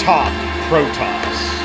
top Protoss.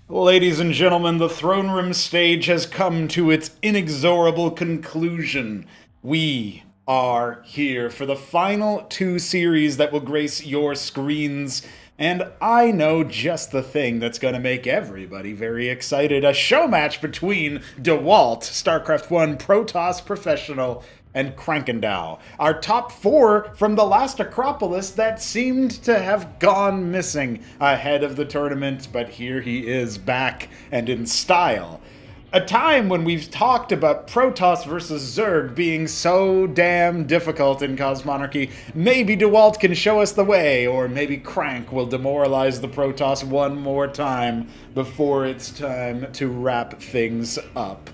Ladies and gentlemen, the Throneroom Stage has come to its inexorable conclusion. We are here for the final two series that will grace your screens, and I know just the thing that's going to make everybody very excited. A show match between Dewalt, StarCraft 1 Protoss Professional, and Krankendau, our top four from the last Acropolis that seemed to have gone missing ahead of the tournament, but here he is back and in style. A time when we've talked about Protoss versus Zerg being so damn difficult in Cosmonarchy. Maybe Dewalt can show us the way, or maybe Crank will demoralize the Protoss one more time before it's time to wrap things up.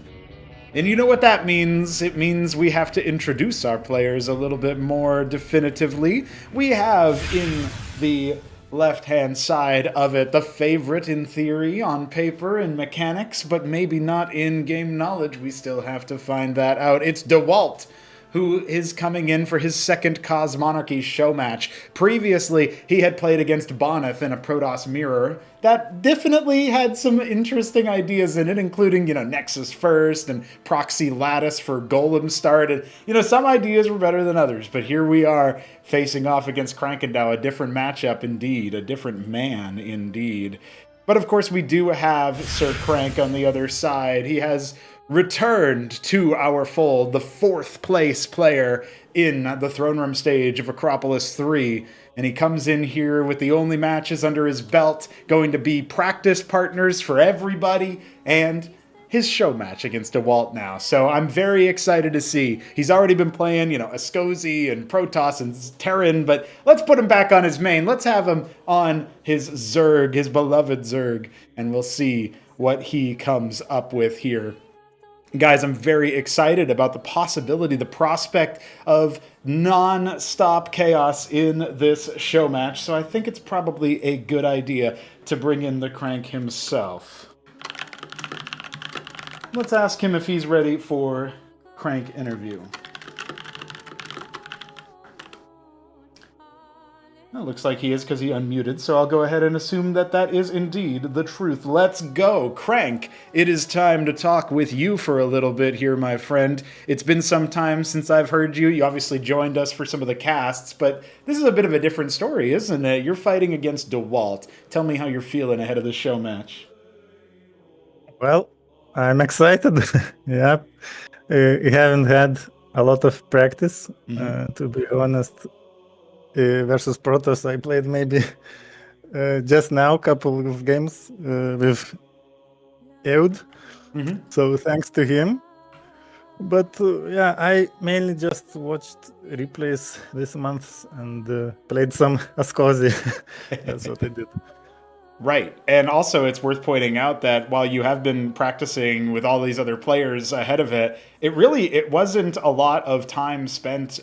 And you know what that means? It means we have to introduce our players a little bit more definitively. We have in the left-hand side of it the favorite in theory, on paper, in mechanics, but maybe not in game knowledge. We still have to find that out. It's Dewalt, who is coming in for his second Cosmonarchy show match. Previously, he had played against Boneth in a Protoss mirror that definitely had some interesting ideas in it, including, Nexus first and Proxy Lattice for Golem start. And, some ideas were better than others, but here we are facing off against Krankendau, a different matchup indeed, a different man indeed. But of course, we do have Sir Crank on the other side. He has returned to our fold, the fourth place player in the Throneroom Stage of Acropolis 3. And he comes in here with the only matches under his belt, going to be practice partners for everybody, and his show match against Dewalt now. So I'm very excited to see. He's already been playing, Ascozi and Protoss and Terran, but let's put him back on his main. Let's have him on his Zerg, his beloved Zerg, and we'll see what he comes up with here. Guys, I'm very excited about the possibility, the prospect of non-stop chaos in this show match, so I think it's probably a good idea to bring in the Crank himself. Let's ask him if he's ready for Crank interview. It looks like he is because he unmuted, so I'll go ahead and assume that that is indeed the truth. Let's go. Crank, it is time to talk with you for a little bit here, my friend. It's been some time since I've heard you. You obviously joined us for some of the casts, but this is a bit of a different story, isn't it? You're fighting against Dewalt. Tell me how you're feeling ahead of the show match. Well, I'm excited. Yeah. We haven't had a lot of practice, to be honest. Versus Protoss, I played maybe just now a couple of games with Eud, so thanks to him. But yeah, I mainly just watched replays this month and played some Ascozi. That's what I did. Right. And also it's worth pointing out that while you have been practicing with all these other players ahead of it, it wasn't a lot of time spent,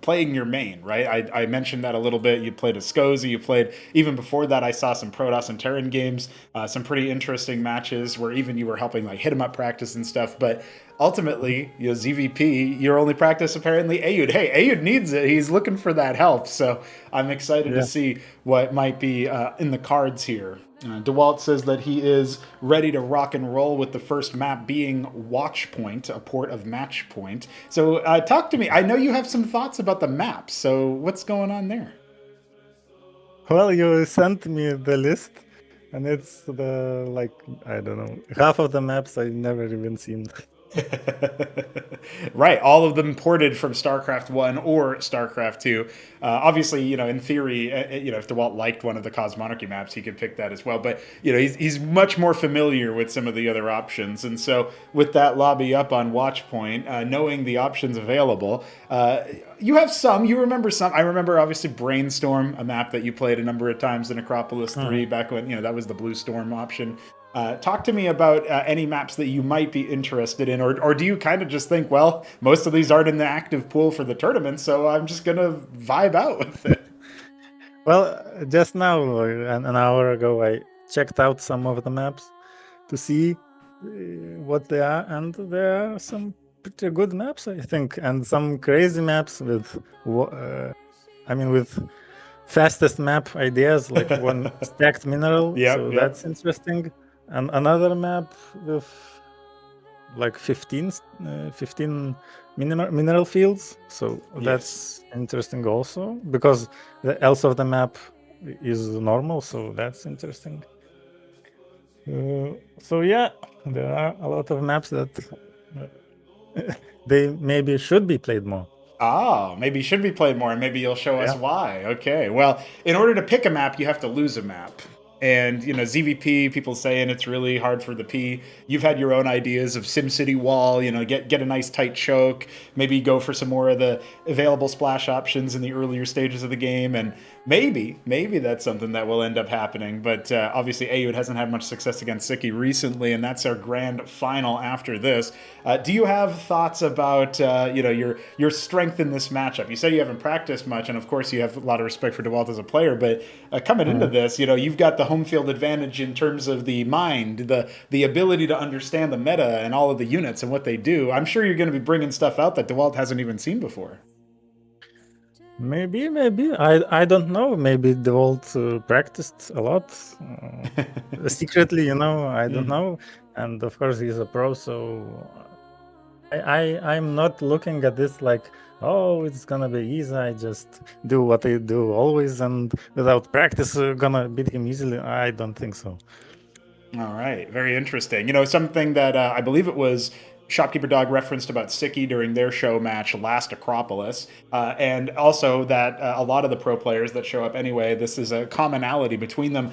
playing your main, right? I mentioned that a little bit. You played Ascozi, you played, even before that, I saw some Protoss and Terran games, some pretty interesting matches where even you were helping hit 'em up practice and stuff. But ultimately, ZVP, your only practice apparently Aoud. Hey, Aoud needs it. He's looking for that help. So I'm excited to see what might be in the cards here. Dewalt says that he is ready to rock and roll with the first map being Watchpoint, a port of Matchpoint. So talk to me. I know you have some thoughts about the map. So what's going on there? Well, you sent me the list, and it's half of the maps I never even seen. Right, all of them ported from StarCraft 1 or StarCraft 2. Obviously, in theory, if Dewalt liked one of the Cosmonarchy maps, he could pick that as well. But, he's much more familiar with some of the other options. And so with that lobby up on Watchpoint, knowing the options available, you have some, you remember some. I remember, obviously, Brainstorm, a map that you played a number of times in Acropolis 3 back when, that was the Blue Storm option. Talk to me about any maps that you might be interested in, or do you kind of just think, well, most of these aren't in the active pool for the tournament, so I'm just gonna vibe out with it. Well, just now, an hour ago, I checked out some of the maps to see what they are, and there are some pretty good maps, I think, and some crazy maps with, with fastest map ideas, like one stacked mineral, so Yep. that's interesting. And another map with like 15 mineral fields, so that's interesting also, because the else of the map is normal, so that's interesting. So yeah, there are a lot of maps that they maybe should be played more. Oh, maybe should be played more, and maybe you'll show us why. Okay. Well, in order to pick a map, you have to lose a map. And, ZVP, people saying it's really hard for the P. You've had your own ideas of SimCity Wall, get a nice tight choke, maybe go for some more of the available splash options in the earlier stages of the game. And maybe that's something that will end up happening. But obviously, Ayud hasn't had much success against Sziky recently, and that's our grand final after this. Do you have thoughts about, your strength in this matchup? You said you haven't practiced much, and of course, you have a lot of respect for Dewalt as a player, but coming into this, you've got the home field advantage in terms of the mind, the ability to understand the meta and all of the units and what they do. I'm sure you're going to be bringing stuff out that Dewalt hasn't even seen before. Maybe I don't know. Maybe Dewalt practiced a lot secretly, I don't know. And of course, he's a pro, so I'm not looking at this like, oh, it's gonna be easy. I just do what I do always, and without practice, gonna beat him easily. I don't think so. All right, very interesting. Something that I believe it was Shopkeeper Dog referenced about Sziky during their show match last Acropolis, and also that a lot of the pro players that show up anyway, this is a commonality between them.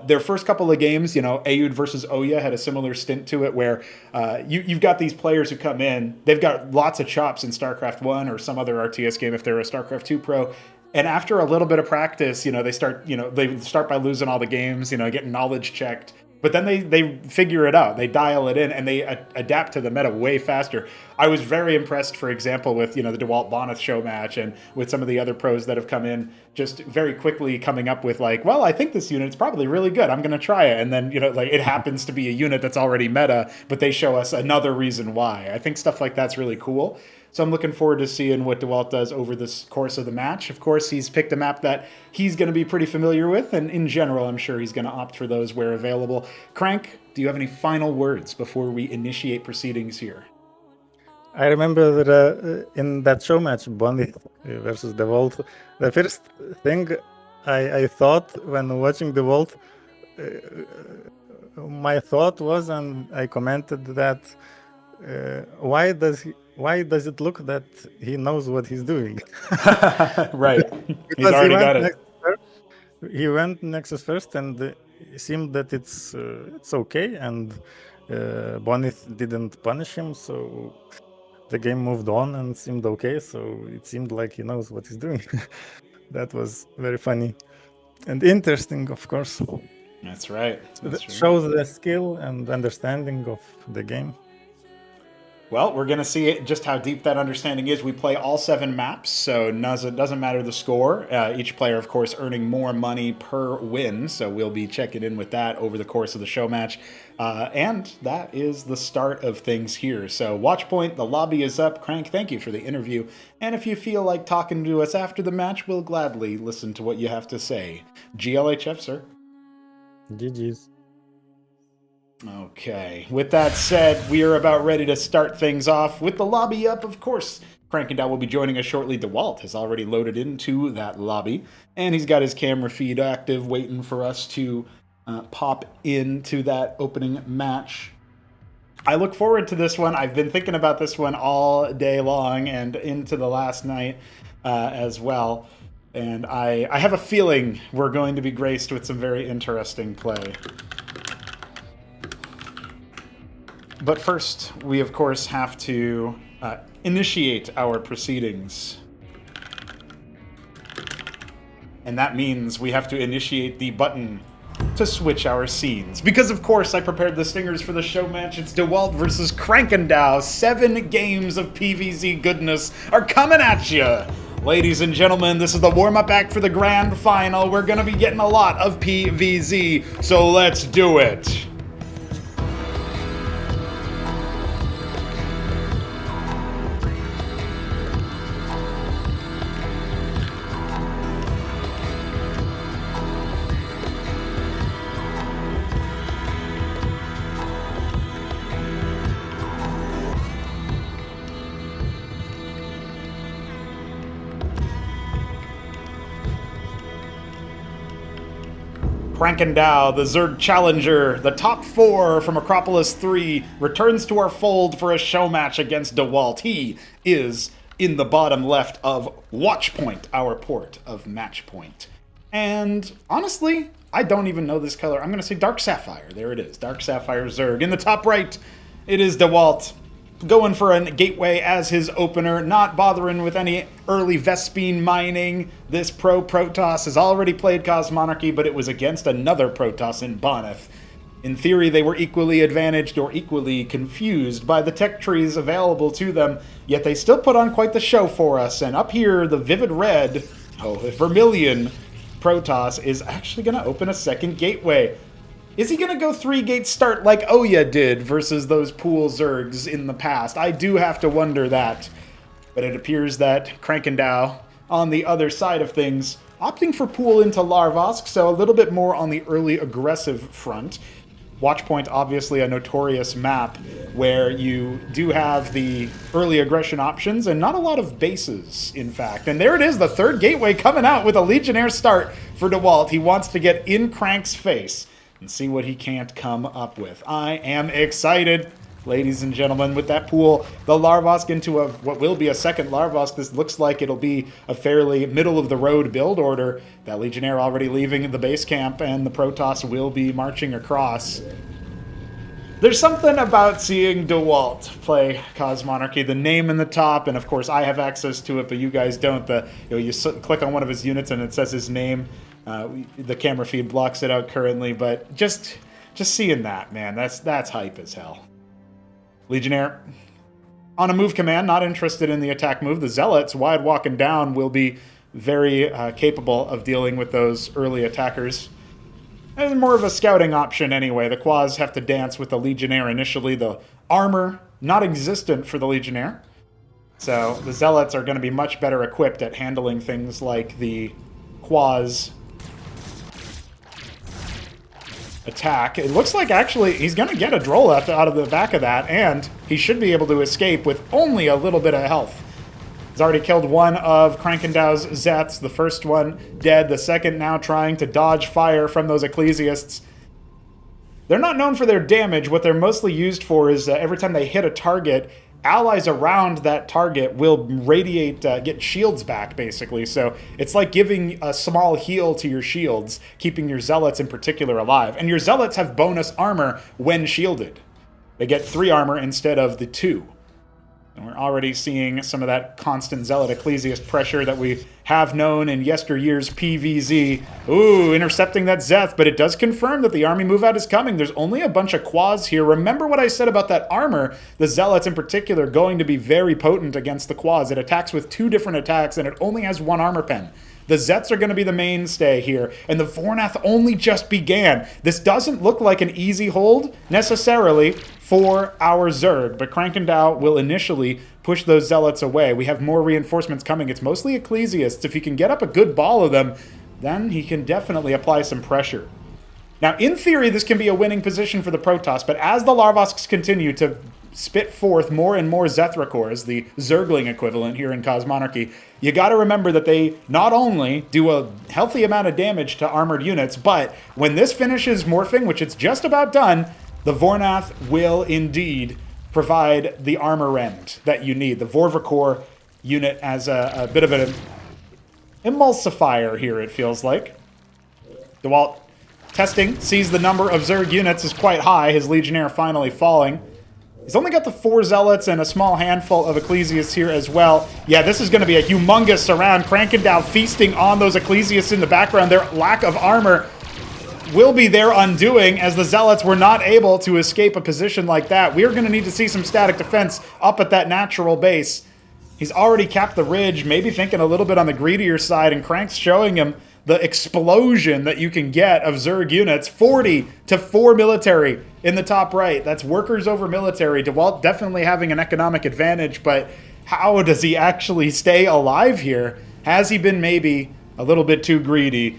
Their first couple of games, Ayud versus Oya had a similar stint to it, where you've got these players who come in, they've got lots of chops in StarCraft 1 or some other RTS game if they're a StarCraft 2 pro. And after a little bit of practice, they start by losing all the games, getting knowledge checked. But then they figure it out. They dial it in, and they adapt to the meta way faster. I was very impressed, for example, with the Dewalt Boneth show match, and with some of the other pros that have come in, just very quickly coming up with like, well, I think this unit's probably really good. I'm going to try it, and then it happens to be a unit that's already meta, but they show us another reason why. I think stuff like that's really cool. So I'm looking forward to seeing what Dewalt does over this course of the match. Of course, he's picked a map that he's going to be pretty familiar with, and in general, I'm sure he's going to opt for those where available. Crank, do you have any final words before we initiate proceedings here? I remember that in that show match, Bonnie versus Dewalt, the first thing I thought when watching Dewalt, my thought was, and I commented that, why does it look that he knows what he's doing? Right. He's already got it. He went Nexus first, and it seemed that it's okay, and Bonith didn't punish him, so the game moved on and seemed okay. So it seemed like he knows what he's doing. That was very funny and interesting, of course. That's right. That shows the skill and understanding of the game. Well, we're going to see just how deep that understanding is. We play all 7 maps, so it doesn't matter the score. Each player, of course, earning more money per win, so we'll be checking in with that over the course of the show match. And that is the start of things here. So Watchpoint, the lobby is up. Crank, thank you for the interview. And if you feel like talking to us after the match, we'll gladly listen to what you have to say. GLHF, sir. GG's. Okay, with that said, we are about ready to start things off with the lobby up, of course. Krankendau will be joining us shortly. Dewalt has already loaded into that lobby, and he's got his camera feed active, waiting for us to pop into that opening match. I look forward to this one. I've been thinking about this one all day long and into the last night as well. And I have a feeling we're going to be graced with some very interesting play. But first, we of course have to initiate our proceedings. And that means we have to initiate the button to switch our scenes. Because of course I prepared the stingers for the show match. It's Dewalt versus Krankendau. 7 games of PvZ goodness are coming at you. Ladies and gentlemen, this is the warm-up act for the grand final. We're gonna be getting a lot of PvZ, so let's do it. Krankendau, the Zerg challenger, the top 4 from Acropolis 3, returns to our fold for a show match against Dewalt. He is in the bottom left of Watchpoint, our port of Matchpoint. And honestly, I don't even know this color. I'm going to say Dark Sapphire. There it is, Dark Sapphire Zerg. In the top right, it is Dewalt, going for a gateway as his opener, not bothering with any early Vespine mining. This Protoss has already played Cosmonarchy, but it was against another Protoss in Bonneth. In theory, they were equally advantaged or equally confused by the tech trees available to them, yet they still put on quite the show for us. And up here, the vivid red, vermilion Protoss is actually going to open a second gateway. Is he going to go 3-gate start like Oya did versus those pool Zergs in the past? I do have to wonder that. But it appears that Krankendau, on the other side of things, opting for pool into Larvosk, so a little bit more on the early aggressive front. Watchpoint, obviously a notorious map where you do have the early aggression options and not a lot of bases, in fact. And there it is, the third gateway coming out with a Legionnaire start for Dewalt. He wants to get in Crank's face and see what he can't come up with. I am excited, ladies and gentlemen, with that pool. The Larvosk into what will be a second Larvosk. This looks like it'll be a fairly middle-of-the-road build order. That Legionnaire already leaving the base camp, and the Protoss will be marching across. There's something about seeing Dewalt play Cosmonarchy, the name in the top, and of course I have access to it, but you guys don't. You click on one of his units and it says his name. The camera feed blocks it out currently, but just seeing that, man, that's hype as hell. Legionnaire on a move command, not interested in the attack move. The Zealots, wide walking down, will be very capable of dealing with those early attackers. And more of a scouting option anyway. The Quas have to dance with the Legionnaire initially. The armor, not existent for the Legionnaire. So the Zealots are going to be much better equipped at handling things like the Quas attack. It looks like actually he's going to get a Droleth out of the back of that, and he should be able to escape with only a little bit of health. He's already killed one of Krankendau's Zets, the first one dead, the second now trying to dodge fire from those Ecclesiasts. They're not known for their damage. What they're mostly used for is every time they hit a target, allies around that target will radiate, get shields back, basically. So it's like giving a small heal to your shields, keeping your Zealots in particular alive. And your Zealots have bonus armor when shielded. They get 3 armor instead of the 2. And we're already seeing some of that constant Zealot Ecclesiast pressure that we have known in yesteryear's PvZ. Ooh, intercepting that Zeth, but it does confirm that the army move out is coming. There's only a bunch of Quas here. Remember what I said about that armor? The Zealots in particular going to be very potent against the Quas. It attacks with 2 different attacks, and it only has 1 armor pen. The Zets are going to be the mainstay here, and the Vornath only just began. This doesn't look like an easy hold, necessarily, for our Zerg, but Krankendau will initially push those Zealots away. We have more reinforcements coming. It's mostly Ecclesiasts. If he can get up a good ball of them, then he can definitely apply some pressure. Now, in theory, this can be a winning position for the Protoss, but as the Larvosks continue to spit forth more and more Zethrakors, the Zergling equivalent here in Cosmonarchy, you got to remember that they not only do a healthy amount of damage to armored units, but when this finishes morphing, which it's just about done, the Vornath will indeed provide the armor end that you need. The Vorvikor unit as a bit of an emulsifier here, it feels like. Dewalt testing, sees the number of Zerg units is quite high, his Legionnaire finally falling. He's only got the 4 Zealots and a small handful of Ecclesiasts here as well. Yeah, this is going to be a humongous surround. Krankendau feasting on those Ecclesiasts in the background. Their lack of armor will be their undoing, as the Zealots were not able to escape a position like that. We're going to need to see some static defense up at that natural base. He's already capped the ridge, maybe thinking a little bit on the greedier side, and Krank's showing him the explosion that you can get of Zerg units. 40 to 4 military in the top right. That's workers over military. Dewalt definitely having an economic advantage, but how does he actually stay alive here? Has he been maybe a little bit too greedy?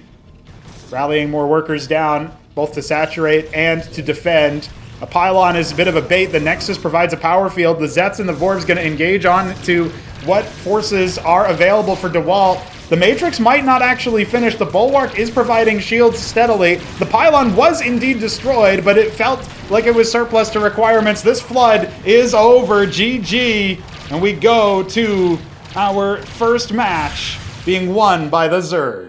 Rallying more workers down, both to saturate and to defend. A pylon is a bit of a bait. The Nexus provides a power field. The Zets and the Vorv's going to engage on to what forces are available for Dewalt. The Matrix might not actually finish. The Bulwark is providing shields steadily. The pylon was indeed destroyed, but it felt like it was surplus to requirements. This flood is over. GG. And we go to our first match being won by the Zerg.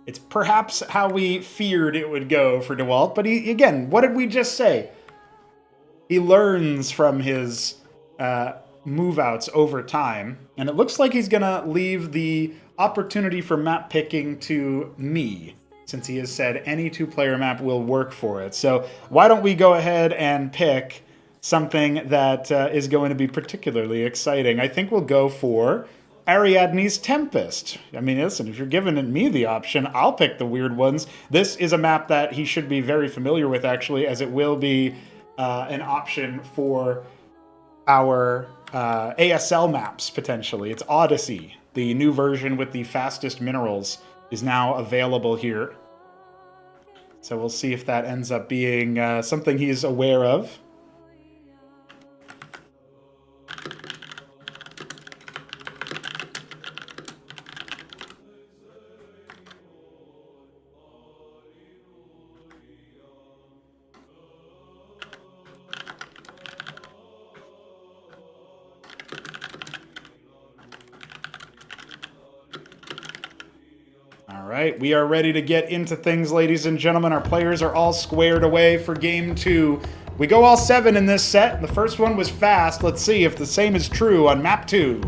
It's perhaps how we feared it would go for Dewalt, but he, again, what did we just say? He learns from his move-outs over time, and it looks like he's going to leave the opportunity for map picking to me, since he has said any 2-player map will work for it. So why don't we go ahead and pick something that is going to be particularly exciting? I think we'll go for Ariadne's Tempest. I mean, listen, if you're giving me the option, I'll pick the weird ones. This is a map that he should be very familiar with, actually, as it will be an option for our ASL maps, potentially. It's Odyssey. The new version with the fastest minerals is now available here. So we'll see if that ends up being something he's aware of. All right, we are ready to get into things, ladies and gentlemen. Our players are all squared away for game 2. We go all 7 in this set. The first one was fast. Let's see if the same is true on map 2.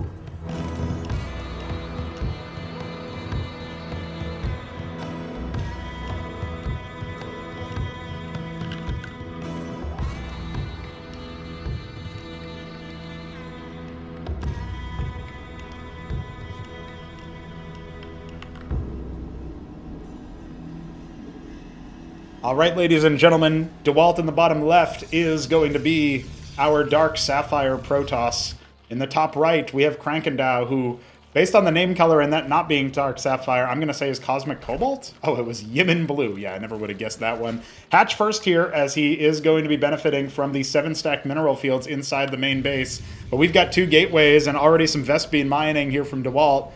All right, ladies and gentlemen, Dewalt in the bottom left is going to be our Dark Sapphire Protoss. In the top right, we have Krankendau, who, based on the name color and that not being Dark Sapphire, I'm going to say is Cosmic Cobalt? Oh, it was Yimin Blue. Yeah, I never would have guessed that one. Hatch first here, as he is going to be benefiting from the 7-stack mineral fields inside the main base. But we've got 2 gateways and already some Vespene mining here from Dewalt.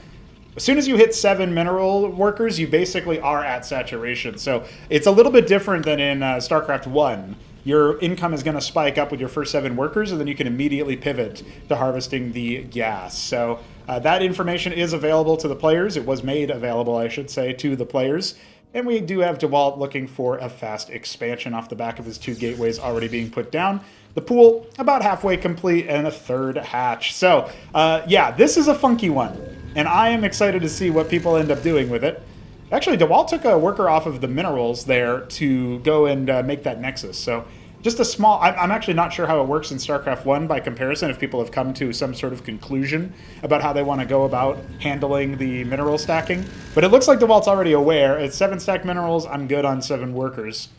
As soon as you hit 7 mineral workers, you basically are at saturation. So it's a little bit different than in Starcraft 1. Your income is going to spike up with your first 7 workers, and then you can immediately pivot to harvesting the gas. So that information is available to the players. It was made available, I should say, to the players. And we do have Dewalt looking for a fast expansion off the back of his 2 gateways already being put down. The pool about halfway complete and a 3rd hatch. So yeah, this is a funky one. And I am excited to see what people end up doing with it. Actually, Dewalt took a worker off of the minerals there to go and make that Nexus. So just a small... I'm actually not sure how it works in StarCraft 1 by comparison, if people have come to some sort of conclusion about how they want to go about handling the mineral stacking. But it looks like Dewalt's already aware. It's 7-stack minerals. I'm good on 7 workers.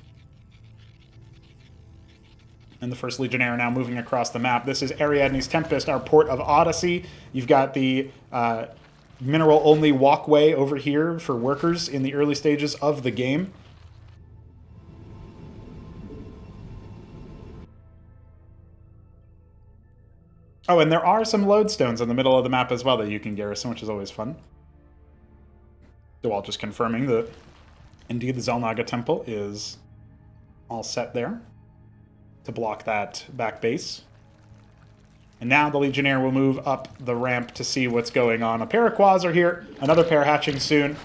And the first Legionnaire now moving across the map. This is Ariadne's Tempest, our port of Odyssey. You've got the mineral-only walkway over here for workers in the early stages of the game. Oh, and there are some lodestones in the middle of the map as well that you can garrison, which is always fun. Dewalt just confirming that indeed the Xel'Naga Temple is all set there to block that back base. And now the Legionnaire will move up the ramp to see what's going on. A pair of quads are here, another pair hatching soon.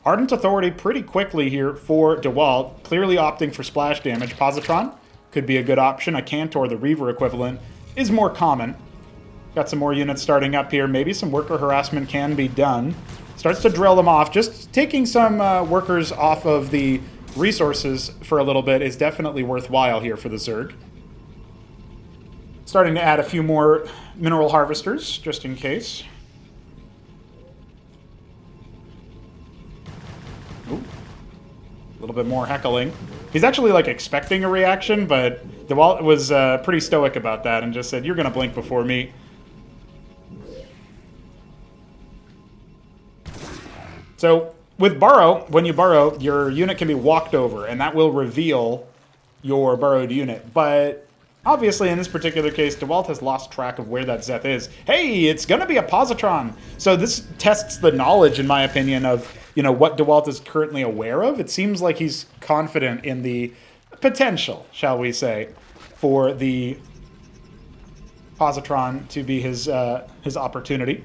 Ardent Authority pretty quickly here for Dewalt, clearly opting for splash damage. Positron could be a good option. A Cantor, the Reaver equivalent, is more common. Got some more units starting up here. Maybe some worker harassment can be done. Starts to drill them off. Just taking some workers off of the resources for a little bit is definitely worthwhile here for the Zerg. Starting to add a few more mineral harvesters, just in case. Ooh. A little bit more heckling. He's actually, like, expecting a reaction, but Dewalt was pretty stoic about that and just said, "You're going to blink before me." So, with burrow, when you burrow, your unit can be walked over, and that will reveal your burrowed unit. But obviously, in this particular case, Dewalt has lost track of where that Zeth is. Hey, it's going to be a positron! So this tests the knowledge, in my opinion, of what Dewalt is currently aware of. It seems like he's confident in the potential, shall we say, for the positron to be his opportunity.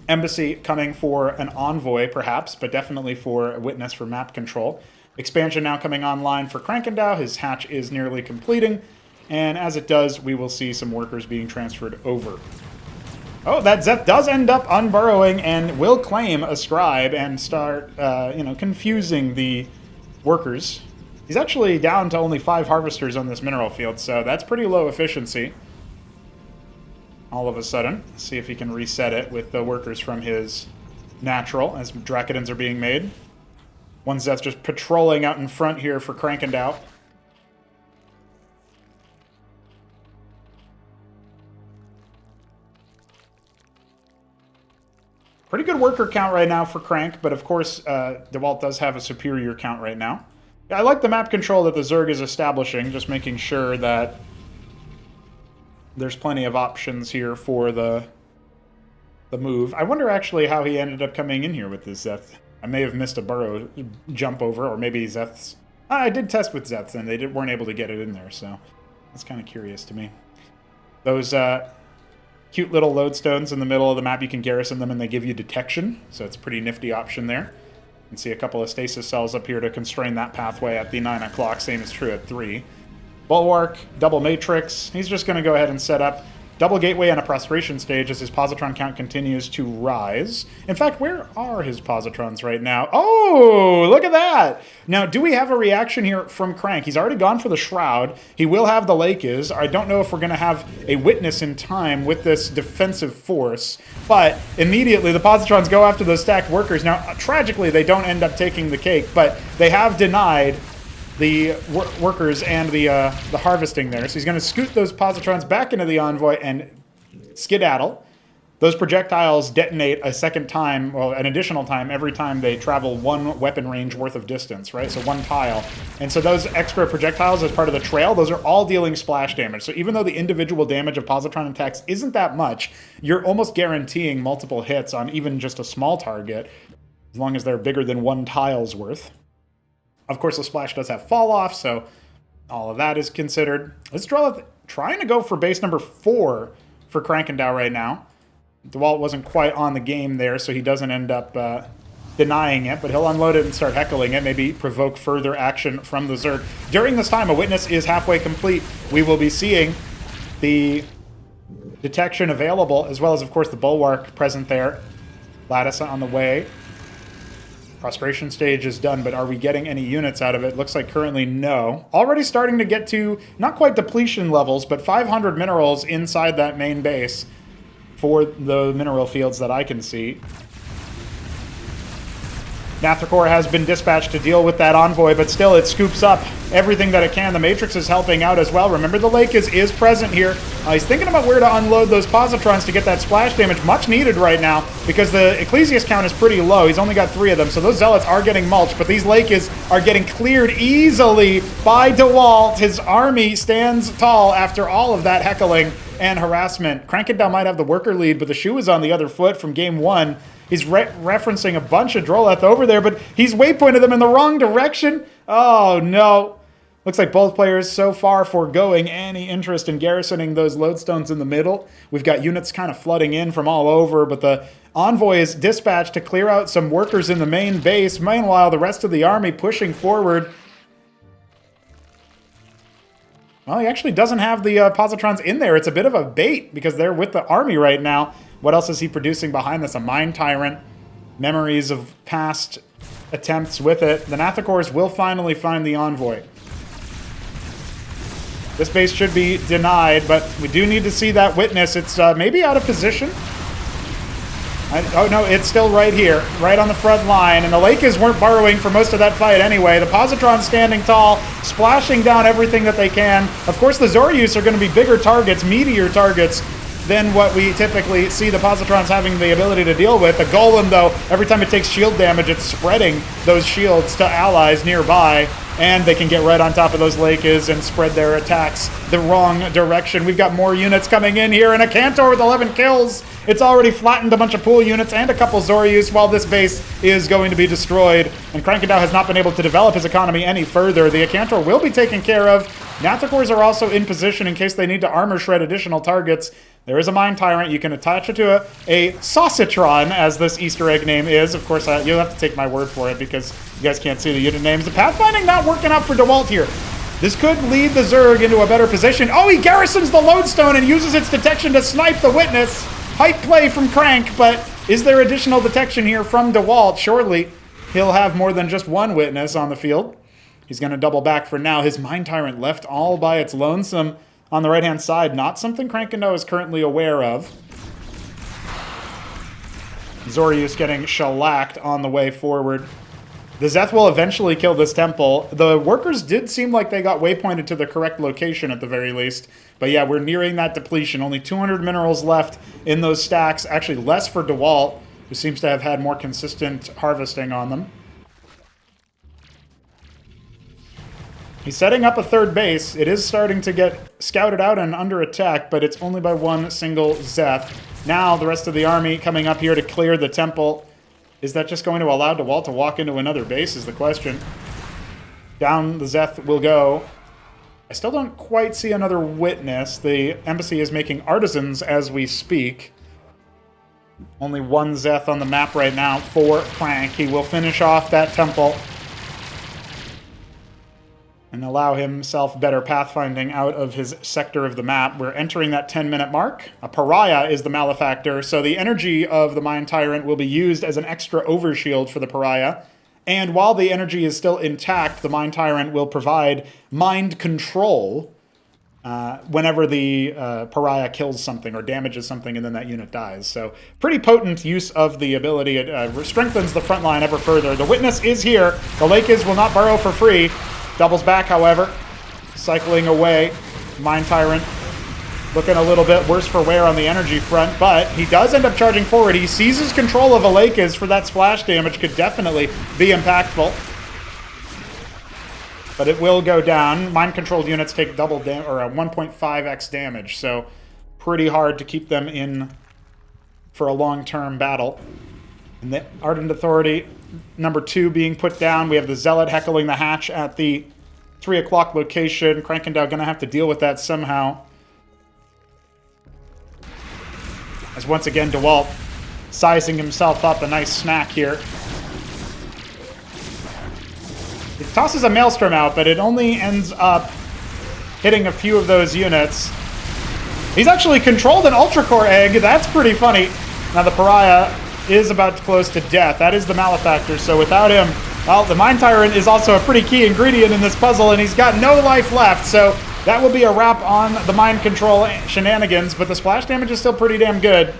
Embassy coming for an envoy, perhaps, but definitely for a witness for map control. Expansion now coming online for Krankendau. His hatch is nearly completing. And as it does, we will see some workers being transferred over. Oh, that Zeth does end up unburrowing and will claim a scribe and start, confusing the workers. He's actually down to only 5 harvesters on this mineral field, so that's pretty low efficiency. All of a sudden, see if he can reset it with the workers from his natural as Dracodons are being made. One Zeth just patrolling out in front here for Krankendau. Pretty good worker count right now for Crank, but of course, Dewalt does have a superior count right now. Yeah, I like the map control that the Zerg is establishing, just making sure that there's plenty of options here for the move. I wonder actually how he ended up coming in here with this Zeth. I may have missed a burrow jump over, or maybe Zeth's... I did test with Zeths, and they weren't able to get it in there, so that's kind of curious to me. Those cute little lodestones in the middle of the map, you can garrison them, and they give you detection, so it's a pretty nifty option there. You can see a couple of stasis cells up here to constrain that pathway at the 9 o'clock. Same is true at 3. Bulwark, double matrix. He's just going to go ahead and set up double gateway and a prostration stage as his positron count continues to rise. In fact, where are his positrons right now? Oh, look at that! Now, do we have a reaction here from Crank? He's already gone for the Shroud. He will have the Lake Is. I don't know if we're going to have a witness in time with this defensive force, but immediately the positrons go after those stacked workers. Now, tragically, they don't end up taking the cake, but they have denied the workers and the harvesting there. So he's going to scoot those positrons back into the envoy and skedaddle. Those projectiles detonate a second time, well, an additional time every time they travel 1 weapon range worth of distance, right? So 1 tile. And so those extra projectiles as part of the trail, those are all dealing splash damage. So even though the individual damage of positron attacks isn't that much, you're almost guaranteeing multiple hits on even just a small target, as long as they're bigger than 1 tile's worth. Of course, the splash does have fall off, so all of that is considered. Let's draw trying to go for base number 4 for Krankendau right now. Dewalt wasn't quite on the game there, so he doesn't end up denying it, but he'll unload it and start heckling it, maybe provoke further action from the Zerg. During this time, a witness is halfway complete. We will be seeing the detection available, as well as, of course, the bulwark present there. Lattice on the way. Prostration stage is done, but are we getting any units out of it? Looks like currently no. Already starting to get to, not quite depletion levels, but 500 minerals inside that main base for the mineral fields that I can see. Nathrakor has been dispatched to deal with that envoy, but still it scoops up everything that it can. The Matrix is helping out as well. Remember, the Lake is present here. He's thinking about where to unload those positrons to get that splash damage. Much needed right now, because the Ecclesias count is pretty low. He's only got 3 of them, so those Zealots are getting mulched, but these Lakes are getting cleared easily by Dewalt. His army stands tall after all of that heckling. and harassment. Krankendau might have the worker lead, but the shoe is on the other foot from game 1. He's referencing a bunch of Droleth over there, but he's waypointed them in the wrong direction. Oh, no. Looks like both players so far foregoing any interest in garrisoning those lodestones in the middle. We've got units kind of flooding in from all over, but the envoy is dispatched to clear out some workers in the main base. Meanwhile, the rest of the army pushing forward. Well, he actually doesn't have the positrons in there. It's a bit of a bait because they're with the army right now. What else is he producing behind this? A Mind Tyrant. Memories of past attempts with it. The Nathakors will finally find the envoy. This base should be denied, but we do need to see that witness. It's maybe out of position. Oh, no, it's still right here, right on the front line. And the Lakers weren't burrowing for most of that fight anyway. The Positrons standing tall, splashing down everything that they can. Of course, the Zoryus are going to be bigger targets, meatier targets, than what we typically see the Positrons having the ability to deal with. The Golem, though, every time it takes shield damage, it's spreading those shields to allies nearby. And they can get right on top of those Lakers and spread their attacks the wrong direction. We've got more units coming in here, and a Cantor with 11 kills. It's already flattened a bunch of pool units and a couple Zoryus while this base is going to be destroyed. And Krankendau has not been able to develop his economy any further. The Cantor will be taken care of. Nathakors are also in position in case they need to armor shred additional targets. There is a Mind Tyrant. You can attach it to a Saucitron, as this Easter egg name is. Of course, you'll have to take my word for it because you guys can't see the unit names. The pathfinding not working out for Dewalt here. This could lead the Zerg into a better position. Oh, he garrisons the Lodestone and uses its detection to snipe the Witness. Hype play from Crank, but is there additional detection here from Dewalt? Surely he'll have more than just one Witness on the field. He's going to double back for now. His Mind Tyrant left all by its lonesome on the right-hand side. Not something Krankendau is currently aware of. Zoryus getting shellacked on the way forward. The Zeth will eventually kill this temple. The workers did seem like they got waypointed to the correct location at the very least. But yeah, we're nearing that depletion. Only 200 minerals left in those stacks. Actually, less for Dewalt, who seems to have had more consistent harvesting on them. He's setting up a third base. It is starting to get scouted out and under attack, but it's only by one single Zeth. Now, the rest of the army coming up here to clear the temple. Is that just going to allow Dewalt to walk into another base is the question. Down the Zeth will go. I still don't quite see another Witness. The embassy is making artisans as we speak. Only one Zeth on the map right now for Crank. He will finish off that temple and allow himself better pathfinding out of his sector of the map. We're entering that 10-minute mark. A Pariah is the Malefactor, so the energy of the Mind Tyrant will be used as an extra overshield for the Pariah. And while the energy is still intact, the Mind Tyrant will provide mind control whenever the Pariah kills something or damages something and then that unit dies. So pretty potent use of the ability. It strengthens the front line ever further. The Witness is here. The Lakers will not burrow for free. Doubles back, however, cycling away. Mind Tyrant looking a little bit worse for wear on the energy front, but he does end up charging forward. He seizes control of Alakas for that splash damage. Could definitely be impactful. But it will go down. Mind-controlled units take double or a 1.5x damage, so pretty hard to keep them in for a long-term battle. And the Ardent Authority number 2 being put down. We have the Zealot heckling the hatch at the 3 o'clock location. Krankendau going to have to deal with that somehow. As once again, Dewalt sizing himself up a nice snack here. He tosses a Maelstrom out, but it only ends up hitting a few of those units. He's actually controlled an Ultracore egg. That's pretty funny. Now the Pariah is about close to death. That is the Malefactor, so without him, well, the Mind Tyrant is also a pretty key ingredient in this puzzle, and he's got no life left, so that will be a wrap on the mind control shenanigans, but the splash damage is still pretty damn good.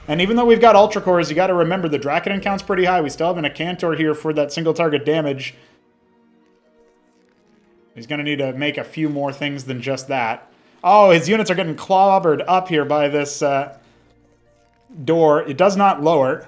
And even though we've got Ultra Cores, you got to remember the Draconin count's pretty high. We still have a Cantor here for that single target damage. He's going to need to make a few more things than just that. Oh, his units are getting clobbered up here by this door. It does not lower.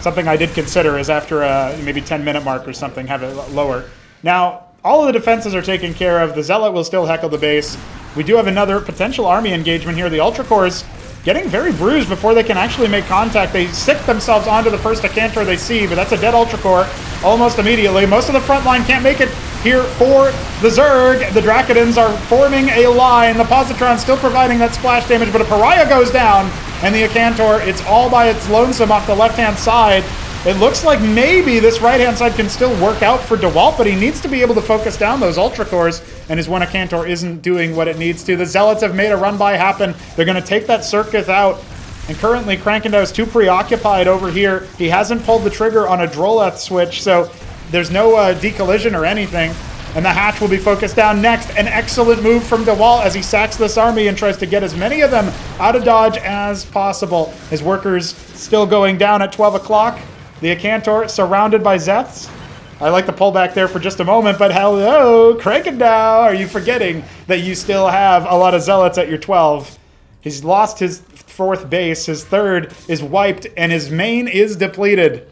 Something I did consider is after a maybe 10-minute mark or something, have it lower. Now, all of the defenses are taken care of. The Zealot will still heckle the base. We do have another potential army engagement here. The Ultra Cores getting very bruised before they can actually make contact. They stick themselves onto the first Acantor they see, but that's a dead Ultra Core almost immediately. Most of the front line can't make it here for the Zerg. The Dracodons are forming a line. The Positron still providing that splash damage, but a Pariah goes down, and the Acantor, it's all by its lonesome off the left-hand side. It looks like maybe this right-hand side can still work out for Dewalt, but he needs to be able to focus down those Ultra Cores, and his one Acantor isn't doing what it needs to. The Zealots have made a run-by happen. They're going to take that Circuit out, and currently Krankendau is too preoccupied over here. He hasn't pulled the trigger on a Droleth switch, so there's no decollision or anything, and the hatch will be focused down next. An excellent move from Dewalt as he sacks this army and tries to get as many of them out of dodge as possible. His workers still going down at 12 o'clock. The Acantor surrounded by Zeths. I like the pullback there for just a moment, but hello, Krankendau, are you forgetting that you still have a lot of Zealots at your 12? He's lost his 4th base, his 3rd is wiped, and his main is depleted.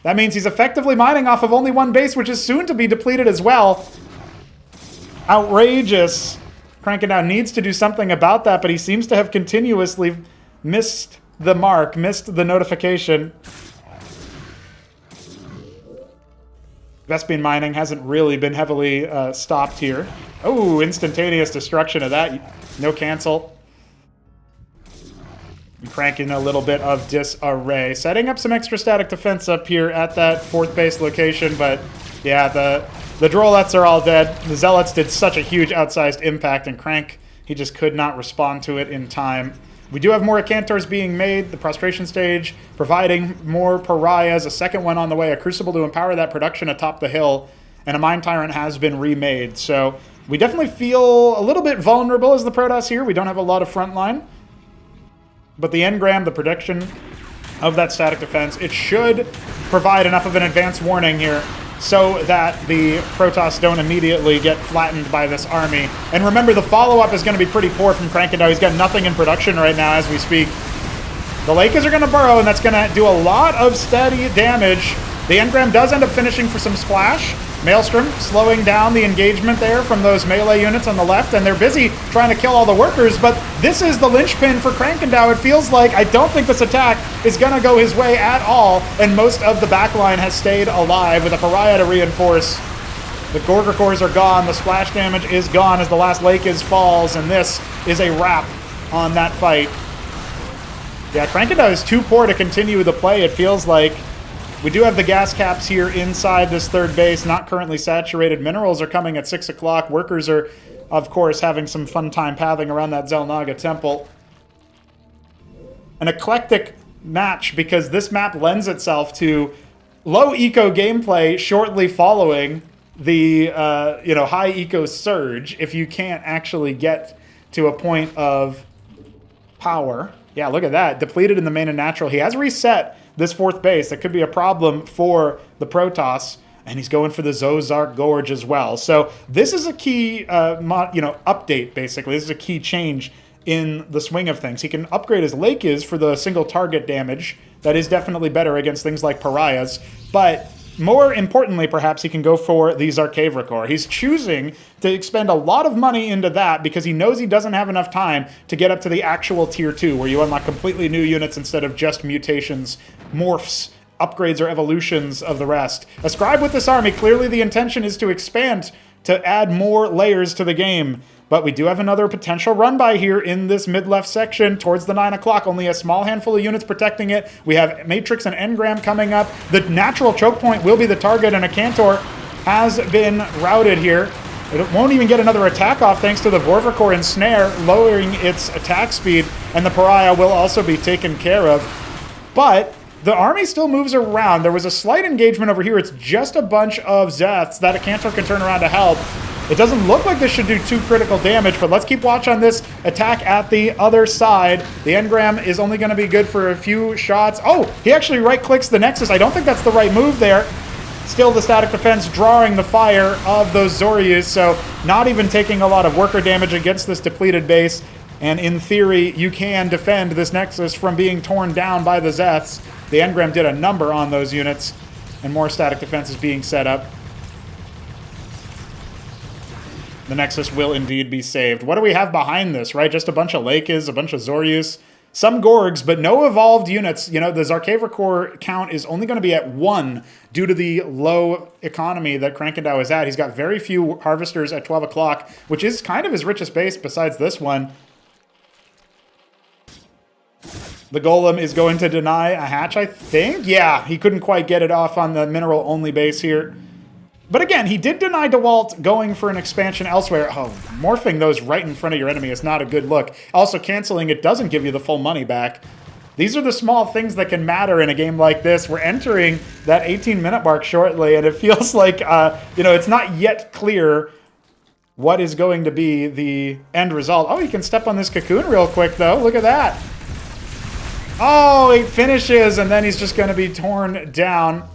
That means he's effectively mining off of only 1 base, which is soon to be depleted as well. Outrageous. Krankendau needs to do something about that, but he seems to have continuously missed the mark, missed the notification. Vespian mining hasn't really been heavily stopped here. Oh, instantaneous destruction of that. No cancel. Cranking a little bit of disarray. Setting up some extra static defense up here at that 4th base location, but yeah, the Droleths are all dead. The Zealots did such a huge outsized impact, and Crank, he just could not respond to it in time. We do have more Acantors being made, the Prostration Stage providing more Pariahs, a 2nd one on the way, a Crucible to empower that production atop the hill, and a Mind Tyrant has been remade. So we definitely feel a little bit vulnerable as the Protoss here. We don't have a lot of front line. But the engram, the prediction of that static defense, it should provide enough of an advance warning here so that the Protoss don't immediately get flattened by this army. And remember, the follow-up is going to be pretty poor from Krankendau. He's got nothing in production right now as we speak. The Lakers are going to burrow, and that's going to do a lot of steady damage. The engram does end up finishing for some splash. Maelstrom slowing down the engagement there from those melee units on the left, and they're busy trying to kill all the workers, but this is the linchpin for Krankendau. It feels like I don't think this attack is going to go his way at all, and most of the backline has stayed alive with a Pariah to reinforce. The Gorger cores are gone, the splash damage is gone as the last Lakers falls, and this is a wrap on that fight. Yeah, Krankendau is too poor to continue the play, it feels like. We do have the gas caps here inside this 3rd base, not currently saturated. Minerals are coming at 6 o'clock. Workers are, of course, having some fun time pathing around that Zelnaga temple. An eclectic match because this map lends itself to low eco gameplay shortly following the high eco surge if you can't actually get to a point of power. Yeah, look at that. Depleted in the main and natural. He has reset this 4th base. That could be a problem for the Protoss, and he's going for the Zozark Gorge as well. So this is a key update, basically. This is a key change in the swing of things. He can upgrade his Lakers for the single target damage. That is definitely better against things like Pariahs, but more importantly, perhaps, he can go for the Zarkavra core. He's choosing to expend a lot of money into that because he knows he doesn't have enough time to get up to the actual Tier 2, where you unlock completely new units instead of just mutations, morphs, upgrades, or evolutions of the rest. Ascribe with this army, clearly the intention is to expand, to add more layers to the game. But we do have another potential run-by here in this mid-left section towards the 9 o'clock. Only a small handful of units protecting it. We have Matrix and Engram coming up. The natural choke point will be the target, and Acantor has been routed here. It won't even get another attack off thanks to the Vorvakor and Snare, lowering its attack speed, and the Pariah will also be taken care of. But the army still moves around. There was a slight engagement over here. It's just a bunch of Zeths that Acantor can turn around to help. It doesn't look like this should do too critical damage, but let's keep watch on this attack at the other side. The engram is only going to be good for a few shots. Oh, he actually right-clicks the Nexus. I don't think that's the right move there. Still the static defense drawing the fire of those Zoryas, so not even taking a lot of worker damage against this depleted base. And in theory, you can defend this Nexus from being torn down by the Zeths. The engram did a number on those units, and more static defense is being set up. The Nexus will indeed be saved. What do we have behind this, right? Just a bunch of Lakes, a bunch of Zoryus, some Gorgs, but no evolved units. You know, the Zarkava core count is only going to be at 1 due to the low economy that Krankendau is at. He's got very few Harvesters at 12 o'clock, which is kind of his richest base besides this one. The Golem is going to deny a hatch, I think. Yeah, he couldn't quite get it off on the mineral-only base here. But again, he did deny Dewalt going for an expansion elsewhere. Oh, morphing those right in front of your enemy is not a good look. Also, canceling it doesn't give you the full money back. These are the small things that can matter in a game like this. We're entering that 18-minute mark shortly, and it feels like, you know, it's not yet clear what is going to be the end result. Oh, he can step on this cocoon real quick, though. Look at that. Oh, he finishes, and then he's just going to be torn down.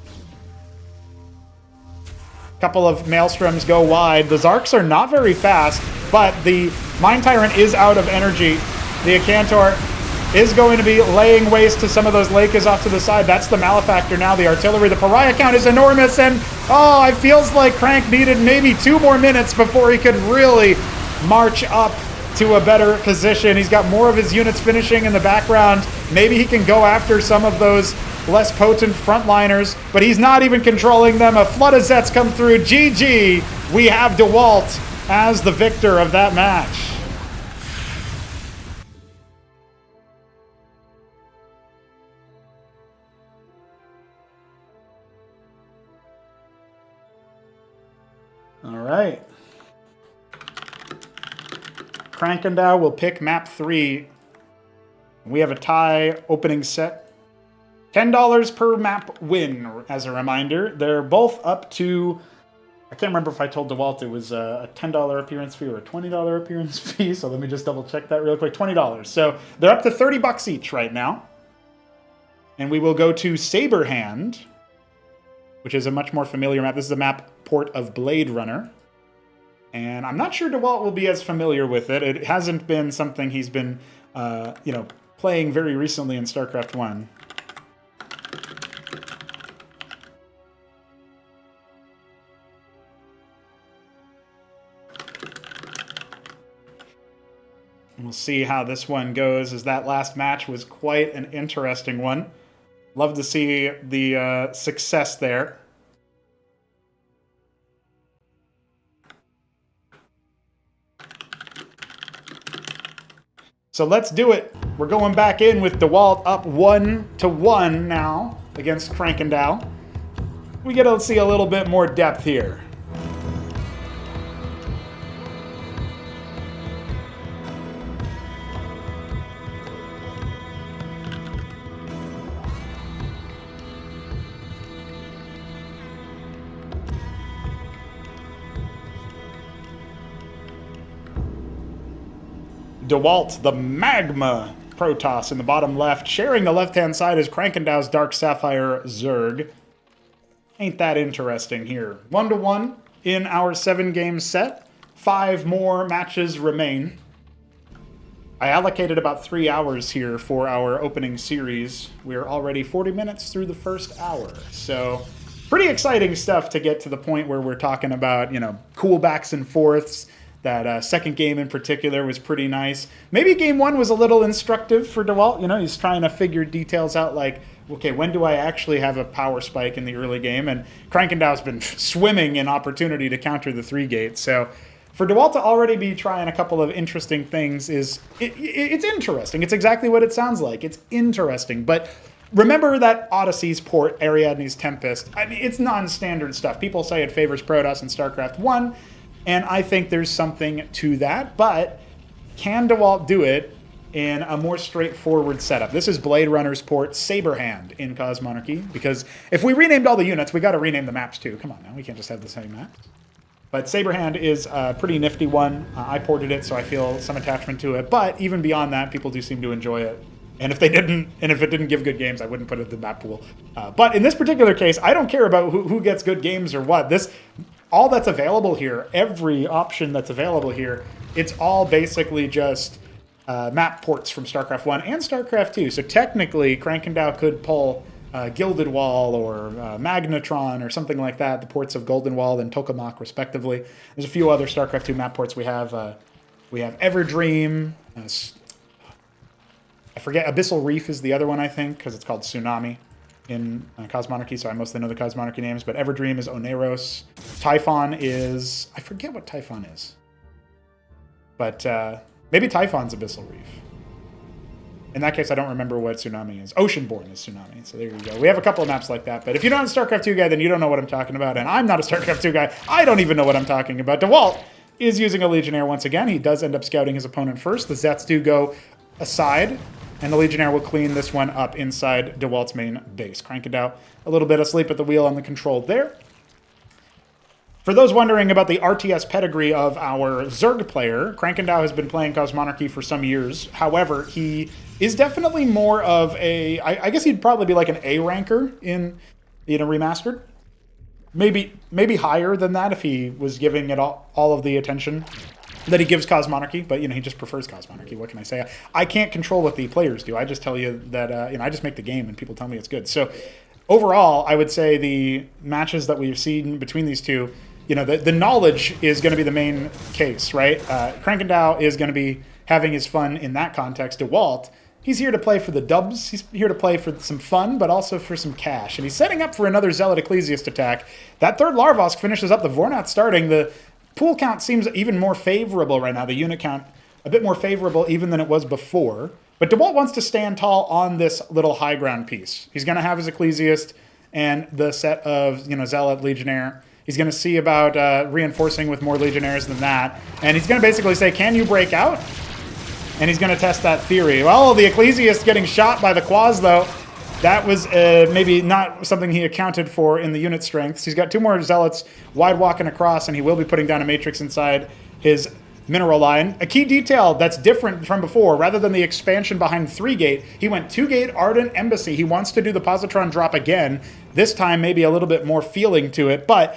Couple of Maelstroms go wide. The Zarks are not very fast, but the Mind Tyrant is out of energy. The Acantor is going to be laying waste to some of those Lakes off to the side. That's the Malefactor now. The artillery, the Pariah count is enormous, and oh, it feels like Crank needed maybe 2 more minutes before he could really march up to a better position. He's got more of his units finishing in the background. Maybe he can go after some of those less potent frontliners, but he's not even controlling them. A flood of Zets come through. GG. We have Dewalt as the victor of that match. All right. Krankendau will pick map 3. We have a tie opening set. $10 per map win, as a reminder. They're both up to, I can't remember if I told Dewalt it was a $10 appearance fee or a $20 appearance fee, so let me just double check that real quick. $20. So they're up to $30 each right now. And we will go to Saberhand, which is a much more familiar map. This is a map port of Blade Runner. And I'm not sure Dewalt will be as familiar with it. It hasn't been something he's been, you know, playing very recently in Starcraft 1. We'll see how this one goes, as that last match was quite an interesting one. Love to see the success there. So let's do it. We're going back in with Dewalt up 1-1 now against Krankendau. We get to see a little bit more depth here. Dewalt, the Magma Protoss in the bottom left. Sharing the left-hand side is Krankendau's Dark Sapphire Zerg. Ain't that interesting here. 1-1 in our 7-game set. 5 more matches remain. I allocated about 3 hours here for our opening series. We're already 40 minutes through the first hour. So pretty exciting stuff to get to the point where we're talking about, you know, cool backs and forths. That second game in particular was pretty nice. Maybe game 1 was a little instructive for Dewalt. You know, he's trying to figure details out like, okay, when do I actually have a power spike in the early game? And Krankendau's been swimming in opportunity to counter the 3-gate. So for Dewalt to already be trying a couple of interesting things is, it's interesting. It's exactly what it sounds like. It's interesting. But remember that Odyssey's port, Ariadne's Tempest. I mean, it's non-standard stuff. People say it favors Protoss in StarCraft 1. And I think there's something to that, but can Dewalt do it in a more straightforward setup? This is Blade Runner's port, Saberhand in Cosmonarchy, because if we renamed all the units, we got to rename the maps too. Come on now, we can't just have the same map. But Saberhand is a pretty nifty one. I ported it, so I feel some attachment to it. But even beyond that, people do seem to enjoy it. And if they didn't, and if it didn't give good games, I wouldn't put it in the map pool. But in this particular case, I don't care about who gets good games or what. All that's available here, every option that's available here, it's all basically just map ports from StarCraft 1 and StarCraft 2. So technically, Krankendau could pull Gilded Wall or Magnetron or something like that, the ports of Golden Wall and Tokamak, respectively. There's a few other StarCraft 2 map ports we have. We have Everdream. I forget, Abyssal Reef is the other one, I think, because it's called Tsunami in Cosmonarchy, so I mostly know the Cosmonarchy names. But Everdream is Oneros. Typhon is... I forget what Typhon is. But maybe Typhon's Abyssal Reef. In that case, I don't remember what Tsunami is. Oceanborn is Tsunami, so there you go. We have a couple of maps like that, but if you're not a StarCraft 2 guy, then you don't know what I'm talking about, and I'm not a StarCraft 2 guy. I don't even know what I'm talking about. Dewalt is using a Legionnaire once again. He does end up scouting his opponent first. The Zets do go aside, and the Legionnaire will clean this one up inside Dewalt's main base. Krankendau, a little bit asleep at the wheel on the control there. For those wondering about the RTS pedigree of our Zerg player, Krankendau has been playing Cosmonarchy for some years. However, he is definitely more of a... I guess he'd probably be like an A ranker in a remastered. Maybe higher than that if he was giving it all of the attention that he gives Cosmonarchy, but he just prefers Cosmonarchy. What can I say? I can't control what the players do. I just tell you that I just make the game and people tell me it's good. So overall, I would say the matches that we've seen between these two, the knowledge is going to be the main case, right? Krankendau is going to be having his fun in that context. Dewalt, he's here to play for the dubs. He's here to play for some fun, but also for some cash. And he's setting up for another Zealot Ecclesiast attack. That third Larvosk finishes up the Vornat starting. The pool count seems even more favorable right now. The unit count a bit more favorable even than it was before. But Dewalt wants to stand tall on this little high ground piece. He's going to have his Ecclesiast and the set of Zealot Legionnaire. He's going to see about reinforcing with more Legionnaires than that. And he's going to basically say, can you break out? And he's going to test that theory. Well, the Ecclesiast getting shot by the Quas, though. That was maybe not something he accounted for in the unit strengths. He's got two more Zealots wide walking across, and he will be putting down a Matrix inside his mineral line. A key detail that's different from before, rather than the expansion behind 3-gate, he went 2-gate Ardent Embassy. He wants to do the Positron drop again. This time, maybe a little bit more feeling to it, but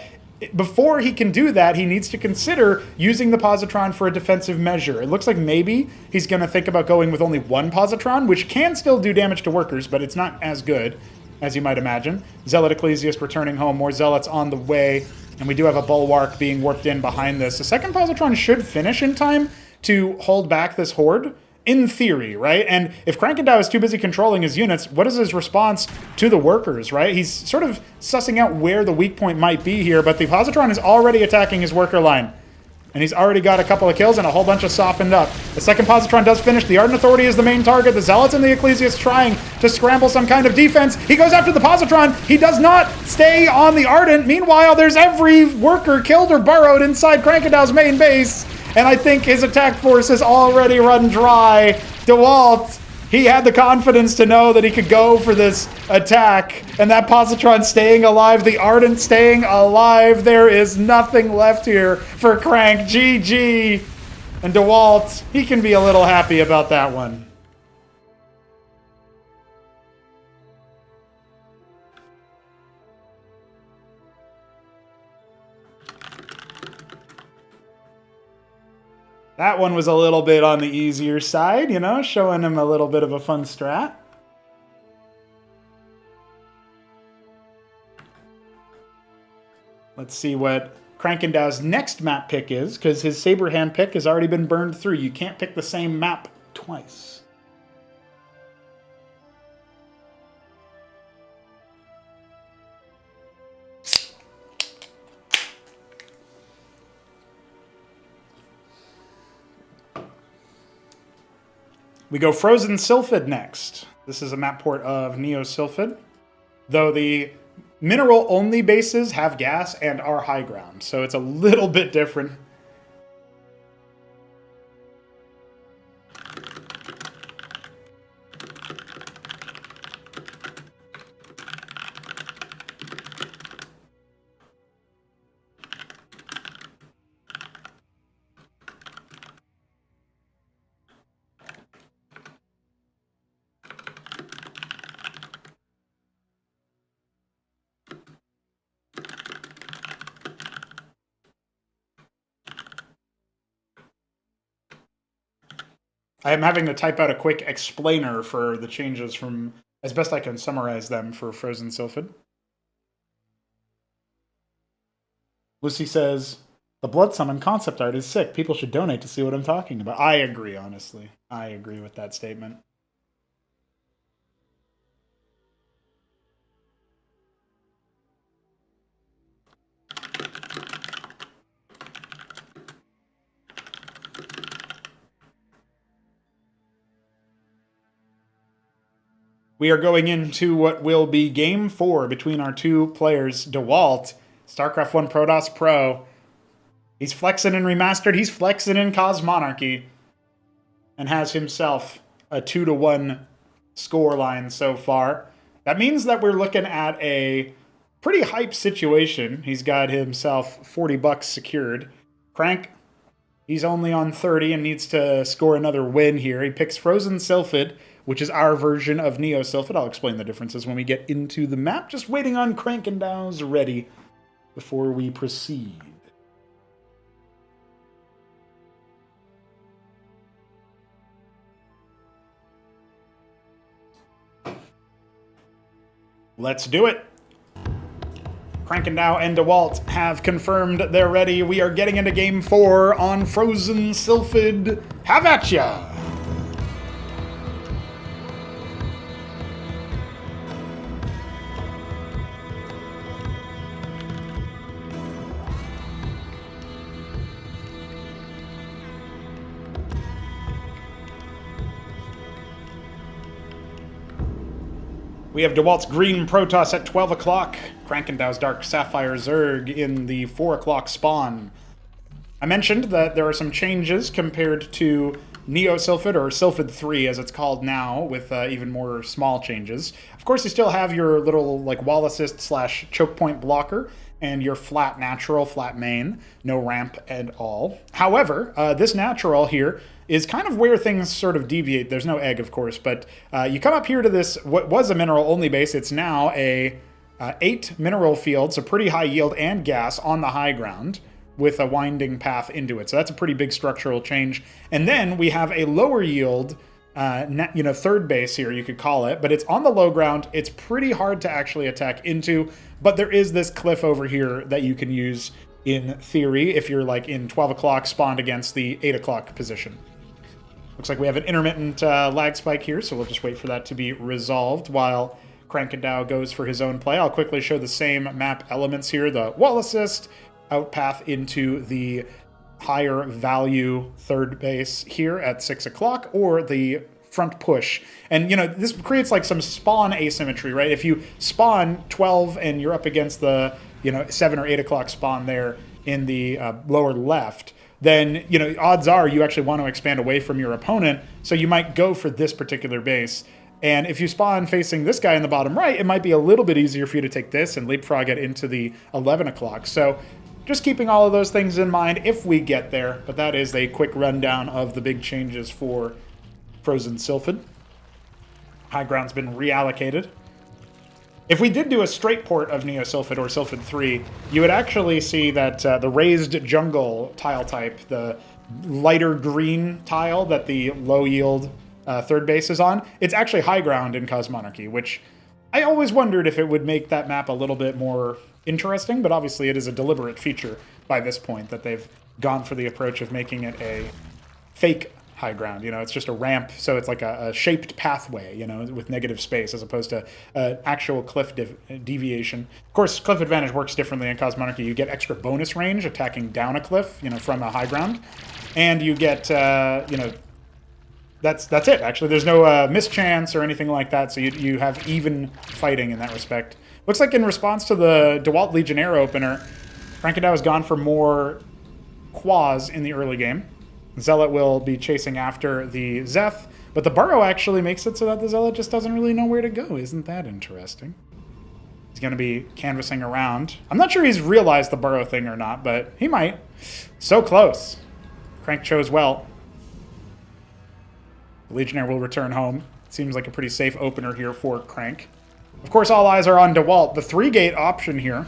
before he can do that, he needs to consider using the Positron for a defensive measure. It looks like maybe he's going to think about going with only one Positron, which can still do damage to workers, but it's not as good as you might imagine. Zealot Ecclesiast returning home, more Zealots on the way, and we do have a Bulwark being warped in behind this. The second Positron should finish in time to hold back this horde, in theory, right? And if Krankendau is too busy controlling his units, what is his response to the workers, right? He's sort of sussing out where the weak point might be here, but the Positron is already attacking his worker line. And he's already got a couple of kills and a whole bunch of softened up. The second Positron does finish. The Ardent Authority is the main target. The Zealots and the Ecclesiast trying to scramble some kind of defense. He goes after the Positron. He does not stay on the Ardent. Meanwhile, there's every worker killed or burrowed inside Krankendau's main base. And I think his attack force has already run dry. Dewalt, he had the confidence to know that he could go for this attack. And that Positron staying alive, the Ardent staying alive. There is nothing left here for Crank. GG. And Dewalt, he can be a little happy about that one. That one was a little bit on the easier side, showing him a little bit of a fun strat. Let's see what Krankendau's next map pick is, because his Saber Hand pick has already been burned through. You can't pick the same map twice. We go Frozen Sylphid next. This is a map port of Neo Sylphid, though the mineral-only bases have gas and are high ground, so it's a little bit different. I am having to type out a quick explainer for the changes from as best I can summarize them for Frozen Sylphid. Lucy says, the Blood Summon concept art is sick. People should donate to see what I'm talking about. I agree, honestly. I agree with that statement. We are going into what will be Game 4 between our two players. Dewalt, Starcraft 1 Protoss Pro. He's flexing in Remastered. He's flexing in Cosmonarchy. And has himself a 2-1 scoreline so far. That means that we're looking at a pretty hype situation. He's got himself $40 secured. Crank, he's only on 30 and needs to score another win here. He picks Frozen Sylphid, which is our version of Neo Sylphid. I'll explain the differences when we get into the map. Just waiting on Krankendau's ready before we proceed. Let's do it. Krankendau and Dewalt have confirmed they're ready. We are getting into Game 4 on Frozen Sylphid. Have at ya! We have Dewalt's Green Protoss at 12 o'clock. Krankendau's Dark Sapphire Zerg in the 4 o'clock spawn. I mentioned that there are some changes compared to Neo Sylphid, or Sylphid 3 as it's called now, with even more small changes. Of course, you still have your little like wall assist / choke point blocker, and your flat natural, flat main, no ramp at all. However, this natural here is kind of where things sort of deviate. There's no egg, of course, but you come up here to this, what was a mineral-only base. It's now a 8 mineral field, so pretty high yield and gas on the high ground with a winding path into it. So that's a pretty big structural change. And then we have a lower yield, third base here, you could call it, but it's on the low ground. It's pretty hard to actually attack into, but there is this cliff over here that you can use in theory if you're like in 12 o'clock spawned against the 8 o'clock position. Looks like we have an intermittent lag spike here, so we'll just wait for that to be resolved while Krankendau goes for his own play. I'll quickly show the same map elements here. The wall assist, out path into the higher value third base here at 6 o'clock, or the front push. And, this creates like some spawn asymmetry, right? If you spawn 12 and you're up against the, 7 or 8 o'clock spawn there in the lower left, then, odds are you actually want to expand away from your opponent, so you might go for this particular base. And if you spawn facing this guy in the bottom right, it might be a little bit easier for you to take this and leapfrog it into the 11 o'clock. So just keeping all of those things in mind if we get there, but that is a quick rundown of the big changes for Frozen Sylphid. High ground's been reallocated. If we did do a straight port of Neo Sylphid or Sylphid 3, you would actually see that the raised jungle tile type, the lighter green tile that the low yield third base is on, it's actually high ground in Cosmonarchy, which I always wondered if it would make that map a little bit more interesting, but obviously it is a deliberate feature by this point that they've gone for the approach of making it a fake high ground. It's just a ramp, so it's like a shaped pathway, with negative space as opposed to actual cliff deviation. Of course, cliff advantage works differently in Cosmonarchy. You get extra bonus range attacking down a cliff, from a high ground, and you get, that's it, actually. There's no mischance or anything like that, so you have even fighting in that respect. Looks like in response to the Dewalt Legionnaire opener, Krankendau has gone for more Quas in the early game. Zealot will be chasing after the Zeth, but the Burrow actually makes it so that the Zealot just doesn't really know where to go. Isn't that interesting? He's going to be canvassing around. I'm not sure he's realized the Burrow thing or not, but he might. So close. Crank chose well. The Legionnaire will return home. Seems like a pretty safe opener here for Crank. Of course, all eyes are on Dewalt. The 3-gate option here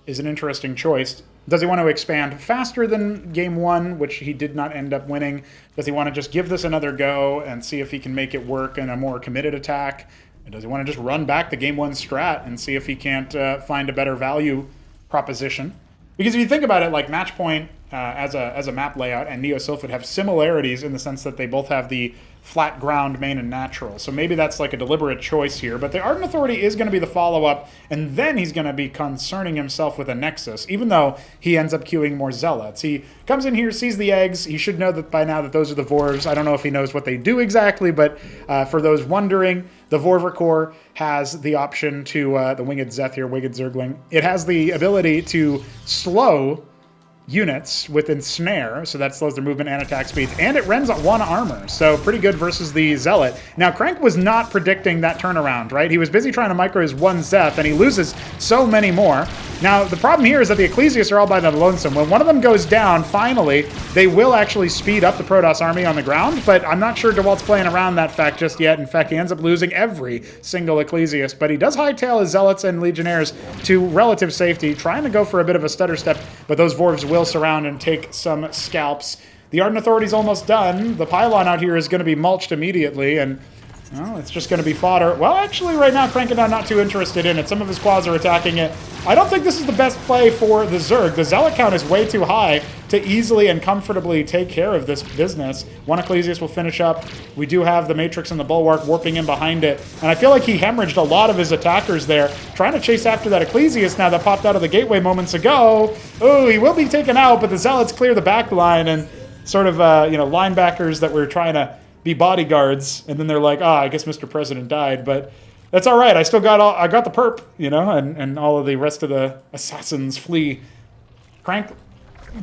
is an interesting choice. Does he want to expand faster than game one, which he did not end up winning? Does he want to just give this another go and see if he can make it work in a more committed attack? And does he want to just run back the game one strat and see if he can't find a better value proposition? Because if you think about it, like Matchpoint as a map layout and Neo Sylphid have similarities in the sense that they both have the flat ground main and natural. So maybe that's like a deliberate choice here. But the Ardent Authority is going to be the follow-up, and then he's going to be concerning himself with a Nexus, even though he ends up queuing more Zealots. He comes in here, sees the eggs. He should know that by now that those are the Vorvs. I don't know if he knows what they do exactly, but for those wondering, the Vorver Core has the option to, the Winged Zephyr, Winged Zergling, it has the ability to slow units with Ensnare, so that slows their movement and attack speeds, and it rends on 1 armor, so pretty good versus the Zealot. Now, Crank was not predicting that turnaround, right? He was busy trying to micro his 1 Zeph, and he loses so many more. Now, the problem here is that the Ecclesias are all by the lonesome. When one of them goes down, finally, they will actually speed up the Protoss army on the ground, but I'm not sure Dewalt's playing around that fact just yet. In fact, he ends up losing every single Ecclesias, but he does hightail his Zealots and Legionnaires to relative safety, trying to go for a bit of a stutter step, but those Vorvs will surround and take some scalps. The Ardent Authority's almost done. The pylon out here is going to be mulched immediately, and well, it's just going to be fodder. Well, actually, right now, Krankendau not too interested in it. Some of his quads are attacking it. I don't think this is the best play for the Zerg. The Zealot count is way too high to easily and comfortably take care of this business. 1 Ecclesias will finish up. We do have the Matrix and the Bulwark warping in behind it. And I feel like he hemorrhaged a lot of his attackers there, trying to chase after that Ecclesias now that popped out of the gateway moments ago. Oh, he will be taken out, but the Zealots clear the back line and sort of, linebackers that were trying to be bodyguards, and then they're like, I guess Mr. President died, but that's all right. I still got I got the perp, and all of the rest of the assassins flee. Crank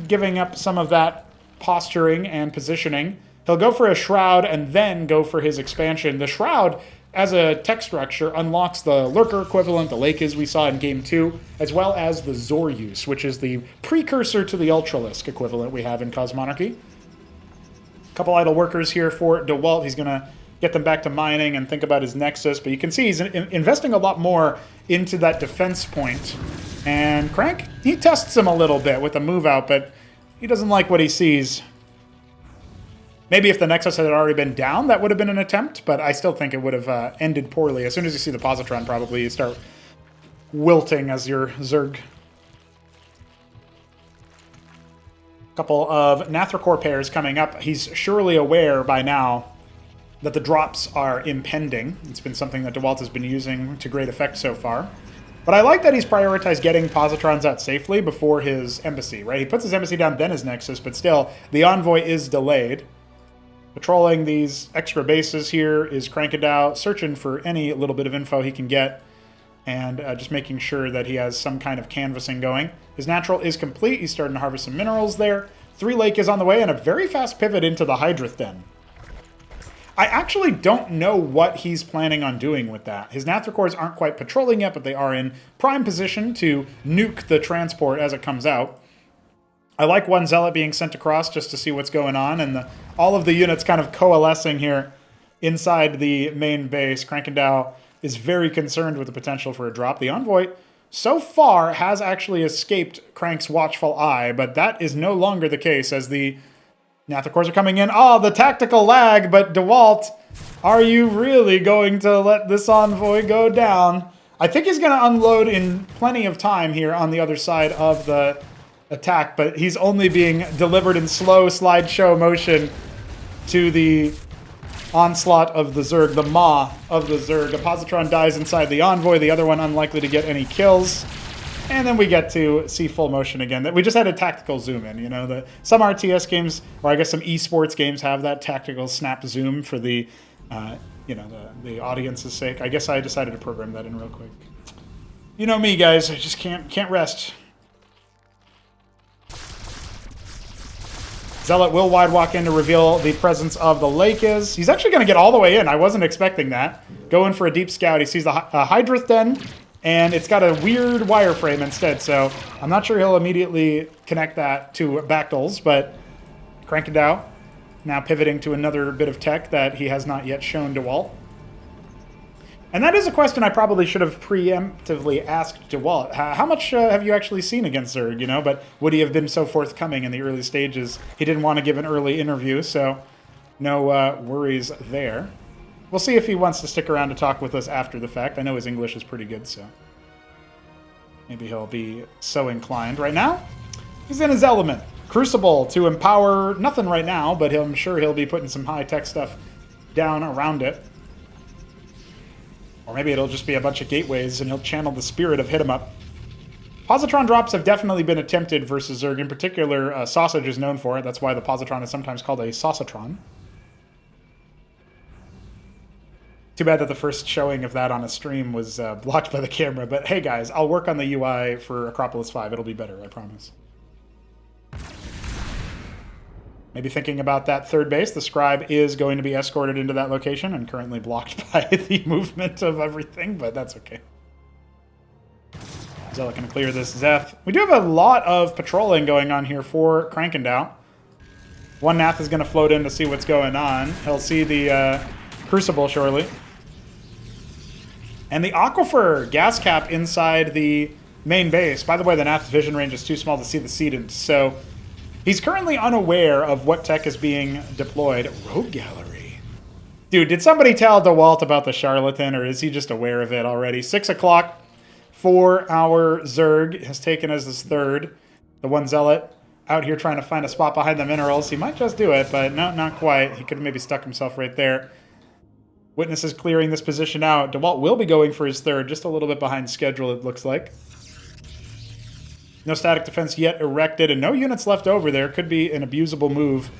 giving up some of that posturing and positioning. He'll go for a Shroud and then go for his expansion. The Shroud, as a tech structure, unlocks the Lurker equivalent, the Lake as we saw in Game 2, as well as the Zoryus, which is the precursor to the Ultralisk equivalent we have in Cosmonarchy. Couple idle workers here for Dewalt. He's going to get them back to mining and think about his Nexus, but you can see he's investing a lot more into that defense point. And Crank, he tests him a little bit with a move out, but he doesn't like what he sees. Maybe if the Nexus had already been down, that would have been an attempt, but I still think it would have ended poorly. As soon as you see the Positron, probably you start wilting as your Zerg. Couple of Nathracor pairs coming up. He's surely aware by now that the drops are impending. It's been something that Dewalt has been using to great effect so far. But I like that he's prioritized getting Positrons out safely before his embassy, right? He puts his embassy down, then his Nexus, but still, the Envoy is delayed. Patrolling these extra bases here is Krankendau, searching for any little bit of info he can get, and just making sure that he has some kind of canvassing going. His natural is complete. He's starting to harvest some minerals there. 3 Lake is on the way, and a very fast pivot into the Hydrith Den. I actually don't know what he's planning on doing with that. His Nathracors aren't quite patrolling yet, but they are in prime position to nuke the transport as it comes out. I like 1 Zealot being sent across just to see what's going on, and all of the units kind of coalescing here inside the main base. Krankendau is very concerned with the potential for a drop. The Envoy, so far, has actually escaped Crank's watchful eye, but that is no longer the case as the Nathracors are coming in. Oh, the tactical lag, but Dewalt, are you really going to let this Envoy go down? I think he's going to unload in plenty of time here on the other side of the attack, but he's only being delivered in slow slideshow motion to the onslaught of the Zerg, the maw of the Zerg. A Positron dies inside the Envoy, the other one unlikely to get any kills. And then we get to see full motion again. We just had a tactical zoom in, some RTS games, or I guess some esports games have that tactical snap zoom for the, the audience's sake. I guess I decided to program that in real quick. You know me, guys, I just can't rest. Zealot will wide walk in to reveal the presence of the Lake is. He's actually going to get all the way in. I wasn't expecting that. Going for a deep scout. He sees the Hydrith Den, and it's got a weird wireframe instead, so I'm not sure he'll immediately connect that to Bactals, but Krankendau now pivoting to another bit of tech that he has not yet shown Dewalt. And that is a question I probably should have preemptively asked Dewalt. How much have you actually seen against Zerg, you know? But would he have been so forthcoming in the early stages? He didn't want to give an early interview, so no worries there. We'll see if he wants to stick around to talk with us after the fact. I know his English is pretty good, so maybe he'll be so inclined. Right now, he's in his element. Crucible to empower nothing right now, but I'm sure he'll be putting some high-tech stuff down around it. Or maybe it'll just be a bunch of gateways and he'll channel the spirit of hit 'em up. Positron drops have definitely been attempted versus Zerg. In particular, Sausage is known for it. That's why the Positron is sometimes called a Sausatron. Too bad that the first showing of that on a stream was blocked by the camera. But hey guys, I'll work on the UI for Acropolis 5. It'll be better, I promise. Maybe thinking about that third base, the Scribe is going to be escorted into that location and currently blocked by the movement of everything, but that's okay. Zealot can clear this Zeth. We do have a lot of patrolling going on here for Krankendau. One Nath is going to float in to see what's going on. He'll see the Crucible shortly. And the Aquifer gas cap inside the main base. By the way, the Nath's vision range is too small to see the Sedent, so he's currently unaware of what tech is being deployed. Rogue Gallery. Dude, did somebody tell Dewalt about the Charlatan, or is he just aware of it already? 6 o'clock for our Zerg has taken as his third. The one Zealot out here trying to find a spot behind the minerals. He might just do it, but no, not quite. He could have maybe stuck himself right there. Witness is clearing this position out. Dewalt will be going for his third, just a little bit behind schedule, it looks like. No static defense yet erected, and no units left over there. Could be an abusable move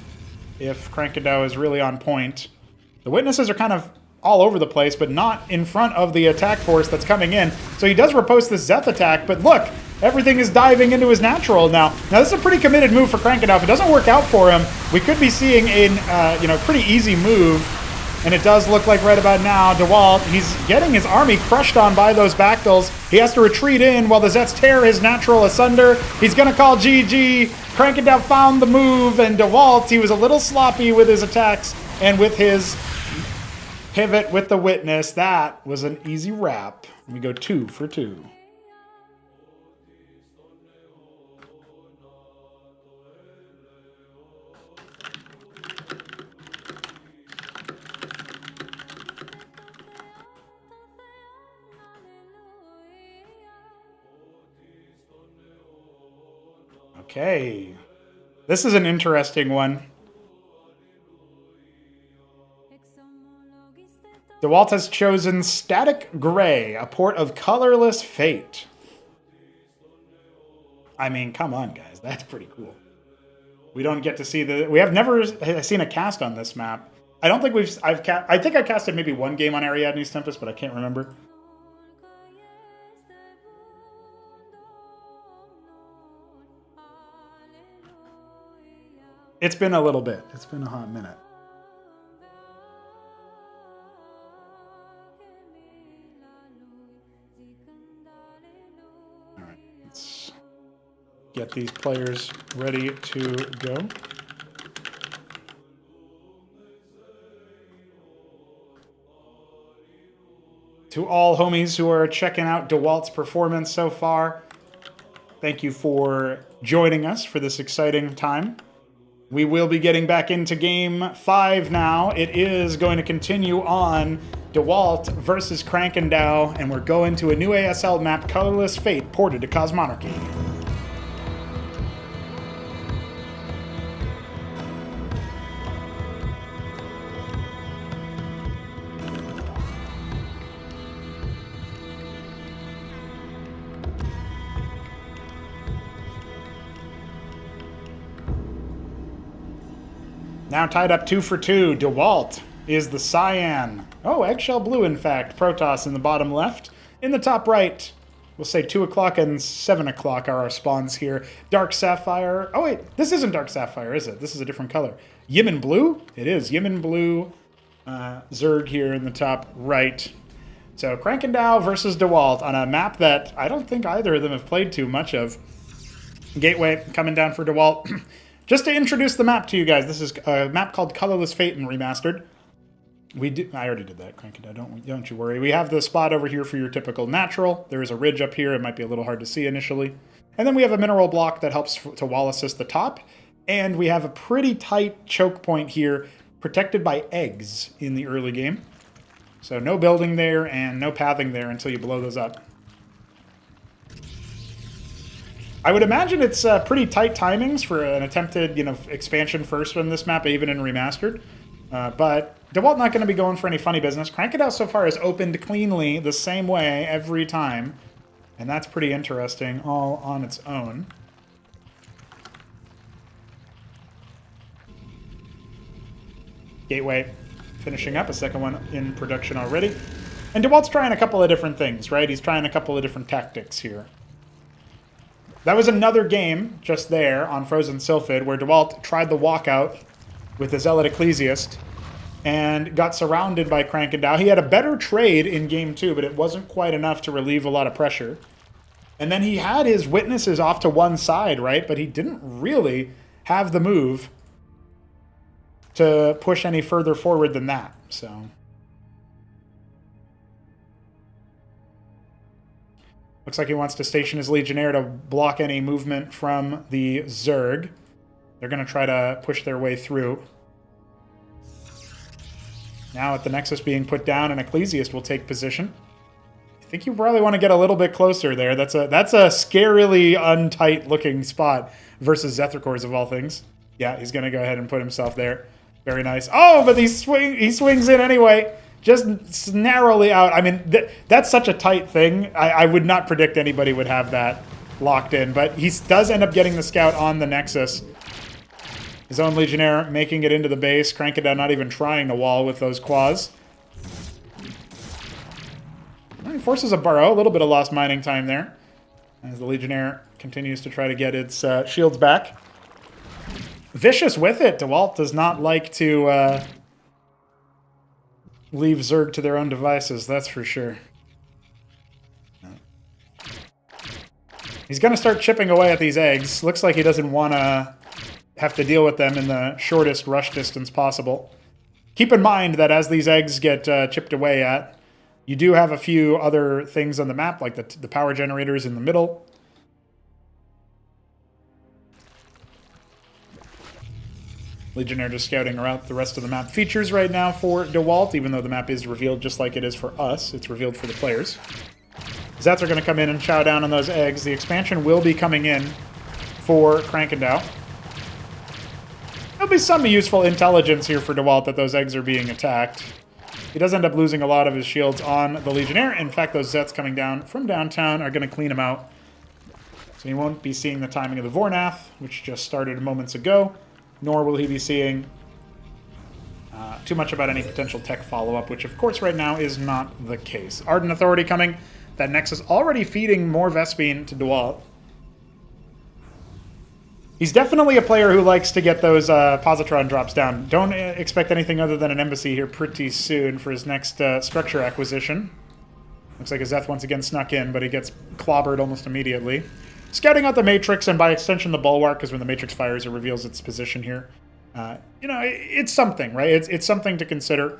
if Krankendau is really on point. The Witnesses are kind of all over the place, but not in front of the attack force that's coming in. So he does riposte this Zeth attack, but look, everything is diving into his natural now. Now, this is a pretty committed move for Krankendau. If it doesn't work out for him, we could be seeing a pretty easy move. And it does look like right about now, Dewalt, he's getting his army crushed on by those Bactyls. He has to retreat in while the Zets tear his natural asunder. He's going to call GG. Krankendau found the move, and Dewalt, he was a little sloppy with his attacks and with his pivot with the Witness. That was an easy wrap. We go 2 for 2. Okay, this is an interesting one. Dewalt has chosen Static Gray, a port of colorless fate. I mean, come on, guys, that's pretty cool. We don't get to see we have never seen a cast on this map. I don't think I think I casted maybe one game on Ariadne's Tempest, but I can't remember. It's been a little bit. It's been a hot minute. All right, let's get these players ready to go. To all homies who are checking out Dewalt's performance so far, thank you for joining us for this exciting time. We will be getting back into Game 5 now. It is going to continue on Dewalt versus Krankendau, and we're going to a new ASL map, Colorless Fate, ported to Cosmonarchy. Now tied up 2 for 2. Dewalt is the Cyan. Oh, Eggshell Blue, in fact. Protoss in the bottom left. In the top right, we'll say 2 o'clock and 7 o'clock are our spawns here. Dark Sapphire. Oh, wait. This isn't Dark Sapphire, is it? This is a different color. Yemen Blue? It is. Yemen Blue. Zerg here in the top right. So Krankendau versus Dewalt on a map that I don't think either of them have played too much of. Gateway coming down for Dewalt. Just to introduce the map to you guys, this is a map called Colorless Fate and Remastered. We do. I already did that, Krankendau. Don't you worry. We have the spot over here for your typical natural. There is a ridge up here. It might be a little hard to see initially. And then we have a mineral block that helps to wall assist the top. And we have a pretty tight choke point here, protected by eggs in the early game. So no building there and no pathing there until you blow those up. I would imagine it's pretty tight timings for an attempted, expansion first on this map, even in remastered. But Dewalt not going to be going for any funny business. Krankendau so far has opened cleanly the same way every time. And that's pretty interesting all on its own. Gateway finishing up, a second one in production already. And Dewalt's trying a couple of different things, right? He's trying a couple of different tactics here. That was another game just there on Frozen Sylphid where Dewalt tried the walkout with the Zealot Ecclesiast and got surrounded by Krankendau. He had a better trade in game 2, but it wasn't quite enough to relieve a lot of pressure. And then he had his witnesses off to one side, right? But he didn't really have the move to push any further forward than that, so... Looks like he wants to station his Legionnaire to block any movement from the Zerg. They're going to try to push their way through. Now with the Nexus being put down, an Ecclesiast will take position. I think you probably want to get a little bit closer there. That's a scarily untight looking spot versus Zethicors of all things. Yeah, he's going to go ahead and put himself there. Very nice. Oh, but he swings in anyway. Just narrowly out. I mean, that's such a tight thing. I would not predict anybody would have that locked in. But he does end up getting the scout on the Nexus. His own Legionnaire making it into the base. Krankendau not even trying to wall with those quads. Well, he forces a burrow. A little bit of lost mining time there. As the Legionnaire continues to try to get its shields back. Vicious with it. Dewalt does not like to... leave Zerg to their own devices, that's for sure. He's going to start chipping away at these eggs. Looks like he doesn't want to have to deal with them in the shortest rush distance possible. Keep in mind that as these eggs get chipped away at, you do have a few other things on the map, like the power generators in the middle. Legionnaire just scouting around the rest of the map features right now for Dewalt, even though the map is revealed just like it is for us. It's revealed for the players. Zets are going to come in and chow down on those eggs. The expansion will be coming in for Krankendau. There'll be some useful intelligence here for Dewalt that those eggs are being attacked. He does end up losing a lot of his shields on the Legionnaire. In fact, those Zets coming down from downtown are going to clean him out. So he won't be seeing the timing of the Vornath, which just started moments ago. Nor will he be seeing too much about any potential tech follow-up, which of course right now is not the case. Ardent Authority coming. That Nexus already feeding more Vespene to Dewalt. He's definitely a player who likes to get those positron drops down. Don't expect anything other than an embassy here pretty soon for his next structure acquisition. Looks like a Zeth once again snuck in, but he gets clobbered almost immediately. Scouting out the Matrix, and by extension the Bulwark, because when the Matrix fires, it reveals its position here. It's something, right? It's something to consider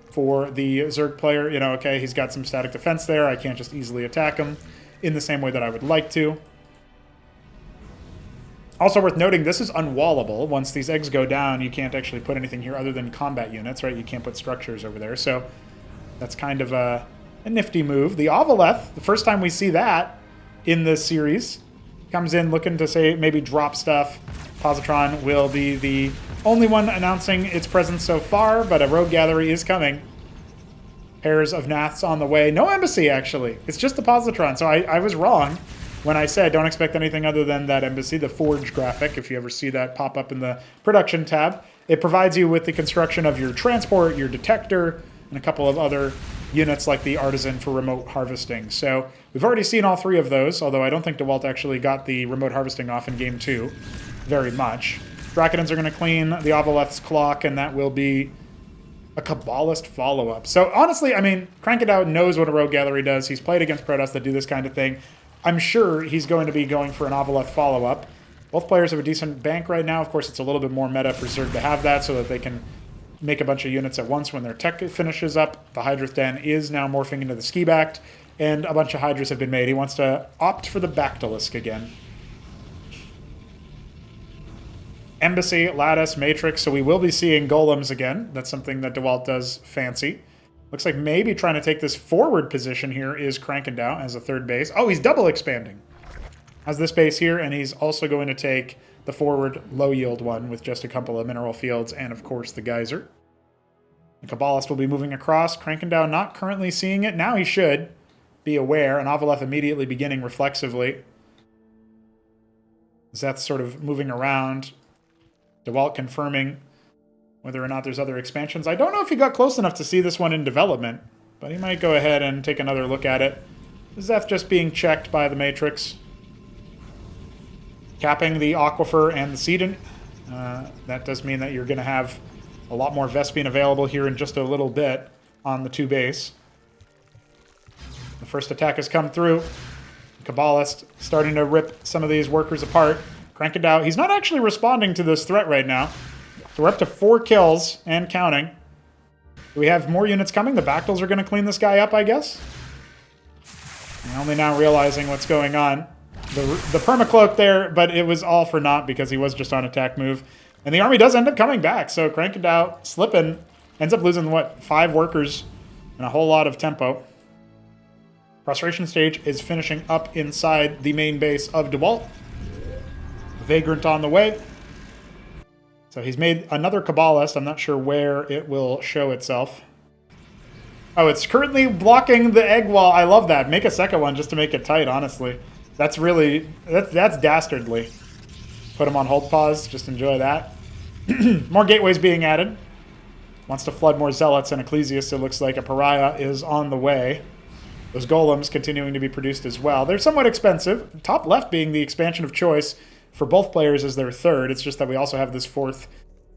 for the Zerg player. Okay, he's got some static defense there. I can't just easily attack him in the same way that I would like to. Also worth noting, this is unwallable. Once these eggs go down, you can't actually put anything here other than combat units, right? You can't put structures over there. So that's kind of a nifty move. The Ovaleth, the first time we see that in this series, comes in looking to say maybe drop stuff. Positron will be the only one announcing its presence so far, but a rogue gallery is coming. Pairs of Naths on the way. No embassy, actually. It's just the Positron. So I was wrong when I said don't expect anything other than that embassy, the Forge graphic, if you ever see that pop up in the production tab. It provides you with the construction of your transport, your detector, and a couple of other units like the Artisan for remote harvesting. So we've already seen all three of those, although I don't think Dewalt actually got the remote harvesting off in Game 2 very much. Drakodons are going to clean the Ovaleth's clock, and that will be a Kabbalist follow-up. So honestly, I mean, Krankendau knows what a rogue gallery does. He's played against Protoss that do this kind of thing. I'm sure he's going to be going for an Ovaleth follow-up. Both players have a decent bank right now. Of course, it's a little bit more meta for Zerg to have that so that they can make a bunch of units at once when their tech finishes up. The Hydrith Den is now morphing into the Ski-Backed, and a bunch of Hydras have been made. He wants to opt for the Bactylisk again. Embassy, Lattice, Matrix, so we will be seeing Golems again. That's something that Dewalt does fancy. Looks like maybe trying to take this forward position here is Krankendau as a third base. Oh, he's double expanding. Has this base here, and he's also going to take the forward low-yield one with just a couple of mineral fields and, of course, the Geyser. The Kabbalist will be moving across. Krankendau not currently seeing it. Now he should be aware, and Avaleth immediately beginning reflexively. Zeth's sort of moving around. Dewalt confirming whether or not there's other expansions. I don't know if he got close enough to see this one in development, but he might go ahead and take another look at it. Zeth just being checked by the Matrix. Capping the Aquifer and the Sedent. That does mean that you're going to have a lot more Vespene available here in just a little bit on the 2 base. The first attack has come through. Kabbalist starting to rip some of these workers apart. Krankendau, he's not actually responding to this threat right now. So we're up to 4 kills and counting. Do we have more units coming? The Bactyls are going to clean this guy up, I guess? I'm only now realizing what's going on. The permacloak there, but it was all for naught because he was just on attack move. And the army does end up coming back, so Krankendau slipping, ends up losing, what, 5 workers and a whole lot of tempo. Prostration Stage is finishing up inside the main base of Dewalt. Vagrant on the way. So he's made another Kabbalist. I'm not sure where it will show itself. Oh, it's currently blocking the egg wall. I love that. Make a second one just to make it tight, honestly. That's really... That's dastardly. Put him on hold pause. Just enjoy that. More gateways being added. Wants to flood more Zealots and Ecclesiasts. It looks like a Pariah is on the way. Those Golems continuing to be produced as well. They're somewhat expensive. Top left being the expansion of choice for both players as their third. It's just that we also have this fourth.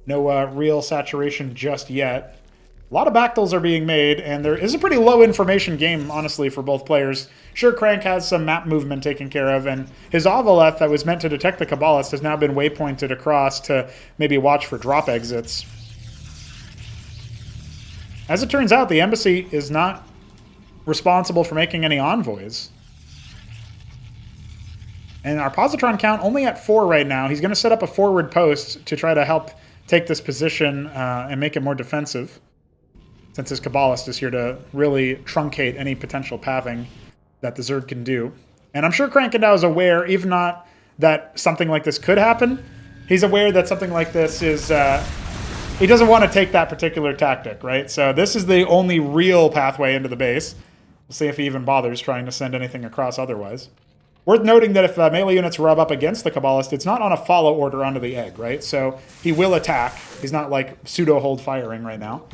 No real saturation just yet. A lot of Bactyls are being made, and there is a pretty low information game, honestly, for both players. Sure, Crank has some map movement taken care of, and his Avaleth that was meant to detect the Kabbalist has now been waypointed across to maybe watch for drop exits. As it turns out, the Embassy is not responsible for making any envoys. And our positron count only at 4 right now. He's going to set up a forward post to try to help take this position and make it more defensive, since his Kabbalist is here to really truncate any potential pathing that the Zerg can do. And I'm sure Krankendau is aware, even not that something like this could happen, he's aware that something like this is... he doesn't want to take that particular tactic, right? So this is the only real pathway into the base. We'll see if he even bothers trying to send anything across otherwise. Worth noting that if melee units rub up against the Kabbalist, it's not on a follow order onto the egg, right? So he will attack. He's not like pseudo-hold firing right now.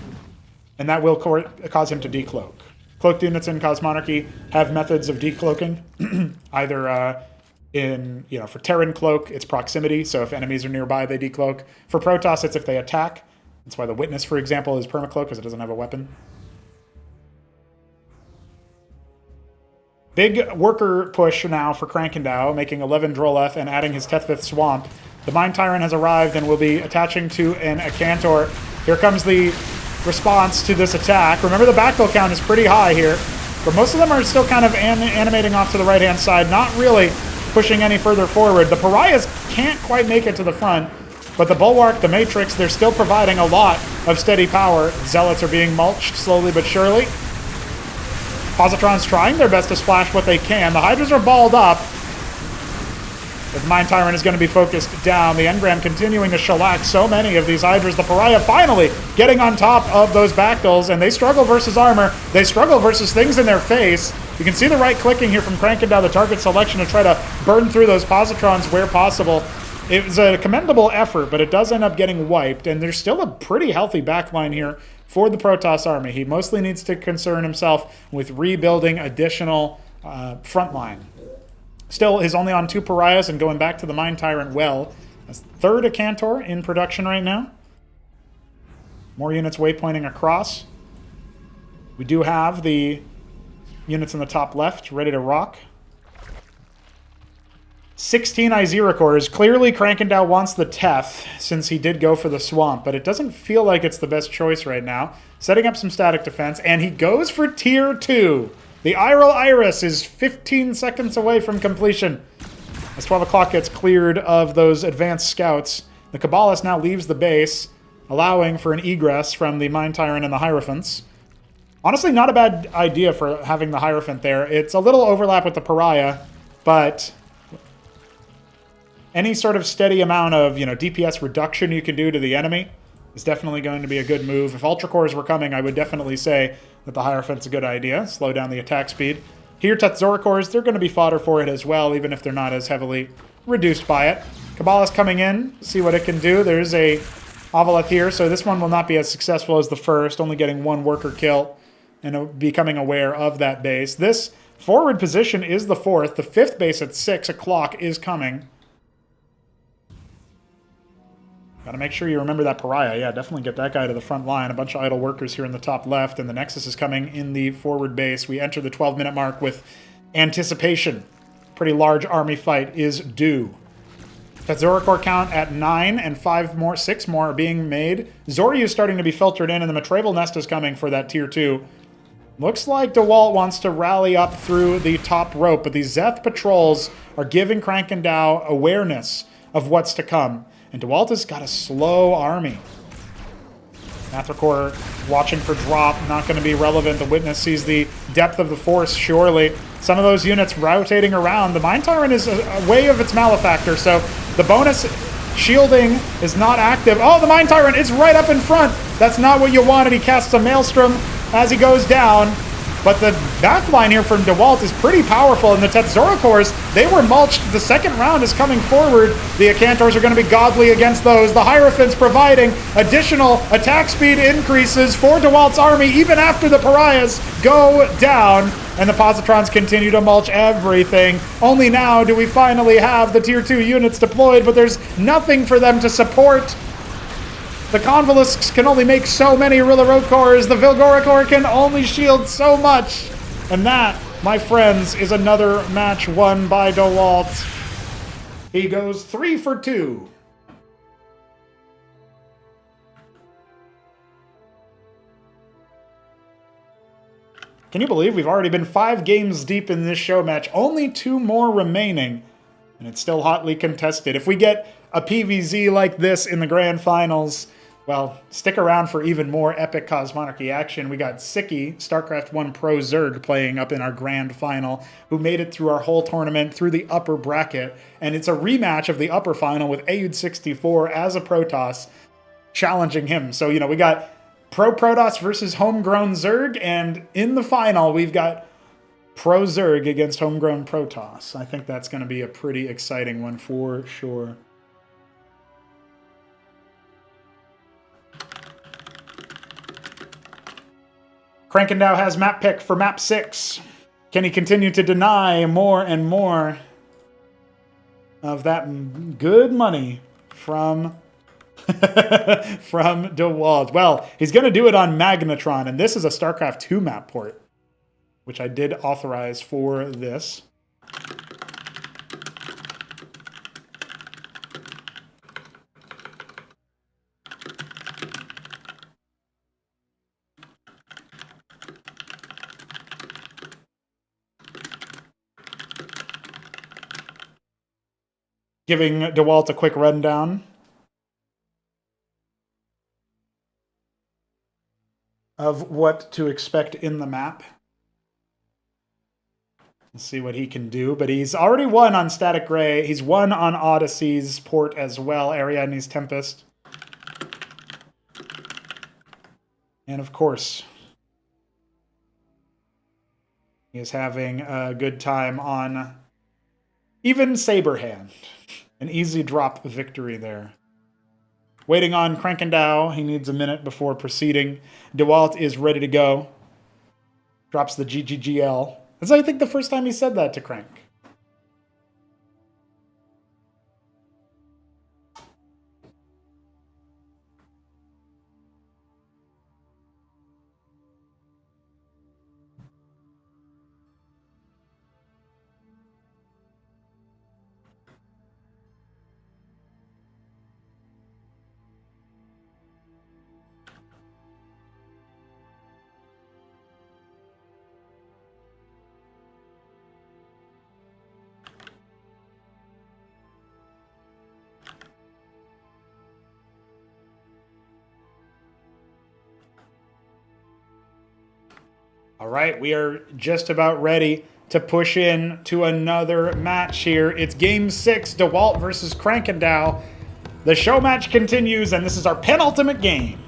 And that will cause him to decloak. Cloaked units in Cosmonarchy have methods of decloaking. Either for Terran Cloak, it's proximity, so if enemies are nearby, they decloak. For Protoss, it's if they attack. That's why the Witness, for example, is permacloak, because it doesn't have a weapon. Big worker push now for Krankendau, making 11 Droleth and adding his Tethvith Swamp. The Mind Tyrant has arrived and will be attaching to an Acantor. Here comes the response to this attack. Remember, the Bactyl count is pretty high here, but most of them are still kind of animating off to the right-hand side, not really pushing any further forward. The Pariahs can't quite make it to the front, but the Bulwark, the Matrix, they're still providing a lot of steady power. Zealots are being mulched slowly but surely. Positrons trying their best to splash what they can. The Hydras are balled up. The Mind Tyrant is going to be focused down. The Engram continuing to shellac so many of these Hydras. The Pariah finally getting on top of those Bactyls, and they struggle versus armor. They struggle versus things in their face. You can see the right clicking here from Krankendau, the target selection to try to burn through those Positrons where possible. It was a commendable effort, but it does end up getting wiped, and there's still a pretty healthy backline here for the Protoss army. He mostly needs to concern himself with rebuilding additional frontline. Still, he's only on 2 Pariahs and going back to the Mind Tyrant well. That's third Acantor in production right now. More units waypointing across. We do have the units in the top left ready to rock. 16 Izira cores. Clearly, Krankendau wants the Teth, since he did go for the Swamp, but it doesn't feel like it's the best choice right now. Setting up some static defense, and he goes for Tier 2. The Iral Iris is 15 seconds away from completion. As 12 o'clock gets cleared of those advanced scouts, the Cabbalist now leaves the base, allowing for an egress from the Mind Tyrant and the Hierophants. Honestly, not a bad idea for having the Hierophant there. It's a little overlap with the Pariah, but any sort of steady amount of, DPS reduction you can do to the enemy is definitely going to be a good move. If Ultra Cores were coming, I would definitely say that the Hierophant's a good idea. Slow down the attack speed. Here, Tetzora Cores, they're going to be fodder for it as well, even if they're not as heavily reduced by it. Cabbalist coming in, see what it can do. There's a Avaleth here, so this one will not be as successful as the first, only getting one worker kill and becoming aware of that base. This forward position is the 4th. The 5th base at 6 o'clock is coming. Gotta make sure you remember that Pariah. Yeah, definitely get that guy to the front line. A bunch of idle workers here in the top left, and the Nexus is coming in the forward base. We enter the 12-minute mark with anticipation. Pretty large army fight is due. Tetzora Core count at 9, and 6 more are being made. Zoryu is starting to be filtered in, and the Matraval Nest is coming for that Tier 2. Looks like Dewalt wants to rally up through the top rope, but these Zeth patrols are giving Krankendau awareness of what's to come. And Dewalt has got a slow army. Mathracore watching for drop, not going to be relevant. The Witness sees the depth of the force, surely. Some of those units rotating around. The Mind Tyrant is a way of its malefactor, so the bonus shielding is not active. Oh, the Mind Tyrant is right up in front. That's not what you wanted. He casts a Maelstrom as he goes down. But the backline here from Dewalt is pretty powerful, and the Tetzora Cores, they were mulched. The second round is coming forward. The Acantors are going to be godly against those. The Hierophants providing additional attack speed increases for Dewalt's army, even after the Pariahs go down. And the Positrons continue to mulch everything. Only now do we finally have the Tier 2 units deployed, but there's nothing for them to support. The Convolusks can only make so many Rillarok cores. The Vilgora core can only shield so much. And that, my friends, is another match won by Dewalt. He goes 3 for 2. Can you believe we've already been 5 games deep in this show match? Only 2 more remaining. And it's still hotly contested. If we get a PVZ like this in the grand finals, well, stick around for even more epic Cosmonarchy action. We got Sziky, StarCraft 1 Pro Zerg, playing up in our grand final, who made it through our whole tournament, through the upper bracket. And it's a rematch of the upper final with Aud64 as a Protoss challenging him. So, we got Pro Protoss versus Homegrown Zerg, and in the final, we've got Pro Zerg against Homegrown Protoss. I think that's going to be a pretty exciting one for sure. Krankendau has map pick for map 6. Can he continue to deny more and more of that good money from Dewalt? Well, he's going to do it on Magnetron, and this is a StarCraft 2 map port, which I did authorize for this. Giving Dewalt a quick rundown of what to expect in the map. Let's see what he can do, but he's already won on Static Gray. He's won on Odyssey's port as well, Ariadne's Tempest. And of course, he is having a good time on even Saberhand. An easy drop victory there. Waiting on Krankendau. He needs a minute before proceeding. Dewalt is ready to go. Drops the GGGL. That's, I think, the first time he said that to Crank. All right, we are just about ready to push in to another match here. It's Game 6, Dewalt versus Krankendau. The show match continues, and this is our penultimate game.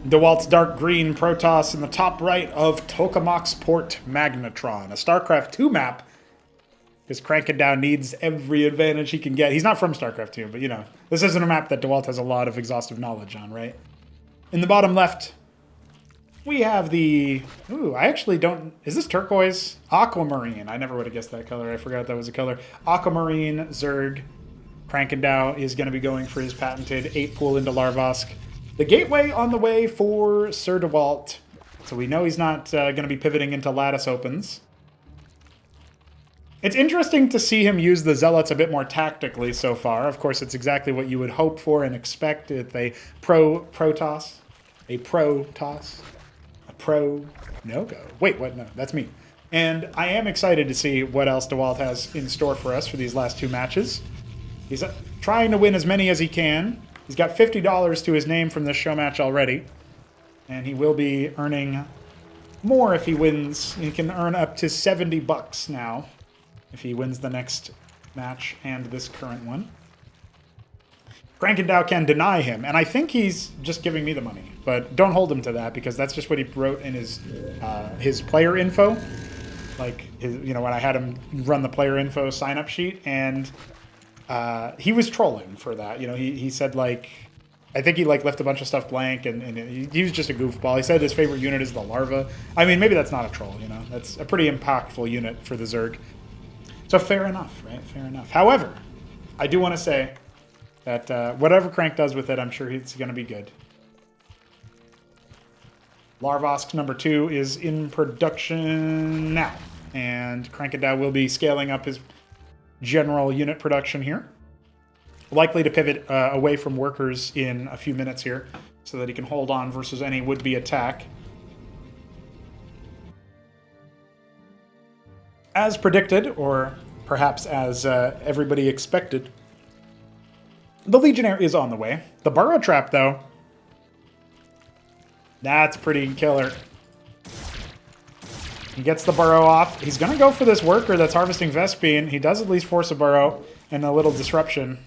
Dewalt's dark green Protoss in the top right of Tokamak's Magnetron, a Starcraft 2 map, because Krankendau needs every advantage he can get. He's not from Starcraft 2, but you know, this isn't a map that Dewalt has a lot of exhaustive knowledge on, right? In the bottom left, we have the... Ooh, I actually don't... Is this turquoise? Aquamarine. I never would have guessed that color. I forgot that was a color. Aquamarine Zerg. Krankendau is going to be going for his patented 8-pool into Larvosk. The gateway on the way for Sir Dewalt. So we know he's not going to be pivoting into lattice opens. It's interesting to see him use the Zealots a bit more tactically so far. Of course, it's exactly what you would hope for and expect with a pro-toss. A pro-toss. A pro-no-go. Wait, what? No, that's me. And I am excited to see what else Dewalt has in store for us for these last two matches. He's trying to win as many as he can. He's got $50 to his name from this show match already. And he will be earning more if he wins. He can earn up to $70 now if he wins the next match and this current one. Krankendau can deny him, and I think he's just giving me the money. But don't hold him to that, because that's just what he wrote in his player info. Like, when I had him run the player info sign-up sheet, and... he was trolling for that. He said, like, I think he left a bunch of stuff blank, and he was just a goofball. He said his favorite unit is the larva. I mean, maybe that's not a troll, That's a pretty impactful unit for the Zerg. So fair enough, right? Fair enough. However, I do want to say that whatever Crank does with it, I'm sure it's going to be good. Larvosk number 2 is in production now, and Krankendau will be scaling up his general unit production here. Likely to pivot away from workers in a few minutes here so that he can hold on versus any would-be attack. As predicted, or perhaps as everybody expected, the Legionnaire is on the way. The Burrow Trap, though, that's pretty killer. He gets the burrow off. He's going to go for this worker that's harvesting Vespene. He does at least force a burrow and a little disruption.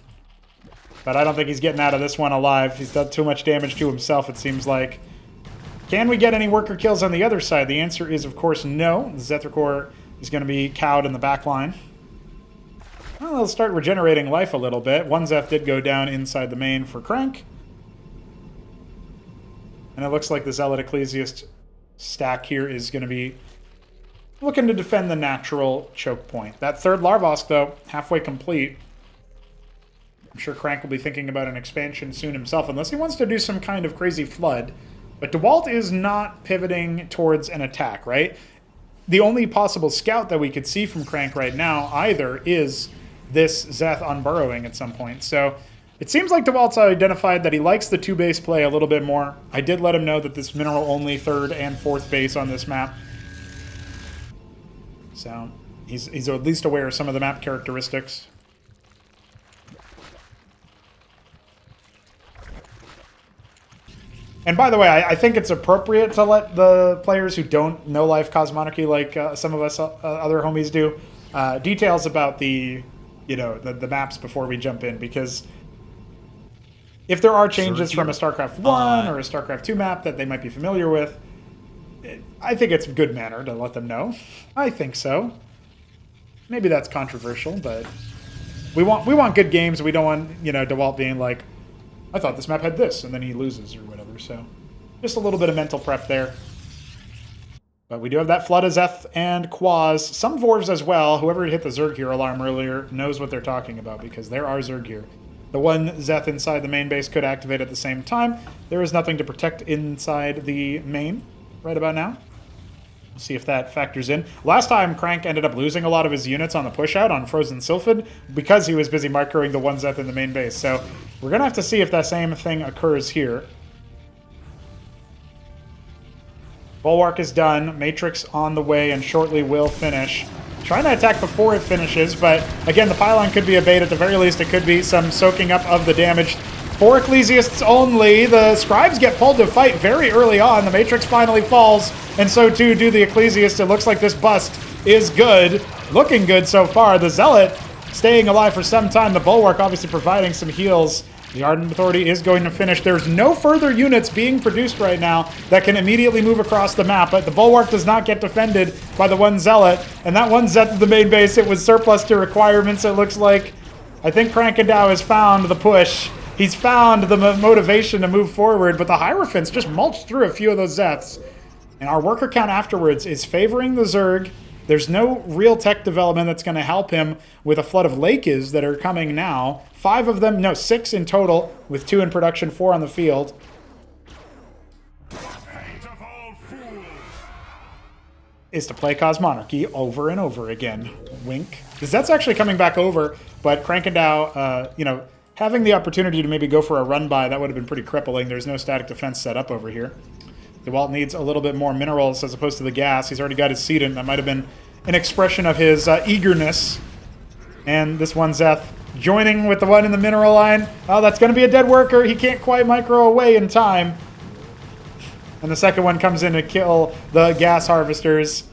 But I don't think he's getting out of this one alive. He's done too much damage to himself, it seems like. Can we get any worker kills on the other side? The answer is, of course, no. The Zethrakor is going to be cowed in the back line. Well, they'll start regenerating life a little bit. One Zeth did go down inside the main for Crank. And it looks like the Zealot Ecclesiast stack here is going to be looking to defend the natural choke point. That third Larvosk, though, halfway complete. I'm sure Crank will be thinking about an expansion soon himself, unless he wants to do some kind of crazy flood. But Dewalt is not pivoting towards an attack, right? The only possible scout that we could see from Crank right now either is this Zeth unburrowing at some point. So it seems like Dewalt's identified that he likes the 2-base play a little bit more. I did let him know that this mineral-only 3rd and 4th base on this map. So he's at least aware of some of the map characteristics. And by the way, I think it's appropriate to let the players who don't know Life Cosmonarchy, like some of us other homies do, details about the maps before we jump in, because if there are changes from a StarCraft 1 or a StarCraft 2 map that they might be familiar with, I think it's good manner to let them know. I think so. Maybe that's controversial, but we want good games. We don't want, Dewalt being like, I thought this map had this, and then he loses or whatever. So just a little bit of mental prep there. But we do have that Flood of Zeth and Quaz. Some Vorvs as well. Whoever hit the Zerg here alarm earlier knows what they're talking about, because there are Zerg here. The one Zeth inside the main base could activate at the same time. There is nothing to protect inside the main right about now. See if that factors in. Last time, Crank ended up losing a lot of his units on the push-out on Frozen Sylphid because he was busy microing the 1 Zeth in the main base. So we're going to have to see if that same thing occurs here. Bulwark is done. Matrix on the way and shortly will finish. Trying to attack before it finishes, but again, the pylon could be a bait. At the very least, it could be some soaking up of the damage. 4 Ecclesiasts only. The Scribes get pulled to fight very early on. The Matrix finally falls, and so too do the Ecclesiasts. It looks like this bust is good. Looking good so far. The Zealot staying alive for some time. The Bulwark obviously providing some heals. The Ardent Authority is going to finish. There's no further units being produced right now that can immediately move across the map, but the Bulwark does not get defended by the 1 Zealot, and that 1 Zeth to the main base, it was surplus to requirements, it looks like. I think Krankendau has found the push. He's found the motivation to move forward, but the Hierophants just mulched through a few of those Zeths. And our worker count afterwards is favoring the Zerg. There's no real tech development that's going to help him with a flood of Lakes that are coming now. 5 of them, no, 6 in total, with 2 in production, 4 on the field. Is to play Cosmonarchy over and over again. Wink. The Zet's actually coming back over, but Krankendau, you know, having the opportunity to maybe go for a run-by, that would have been pretty crippling. There's no static defense set up over here. Dewalt needs a little bit more minerals as opposed to the gas. He's already got his sedent. That might have been an expression of his eagerness. And this 1 Zeth joining with the one in the mineral line. Oh, that's going to be a dead worker. He can't quite micro away in time. And the second one comes in to kill the gas harvesters.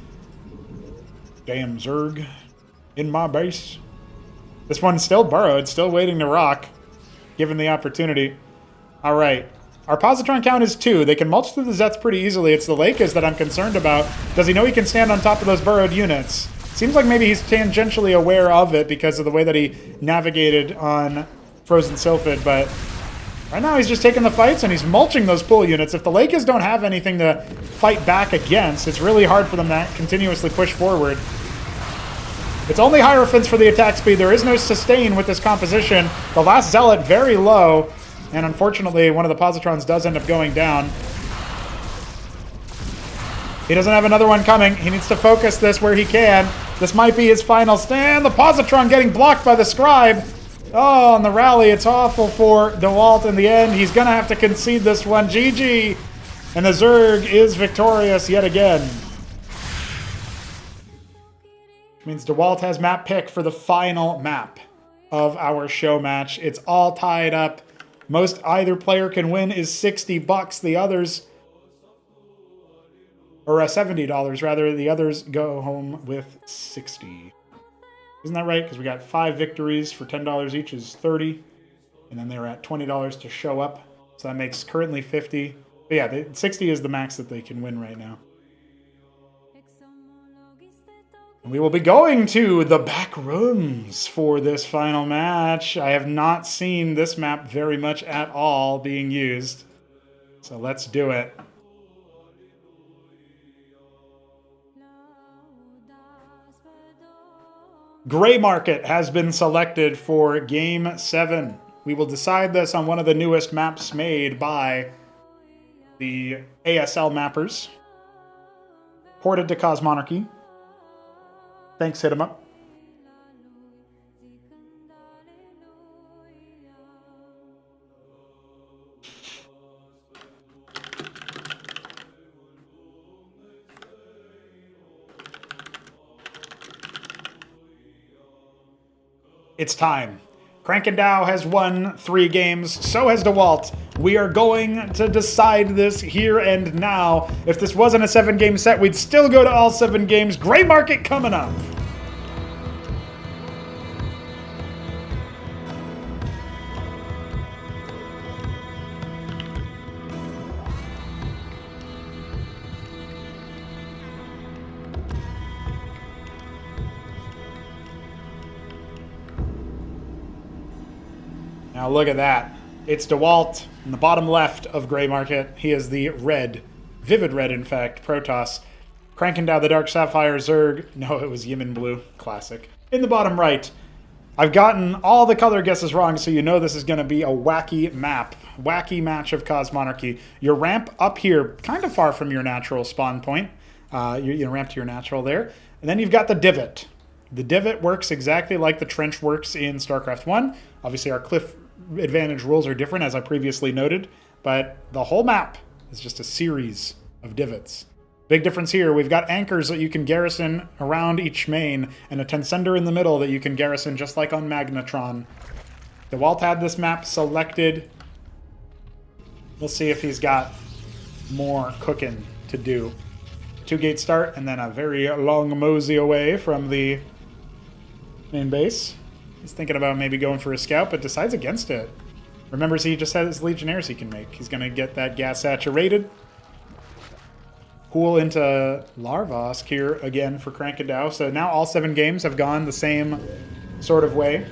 Damn Zerg in my base. This one's still burrowed, still waiting to rock, given the opportunity. All right. Our positron count is 2. They can mulch through the Zeths pretty easily. It's the Lakes that I'm concerned about. Does he know he can stand on top of those burrowed units? Seems like maybe he's tangentially aware of it because of the way that he navigated on Frozen Sylphid, but right now he's just taking the fights and he's mulching those pull units. If the Lakes don't have anything to fight back against, it's really hard for them to continuously push forward. It's only Hierophants for the attack speed. There is no sustain with this composition. The last Zealot very low. And unfortunately, one of the positrons does end up going down. He doesn't have another one coming. He needs to focus this where he can. This might be his final stand. The positron getting blocked by the Scribe. Oh, on the rally, it's awful for Dewalt in the end. He's going to have to concede this one. GG. And the Zerg is victorious yet again. Which means Dewalt has map pick for the final map of our show match. It's all tied up. Most either player can win is $60. The others, or $70 rather. The others go home with 60. Isn't that right? Because we got 5 victories for $10 each is 30, and then they were at $20 to show up. So that makes currently 50. But yeah, 60 is the max that they can win right now. We will be going to the back rooms for this final match. I have not seen this map very much at all being used. So let's do it. Gray Market has been selected for Game 7. We will decide this on one of the newest maps made by the ASL mappers. Ported to Cosmonarchy. Thanks, hit 'em up. It's time. Krankendau has won 3 games, so has Dewalt. We are going to decide this here and now. If this wasn't a 7-game set, we'd still go to all 7 games. Gray Market coming up. Now look at that. It's Dewalt in the bottom left of Gray Market. He is the red, vivid red in fact, Protoss. Krankendau the Dark Sapphire Zerg. No, it was Yimin Blue. Classic. In the bottom right, I've gotten all the color guesses wrong, so you know this is going to be a wacky map. Wacky match of Cosmonarchy. Your ramp up here, kind of far from your natural spawn point. You ramp to your natural there. And then you've got the divot. The divot works exactly like the trench works in StarCraft 1. Obviously, our cliff advantage rules are different, as I previously noted, but the whole map is just a series of divots. Big difference here, we've got anchors that you can garrison around each main, and a Tensender in the middle that you can garrison just like on Magnetron. Dewalt had this map selected. We'll see if he's got more cooking to do. 2-gate start, and then a very long mosey away from the main base. He's thinking about maybe going for a scout, but decides against it. Remembers he just has Legionnaires he can make. He's going to get that gas saturated. Pool into Larvosk here again for Krankendau. So now all 7 games have gone the same sort of way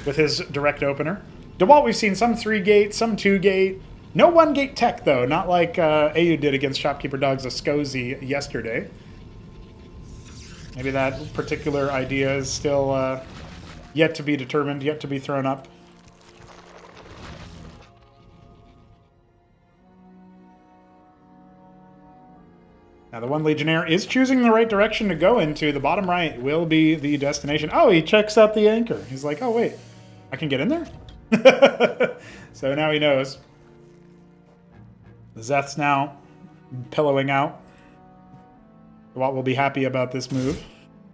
with his direct opener. Dewalt, we've seen some 3-gate, some 2-gate. No 1-gate tech, though. Not like AU did against Shopkeeper Dogs Ascosi yesterday. Maybe that particular idea is still yet to be determined, yet to be thrown up. Now, the one Legionnaire is choosing the right direction to go into. The bottom right will be the destination. Oh, he checks out the anchor. He's like, oh, wait, I can get in there? So now he knows. The Zeth's now pillowing out. Dewalt will be happy about this move.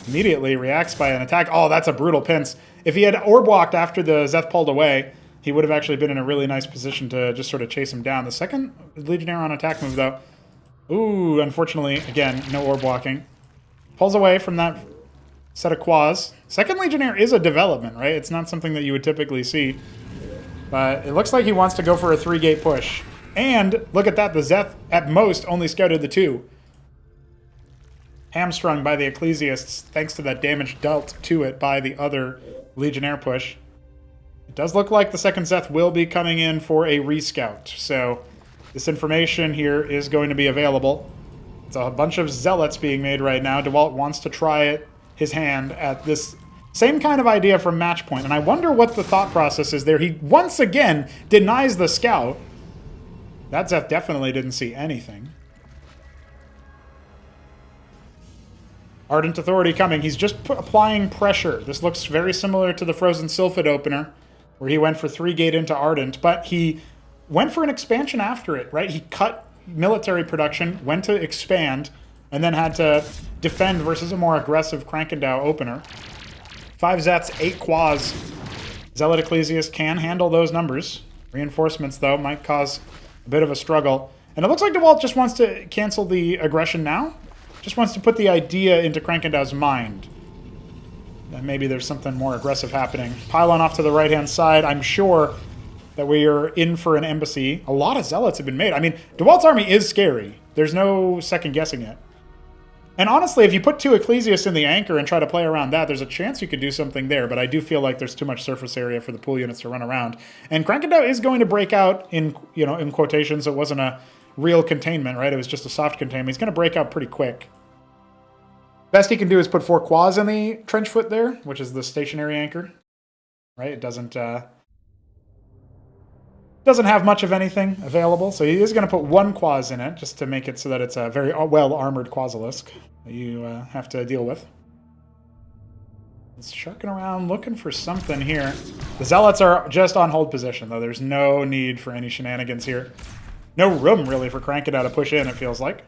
Immediately reacts by an attack. Oh, that's a brutal pinch. If he had orb walked after the Zeth pulled away, he would have actually been in a really nice position to just sort of chase him down. The second Legionnaire on attack move, though. Ooh, unfortunately, again, no orb walking. Pulls away from that set of quas. Second Legionnaire is a development, right? It's not something that you would typically see. But it looks like he wants to go for a 3-gate push. And look at that, the Zeth at most only scouted the 2. Hamstrung by the Ecclesiasts thanks to that damage dealt to it by the other Legionnaire push. It does look like the second Zeth will be coming in for a rescout. So this information here is going to be available. It's a bunch of zealots being made right now. Dewalt wants to try his hand at this same kind of idea from Matchpoint. And I wonder what the thought process is there. He once again denies the scout. That Zeth definitely didn't see anything. Ardent Authority coming. He's just applying pressure. This looks very similar to the Frozen Sylphid opener, where he went for 3-gate into Ardent, but he went for an expansion after it, right? He cut military production, went to expand, and then had to defend versus a more aggressive Krankendau opener. 5 Zeths, 8 Quas. Zealot Ecclesiast can handle those numbers. Reinforcements, though, might cause a bit of a struggle. And it looks like Dewalt just wants to cancel the aggression now. Just wants to put the idea into Krankendau's mind. That maybe there's something more aggressive happening. Pylon off to the right-hand side. I'm sure that we are in for an embassy. A lot of zealots have been made. I mean, Dewalt's army is scary. There's no second guessing it. And honestly, if you put 2 Ecclesiasts in the anchor and try to play around that, there's a chance you could do something there, but I do feel like there's too much surface area for the pool units to run around. And Krankendau is going to break out in, in quotations. It wasn't a real containment, right? It was just a soft containment. He's going to break out pretty quick. Best he can do is put 4 Quas in the trench foot there, which is the stationary anchor, right? It doesn't have much of anything available, so he is going to put 1 Quas in it, just to make it so that it's a very well-armored Quasilisk that you have to deal with. It's sharking around, looking for something here. The Zealots are just on hold position, though. There's no need for any shenanigans here. No room, really, for Krankendau to push in, it feels like.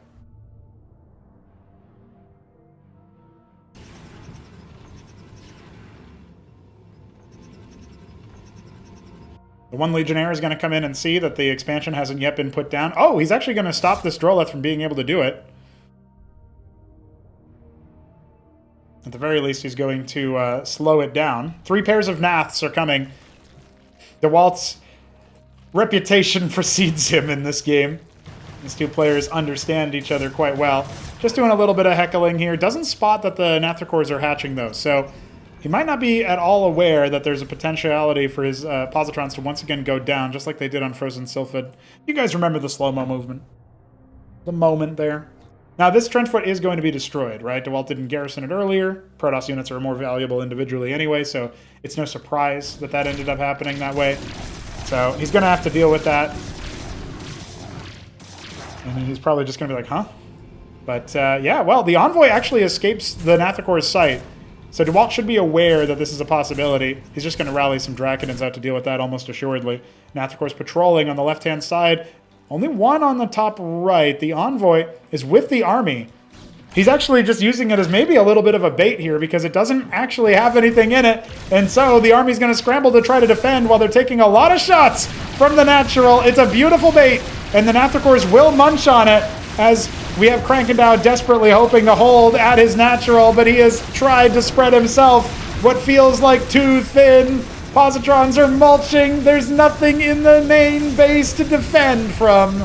The one Legionnaire is going to come in and see that the expansion hasn't yet been put down. Oh, he's actually going to stop this Droleth from being able to do it. At the very least, he's going to slow it down. 3 pairs of Naths are coming. Dewalt's reputation precedes him in this game. These 2 players understand each other quite well. Just doing a little bit of heckling here. Doesn't spot that the Nathricors are hatching, though, so he might not be at all aware that there's a potentiality for his positrons to once again go down, just like they did on Frozen Sylphid. You guys remember the slow-mo movement? The moment there. Now, this trenchfoot is going to be destroyed, right? Dewalt didn't garrison it earlier. Protoss units are more valuable individually anyway, so it's no surprise that that ended up happening that way. So he's going to have to deal with that. And he's probably just going to be like, huh? But yeah, well, the Envoy actually escapes the Nathakor's sight. So Dewalt should be aware that this is a possibility. He's just going to rally some Draconins out to deal with that almost assuredly. Nathakor's patrolling on the left-hand side. Only one on the top right. The Envoy is with the army. He's actually just using it as maybe a little bit of a bait here because it doesn't actually have anything in it. And so the army's going to scramble to try to defend while they're taking a lot of shots from the natural. It's a beautiful bait, and the Nathakors will munch on it as we have Krankendau desperately hoping to hold at his natural, but he has tried to spread himself what feels like too thin. Positrons are mulching. There's nothing in the main base to defend from.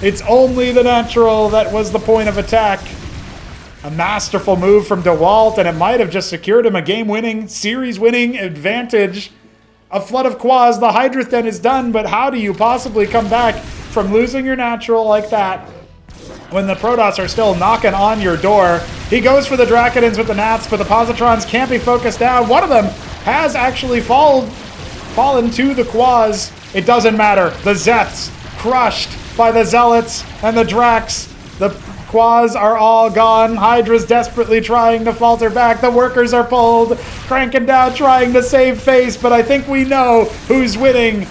It's only the natural that was the point of attack. A masterful move from Dewalt, and it might have just secured him a game-winning, series-winning advantage. A flood of quas, the Hydrith Den is done, but how do you possibly come back from losing your natural like that when the Protoss are still knocking on your door? He goes for the Draconins with the Nats, but the Positrons can't be focused down. One of them has actually fallen to the quas. It doesn't matter. The Zeths crushed by the Zealots and the Drax. The quas are all gone. Hydra's desperately trying to falter back. The workers are pulled. Krankendau trying to save face, but I think we know who's winning.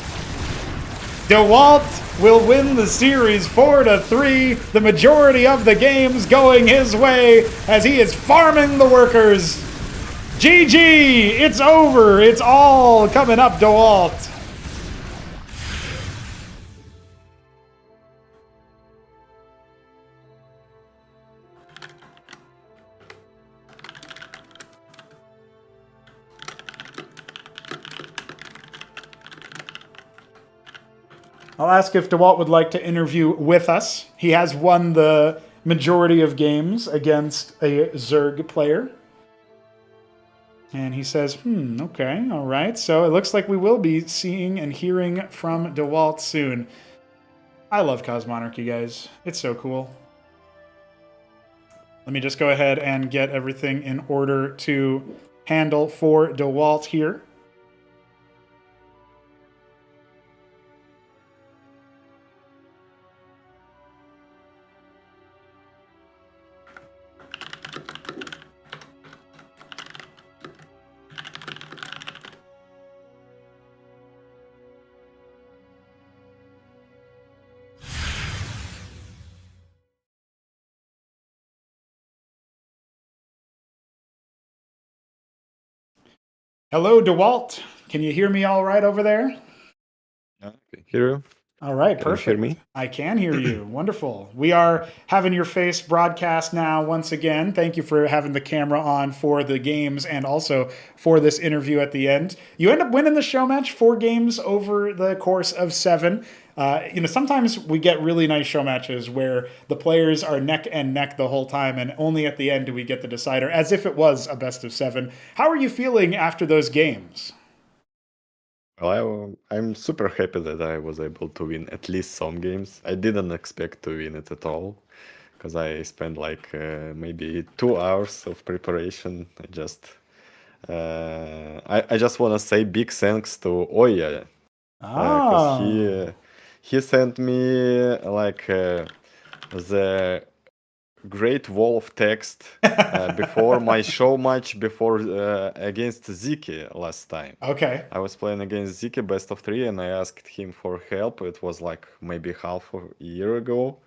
Dewalt will win the series 4-3. The majority of the games going his way as he is farming the workers. GG! It's over. It's all coming up, Dewalt. I'll ask if Dewalt would like to interview with us. He has won the majority of games against a Zerg player. And he says, okay, all right. So it looks like we will be seeing and hearing from Dewalt soon. I love Cosmonarchy, guys. It's so cool. Let me just go ahead and get everything in order to handle for Dewalt here. Hello, Dewalt. Can you hear me all right over there? I can hear you. All right, Can you perfect. hear me? I can hear you. Wonderful. We are having your face broadcast now once again. Thank you for having the camera on for the games and also for this interview at the end. You end up winning the show match, 4 games over the course of 7. Sometimes we get really nice show matches where the players are neck and neck the whole time, and only at the end do we get the decider, as if it was a best of 7. How are you feeling after those games? Well, I'm super happy that I was able to win at least some games. I didn't expect to win it at all, because I spent like maybe 2 hours of preparation. I just want to say big thanks to Oya, because he sent me like the great wall of text before my show match against Sziky last time. Okay. I was playing against Sziky best of 3 and I asked him for help. It was like maybe half a year ago,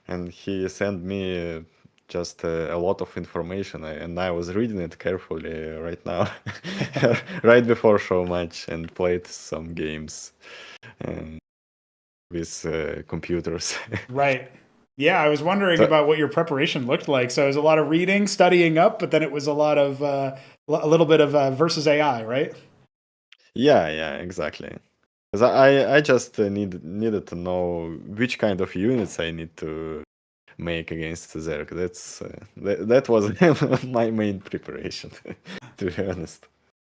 and he sent me just a lot of information, and I was reading it carefully right now, right before show match, and played some games with computers. Right. Yeah, I was wondering about what your preparation looked like. So it was a lot of reading, studying up, but then it was a lot of a little bit of versus AI, right? Yeah, exactly. Because I just needed to know which kind of units I need to make against Zerg. That was my main preparation, to be honest.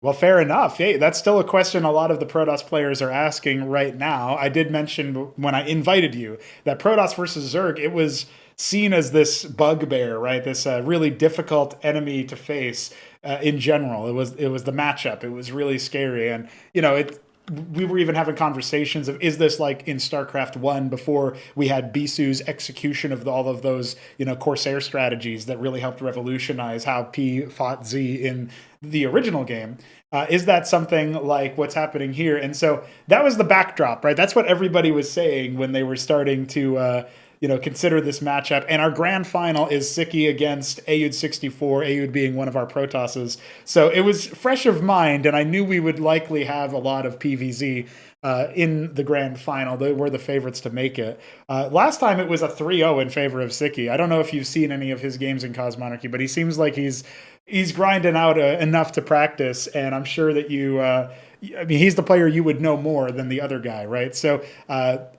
Well, fair enough. Hey, that's still a question a lot of the Protoss players are asking right now. I did mention when I invited you that Protoss versus Zerg, it was seen as this bugbear, right? This really difficult enemy to face in general. It was the matchup. It was really scary, and we were even having conversations of, is this like in StarCraft 1 before we had Bisu's execution of all of those, Corsair strategies that really helped revolutionize how P fought Z in the original game? Is that something like what's happening here? And so that was the backdrop, right? That's what everybody was saying when they were starting to, consider this matchup. And our grand final is Sziky against Ayud64, Ayud being one of our Protosses. So it was fresh of mind, and I knew we would likely have a lot of PVZ in the grand final. They were the favorites to make it. Last time it was a 3-0 in favor of Sziky. I don't know if you've seen any of his games in Cosmonarchy, but he seems like he's grinding out enough to practice, and I'm sure that he's the player you would know more than the other guy, right? So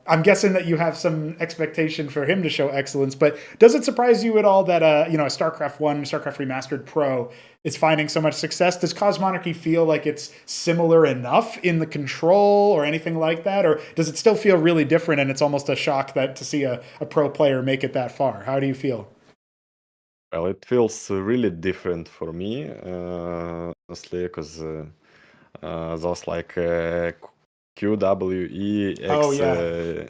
I'm guessing that you have some expectation for him to show excellence, but does it surprise you at all that a StarCraft 1, StarCraft Remastered Pro is finding so much success? Does Cosmonarchy feel like it's similar enough in the control or anything like that, or does it still feel really different and it's almost a shock that to see a pro player make it that far? How do you feel? Well, it feels really different for me, honestly, because those like QWE, Oh, yeah.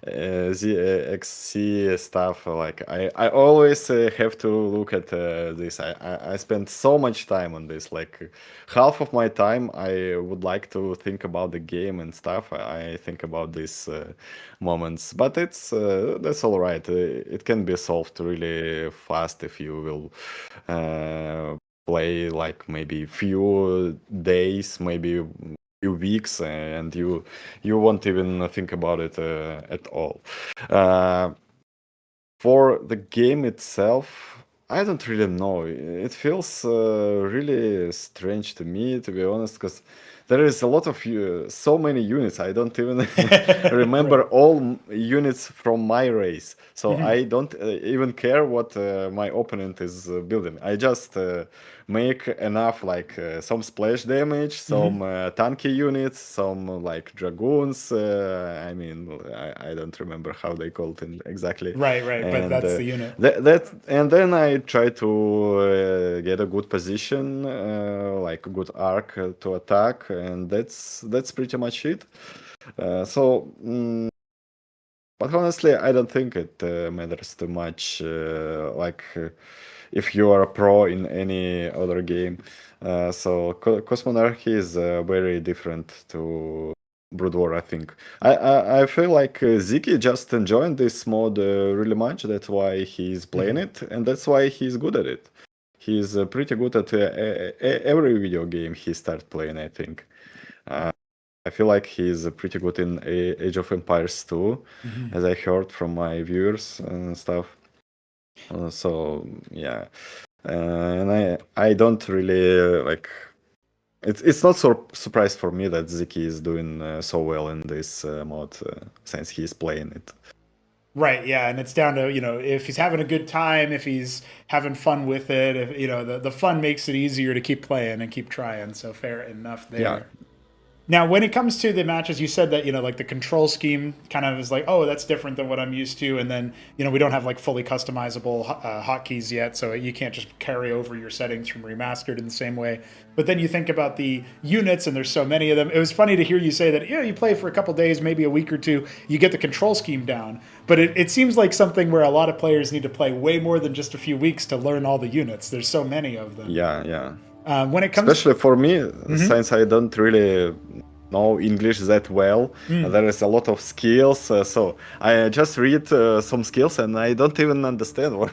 ZXC stuff, like I always have to look at this. I spend so much time on this. Like half of my time I would like to think about the game and stuff. I think about these moments, but that's all right. It can be solved really fast if you will play like maybe few days, maybe few weeks, and you won't even think about it at all. For the game itself, I don't really know. It feels really strange to me, to be honest, because there is a lot of so many units. I don't even remember Right. all units from my race, so I don't even care what my opponent is building. I just make enough like some splash damage, some tanky units, some like dragoons. I mean, I don't remember how they called it exactly. Right, but And that's the unit. and then I try to get a good position, like a good arc to attack, and that's pretty much it. But honestly, I don't think it matters too much. If you are a pro in any other game, so Cosmonarchy is very different to Brood War, I think. I feel like Sziky just enjoying this mode really much. That's why he's playing it, and that's why he's good at it. He's pretty good at every video game he starts playing, I think. I feel like he's pretty good in Age of Empires too, as I heard from my viewers and stuff. So yeah, and I don't really like. It's not so surprise for me that Sziky is doing so well in this mod since he's playing it. Right, yeah, and it's down to, if he's having a good time, if he's having fun with it, if, the fun makes it easier to keep playing and keep trying, so fair enough there. Yeah. Now, when it comes to the matches, you said that, like the control scheme kind of is like, oh, that's different than what I'm used to. And then, we don't have like fully customizable hotkeys yet. So you can't just carry over your settings from Remastered in the same way. But then you think about the units, and there's so many of them. It was funny to hear you say that, you play for a couple days, maybe a week or two, you get the control scheme down. But it seems like something where a lot of players need to play way more than just a few weeks to learn all the units. There's so many of them. Yeah. When it comes, especially for me, since I don't really know English that well, there is a lot of skills. So I just read some skills, and I don't even understand what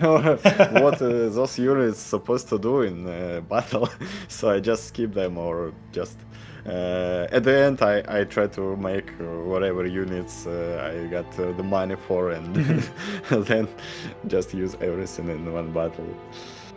those units supposed to do in battle. So I just skip them, or just at the end I try to make whatever units I got the money for, and then just use everything in one battle.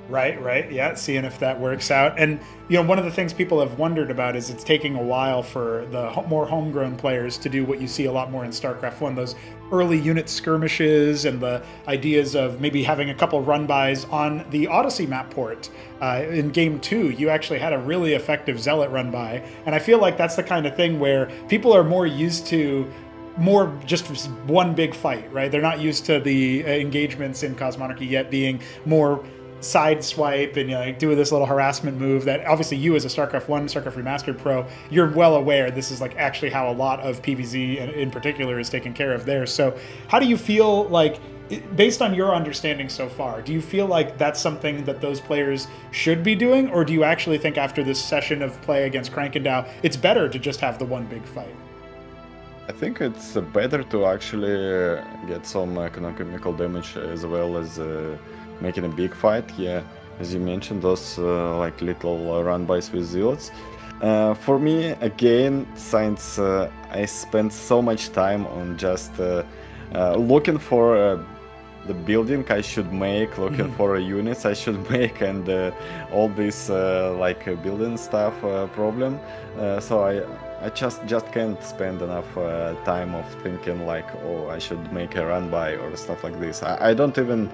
Right. Yeah, seeing if that works out. And, one of the things people have wondered about is it's taking a while for the more homegrown players to do what you see a lot more in StarCraft 1, those early unit skirmishes and the ideas of maybe having a couple run-bys on the Odyssey map port. In Game 2, you actually had a really effective Zealot run-by. And I feel like that's the kind of thing where people are more used to more just one big fight, right? They're not used to the engagements in Cosmonarchy yet being more side swipe and do this little harassment move that obviously you as a StarCraft 1, StarCraft Remastered pro, you're well aware this is like actually how a lot of PvZ in particular is taken care of there. So how do you feel like, based on your understanding so far, do you feel like that's something that those players should be doing, or do you actually think after this session of play against Krankendau, it's better to just have the one big fight? I think it's better to actually get some economical damage as well as making a big fight. Yeah, as you mentioned, those like little run-bys with zealots. For me, again, since I spent so much time on just looking for the building I should make, looking for units I should make, and all this like building stuff problem. So I just can't spend enough time of thinking like, oh, I should make a run by or stuff like this. I don't even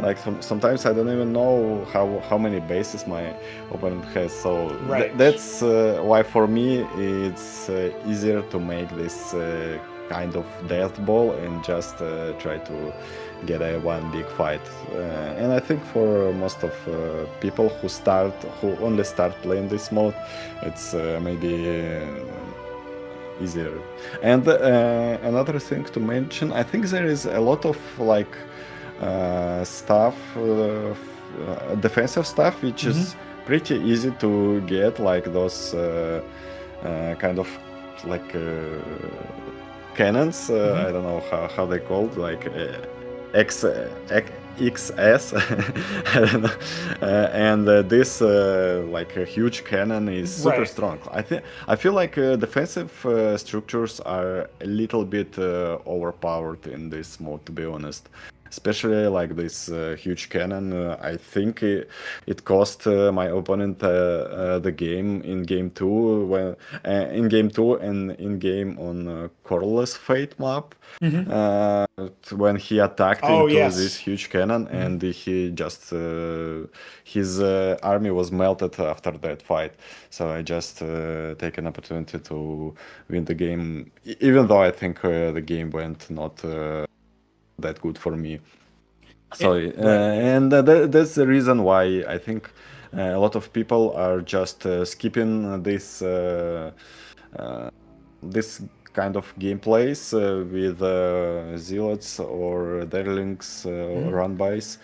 like sometimes I don't even know how many bases my opponent has. So that's why for me it's easier to make this kind of death ball and just try to get a one big fight. And I think for most of people who only start playing this mode, it's maybe easier. And another thing to mention, I think there is a lot of like stuff, defensive stuff, which is pretty easy to get, like those kind of like cannons. I don't know how they called, like XS. I don't know. And this like a huge cannon is super strong. I feel like defensive structures are a little bit overpowered in this mode, to be honest. Especially like this huge cannon. I think it cost my opponent the game in game 2 when in game 2 and in game on Corless Fate map when he attacked into this huge cannon and he just his army was melted after that fight. So I just take an opportunity to win the game, even though I think the game went not that good for me. So and that's the reason why I think a lot of people are just skipping this this kind of gameplays with zealots or derelings run-bys,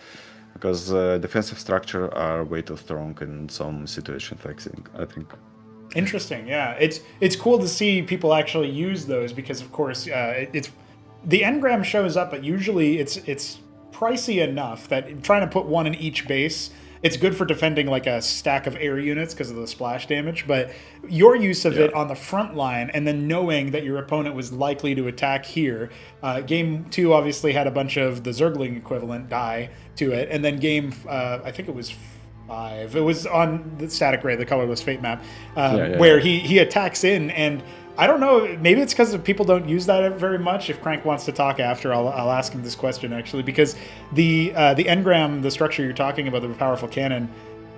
because defensive structure are way too strong in some situations. I think. Interesting. Yeah, it's cool to see people actually use those, because of course it's the engram shows up, but usually it's pricey enough that trying to put one in each base, it's good for defending like a stack of air units because of the splash damage, but your use of it on the front line and then knowing that your opponent was likely to attack here. Game 2 obviously had a bunch of the Zergling equivalent die to it, and then game I think it was 5, it was on the Static Ray, the colorless fate map, where he attacks in, and I don't know, maybe it's because people don't use that very much. If Crank wants to talk after, I'll ask him this question actually, because the engram, the structure you're talking about, the powerful cannon,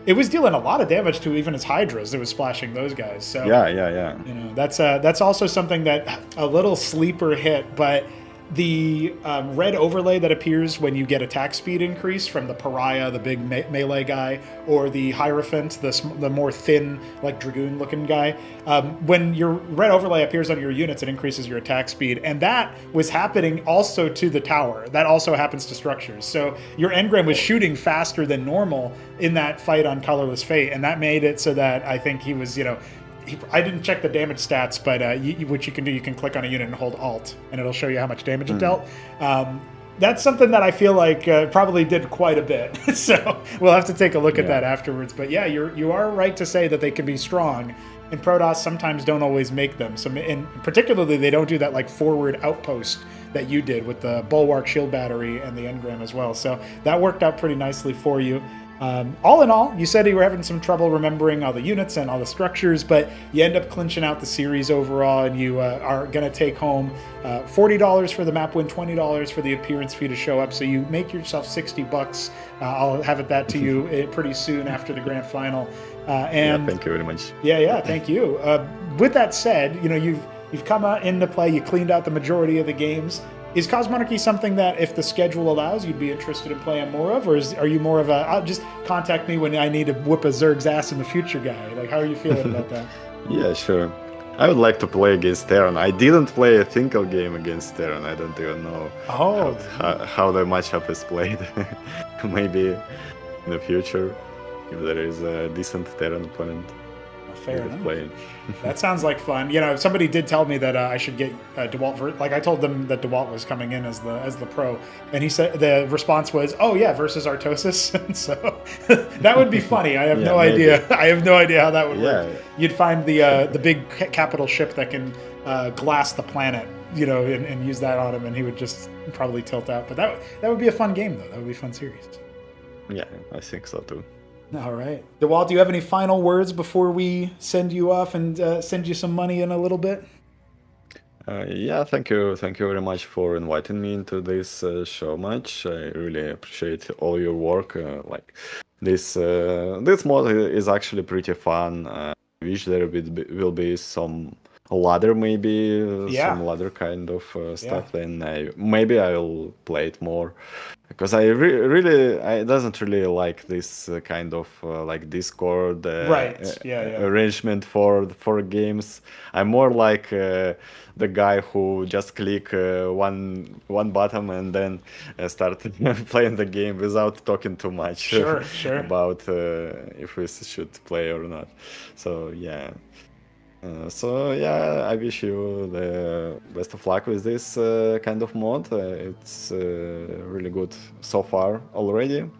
it was dealing a lot of damage to even his Hydras. It was splashing those guys. So you know, that's also something that a little sleeper hit, but the red overlay that appears when you get attack speed increase from the Pariah, the big melee guy, or the Hierophant, the more thin, like Dragoon looking guy, when your red overlay appears on your units, it increases your attack speed. And that was happening also to the tower. That also happens to structures. So your engram was shooting faster than normal in that fight on Colorless Fate, and that made it so that I think he was, I didn't check the damage stats, but what you can do, you can click on a unit and hold Alt, and it'll show you how much damage it dealt. That's something that I feel like probably did quite a bit. So we'll have to take a look at that afterwards. But yeah, you are right to say that they can be strong, and Protoss sometimes don't always make them. So, and particularly, they don't do that like forward outpost that you did with the Bulwark Shield Battery and the engram as well. So that worked out pretty nicely for you. All in all, you said you were having some trouble remembering all the units and all the structures, but you end up clinching out the series overall, and you are going to take home $40 for the map win, $20 for the appearance fee to show up, so you make yourself $60. I'll have that to you pretty soon after the grand final. And thank you very much. Yeah, thank you. With that said, you've come out into play, you cleaned out the majority of the games. Is Cosmonarchy something that, if the schedule allows, you'd be interested in playing more of, or are you more of a I'll just contact me when I need to whoop a Zerg's ass in the future guy? Like, how are you feeling about that? Yeah, sure. I would like to play against Terran. I didn't play a single game against Terran. I don't even know how the matchup is played. Maybe in the future, if there is a decent Terran opponent. Fair enough. Playing. That sounds like fun. You know, somebody did tell me that I should get Dewalt. Like I told them that Dewalt was coming in as the pro, and he said the response was, "Oh yeah, versus Artosis." And so that would be funny. I have no idea. I have no idea how that would work. You'd find the big capital ship that can glass the planet, you know, and use that on him, and he would just probably tilt out. But that would be a fun game, though. That would be a fun series. Yeah, I think so too. All right. Dewalt, do you have any final words before we send you off and send you some money in a little bit? Yeah, thank you very much for inviting me into this Showmatch. I really appreciate all your work. Like this mod is actually pretty fun. I wish there will be some ladder, maybe some ladder kind of stuff. Then maybe I'll play it more. Because I doesn't really like this kind of like Discord arrangement for games. I'm more like the guy who just click one button and then start playing the game without talking too much about if we should play or not. So yeah. I wish you the best of luck with this kind of mod. It's really good so far already.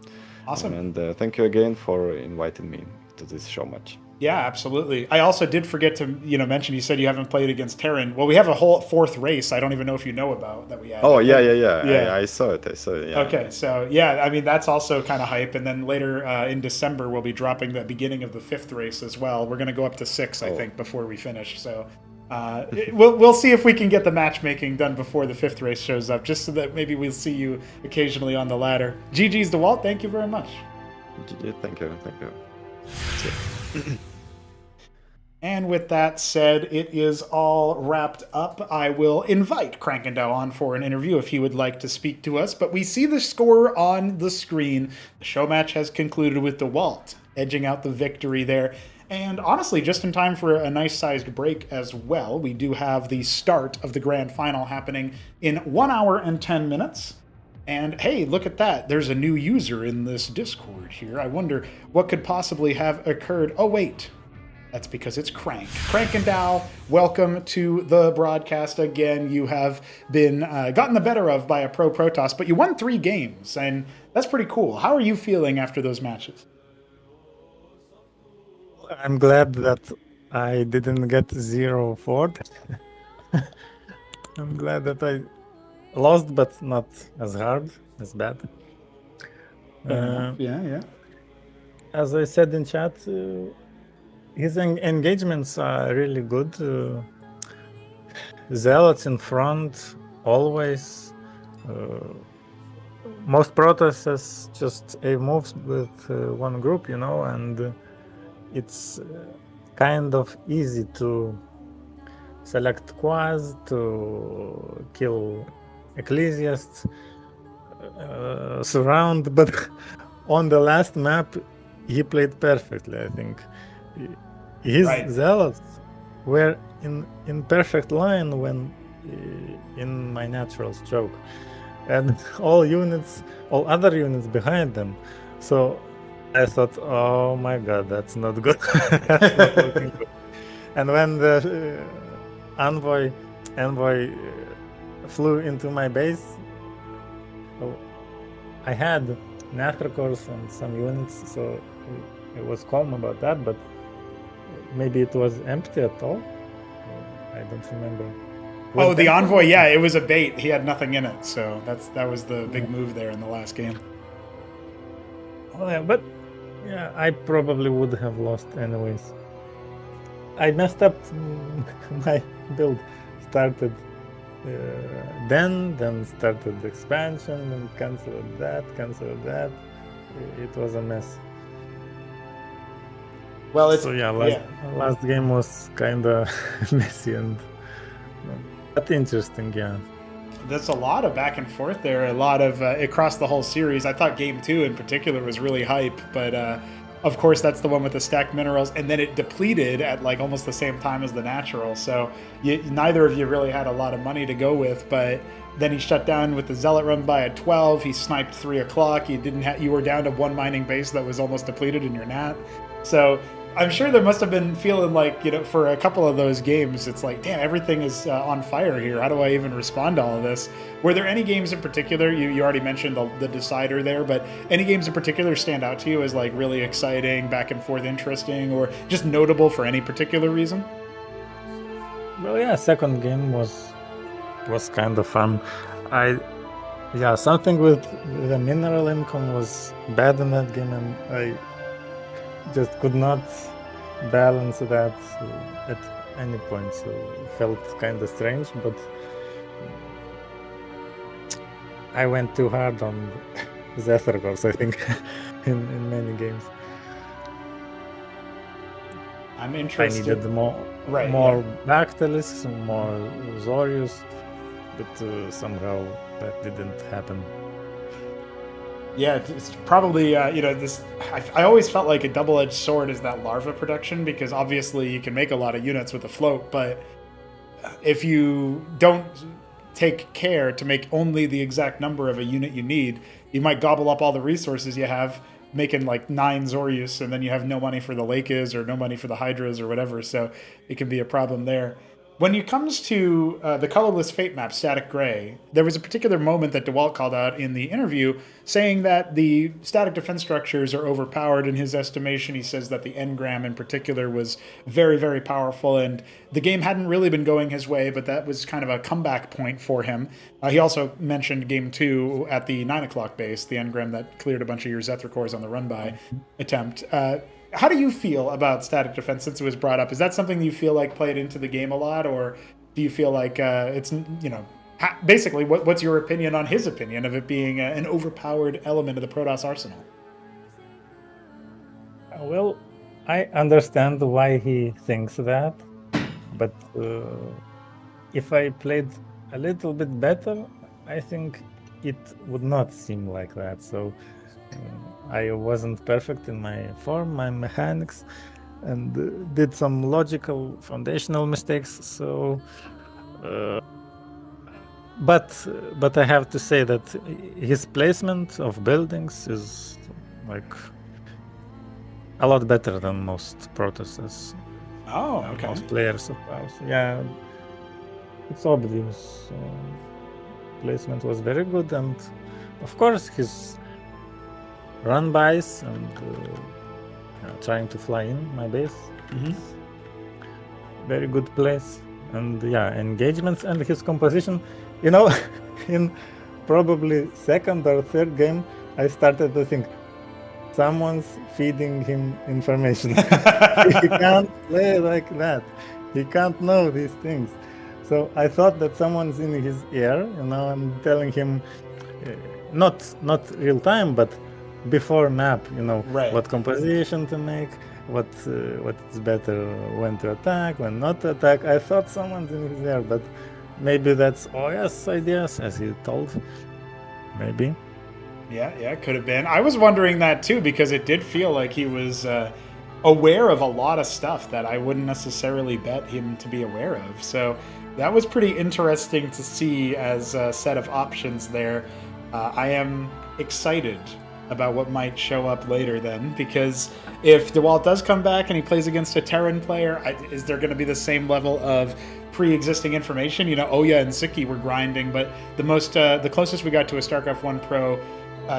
Awesome. And thank you again for inviting me to this Showmatch. Yeah, absolutely. I also did forget to mention, you said you haven't played against Terran. Well, we have a whole fourth race I don't even know if you know about that we added. Oh, yeah. I saw it, yeah. Okay, so yeah, I mean, that's also kind of hype. And then later in December, we'll be dropping the beginning of the fifth race as well. We're going to go up to 6, I think, before we finish. So we'll see if we can get the matchmaking done before the fifth race shows up, just so that maybe we'll see you occasionally on the ladder. GG's Dewalt, thank you very much. Thank you. And with that said, it is all wrapped up. I will invite Krankendau on for an interview if he would like to speak to us. But we see the score on the screen. The show match has concluded with Dewalt edging out the victory there. And honestly, just in time for a nice-sized break as well. We do have the start of the grand final happening in 1 hour and 10 minutes. And hey, look at that. There's a new user in this Discord here. I wonder what could possibly have occurred. Oh, wait. That's because it's Krankendau, welcome to the broadcast again. You have been gotten the better of by a pro Protoss, but you won 3 games, and that's pretty cool. How are you feeling after those matches? I'm glad that I didn't get 0-4. I'm glad that I lost, but not as hard, as bad. Yeah. As I said in chat, his engagements are really good. Zealots in front, always. Most Protosses just A moves with one group, and it's kind of easy to select Quas, to kill Ecclesiasts, surround, but on the last map, he played perfectly, I think. His Zealots were in perfect line when in my natural stroke, and all other units behind them. So I thought, oh my god, that's not good. That's not looking good. And when the envoy flew into my base, I had Nathrakors and some units, so it was calm about that, but maybe it was empty at all. I don't remember. The envoy, yeah, it was a bait. He had nothing in it, so that was the big move there in the last game. Oh yeah, but yeah, I probably would have lost anyways. I messed up my build. Started then started expansion and canceled that. It was a mess. Well, last game was kind of messy but interesting, yeah. There's a lot of back and forth there, a lot of across the whole series. I thought game 2 in particular was really hype, but of course that's the one with the stacked minerals, and then it depleted at like almost the same time as the natural. So neither of you really had a lot of money to go with, but then he shut down with the Zealot run by at 12. He sniped 3 o'clock. You were down to 1 mining base that was almost depleted in your nat. So I'm sure there must have been feeling like, for a couple of those games, it's like, damn, everything is on fire here. How do I even respond to all of this? Were there any games in particular, you already mentioned the Decider there, but any games in particular stand out to you as like really exciting, back and forth interesting, or just notable for any particular reason? Well, yeah, second game was kind of fun. Something with the mineral income was bad in that game, and I just could not balance that at any point, so it felt kind of strange, but I went too hard on Zephyr course, I think, in many games. I'm interested. I needed more Bactelis, more Zorius, but somehow that didn't happen. Yeah, it's probably, this. I always felt like a double-edged sword is that larva production, because obviously you can make a lot of units with a float, but if you don't take care to make only the exact number of a unit you need, you might gobble up all the resources you have, making like 9 Zorius, and then you have no money for the Lakes or no money for the Hydras or whatever, so it can be a problem there. When it comes to the colorless fate map, Static Gray, there was a particular moment that Dewalt called out in the interview saying that the static defense structures are overpowered in his estimation. He says that the engram in particular was very, very powerful, and the game hadn't really been going his way, but that was kind of a comeback point for him. He also mentioned game 2 at the 9 o'clock base, the engram that cleared a bunch of your Zethra cores on the run-by attempt. How do you feel about static defense since it was brought up? Is that something you feel like played into the game a lot, or do you feel like it's, basically, what's your opinion on his opinion of it being an overpowered element of the Protoss arsenal? Well, I understand why he thinks that, but if I played a little bit better, I think it would not seem like that. So I wasn't perfect in my form, my mechanics, and did some logical foundational mistakes. So, but I have to say that his placement of buildings is like a lot better than most Protosses. Oh, okay. Most players of ours. Yeah, it's obvious. Placement was very good, and of course his run-bys and trying to fly in my base. Very good place, and engagements and his composition. In probably second or third game, I started to think someone's feeding him information. He can't play like that. He can't know these things. So I thought that someone's in his ear, and telling him, not real time, but before map, right, what composition to make, what's better, when to attack, when not to attack. I thought someone's in his ear, but maybe that's OS ideas, as he told. Maybe. Yeah, could have been. I was wondering that too, because it did feel like he was aware of a lot of stuff that I wouldn't necessarily bet him to be aware of. So that was pretty interesting to see as a set of options there. I am excited about what might show up later then, because if Dewalt does come back and he plays against a Terran player, is there going to be the same level of pre-existing information? Oya and Sziky were grinding, but the closest we got to a StarCraft 1 Pro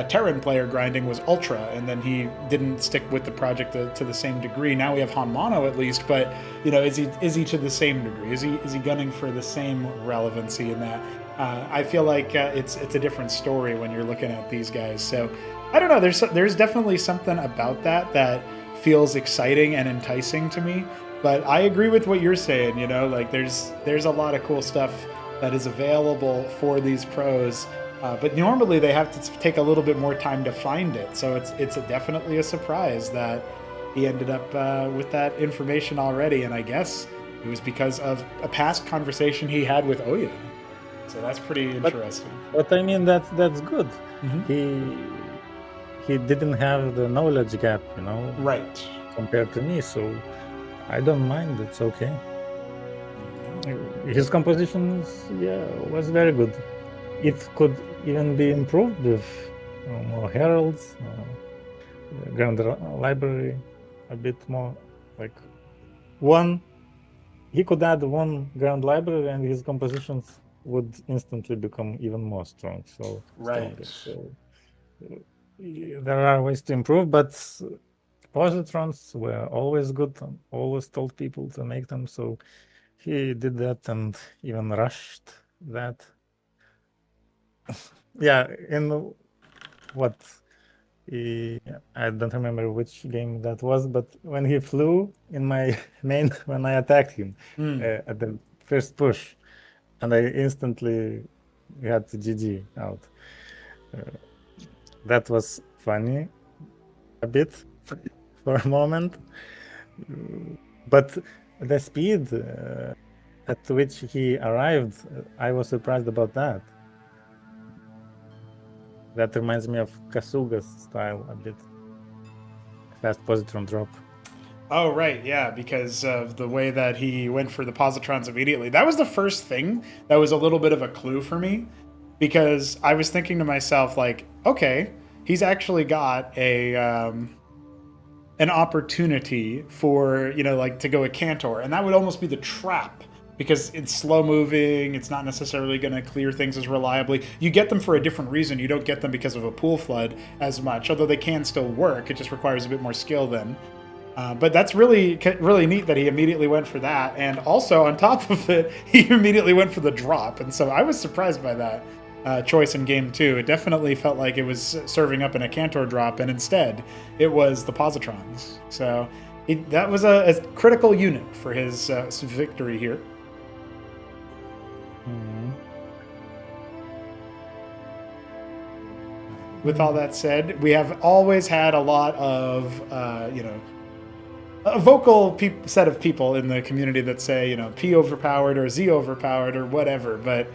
Terran player grinding was Ultra, and then he didn't stick with the project to the same degree. Now we have Han Mono at least, but is he to the same degree? Is he gunning for the same relevancy in that? I feel like it's a different story when you're looking at these guys. So I don't know. There's definitely something about that feels exciting and enticing to me. But I agree with what you're saying. Like there's a lot of cool stuff that is available for these pros. But normally they have to take a little bit more time to find it. So it's definitely a surprise that he ended up with that information already. And I guess it was because of a past conversation he had with Oya. So that's pretty interesting. But I mean that's good. Mhm. He didn't have the knowledge gap, Right. compared to me, so I don't mind. It's okay. His composition was very good. It could even be improved with more heralds, grand library, a bit more like one. He could add one grand library, and his compositions would instantly become even more stronger. Right. So there are ways to improve, but positrons were always good. Always told people to make them, so he did that and even rushed that. Yeah, in what I don't remember which game that was, but when he flew in my main when I attacked him at the first push, and I instantly had to GG out. That was funny a bit for a moment, but the speed at which he arrived, I was surprised about that. That reminds me of Kasuga's style a bit. Fast positron drop. Oh, right, yeah, because of the way that he went for the positrons immediately. That was the first thing that was a little bit of a clue for me, because I was thinking to myself, like, okay, he's actually got an opportunity for, like, to go a Cantor, and that would almost be the trap, because it's slow moving, it's not necessarily going to clear things as reliably. You get them for a different reason. You don't get them because of a pool flood as much, although they can still work. It just requires a bit more skill then. But that's really neat that he immediately went for that, and also on top of it, he immediately went for the drop, and so I was surprised by that choice in game 2. It definitely felt like it was serving up in a Cantor drop, and instead it was the positrons. So that was a critical unit for his victory here. With all that said, we have always had a lot of a vocal set of people in the community that say, P overpowered or Z overpowered or whatever. But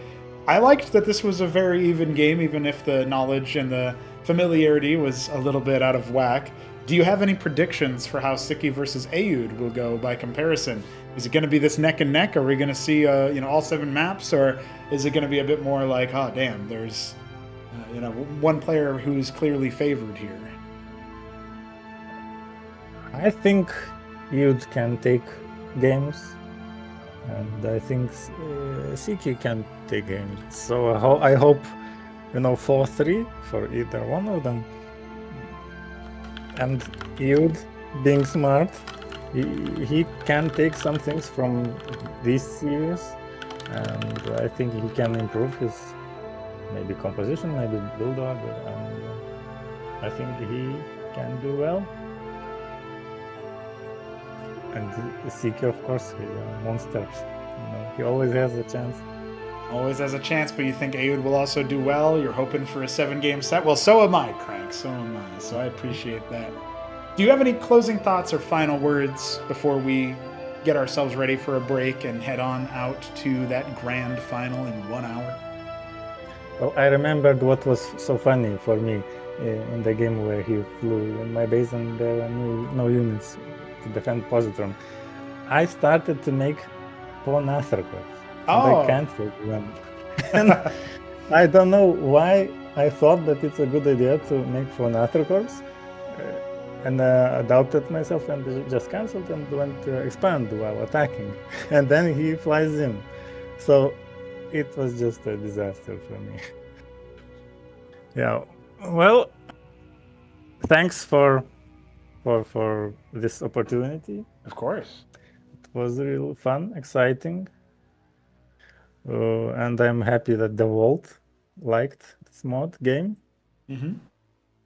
I liked that this was a very even game, even if the knowledge and the familiarity was a little bit out of whack. Do you have any predictions for how Sziky versus Aoud will go by comparison? Is it going to be this neck and neck? Are we going to see all 7 maps, or is it going to be a bit more like, oh damn, there's one player who's clearly favored here? I think Aoud can take games, and I think Sziky can take games. So I hope 4-3 for either one of them. And Aoud, being smart, he can take some things from this series, and I think he can improve his maybe composition, maybe build order, and I think he can do well. And Sziky, of course, he's a monster. He always has a chance. Always has a chance, but you think Aoud will also do well? You're hoping for a 7-game set? Well, so am I, Crank. So am I. So I appreciate that. Do you have any closing thoughts or final words before we get ourselves ready for a break and head on out to that grand final in 1 hour? Well, I remembered what was so funny for me in the game where he flew in my base and there were no units to defend positron. I started to make pawn Athracos. And I canceled them. And I don't know why I thought that it's a good idea to make pawn Athracos, and adopted myself and just canceled and went to expand while attacking. And then he flies in. So it was just a disaster for me. Yeah. Well, thanks for this opportunity. Of course. It was real fun, exciting. And I'm happy that Dewalt liked this mod game. Mm-hmm.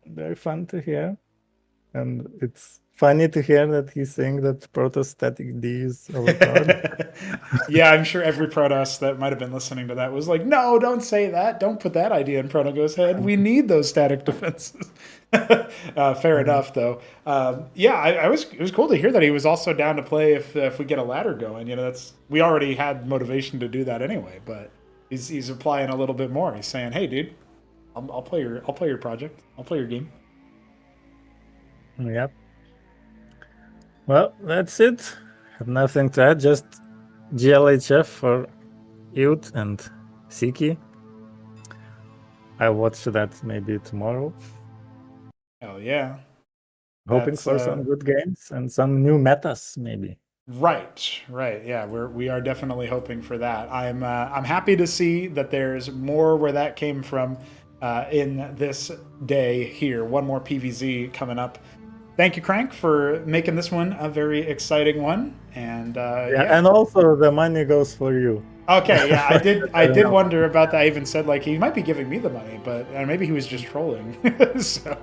Very fun to hear. And it's funny to hear that he's saying that protostatic D is overpowered. Yeah, I'm sure every Protoss that might have been listening to that was like, no, don't say that. Don't put that idea in Protogo's head. We need those static defenses. Fair enough, though. It was cool to hear that he was also down to play if we get a ladder going. We already had motivation to do that anyway, but He's applying a little bit more. He's saying, "Hey, dude, I'll play your project. I'll play your game." Yep. Well, that's it. Have nothing to add. Just GLHF for Youth and Sziky. I'll watch that maybe tomorrow. Hell yeah! Hoping That's, for some good games and some new metas, maybe. Right, right. Yeah, we are definitely hoping for that. I'm happy to see that there's more where that came from in this day here. One more PVZ coming up. Thank you, Crank, for making this one a very exciting one. And Yeah, and also the money goes for you. Okay, yeah, I did. I don't did know. wonder about that. I even said like he might be giving me the money, but maybe he was just trolling. So,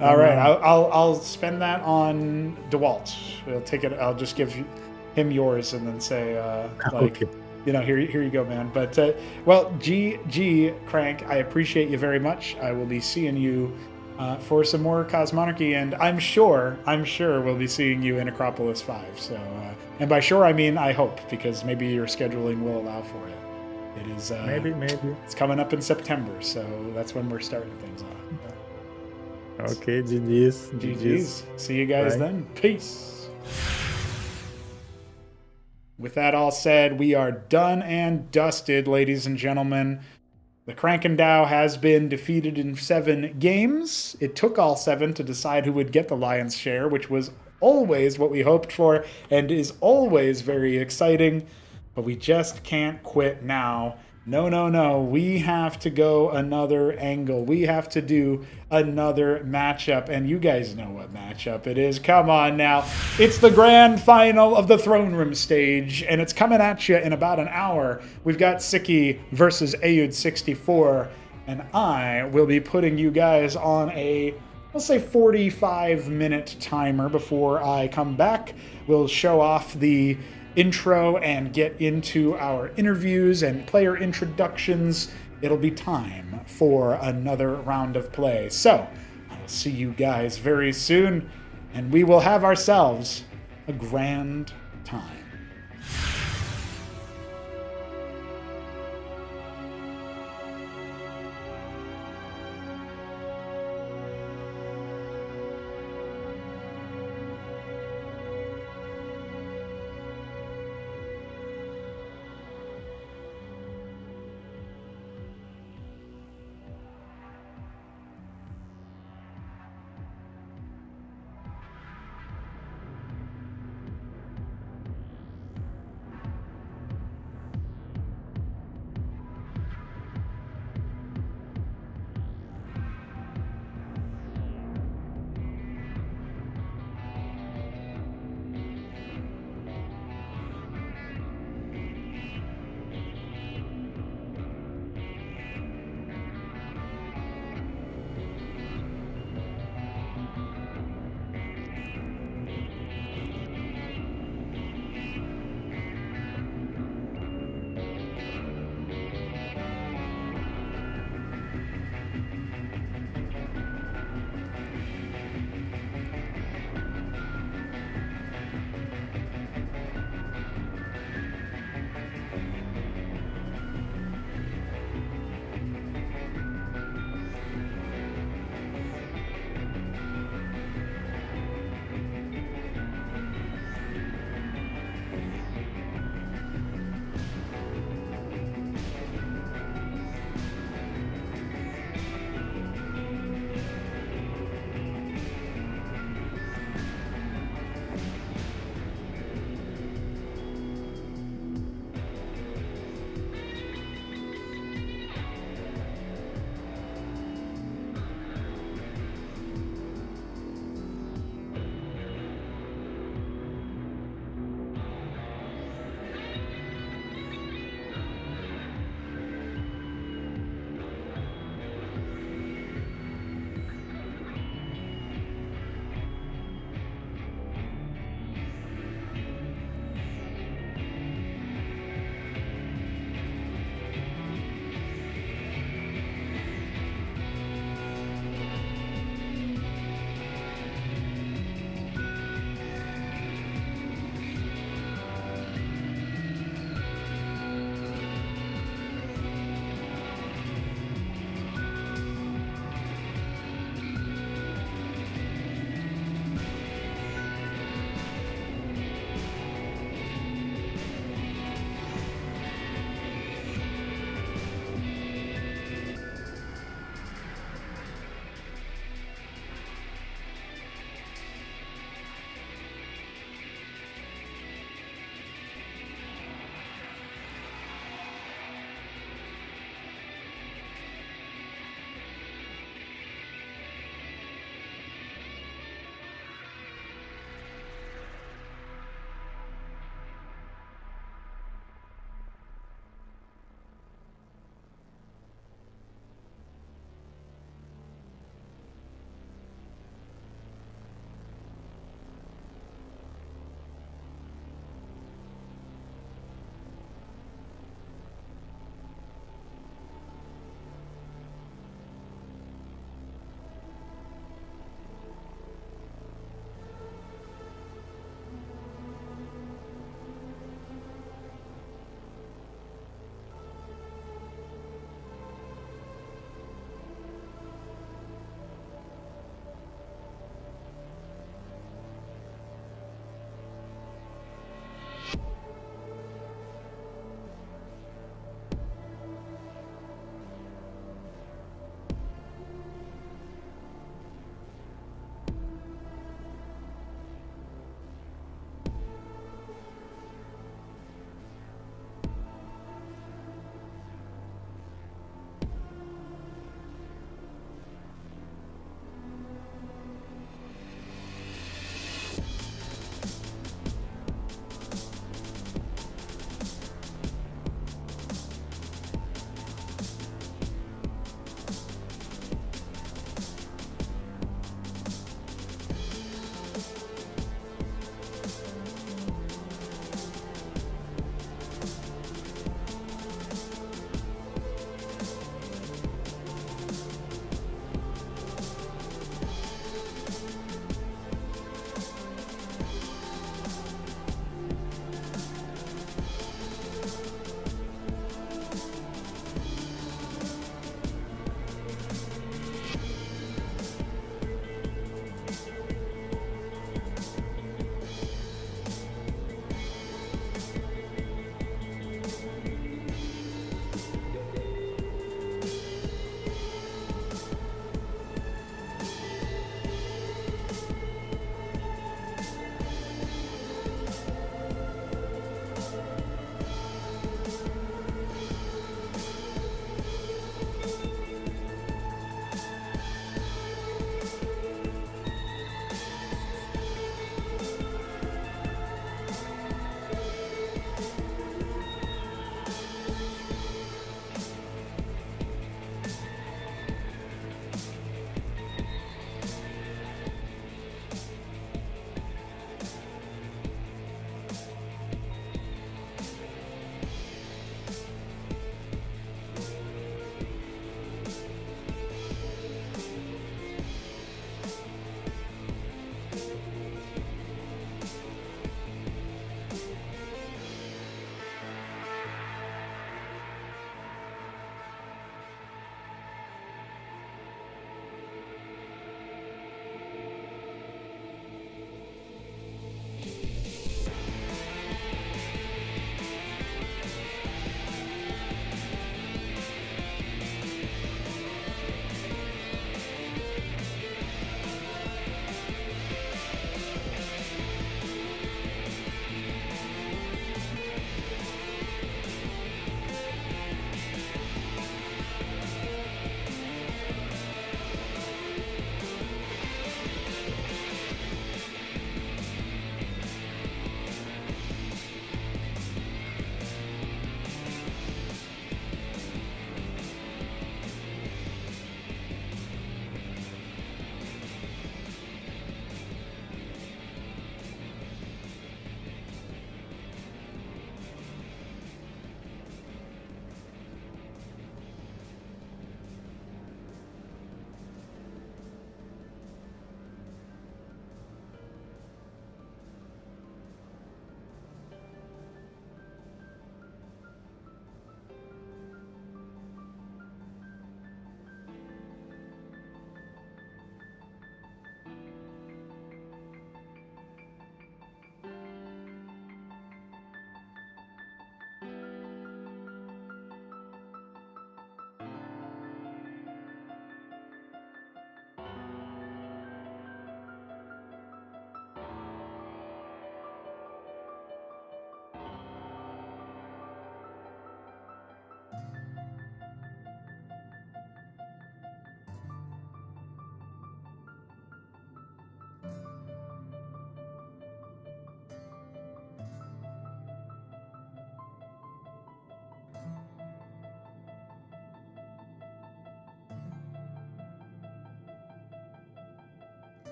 all right, I'll spend that on Dewalt. We'll take it. I'll just give him yours and then say like, Okay. you know, here you go, man. But well, GG Crank, I appreciate you very much. I will be seeing you for some more Cosmonarchy, and I'm sure we'll be seeing you in Acropolis 5. So, and by sure I mean I hope, because maybe your scheduling will allow for it. It is Maybe. it's coming up in September, so that's when we're starting things off. Okay, GG's. GG's. See you guys Bye. then. Peace. With that all said, we are done and dusted, ladies and gentlemen. The Krankendau has been defeated in 7 games. It took all 7 to decide who would get the lion's share, which was always what we hoped for and is always very exciting. But we just can't quit now. No. We have to go another angle. We have to do another matchup. And you guys know what matchup it is. Come on now. It's the grand final of the Throneroom Stage, and it's coming at you in about an hour. We've got Sziky versus Ayud64, and I will be putting you guys on a, let's say, 45-minute timer before I come back. We'll show off the intro and get into our interviews and player introductions. It'll be time for another round of play. So, I'll see you guys very soon, and we will have ourselves a grand time.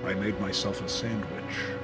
I made myself a sandwich.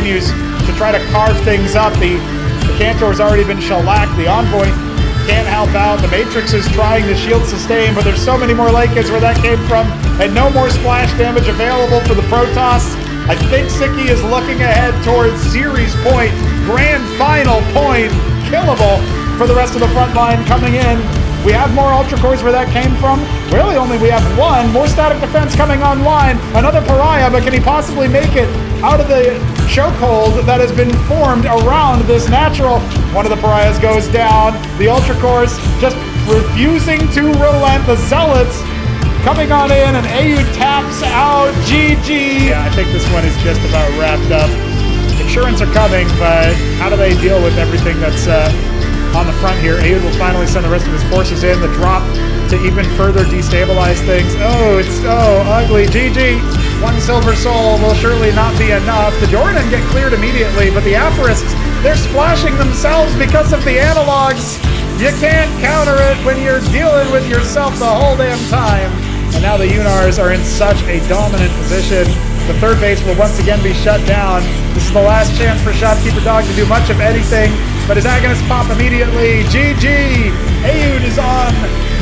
continues to try to carve things up. The Cantor's already been shellacked. The Envoy can't help out. The Matrix is trying to shield sustain, but there's so many more Lakers where that came from, and no more splash damage available for the Protoss. I think Sziky is looking ahead towards series point, grand final point, killable for the rest of the front line coming in. We have more Ultra Cores where that came from. Really only we have one. More static defense coming online. Another Pariah, but can he possibly make it out of the chokehold that has been formed around this natural? One of the Pariahs goes down. The Ultra Cores just refusing to relent. The Zealots coming on in, and AU taps out. GG. Yeah, I think this one is just about wrapped up. Insurance are coming, but how do they deal with everything that's on the front here? AU will finally send the rest of his forces in. The drop to even further destabilize things. Oh, it's so ugly. GG. One silver soul will surely not be enough. The Jordan get cleared immediately, but the Aphorists, they're splashing themselves because of the analogs. You can't counter it when you're dealing with yourself the whole damn time. And now the Unars are in such a dominant position. The third base will once again be shut down. This is the last chance for Shopkeeper Dog to do much of anything, but his agonists pop immediately. GG! Aoud is on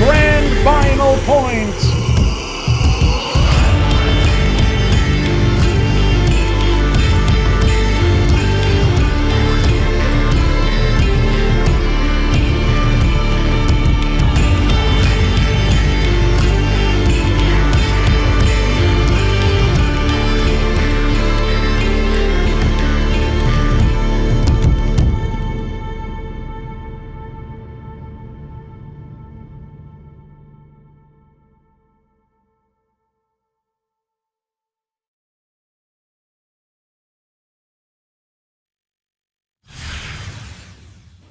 grand final point.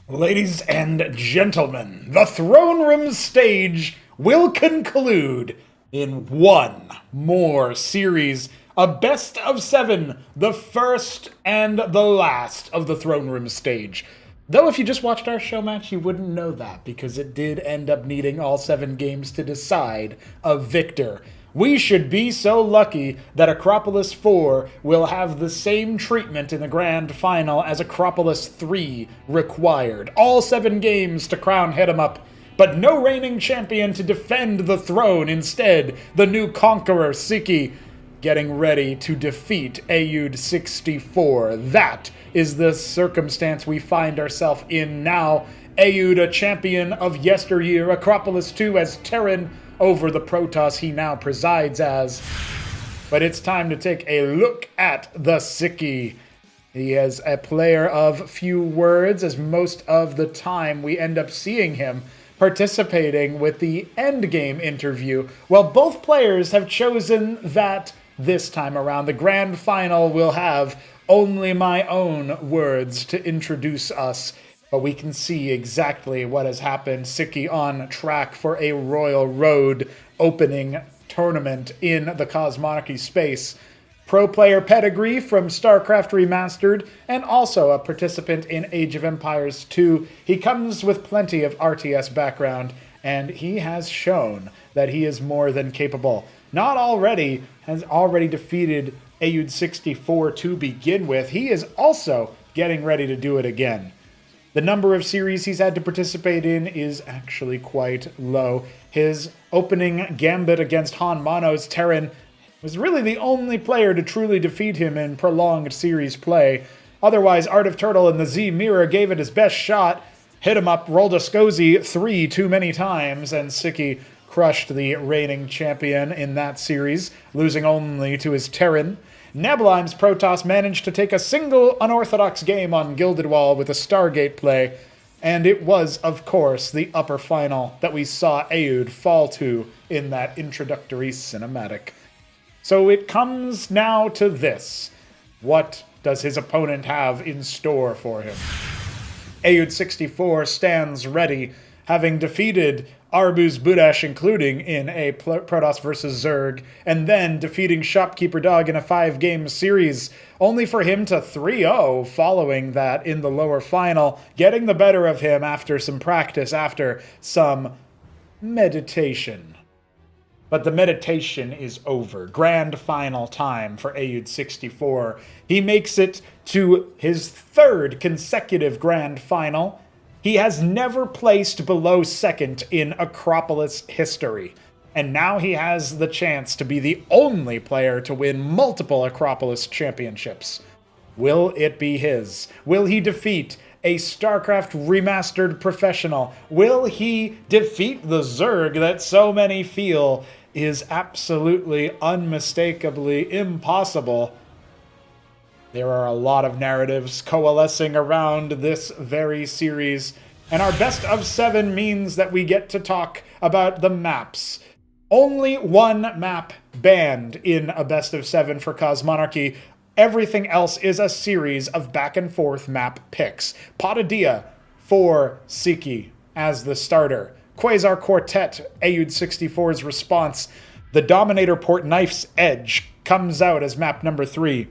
Ladies and gentlemen, the Throneroom Stage will conclude in one more series, a best of 7, the first and the last of the Throneroom Stage. Though if you just watched our Showmatch, you wouldn't know that, because it did end up needing all 7 games to decide a victor. We should be so lucky that Acropolis 4 will have the same treatment in the grand final as Acropolis 3 required. All 7 games to crown Hit-em-up, but no reigning champion to defend the throne. Instead, the new conqueror, Sziky, getting ready to defeat Aoud 64. That is the circumstance we find ourselves in now. Aoud, a champion of yesteryear. Acropolis 2 as Terran over the Protoss he now presides as. But it's time to take a look at the Sziky. He is a player of few words, as most of the time we end up seeing him participating with the endgame interview. Well, both players have chosen that this time around. The grand final will have only my own words to introduce us. But we can see exactly what has happened. Sziky on track for a Royal Road opening tournament in the Cosmonarchy space. Pro player pedigree from Starcraft Remastered, and also a participant in Age of Empires 2. He comes with plenty of RTS background, and he has shown that he is more than capable. Has already defeated Aoud 64 to begin with. He is also getting ready to do it again. The number of series he's had to participate in is actually quite low. His opening gambit against Han Mono's Terran was really the only player to truly defeat him in prolonged series play. Otherwise, Art of Turtle and the Z Mirror gave it his best shot. Hit him up, rolled a Scozy 3 too many times, and Sziky crushed the reigning champion in that series, losing only to his Terran. Nebelheim's Protoss managed to take a single unorthodox game on Gilded Wall with a Stargate play, and it was, of course, the upper final that we saw Aoud fall to in that introductory cinematic. So it comes now to this. What does his opponent have in store for him? Aoud 64 stands ready, having defeated Arbuz Budash, including in a Protoss vs. Zerg, and then defeating Shopkeeper Dog in a 5-game series, only for him to 3-0 following that in the lower final, getting the better of him after some practice, after some meditation. But the meditation is over. Grand final time for Ayud64. He makes it to his 3rd consecutive grand final. He has never placed below 2nd in Acropolis history. And now he has the chance to be the only player to win multiple Acropolis championships. Will it be his? Will he defeat a Starcraft remastered professional? Will he defeat the Zerg that so many feel is absolutely, unmistakably impossible? There are a lot of narratives coalescing around this very series, and our best of 7 means that we get to talk about the maps. Only one map banned in a best of 7 for Cosmonarchy. Everything else is a series of back and forth map picks. Patadia for Sziky as the starter. Quasar Quartet, Ayud64's response. The Dominator Port Knife's Edge comes out as map number 3.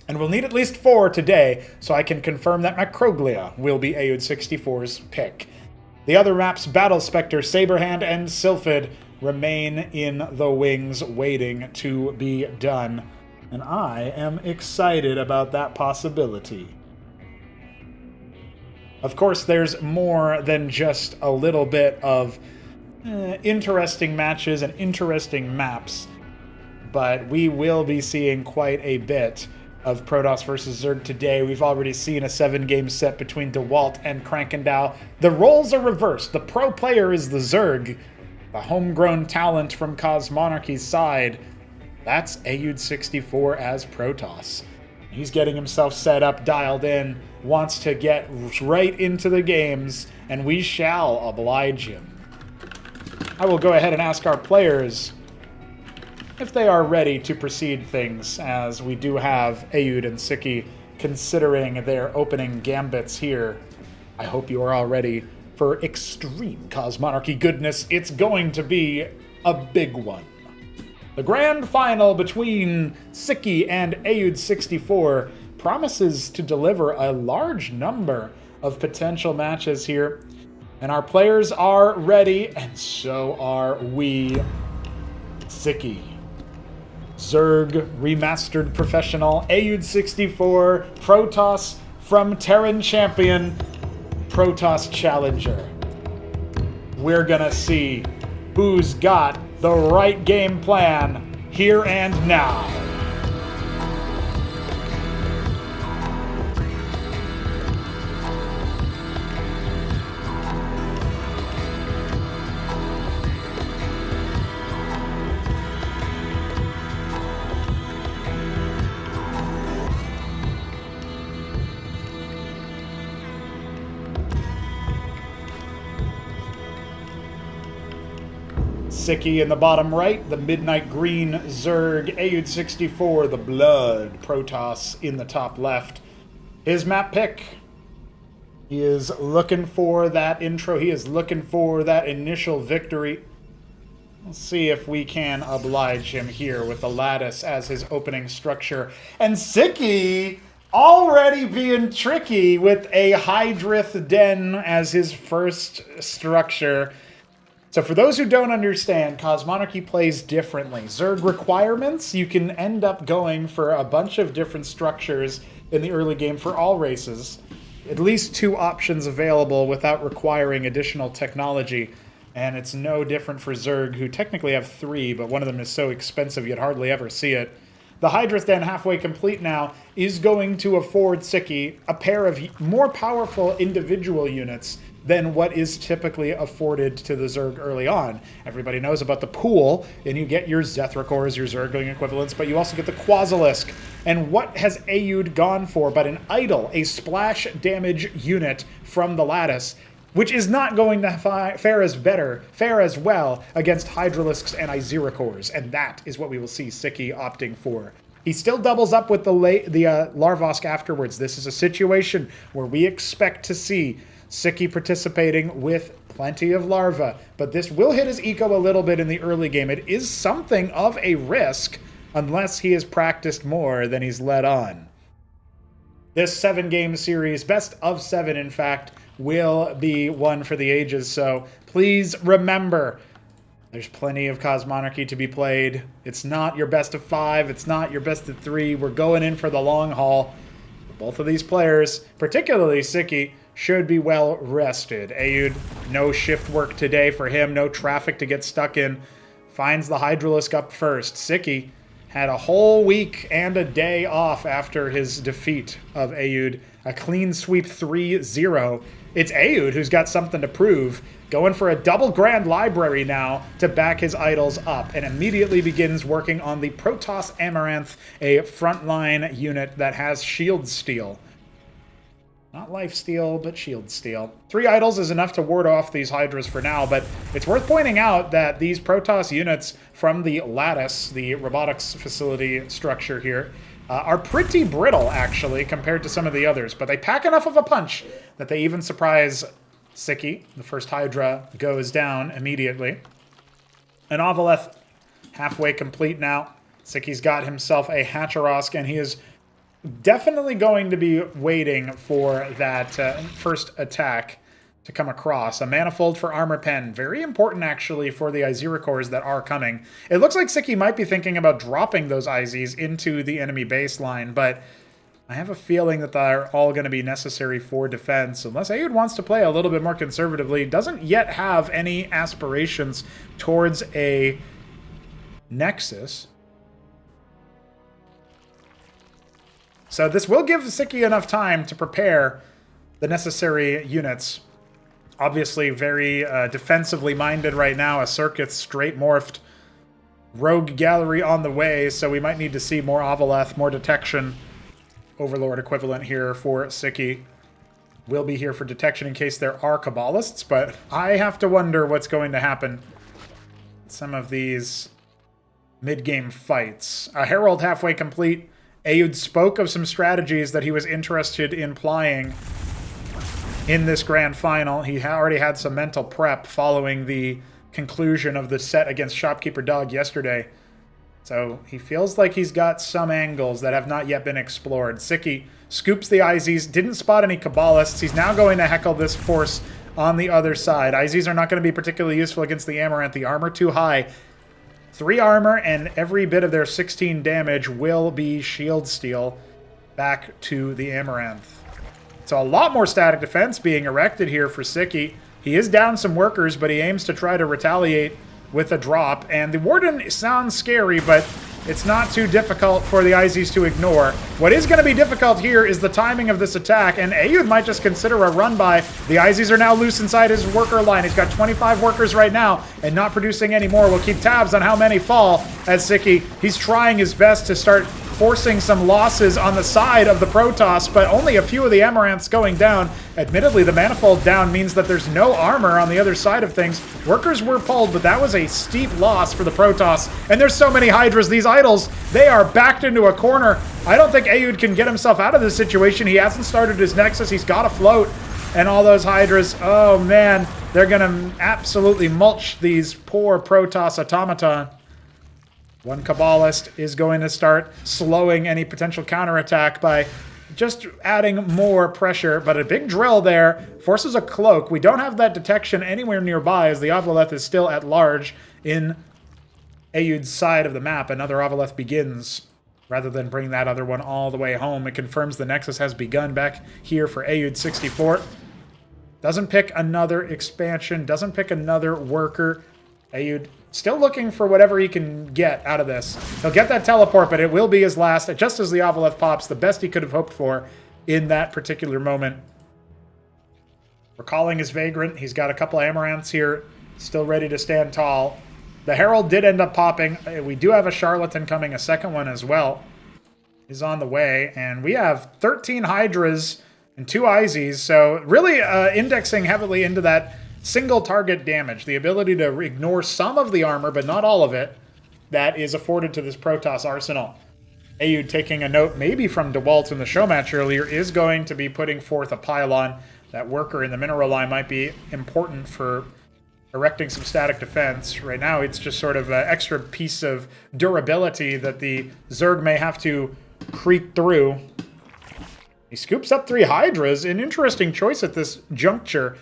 And we'll need at least 4 today, so I can confirm that Macroglia will be Ayud64's pick. The other maps, Battle Spectre, Saberhand, and Sylphid, remain in the wings waiting to be done. And I am excited about that possibility. Of course, there's more than just a little bit of interesting matches and interesting maps, but we will be seeing quite a bit of Protoss versus Zerg today. We've already seen a 7-game set between Dewalt and Krankendau. The roles are reversed. The pro player is the Zerg. The homegrown talent from Cosmonarchy's side, that's Ayud64 as Protoss. He's getting himself set up, dialed in, wants to get right into the games, and we shall oblige him. I will go ahead and ask our players if they are ready to proceed things, as we do have Ayud and Sziky considering their opening gambits here. I hope you are all ready for extreme Cosmonarchy goodness. It's going to be a big one. The grand final between Sziky and Ayud64 promises to deliver a large number of potential matches here. And our players are ready, and so are we. Sziky. Zerg Remastered Professional, Ayud64, Protoss from Terran Champion, Protoss Challenger. We're gonna see who's got the right game plan here and now. Sziky in the bottom right, the Midnight Green Zerg, Ayud64, the Blood Protoss in the top left. His map pick, he is looking for that intro, he is looking for that initial victory. Let's see if we can oblige him here with the Lattice as his opening structure. And Sziky already being tricky with a Hydrith Den as his first structure. So for those who don't understand, Cosmonarchy plays differently. Zerg requirements, you can end up going for a bunch of different structures in the early game for all races. At least 2 options available without requiring additional technology. And it's no different for Zerg, who technically have 3, but one of them is so expensive you'd hardly ever see it. The Hydrith Den, halfway complete now, is going to afford Sziky a pair of more powerful individual units than what is typically afforded to the Zerg early on. Everybody knows about the pool, and you get your Zethrakors, your Zergling equivalents, but you also get the Quasilisk. And what has Ayud gone for but an idle, a splash damage unit from the Lattice, which is not going to fare as well against Hydralisks and Iziracors, and that is what we will see Sziky opting for. He still doubles up with the Larvosk afterwards. This is a situation where we expect to see Sziky participating with plenty of larva, but this will hit his eco a little bit in the early game. It is something of a risk unless he has practiced more than he's let on. This 7-game series, best of 7 in fact, will be one for the ages, so please remember, There's plenty of Cosmonarchy to be played. It's not your best of 5. It's not your best of 3. We're going in for the long haul. Both of these players, particularly Sziky, should be well rested. Aoud, no shift work today for him. No traffic to get stuck in. Finds the Hydralisk up first. Sziky had a whole week and a day off after his defeat of Aoud. A clean sweep 3-0. It's Aoud who's got something to prove. Going for a double Grand Library now to back his idols up, and immediately begins working on the Protoss Amaranth, a frontline unit that has shield steal. Not life steal, but shield steal. 3 idols is enough to ward off these Hydras for now, but it's worth pointing out that these Protoss units from the Lattice, the robotics facility structure here, are pretty brittle, actually, compared to some of the others. But they pack enough of a punch that they even surprise Sziky. The first Hydra goes down immediately. An Avaleth halfway complete now. Sziky's got himself a Hatcherosk, and he is definitely going to be waiting for that first attack to come across. A Manifold for Armor Pen. Very important, actually, for the Izira cores that are coming. It looks like Sziky might be thinking about dropping those IZs into the enemy baseline, but I have a feeling that they're all going to be necessary for defense, unless Aoud wants to play a little bit more conservatively. Doesn't yet have any aspirations towards a Nexus. So this will give Sziky enough time to prepare the necessary units. Obviously very defensively minded right now. A Circuit straight morphed. Rogue Gallery on the way, so we might need to see more Avaleth, more detection. Overlord equivalent here for Sziky. Will be here for detection in case there are Kabbalists, but I have to wonder what's going to happen. Some of these mid-game fights. A Herald halfway complete. Aoud spoke of some strategies that he was interested in plying in this grand final. He already had some mental prep following the conclusion of the set against Shopkeeper Dog yesterday. So he feels like he's got some angles that have not yet been explored. Sziky scoops the IZs, didn't spot any Kabbalists. He's now going to heckle this force on the other side. IZs are not going to be particularly useful against the Amaranth. The armor too high. 3 armor, and every bit of their 16 damage will be shield steal back to the Amaranth. So a lot more static defense being erected here for Sziky. He is down some workers, but he aims to try to retaliate with a drop. And the Warden sounds scary, but it's not too difficult for the IZs to ignore. What is going to be difficult here is the timing of this attack, and Aoud might just consider a run by. The IZs are now loose inside his worker line. He's got 25 workers right now and not producing any more. We'll keep tabs on how many fall as Sziky. He's trying his best to start forcing some losses on the side of the Protoss, but only a few of the Amaranths going down. Admittedly, the Manifold down means that there's no armor on the other side of things. Workers were pulled, but that was a steep loss for the Protoss. And there's so many Hydras. These idols, they are backed into a corner. I don't think Aoud can get himself out of this situation. He hasn't started his Nexus. He's got to float. And all those Hydras, oh man, they're going to absolutely mulch these poor Protoss automaton. One Kabbalist is going to start slowing any potential counterattack by just adding more pressure, but a big drill there forces a cloak. We don't have that detection anywhere nearby as the Avaleth is still at large in Aoud's side of the map. Another Avaleth begins rather than bring that other one all the way home. It confirms the Nexus has begun back here for Aoud 64. Doesn't pick another expansion, doesn't pick another worker. Aoud still looking for whatever he can get out of this. He'll get that teleport, but it will be his last, just as the Avaleth pops, the best he could have hoped for in that particular moment. Recalling his Vagrant, he's got a couple Amaranths here, still ready to stand tall. The Herald did end up popping. We do have a Charlatan coming, a second one as well is on the way, and we have 13 Hydras and 2 IZs, so really indexing heavily into that single target damage, the ability to ignore some of the armor, but not all of it, that is afforded to this Protoss arsenal. Aoud, taking a note maybe from Dewalt in the Showmatch earlier, is going to be putting forth a pylon. That worker in the mineral line might be important for erecting some static defense. Right now, it's just sort of an extra piece of durability that the Zerg may have to creep through. He scoops up 3 Hydras, an interesting choice at this juncture.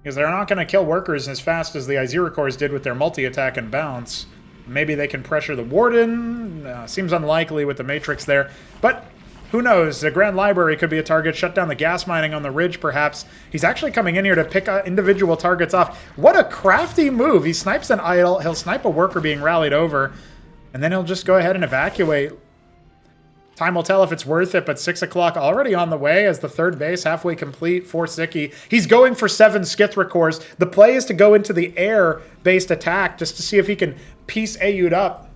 Because they're not going to kill workers as fast as the Iziricors did with their multi-attack and bounce. Maybe they can pressure the Warden. Seems unlikely with the Matrix there. But who knows? The Grand Library could be a target. Shut down the gas mining on the ridge, perhaps. He's actually coming in here to pick individual targets off. What a crafty move. He snipes an idol. He'll snipe a worker being rallied over. And then he'll just go ahead and evacuate. Time will tell if it's worth it, but 6 o'clock already on the way as the third base halfway complete for Sziky. He's going for 7 Skithra cores. The play is to go into the air-based attack just to see if he can piece Ayud up,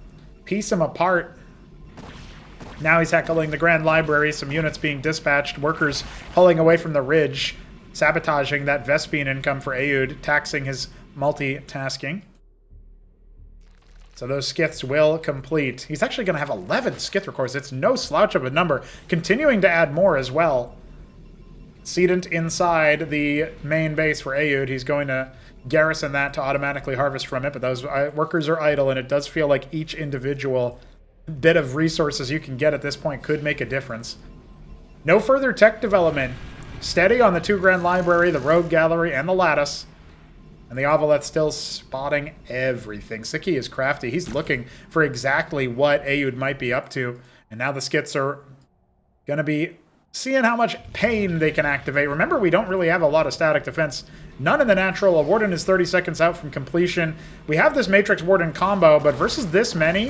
piece him apart. Now he's heckling the Grand Library, some units being dispatched, workers pulling away from the ridge, sabotaging that Vespene income for Ayud, taxing his multitasking. So those Skiths will complete. He's actually going to have 11 Skithra cores. It's no slouch of a number. Continuing to add more as well. Sedent inside the main base for Ayud. He's going to garrison that to automatically harvest from it, but those workers are idle, and it does feel like each individual bit of resources you can get at this point could make a difference. No further tech development. Steady on the 2 Grand Library, the Rogue Gallery, and the Lattice. And the Ovalet's still spotting everything. Sziky is crafty. He's looking for exactly what Ayud might be up to. And now the Skiths are going to be seeing how much pain they can activate. Remember, we don't really have a lot of static defense. None in the natural. A Warden is 30 seconds out from completion. We have this Matrix Warden combo, but versus this many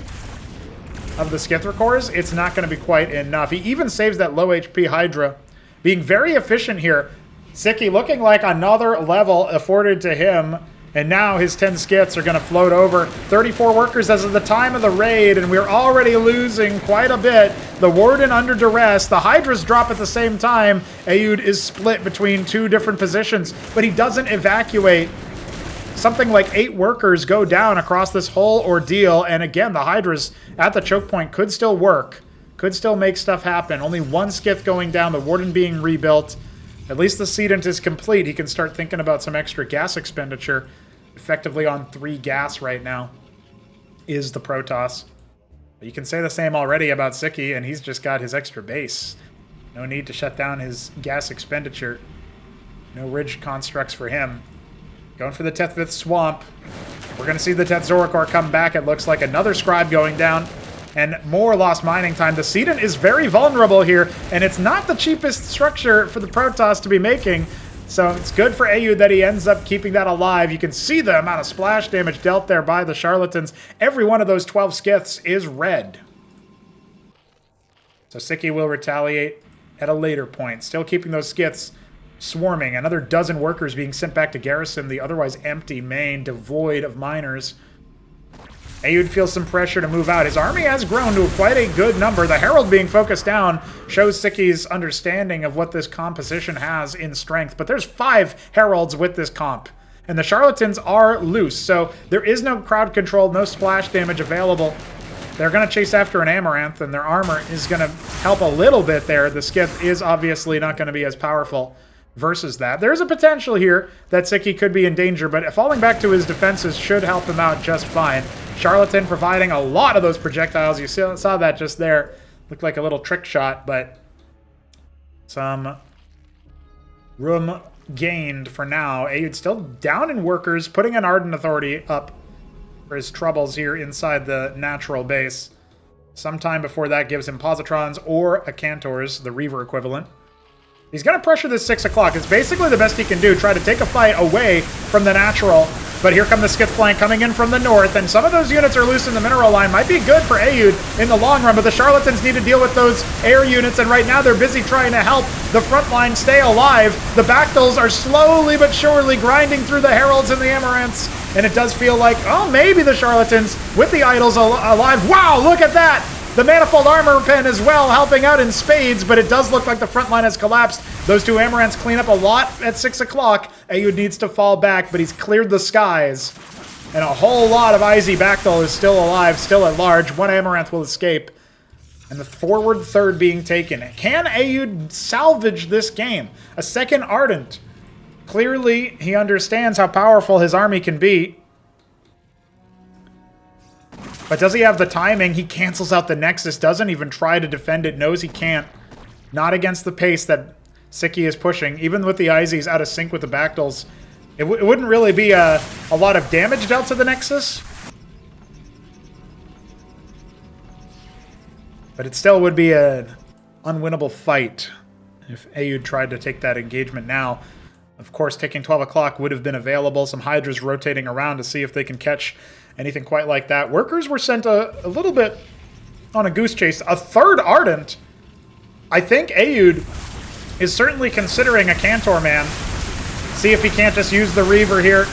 of the Skithra cores, it's not going to be quite enough. He even saves that low HP Hydra. Being very efficient here. Sziky looking like another level afforded to him. And now his 10 Skiths are going to float over. 34 workers as of the time of the raid, and we're already losing quite a bit. The Warden under duress. The Hydras drop at the same time. Ayud is split between 2 different positions, but he doesn't evacuate. Something like 8 workers go down across this whole ordeal. And again, the Hydras at the choke point could still work. Could still make stuff happen. Only 1 Skith going down. The Warden being rebuilt. At least the Sedent is complete. He can start thinking about some extra gas expenditure. Effectively on 3 gas right now is the Protoss. But you can say the same already about Sziky, and he's just got his extra base. No need to shut down his gas expenditure. No ridge constructs for him. Going for the Tethvith Swamp. We're going to see the Teth Zorikor come back. It looks like another Scribe going down. And more lost mining time. The Sedent is very vulnerable here, and it's not the cheapest structure for the Protoss to be making. So it's good for Ayud that he ends up keeping that alive. You can see the amount of splash damage dealt there by the Charlatans. Every one of those 12 Skiths is red. So Sziky will retaliate at a later point. Still keeping those Skiths swarming. Another dozen workers being sent back to garrison the otherwise empty main, devoid of miners. Ayud feels some pressure to move out. His army has grown to quite a good number. The Herald being focused down shows Sziky's understanding of what this composition has in strength. But there's 5 Heralds with this comp. And the Charlatans are loose, so there is no crowd control, no splash damage available. They're going to chase after an Amaranth, and their armor is going to help a little bit there. The Skith is obviously not going to be as powerful versus that. There's a potential here that Sziky could be in danger, but falling back to his defenses should help him out just fine. Charlatan providing a lot of those projectiles. You saw that just there. Looked like a little trick shot, but some room gained for now. Ayud still down in workers, putting an Ardent Authority up for his troubles here inside the natural base. Sometime before that gives him Positrons or a Cantor's, the Reaver equivalent. He's going to pressure this 6 o'clock. It's basically the best he can do. Try to take a fight away from the natural. But here come the Skith flank coming in from the north. And some of those units are loose in the mineral line. Might be good for Ayud in the long run. But the Charlatans need to deal with those air units. And right now they're busy trying to help the front line stay alive. The Bactyls are slowly but surely grinding through the Heralds and the Amaranths. And it does feel like, oh, maybe the Charlatans with the idols alive. Wow, look at that! The Manifold Armor Pen as well, helping out in spades, but it does look like the front line has collapsed. Those 2 Amaranths clean up a lot at 6 o'clock. Ayud needs to fall back, but he's cleared the skies. And a whole lot of Izzy Bactyl is still alive, still at large. 1 Amaranth will escape. And the forward third being taken. Can Ayud salvage this game? A second Ardent. Clearly, he understands how powerful his army can be. But does he have the timing? He cancels out the Nexus, doesn't even try to defend it, knows he can't. Not against the pace that Sziky is pushing. Even with the Izzy's out of sync with the Bactyls, It wouldn't really be a lot of damage dealt to the Nexus. But it still would be an unwinnable fight if Aoud tried to take that engagement now. Of course, taking 12 o'clock would have been available. Some Hydras rotating around to see if they can catch anything quite like that. Workers were sent a little bit on a goose chase. A third Ardent. I think Aoud is certainly considering a Cantor Man. See if he can't just use the Reaver here.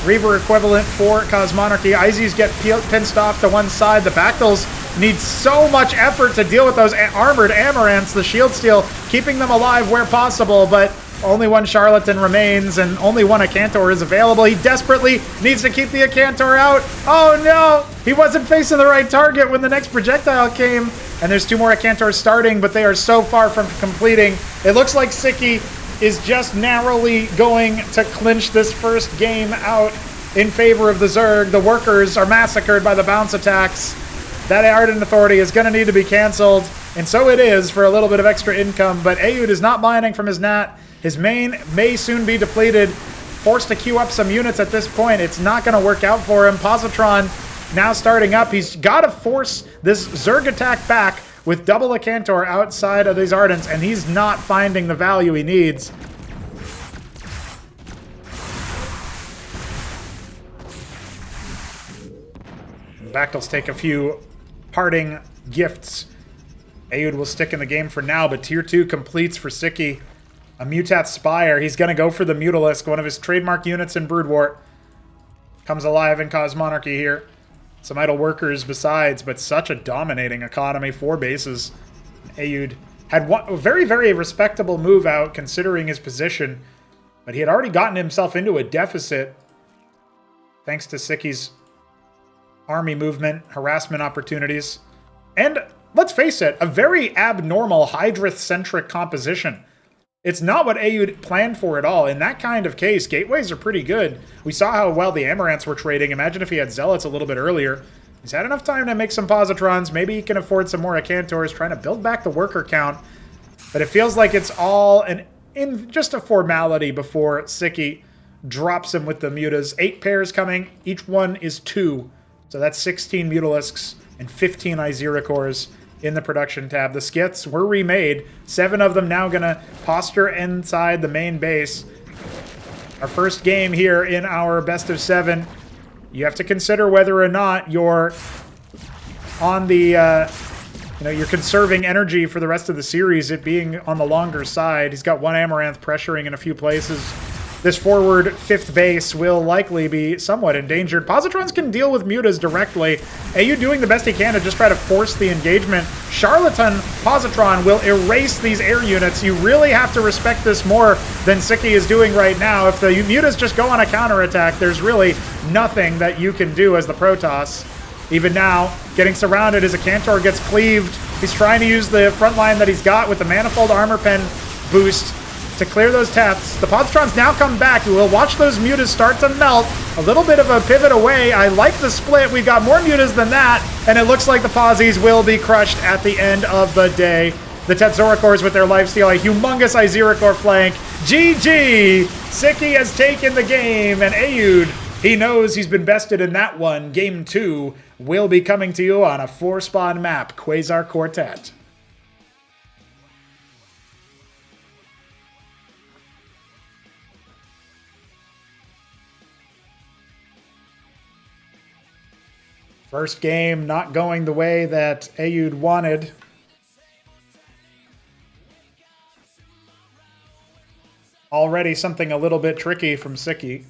Reaver equivalent for Cosmonarchy. Izzy's get pinched off to one side. The Bactyls need so much effort to deal with those armored Amaranths. The Shield Steel keeping them alive where possible, but only one Charlatan remains, and only one Acantor is available. He desperately needs to keep the Acantor out. Oh no! He wasn't facing the right target when the next projectile came. And there's 2 more Acantors starting, but they are so far from completing. It looks like Sziky is just narrowly going to clinch this first game out in favor of the Zerg. The workers are massacred by the bounce attacks. That Ardent Authority is going to need to be canceled, and so it is for a little bit of extra income, but Aoud is not mining from his Nat. His main may soon be depleted. Forced to queue up some units at this point. It's not going to work out for him. Positron now starting up. He's got to force this Zerg attack back with double Acantor outside of these Ardents, and he's not finding the value he needs. Bactyls take a few parting gifts. Aoud will stick in the game for now, but Tier 2 completes for Sziky. A Mutat Spire. He's going to go for the Mutalisk, one of his trademark units in Broodwart. Comes alive in Cosmonarchy here. Some idle workers besides, but such a dominating economy. 4 bases. Aoud had a very, very respectable move out considering his position, but he had already gotten himself into a deficit thanks to Sziky's army movement, harassment opportunities, and let's face it, a very abnormal Hydrith-centric composition. It's not what Aoud planned for at all. In that kind of case, gateways are pretty good. We saw how well the Amaranths were trading. Imagine if he had Zealots a little bit earlier. He's had enough time to make some Positrons. Maybe he can afford some more Acantors, trying to build back the worker count. But it feels like it's all in just a formality before Sziky drops him with the Mutas. 8 pairs coming. Each one is 2. So that's 16 Mutalisks and 15 Iziricors in the production tab. The skits were remade. 7 of them now going to posture inside the main base. Our first game here in our best of 7. You have to consider whether or not you're on the, you're conserving energy for the rest of the series, it being on the longer side. He's got 1 Amaranth pressuring in a few places. This forward 5th base will likely be somewhat endangered. Positrons can deal with Mutas directly. Aoud doing the best he can to just try to force the engagement. Charlatan Positron will erase these air units. You really have to respect this more than Sziky is doing right now. If the Mutas just go on a counterattack, there's really nothing that you can do as the Protoss. Even now, getting surrounded as Acantor gets cleaved. He's trying to use the front line that he's got with the Manifold Armor Pen boost to clear those Teths. The Positrons now come back. We'll watch those Mutas start to melt. A little bit of a pivot away. I like the split. We've got more Mutas than that, and it looks like the Posies will be crushed at the end of the day. The Tetzoricors with their lifesteal, a humongous Iziricor flank. GG! Sziky has taken the game, and Aoud, he knows he's been bested in that one. Game 2 will be coming to you on a 4-spawn map, Quasar Quartet. First game not going the way that Aoud wanted. Already something a little bit tricky from Sziky.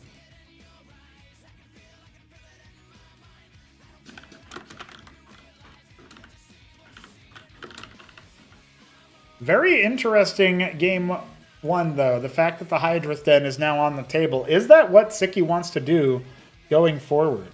Very interesting game 1, though. The fact that the Hydrith Den is now on the table. Is that what Sziky wants to do going forward?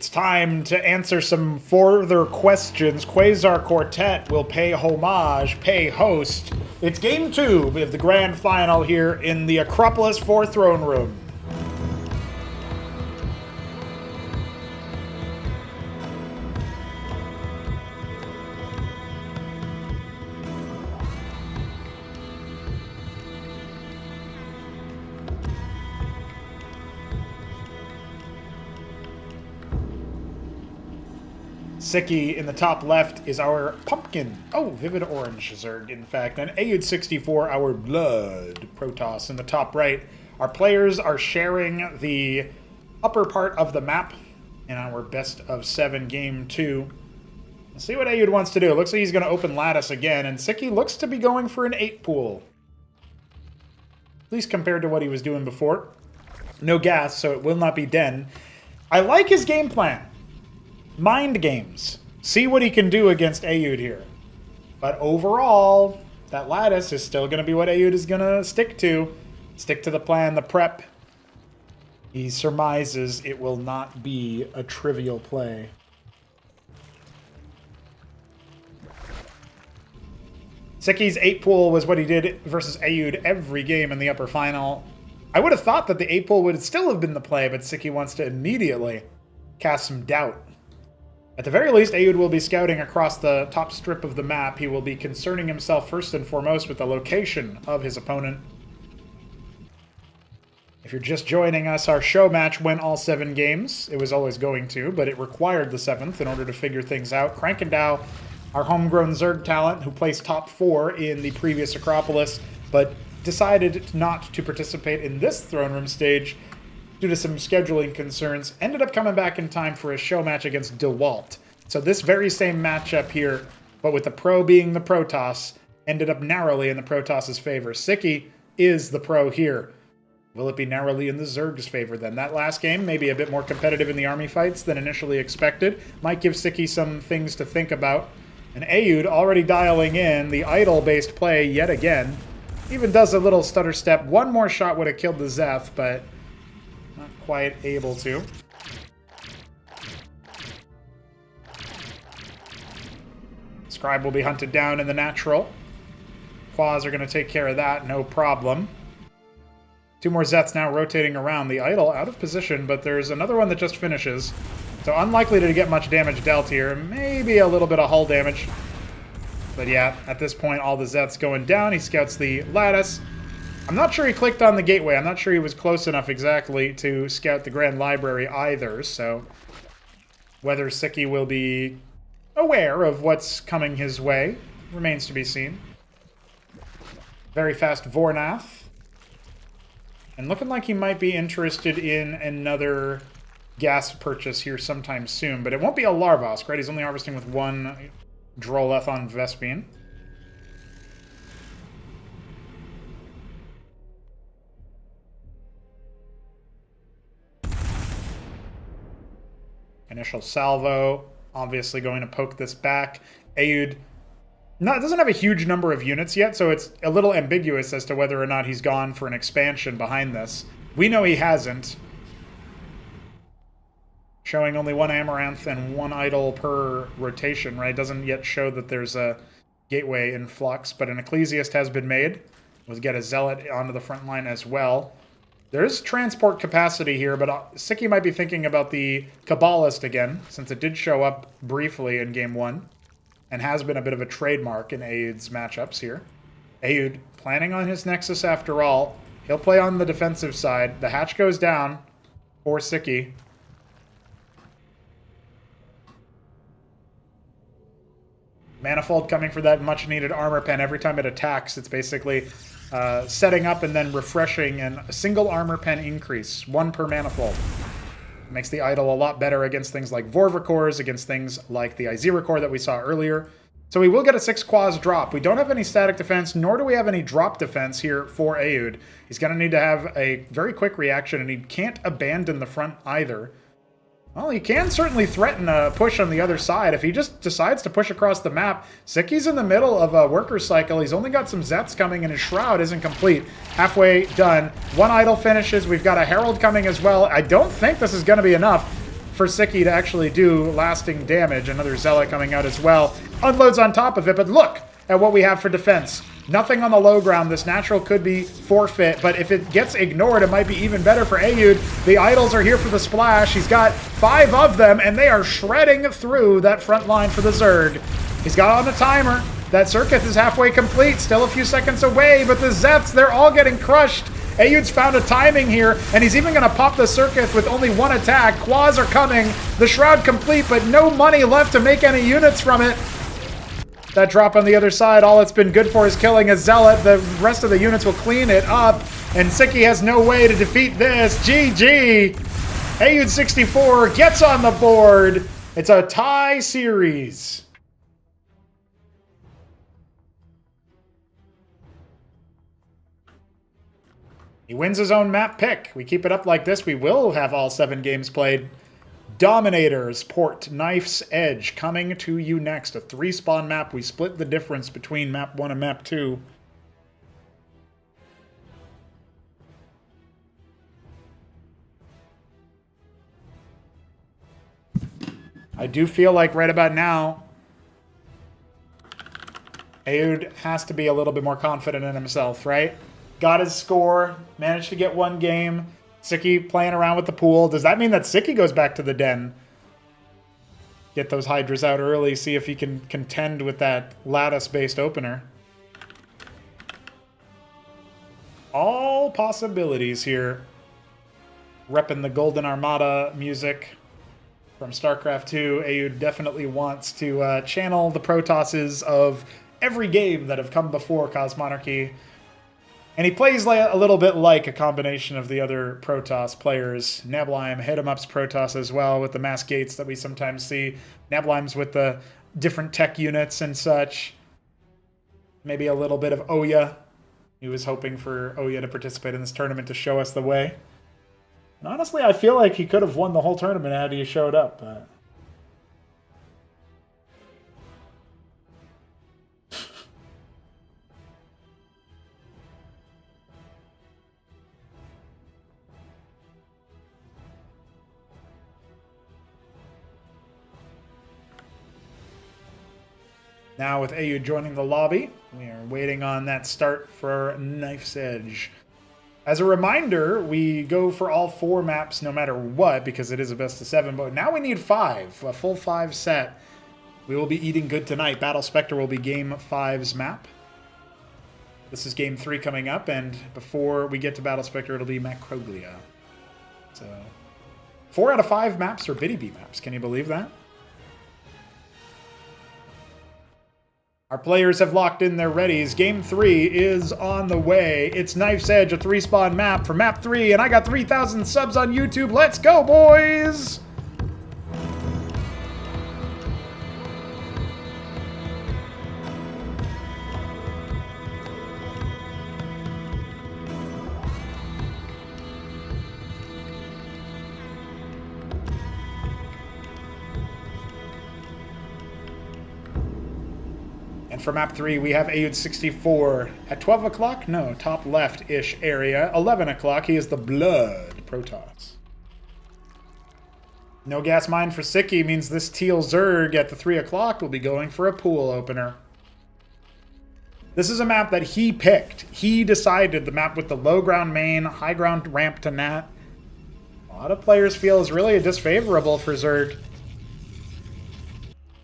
It's time to answer some further questions. Quasar Quartet will pay homage, pay host. It's game 2 of the grand final here in the Acropolis for Throne Room. Sziky in the top left is our pumpkin. Oh, vivid orange Zerg, in fact. And Ayud 64, our blood Protoss in the top right. Our players are sharing the upper part of the map in our best of 7 game 2. Let's see what Ayud wants to do. It looks like he's going to open Lattice again, and Sziky looks to be going for an 8 pool. At least compared to what he was doing before. No gas, so it will not be Den. I like his game plan. Mind games. See what he can do against Ayud here. But overall, that Lattice is still going to be what Ayud is going to stick to. Stick to the plan, the prep. He surmises it will not be a trivial play. Sziky's 8 pool was what he did versus Ayud every game in the upper final. I would have thought that the 8 pool would still have been the play, but Sziky wants to immediately cast some doubt. At the very least, Ayud will be scouting across the top strip of the map. He will be concerning himself first and foremost with the location of his opponent. If you're just joining us, our show match went all 7 games. It was always going to, but it required the 7th in order to figure things out. Krankendau, our homegrown Zerg talent, who placed top 4 in the previous Acropolis, but decided not to participate in this Throne Room stage due to some scheduling concerns, ended up coming back in time for a show match against Dewalt. So this very same matchup here, but with the pro being the Protoss, ended up narrowly in the Protoss's favor. Sziky is the pro here. Will it be narrowly in the Zerg's favor then? That last game, maybe a bit more competitive in the army fights than initially expected, might give Sziky some things to think about. And Ayud already dialing in the idol-based play yet again. Even does a little stutter step. One more shot would have killed the Zeth, but not quite able to. Scribe will be hunted down in the natural. Quas are going to take care of that, no problem. 2 more Zeths now rotating around. The idol out of position, but there's another one that just finishes. So unlikely to get much damage dealt here. Maybe a little bit of hull damage. But yeah, at this point, all the Zeths going down. He scouts the Lattice. I'm not sure he clicked on the gateway. I'm not sure he was close enough exactly to scout the Grand Library either, so whether Sziky will be aware of what's coming his way remains to be seen. Very fast Vornath. And looking like he might be interested in another gas purchase here sometime soon, but it won't be a Larvosk, right? He's only harvesting with 1 Droleth on Vespene. Initial salvo, obviously going to poke this back. Ayud doesn't have a huge number of units yet, so it's a little ambiguous as to whether or not he's gone for an expansion behind this. We know he hasn't. Showing only 1 Amaranth and 1 idol per rotation, right? Doesn't yet show that there's a gateway in flux, but an Ecclesiast has been made. We'll get a Zealot onto the front line as well. There is transport capacity here, but Sziky might be thinking about the Kabbalist again, since it did show up briefly in Game 1, and has been a bit of a trademark in Ayud's matchups here. Ayud planning on his Nexus after all. He'll play on the defensive side. The hatch goes down for Sziky. Manifold coming for that much-needed armor pen. Every time it attacks, it's basically setting up and then refreshing, and a single armor pen increase, 1 per manifold. Makes the idol a lot better against things like Vorvicors, against things like the Iziricor that we saw earlier. So we will get a 6 Quas drop. We don't have any static defense, nor do we have any drop defense here for Ayud. He's going to need to have a very quick reaction, and he can't abandon the front either. Well, he can certainly threaten a push on the other side. If he just decides to push across the map, Sziky's in the middle of a worker cycle. He's only got some Zets coming, and his Shroud isn't complete. Halfway done. 1 idol finishes. We've got a Herald coming as well. I don't think this is going to be enough for Sziky to actually do lasting damage. Another Zealot coming out as well. Unloads on top of it, but look at what we have for defense. Nothing on the low ground. This natural could be forfeit, but if it gets ignored, it might be even better for Aoud. The idols are here for the splash. He's got 5 of them, and they are shredding through that front line for the Zerg. He's got on the timer. That circuit is halfway complete, still a few seconds away, but the Zets, they're all getting crushed. Aoud's found a timing here, and he's even going to pop the circuit with only 1 attack. Quads are coming, the Shroud complete, but no money left to make any units from it. That drop on the other side, all it's been good for is killing a Zealot. The rest of the units will clean it up, and Sziky has no way to defeat this. GG! Aoud 64 gets on the board. It's a tie series. He wins his own map pick. We keep it up like this, we will have all 7 games played. Dominators, Port, Knife's Edge, coming to you next. A 3-spawn map. We split the difference between map 1 and map 2. I do feel like right about now, Aoud has to be a little bit more confident in himself, right? Got his score, managed to get 1 game. Sziky playing around with the pool. Does that mean that Sziky goes back to the den? Get those Hydras out early, see if he can contend with that lattice-based opener. All possibilities here. Repping the Golden Armada music from Starcraft 2. Aoud definitely wants to channel the Protosses of every game that have come before Cosmonarchy. And he plays a little bit like a combination of the other Protoss players. Nableim, hit-em-ups Protoss as well, with the mass gates that we sometimes see. Nableim's with the different tech units and such. Maybe a little bit of Oya. He was hoping for Oya to participate in this tournament to show us the way. And honestly, I feel like he could have won the whole tournament had he showed up. But now with Aoud joining the lobby, we are waiting on that start for Knife's Edge. As a reminder, we go for all 4 maps no matter what, because it is a best of 7, but now we need 5, a full 5 set. We will be eating good tonight. Battle Spectre will be Game 5's map. This is Game 3 coming up, and before we get to Battle Spectre, it'll be Macroglia. So, 4 out of 5 maps are Biddy B maps. Can you believe that? Our players have locked in their readies. Game 3 is on the way. It's Knife's Edge, a 3-spawn map for map 3, and I got 3,000 subs on YouTube. Let's go, boys! For map 3, we have Aoud 64 at 12 o'clock? No, top left-ish area. 11 o'clock, he is the Blood Protoss. No gas mine for Sziky means this Teal Zerg at the 3 o'clock will be going for a pool opener. This is a map that he picked. He decided the map with the low ground main, high ground ramp to Nat. A lot of players feel is really disfavorable for Zerg.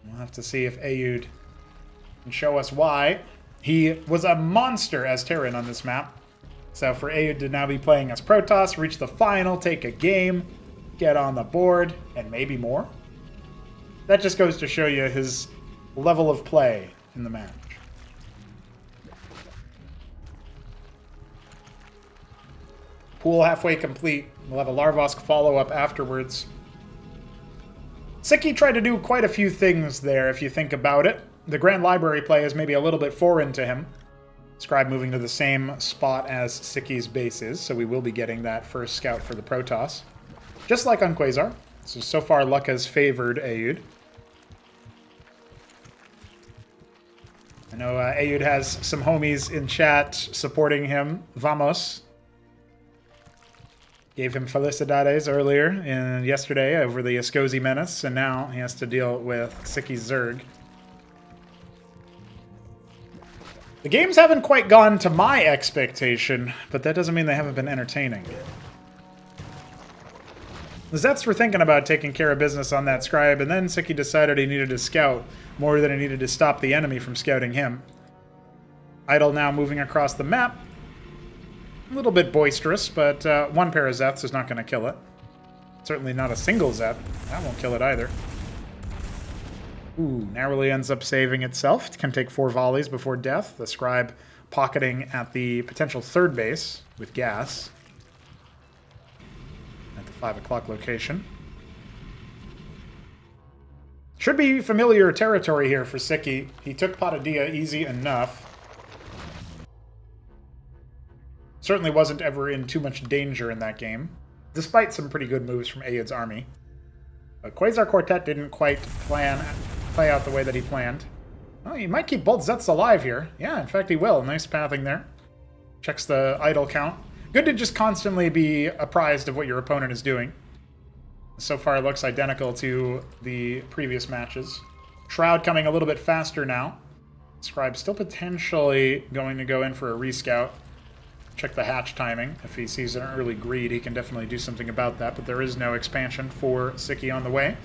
We'll have to see if Aoud and show us why. He was a monster as Terran on this map. So for Aoud to now be playing as Protoss, reach the final, take a game, get on the board, and maybe more. That just goes to show you his level of play in the match. Pool halfway complete. We'll have a Larvosk follow-up afterwards. Sziky tried to do quite a few things there, if you think about it. The Grand Library play is maybe a little bit foreign to him. Scribe moving to the same spot as Sicky's base is, so we will be getting that first scout for the Protoss. Just like on Quasar. So far, luck has favored Aoud. I know Aoud has some homies in chat supporting him. Vamos. Gave him Felicidades earlier yesterday over the Escozi Menace, and now he has to deal with Sziky's Zerg. The games haven't quite gone to my expectation, but that doesn't mean they haven't been entertaining. The Zets were thinking about taking care of business on that scribe, and then Sziky decided he needed to scout more than he needed to stop the enemy from scouting him. Idle now moving across the map. A little bit boisterous, but one pair of Zets is not going to kill it. Certainly not a single Zet. That won't kill it either. Ooh, narrowly ends up saving itself. It can take 4 volleys before death. The scribe pocketing at the potential third base with gas. At the 5 o'clock location. Should be familiar territory here for Sziky. He took Patadia easy enough. Certainly wasn't ever in too much danger in that game, despite some pretty good moves from Ayud's army. But Quasar Quartet didn't quite play out the way that he planned. Oh, he might keep both Zets alive here. Yeah, in fact he will. Nice pathing there. Checks the idle count. Good to just constantly be apprised of what your opponent is doing. So far it looks identical to the previous matches. Shroud coming a little bit faster now. Scribe still potentially going to go in for a rescout. Check the hatch timing. If he sees an early greed, he can definitely do something about that, but there is no expansion for Sziky on the way.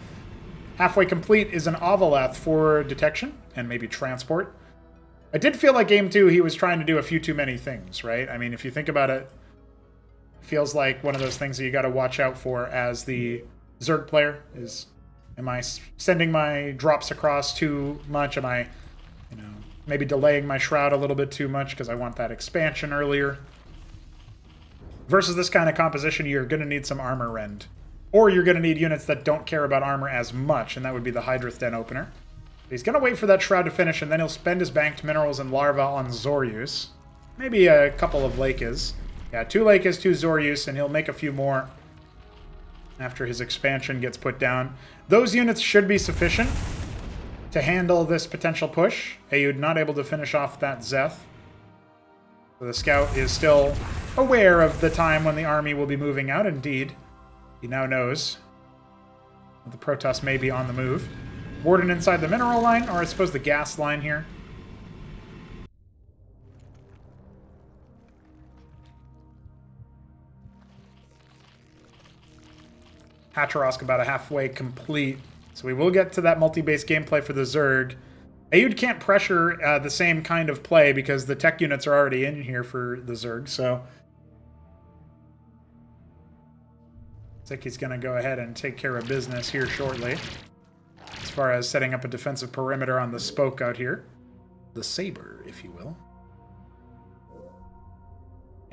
Halfway complete is an Ovaleth for detection and maybe transport. I did feel like Game 2 he was trying to do a few too many things, right? I mean, if you think about it, it feels like one of those things that you got to watch out for as the Zerg player is, am I sending my drops across too much? Am I, maybe delaying my Shroud a little bit too much because I want that expansion earlier? Versus this kind of composition, you're going to need some armor rend. Or you're going to need units that don't care about armor as much, and that would be the Hydrath Den opener. He's going to wait for that Shroud to finish, and then he'll spend his banked minerals and larva on Zoryus. Maybe a couple of Lakes. Yeah, 2 Lakes, 2 Zoryus, and he'll make a few more after his expansion gets put down. Those units should be sufficient to handle this potential push. Ayud not able to finish off that Zeth. So the scout is still aware of the time when the army will be moving out. Indeed, he now knows that the Protoss may be on the move. Warden inside the mineral line, or I suppose the gas line here. Hacharosk about a halfway complete. So we will get to that multi-base gameplay for the Zerg. Ayud can't pressure the same kind of play because the tech units are already in here for the Zerg, so Sziky's going to go ahead and take care of business here shortly. As far as setting up a defensive perimeter on the spoke out here. The Saber, if you will.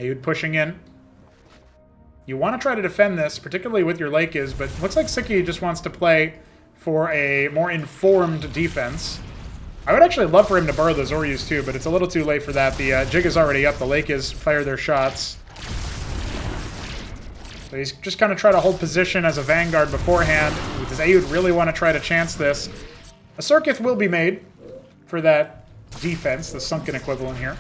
Ayud pushing in. You want to try to defend this, particularly with your Lakes, but looks like Sziky just wants to play for a more informed defense. I would actually love for him to borrow the Zoryus too, but it's a little too late for that. The jig is already up. The Lakes fire their shots. So he's just kind of trying to hold position as a vanguard beforehand. Does Ayud really want to try to chance this? A Circuit will be made for that defense, the sunken equivalent here.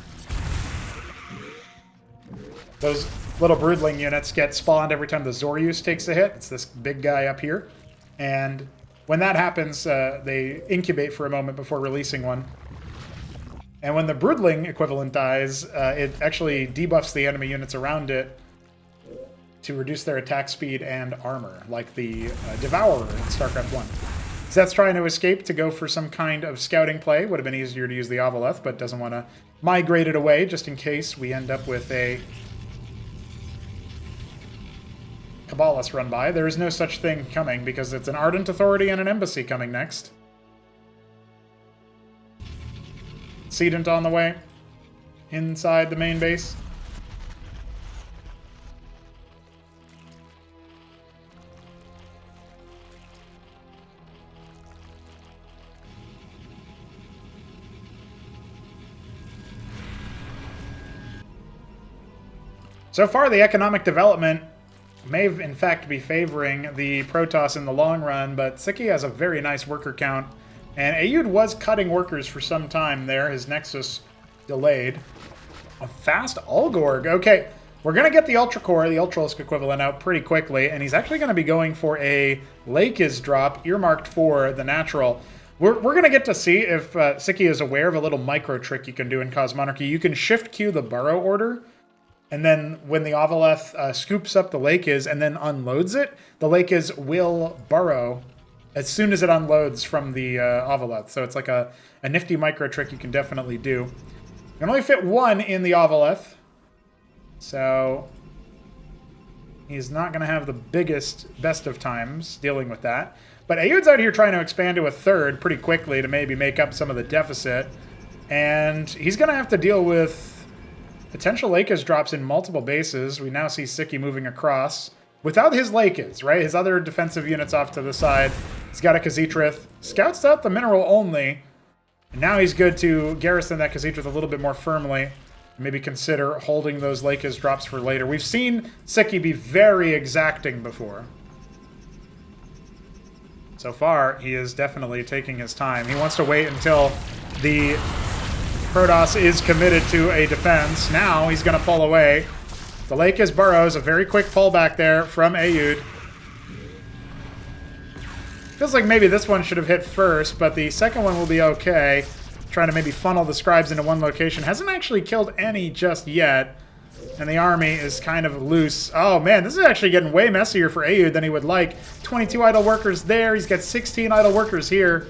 Those little Broodling units get spawned every time the Zoryus takes a hit. It's this big guy up here. And when that happens, they incubate for a moment before releasing one. And when the Broodling equivalent dies, it actually debuffs the enemy units around it to reduce their attack speed and armor, like the Devourer in StarCraft 1. Zeth's trying to escape to go for some kind of scouting play. Would have been easier to use the Ovaleth, but doesn't want to migrate it away just in case we end up with a Cabalist run by. There is no such thing coming because it's an Ardent Authority and an Embassy coming next. Sedent on the way inside the main base. So far, the economic development may in fact be favoring the Protoss in the long run, but Sziky has a very nice worker count, and Ayud was cutting workers for some time there. His Nexus delayed. A fast Algorg. Okay, We're going to get the Ultra Core, the Ultralisk equivalent, out pretty quickly, and he's actually going to be going for a Lakis drop earmarked for the natural. We're going to get to see if Sziky is aware of a little micro trick you can do in Cosmonarchy. You can shift queue the burrow order, and then when the Ovaleth scoops up the Lakis and then unloads it, the Lakis will burrow as soon as it unloads from the Ovaleth. So it's like a nifty micro trick you can definitely do. You can only fit one in the Ovaleth, so he's not going to have the best of times dealing with that. But Ayud's out here trying to expand to a third pretty quickly to maybe make up some of the deficit. And he's going to have to deal with potential Lakis drops in multiple bases. We now see Sziky moving across without his Lakis, right? His other defensive units off to the side. He's got a Khaz'trith. Scouts out the mineral only. And now he's good to garrison that Khaz'trith a little bit more firmly. Maybe consider holding those Lakis drops for later. We've seen Sziky be very exacting before. So far, he is definitely taking his time. He wants to wait until the Protoss is committed to a defense. Now he's going to pull away. The Lakis burrows, a very quick pullback there from Ayud. Feels like maybe this one should have hit first, but the second one will be okay. Trying to maybe funnel the scribes into one location. Hasn't actually killed any just yet. And the army is kind of loose. Oh man, this is actually getting way messier for Ayud than he would like. 22 idle workers there. He's got 16 idle workers here.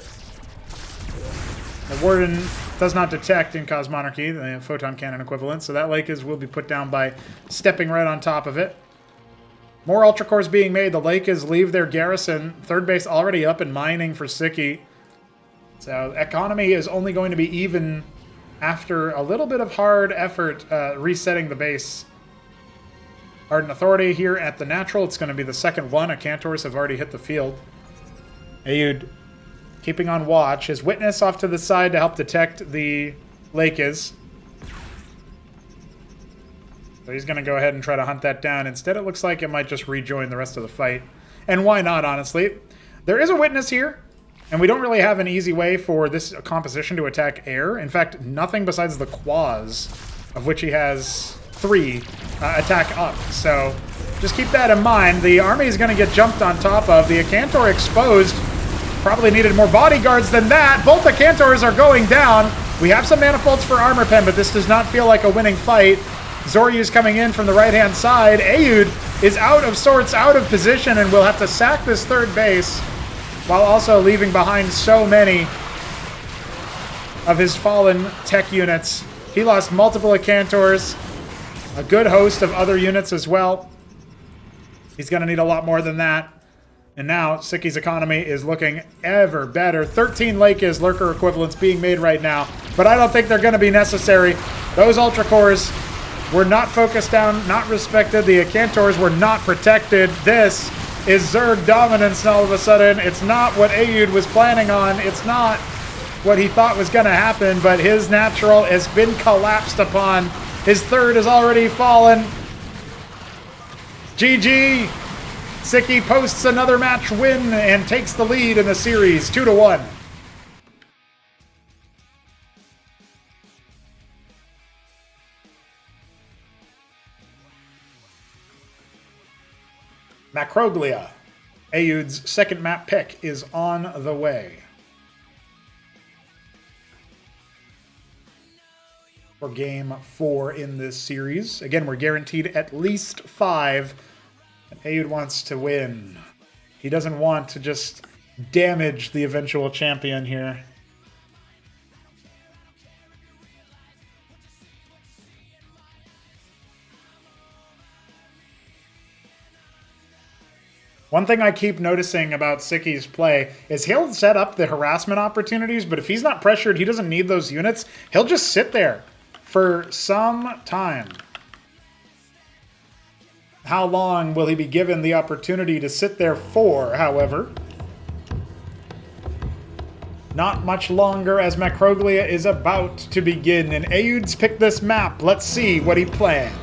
The Warden does not detect in Cosmonarchy, the photon cannon equivalent, so that Lakis will be put down by stepping right on top of it. More Ultra Cores being made. The Lakis leave their garrison. Third base already up and mining for Sziky. So economy is only going to be even after a little bit of hard effort resetting the base. Ardent Authority here at the natural. It's going to be the second one. Acantors have already hit the field. Ayud keeping on watch. His Witness off to the side to help detect the Lakis. So he's going to go ahead and try to hunt that down. Instead, it looks like it might just rejoin the rest of the fight. And why not, honestly? There is a Witness here. And we don't really have an easy way for this composition to attack air. In fact, nothing besides the Quas, of which he has 3, attack up. So just keep that in mind. The army is going to get jumped on top of. The Acantor exposed. Probably needed more bodyguards than that. Both Acantors are going down. We have some manifolds for armor pen, but this does not feel like a winning fight. Zoryu's coming in from the right-hand side. Ayud is out of sorts, out of position, and will have to sack this third base, while also leaving behind so many of his fallen tech units. He lost multiple Acantors, a good host of other units as well. He's going to need a lot more than that. And now, Sziky's economy is looking ever better. 13 Lakis Lurker equivalents being made right now, but I don't think they're going to be necessary. Those Ultra Cores were not focused down, not respected. The Acantors were not protected. This is Zerg dominance, and all of a sudden, it's not what Ayud was planning on. It's not what he thought was going to happen, but his natural has been collapsed upon. His third has already fallen. GG! Sziky posts another match win and takes the lead in the series, 2-1. Macroglia, Ayud's second map pick, is on the way. For game 4 in this series. Again, we're guaranteed at least 5. And Ayud wants to win. He doesn't want to just damage the eventual champion here. One thing I keep noticing about Sziky's play is he'll set up the harassment opportunities, but if he's not pressured, he doesn't need those units. He'll just sit there for some time. How long will he be given the opportunity to sit there for, however? Not much longer, as Macroglia is about to begin, and Ayud's picked this map. Let's see what he plans.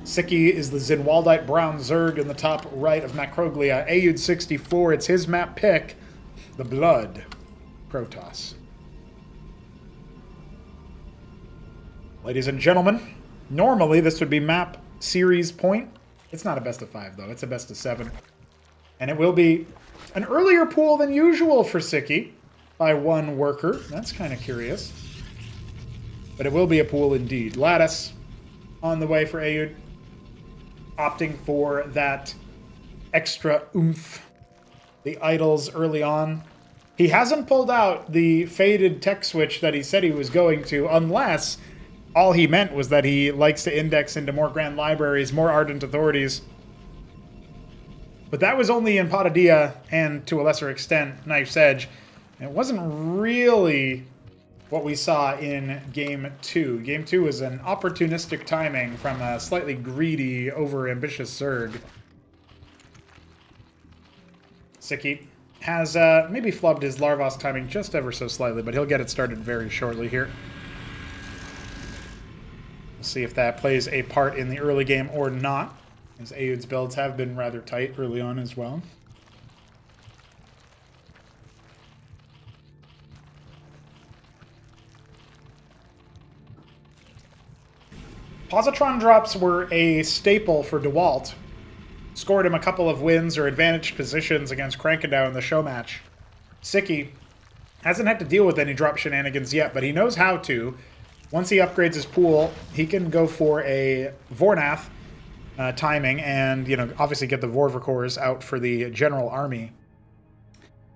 Sziky is the Zinwaldite Brown Zerg in the top right of Macroglia. Aud 64, it's his map pick, the Blood Protoss. Ladies and gentlemen, normally this would be map series point. It's not a best of 5 though, it's a best of 7. And it will be an earlier pool than usual for Sziky by 1 worker. That's kind of curious. But it will be a pool indeed. Lattice on the way for Aud, opting for that extra oomph. The idols early on. He hasn't pulled out the faded tech switch that he said he was going to, unless all he meant was that he likes to index into more Grand Libraries, more Ardent Authorities. But that was only in Patadia and, to a lesser extent, Knife's Edge. And it wasn't really what we saw in Game 2. Game 2 was an opportunistic timing from a slightly greedy, over-ambitious Zerg. Sziky has maybe flubbed his Larvos timing just ever so slightly, but he'll get it started very shortly here. We'll see if that plays a part in the early game or not, as Aud's builds have been rather tight early on as well. Positron drops were a staple for Dewalt. Scored him a couple of wins or advantaged positions against Krankendau in the Showmatch. Sziky hasn't had to deal with any drop shenanigans yet, but he knows how to. Once he upgrades his pool, he can go for a Vornath timing and, you know, obviously get the Vorvikors out for the general army.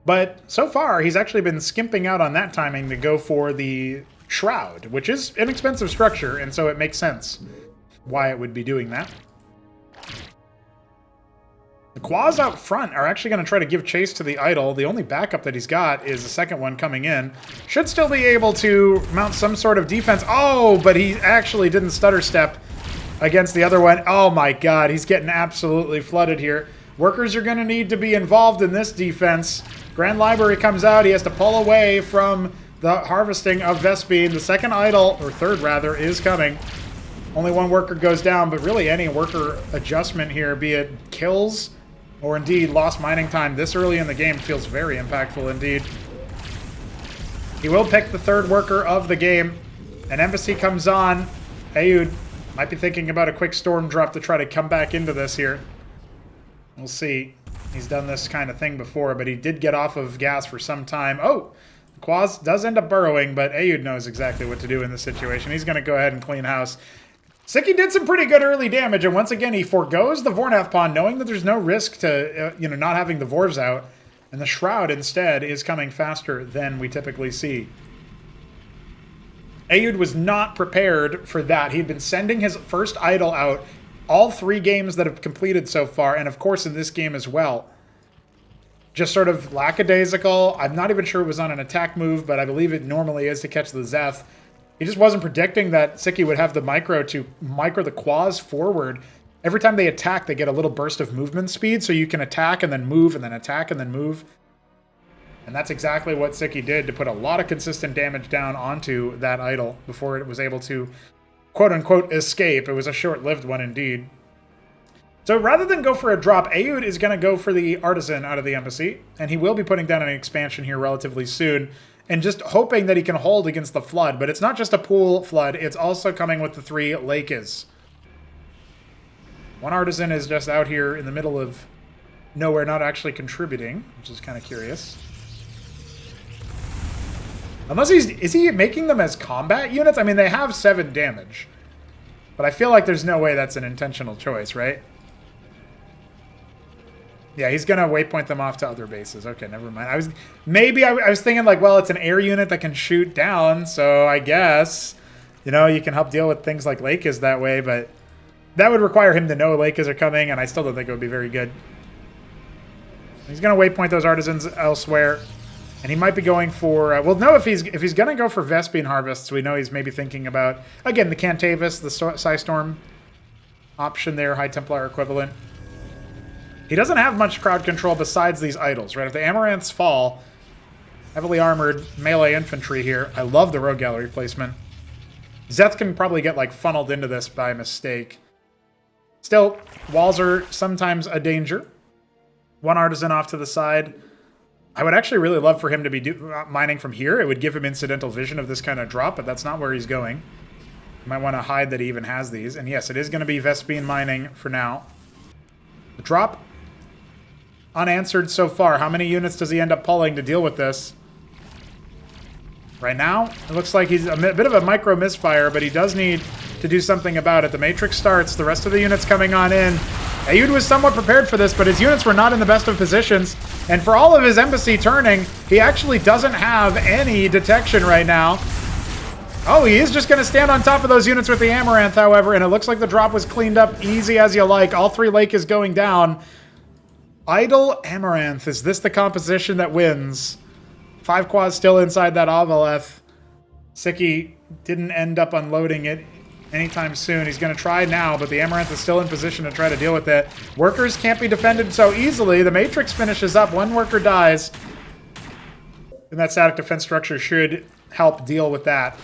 But so far, he's actually been skimping out on that timing to go for the Shroud, which is an expensive structure, and so it makes sense why it would be doing that. The Quas out front are actually going to try to give chase to the idol. The only backup that he's got is the second one coming in. Should still be able to mount some sort of defense. Oh, but he actually didn't stutter step against the other one. Oh my god, he's getting absolutely flooded here. Workers are going to need to be involved in this defense. Grand Library comes out. He has to pull away from the harvesting of Vespene. The second idol, or third rather, is coming. Only 1 worker goes down, but really any worker adjustment here, be it kills or indeed lost mining time this early in the game, feels very impactful indeed. He will pick the 3rd worker of the game. An embassy comes on. Aud might be thinking about a quick storm drop to try to come back into this here. We'll see. He's done this kind of thing before, but he did get off of gas for some time. Oh! Quaz does end up burrowing, but Aud knows exactly what to do in this situation. He's going to go ahead and clean house. Sziky did some pretty good early damage, and once again, he forgoes the Vornath pawn, knowing that there's no risk to, not having the Vorvs out, and the Shroud instead is coming faster than we typically see. Aud was not prepared for that. He'd been sending his first idol out all 3 games that have completed so far, and of course in this game as well. Just sort of lackadaisical. I'm not even sure it was on an attack move, but I believe it normally is to catch the Zeth. He just wasn't predicting that Sziky would have the micro to micro the Quas forward. Every time they attack, they get a little burst of movement speed, so you can attack and then move and then attack and then move. And that's exactly what Sziky did to put a lot of consistent damage down onto that idol before it was able to, quote-unquote, escape. It was a short-lived one indeed. So rather than go for a drop, Aud is going to go for the Artisan out of the embassy, and he will be putting down an expansion here relatively soon, and just hoping that he can hold against the Flood. But it's not just a pool Flood, it's also coming with the 3 Lakes. 1 Artisan is just out here in the middle of nowhere, not actually contributing, which is kind of curious. Unless is he making them as combat units? I mean, they have 7 damage, but I feel like there's no way that's an intentional choice, right? Yeah, he's going to waypoint them off to other bases. Okay, never mind. I was thinking like, well, it's an air unit that can shoot down, so I guess, you can help deal with things like Lakes that way, but that would require him to know Lakes are coming, and I still don't think it would be very good. He's going to waypoint those Artisans elsewhere, and he might be going for, well, no, if he's going to go for Vespene Harvests, we know he's maybe thinking about, again, the Cantavis, the Psystorm option there, High Templar equivalent. He doesn't have much crowd control besides these idols, right? If the Amaranths fall, heavily armored melee infantry here. I love the Rogue Gallery placement. Zeth can probably get, like, funneled into this by mistake. Still, walls are sometimes a danger. One artisan off to the side. I would actually really love for him to be mining from here. It would give him incidental vision of this kind of drop, but that's not where he's going. You might want to hide that he even has these. And yes, it is going to be Vespene mining for now. The drop, unanswered so far. How many units does he end up pulling to deal with this? Right now, it looks like he's a bit of a micro misfire, but he does need to do something about it. The Matrix starts, the rest of the units coming on in. Ayud was somewhat prepared for this, but his units were not in the best of positions. And for all of his embassy turning, he actually doesn't have any detection right now. Oh, he is just going to stand on top of those units with the Amaranth, however, and it looks like the drop was cleaned up easy as you like. All 3 Lake is going down. Idle Amaranth. Is this the composition that wins? 5 quads still inside that Avaleth. Sziky didn't end up unloading it anytime soon. He's going to try now, but the Amaranth is still in position to try to deal with it. Workers can't be defended so easily. The Matrix finishes up. 1 worker dies. And that static defense structure should help deal with that.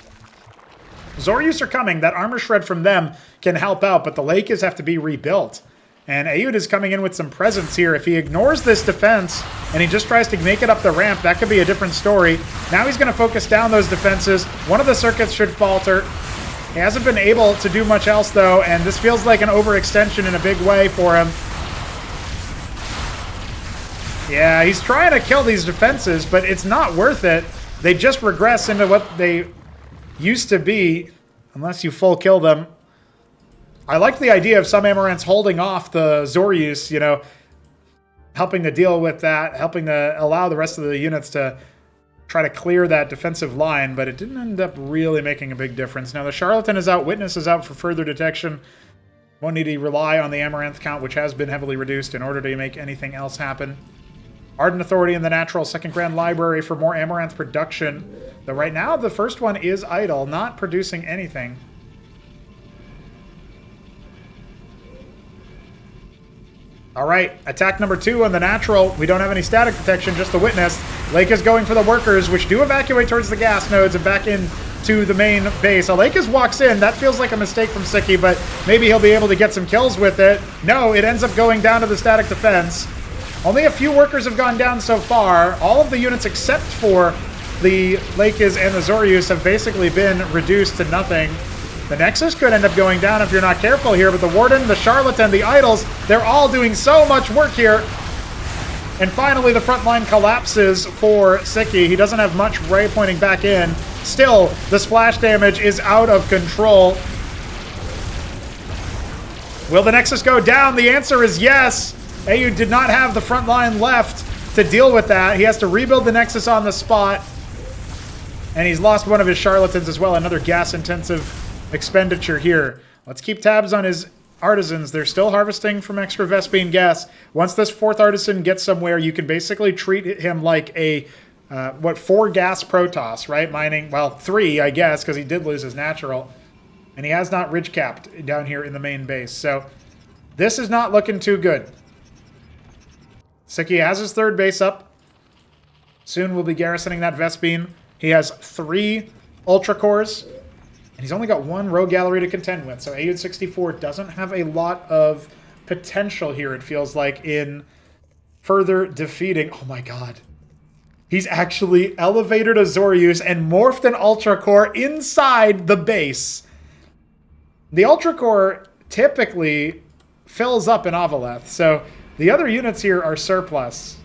Zorius are coming. That armor shred from them can help out, but the Lakes have to be rebuilt. And Ayud is coming in with some presence here. If he ignores this defense and he just tries to make it up the ramp, that could be a different story. Now he's going to focus down those defenses. One of the circuits should falter. He hasn't been able to do much else, though, and this feels like an overextension in a big way for him. Yeah, he's trying to kill these defenses, but it's not worth it. They just regress into what they used to be, unless you full kill them. I like the idea of some Amaranths holding off the Zorius, you know, helping to deal with that, helping to allow the rest of the units to try to clear that defensive line, but it didn't end up really making a big difference. Now the Charlatan is out, Witness is out for further detection. Won't need to rely on the Amaranth count, which has been heavily reduced, in order to make anything else happen. Ardent Authority in the Natural, Second Grand Library for more Amaranth production. Though right now, the first one is idle, not producing anything. All right, attack number 2 on the Natural. We don't have any static detection, just the Witness. Lake is going for the Workers, which do evacuate towards the gas nodes and back into the main base. Alakis walks in. That feels like a mistake from Sziky, but maybe he'll be able to get some kills with it. No, it ends up going down to the static defense. Only a few Workers have gone down so far. All of the units except for the Lakis and the Zorius have basically been reduced to nothing. The Nexus could end up going down if you're not careful here, but the Warden, the Charlatan, the Idols, they're all doing so much work here. And finally, the front line collapses for Sziky. He doesn't have much ray pointing back in. Still, the splash damage is out of control. Will the Nexus go down? The answer is yes. Ayud did not have the front line left to deal with that. He has to rebuild the Nexus on the spot. And he's lost one of his Charlatans as well. Another gas-intensive expenditure here. Let's keep tabs on his artisans. They're still harvesting from extra Vespene gas. Once this 4th artisan gets somewhere, you can basically treat him like a 4 gas Protoss, right? Mining, well, 3, I guess, because he did lose his natural. And he has not ridge capped down here in the main base. So this is not looking too good. Sziky has his 3rd base up. Soon we'll be garrisoning that Vespene. He has 3 Ultra Cores. And he's only got 1 rogue gallery to contend with. So Ayud 64 doesn't have a lot of potential here, it feels like, in further defeating. Oh my god. He's actually elevated a Zorius and morphed an Ultra Core inside the base. The Ultra Core typically fills up in Avaleth, so the other units here are surplus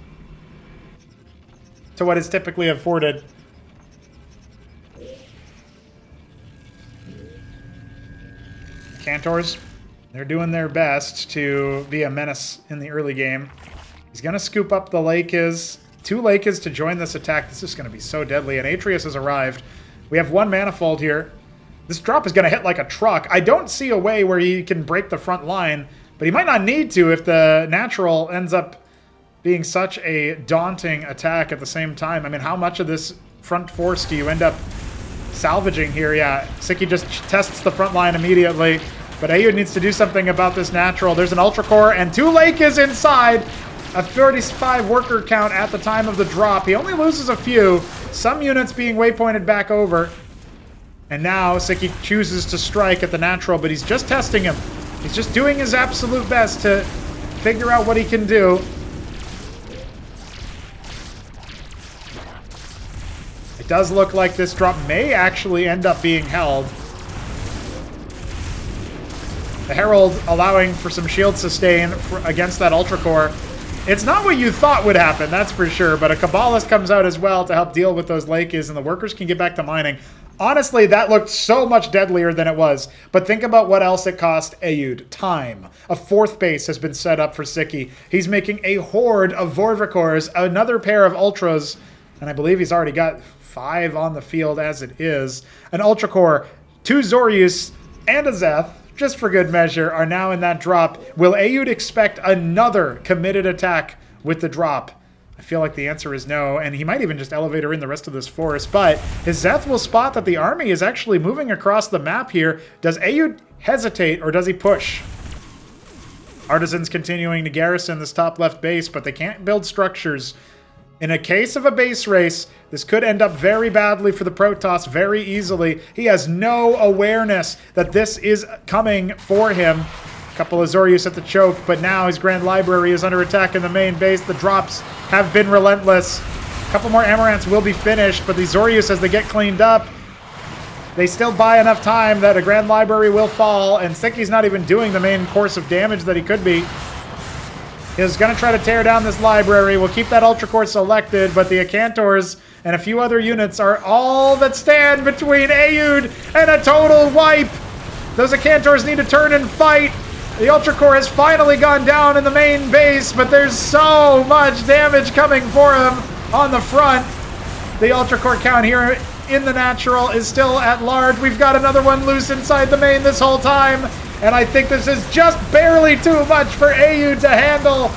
to what is typically afforded. Cantors, they're doing their best to be a menace in the early game. He's going to scoop up the Lakis. 2 Lakis to join this attack. This is going to be so deadly. And Atreus has arrived. We have 1 Manifold here. This drop is going to hit like a truck. I don't see a way where he can break the front line, but he might not need to if the Natural ends up being such a daunting attack at the same time. I mean, how much of this front force do you end up salvaging here? Yeah, Sziky just tests the front line immediately, but Ayud needs to do something about this Natural. There's an Ultra Core, and 2 Lakis inside. A 35 worker count at the time of the drop. He only loses a few. Some units being waypointed back over. And now Sziky chooses to strike at the Natural, but he's just testing him. He's just doing his absolute best to figure out what he can do. It does look like this drop may actually end up being held. The Herald allowing for some shield sustain against that Ultra Core. It's not what you thought would happen, that's for sure, but a Kabbalist comes out as well to help deal with those Lakes, and the workers can get back to mining. Honestly, that looked so much deadlier than it was, but think about what else it cost Aoud. Time. A 4th base has been set up for Sziky. He's making a horde of Vorvikors, another pair of Ultras, and I believe he's already got 5 on the field as it is. An Ultra Core, 2 Zorius, and a Zeth, just for good measure, are now in that drop. Will Aoud expect another committed attack with the drop? I feel like the answer is no, and he might even just elevator in the rest of this force, but his Zeth will spot that the army is actually moving across the map here. Does Aoud hesitate, or does he push? Artisans continuing to garrison this top left base, but they can't build structures. In a case of a base race, this could end up very badly for the Protoss very easily. He has no awareness that this is coming for him. A couple of Zorius at the choke, but now his Grand Library is under attack in the main base. The drops have been relentless. A couple more Amaranths will be finished, but the Zorius, as they get cleaned up, they still buy enough time that a Grand Library will fall, and Sziky's not even doing the main course of damage that he could be. He's going to try to tear down this library. We'll keep that Ultra Core selected, but the Acantors and a few other units are all that stand between Aoud and a total wipe. Those Acantors need to turn and fight. The Ultra Core has finally gone down in the main base, but there's so much damage coming for him on the front. The Ultra Core count here in the natural is still at large. We've got another one loose inside the main this whole time. And I think this is just barely too much for Aoud to handle.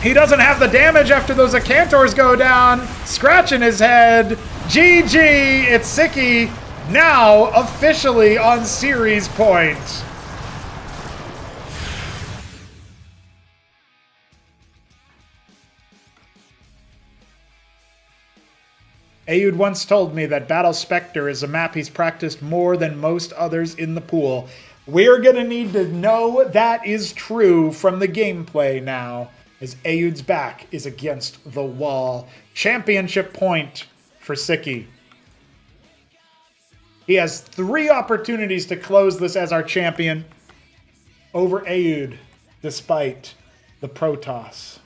He doesn't have the damage after those Acantors go down. Scratching his head. GG, it's Sziky now officially on series point. Aoud once told me that Battle Spectre is a map he's practiced more than most others in the pool. We're going to need to know that is true from the gameplay now, as Aoud's back is against the wall. Championship point for Sziky. He has 3 opportunities to close this as our champion over Aoud, despite the Protoss.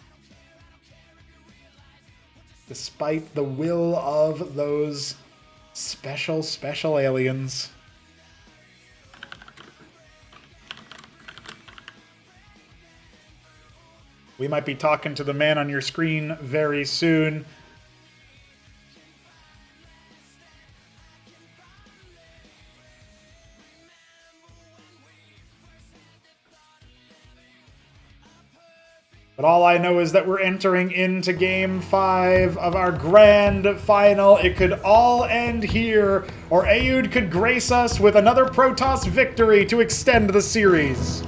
Despite the will of those special aliens. We might be talking to the man on your screen very soon. But all I know is that we're entering into Game 5 of our grand final. It could all end here, or Aoud could grace us with another Protoss victory to extend the series.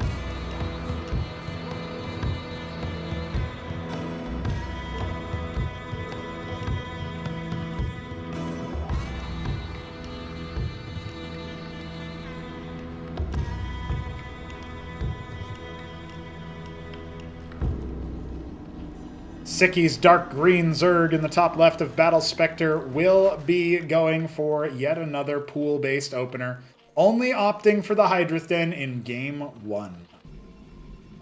Sziky's dark green Zerg in the top left of Battle Spectre will be going for yet another pool-based opener, only opting for the Hydrath Den in Game 1.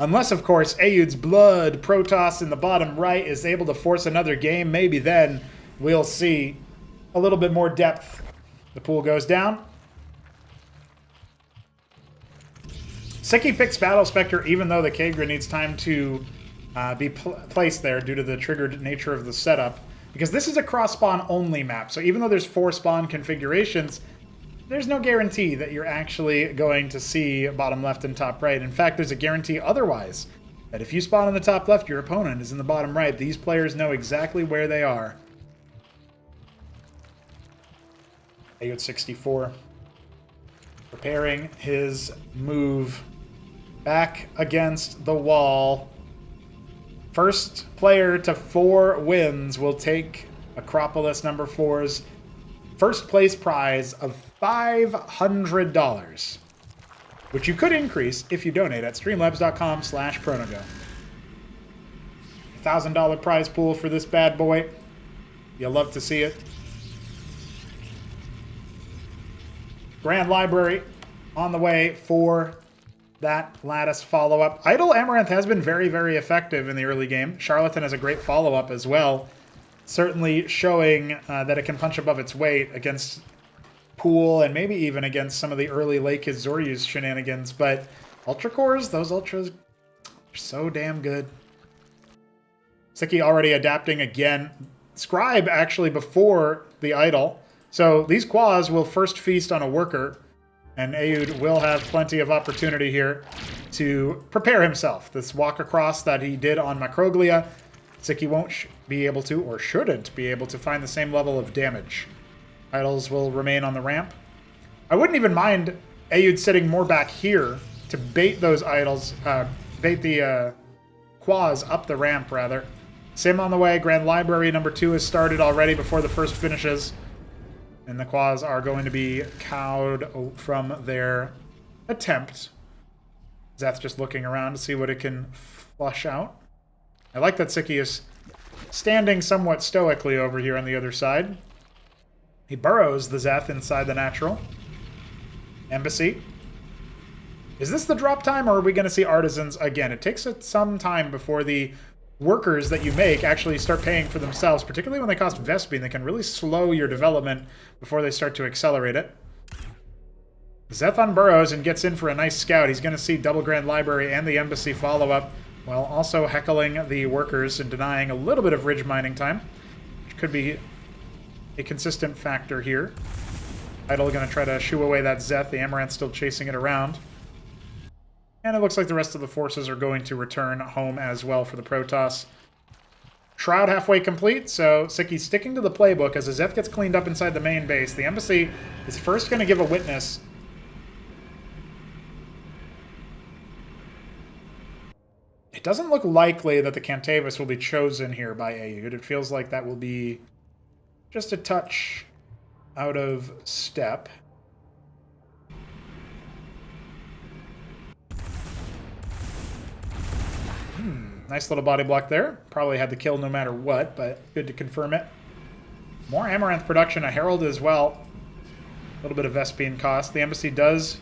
Unless, of course, Aoud's Blood Protoss in the bottom right is able to force another game, maybe then we'll see a little bit more depth. The pool goes down. Sziky picks Battle Spectre even though the Kagra needs time to be placed there due to the triggered nature of the setup, because this is a cross-spawn only map, so even though there's 4 spawn configurations, there's no guarantee that you're actually going to see bottom left and top right. In fact, there's a guarantee otherwise, that if you spawn in the top left, your opponent is in the bottom right. These players know exactly where they are. Aoud 64, preparing his move back against the wall. First player to 4 wins will take Acropolis number 4's first place prize of $500. which you could increase if you donate at streamlabs.com/pronogo. $1,000 prize pool for this bad boy. You'll love to see it. Grand Library on the way for that Lattice follow-up. Idle Amaranth has been very, very effective in the early game. Charlatan has a great follow-up as well. Certainly showing that it can punch above its weight against Pool and maybe even against some of the early late Zoryu's shenanigans. But Ultra Cores, those Ultras are so damn good. Sziky already adapting again. Scribe actually before the Idol. So these Quas will first feast on a worker, and Aoud will have plenty of opportunity here to prepare himself. This walk across that he did on Macroglia, Sziky won't be able to, or shouldn't be able to, find the same level of damage. Idols will remain on the ramp. I wouldn't even mind Aoud sitting more back here to bait those idols, bait the Quas up the ramp, rather. Sim on the way. Grand Library number 2 has started already before the first finishes. And the Quas are going to be cowed from their attempt. Zeth just looking around to see what it can flush out. I like that Sziky is standing somewhat stoically over here on the other side. He burrows the Zeth inside the natural. Embassy. Is this the drop time, or are we going to see artisans again? It takes some time before the workers that you make actually start paying for themselves, particularly when they cost Vespene. They can really slow your development before they start to accelerate it. Zethon burrows and gets in for a nice scout. He's going to see double Grand Library and the Embassy follow-up, while also heckling the workers and denying a little bit of ridge mining time, which could be a consistent factor here. Idol going to try to shoo away that Zeth. The Amaranth still chasing it around. And it looks like the rest of the forces are going to return home as well for the Protoss. Shroud halfway complete, so Sziky's sticking to the playbook as the Zeth gets cleaned up inside the main base. The Embassy is first going to give a witness. It doesn't look likely that the Cantavis will be chosen here by Aoud. It feels like that will be just a touch out of step. Nice little body block there. Probably had the kill no matter what, but good to confirm it. More Amaranth production, a Herald as well. A little bit of Vespene cost. The Embassy does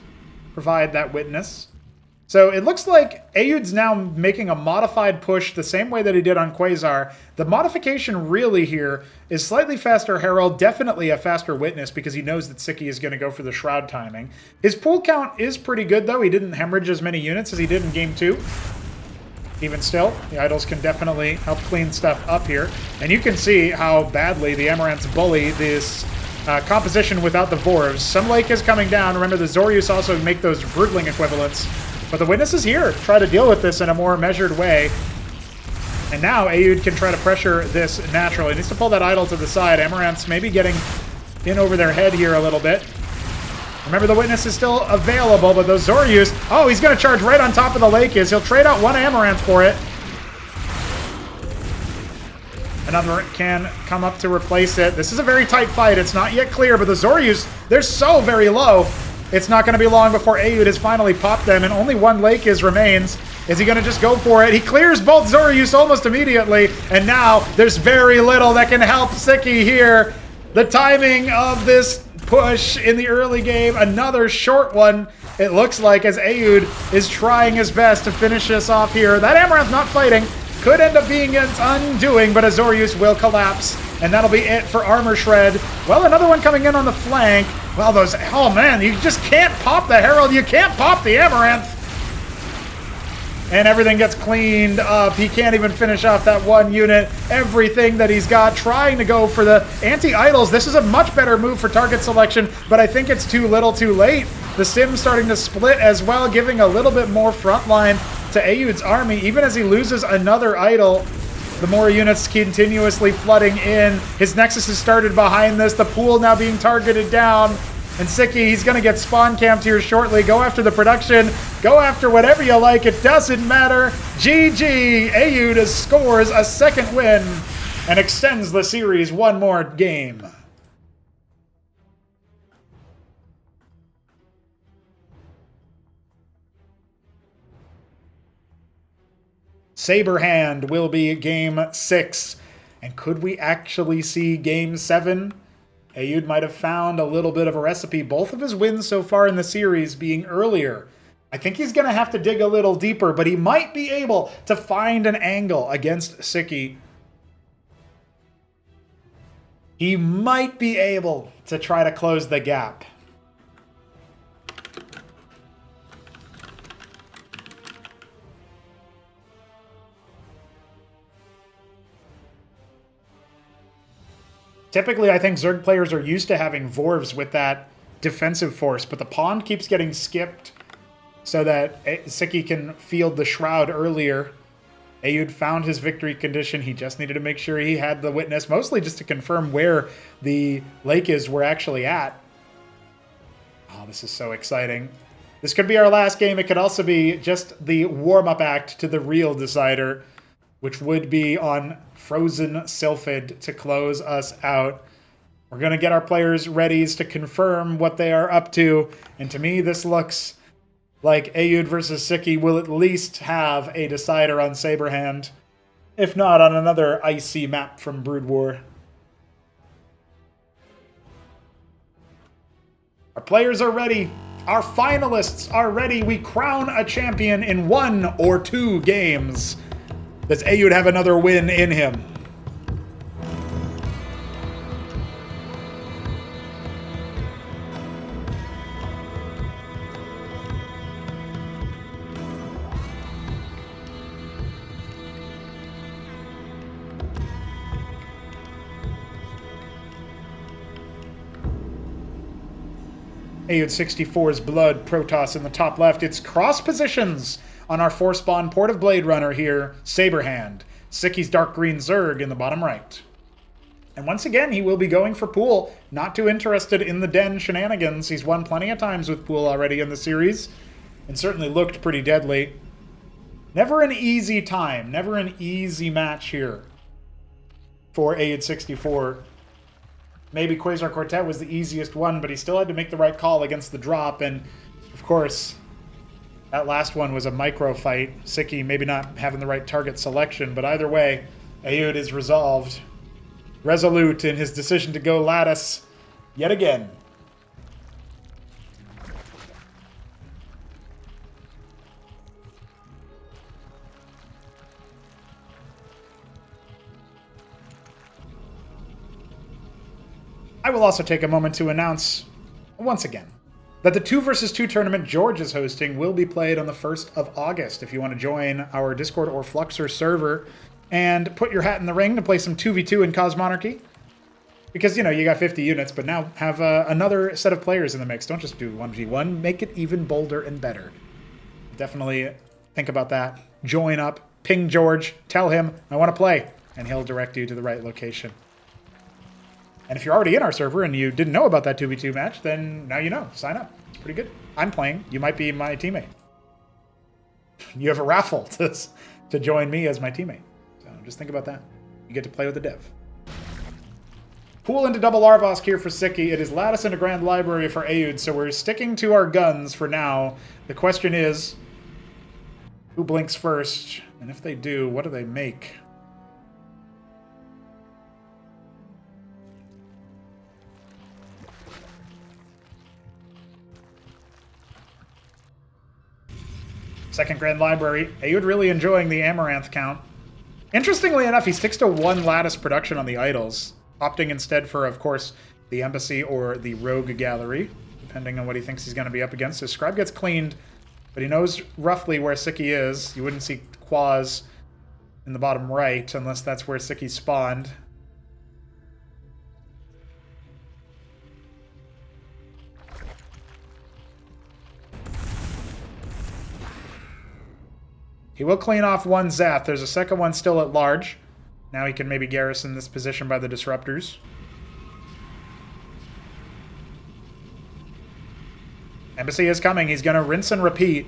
provide that witness. So it looks like Aoud's now making a modified push the same way that he did on Quasar. The modification really here is slightly faster Herald, definitely a faster witness because he knows that Sziky is going to go for the Shroud timing. His pool count is pretty good though. He didn't hemorrhage as many units as he did in Game 2. Even still, the Idols can definitely help clean stuff up here. And you can see how badly the Amaranths bully this composition without the Vorvs. Some Lake is coming down. Remember, the Zoryus also make those Broodling equivalents. But the Witness is here to try to deal with this in a more measured way. And now Aoud can try to pressure this natural. He needs to pull that Idol to the side. Amaranths maybe getting in over their head here a little bit. Remember, the Witness is still available, but those Zoryus... Oh, he's going to charge right on top of the Lake is. He'll trade out one Amaranth for it. Another can come up to replace it. This is a very tight fight. It's not yet clear, but the Zoryus, they're so very low. It's not going to be long before Aoud has finally popped them, and only one Lake is remains. Is he going to just go for it? He clears both Zoryus almost immediately, and now there's very little that can help Sziky here. The timing of this push in the early game, another short one, it looks like, as Aoud is trying his best to finish this off here. That Amaranth not fighting could end up being its undoing, but Azorius will collapse, and that'll be it for Armor Shred. Well, another one coming in on the flank. Well, those, oh man, you just can't pop the Herald, you can't pop the Amaranth. And everything gets cleaned up. He can't even finish off that one unit. Everything that he's got, trying to go for the anti-idols. This is a much better move for target selection, but I think it's too little too late. The Sim's starting to split as well, giving a little bit more frontline to Aoud's army. Even as he loses another idol, the more units continuously flooding in. His Nexus has started behind this. The pool now being targeted down. And Sziky, he's going to get spawn camped here shortly. Go after the production. Go after whatever you like. It doesn't matter. GG. Aoud scores a second win and extends the series one more game. Saberhand will be game 6. And could we actually see game 7? Ayud might have found a little bit of a recipe. Both of his wins so far in the series being earlier. I think he's going to have to dig a little deeper, but he might be able to find an angle against Sziky. He might be able to try to close the gap. Typically, I think Zerg players are used to having Vorvs with that defensive force, but the pawn keeps getting skipped so that Sziky can field the Shroud earlier. Ayud found his victory condition. He just needed to make sure he had the witness, mostly just to confirm where the lake is we're actually at. Oh, this is so exciting. This could be our last game. It could also be just the warm-up act to the real decider, which would be on Frozen Sylphid to close us out. We're going to get our players ready to confirm what they are up to. And to me, this looks like Ayud versus Sziky will at least have a decider on Saberhand, if not on another icy map from Brood War. Our players are ready. Our finalists are ready. We crown a champion in 1 or 2 games. Does Ayud have another win in him? Ayud 64's Blood, Protoss in the top left. It's cross positions on our 4-spawn Port of Blade Runner here, Saberhand. Sziky's Dark Green Zerg in the bottom right. And once again, he will be going for Pool. Not too interested in the Den shenanigans. He's won plenty of times with Pool already in the series, and certainly looked pretty deadly. Never an easy time, never an easy match here for Ayud 64. Maybe Quasar Quartet was the easiest one, but he still had to make the right call against the drop, and of course, that last one was a micro fight. Sziky maybe not having the right target selection, but either way, Ayud is resolved. Resolute in his decision to go Lattice yet again. I will also take a moment to announce, once again, that the 2 versus 2 tournament George is hosting will be played on the 1st of August. If you want to join our Discord or Fluxer server and put your hat in the ring to play some 2v2 in Cosmonarchy, because, you know, you got 50 units, but now have another set of players in the mix. Don't just do 1v1. Make it even bolder and better. Definitely think about that. Join up. Ping George. Tell him, I want to play. And he'll direct you to the right location. And if you're already in our server and you didn't know about that 2v2 match, then now you know. Sign up. It's pretty good. I'm playing. You might be my teammate. You have a raffle to join me as my teammate. So just think about that. You get to play with the dev. Pool into double Arvosk here for Sziky. It is Lattice into Grand Library for Ayud, so we're sticking to our guns for now. The question is, who blinks first? And if they do, what do they make? Second Grand Library. Ayud really enjoying the Amaranth count. Interestingly enough, he sticks to 1 Lattice production on the idols, opting instead for, of course, the Embassy or the Rogue Gallery, depending on what he thinks he's going to be up against. His Scribe gets cleaned, but he knows roughly where Sziky is. You wouldn't see Quaz in the bottom right, unless that's where Sziky spawned. He will clean off 1 Zath. There's a second one still at large. Now he can maybe garrison this position by the Disruptors. Embassy is coming. He's going to rinse and repeat.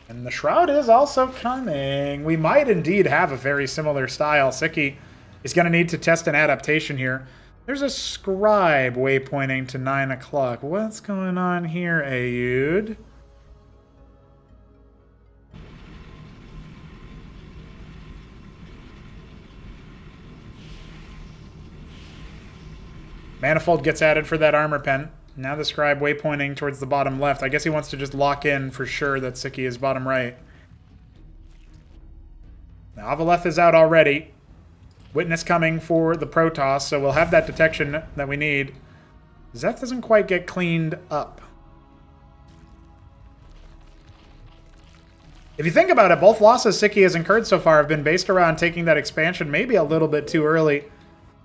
And the Shroud is also coming. We might indeed have a very similar style. Sziky is going to need to test an adaptation here. There's a Scribe waypointing to 9 o'clock. What's going on here, Ayud? Manifold gets added for that armor pen. Now the scribe waypointing towards the bottom left. I guess he wants to just lock in for sure that Sziky is bottom right. Now Avaleth is out already. Witness coming for the Protoss, so we'll have that detection that we need. Zeth doesn't quite get cleaned up. If you think about it, both losses Sziky has incurred so far have been based around taking that expansion maybe a little bit too early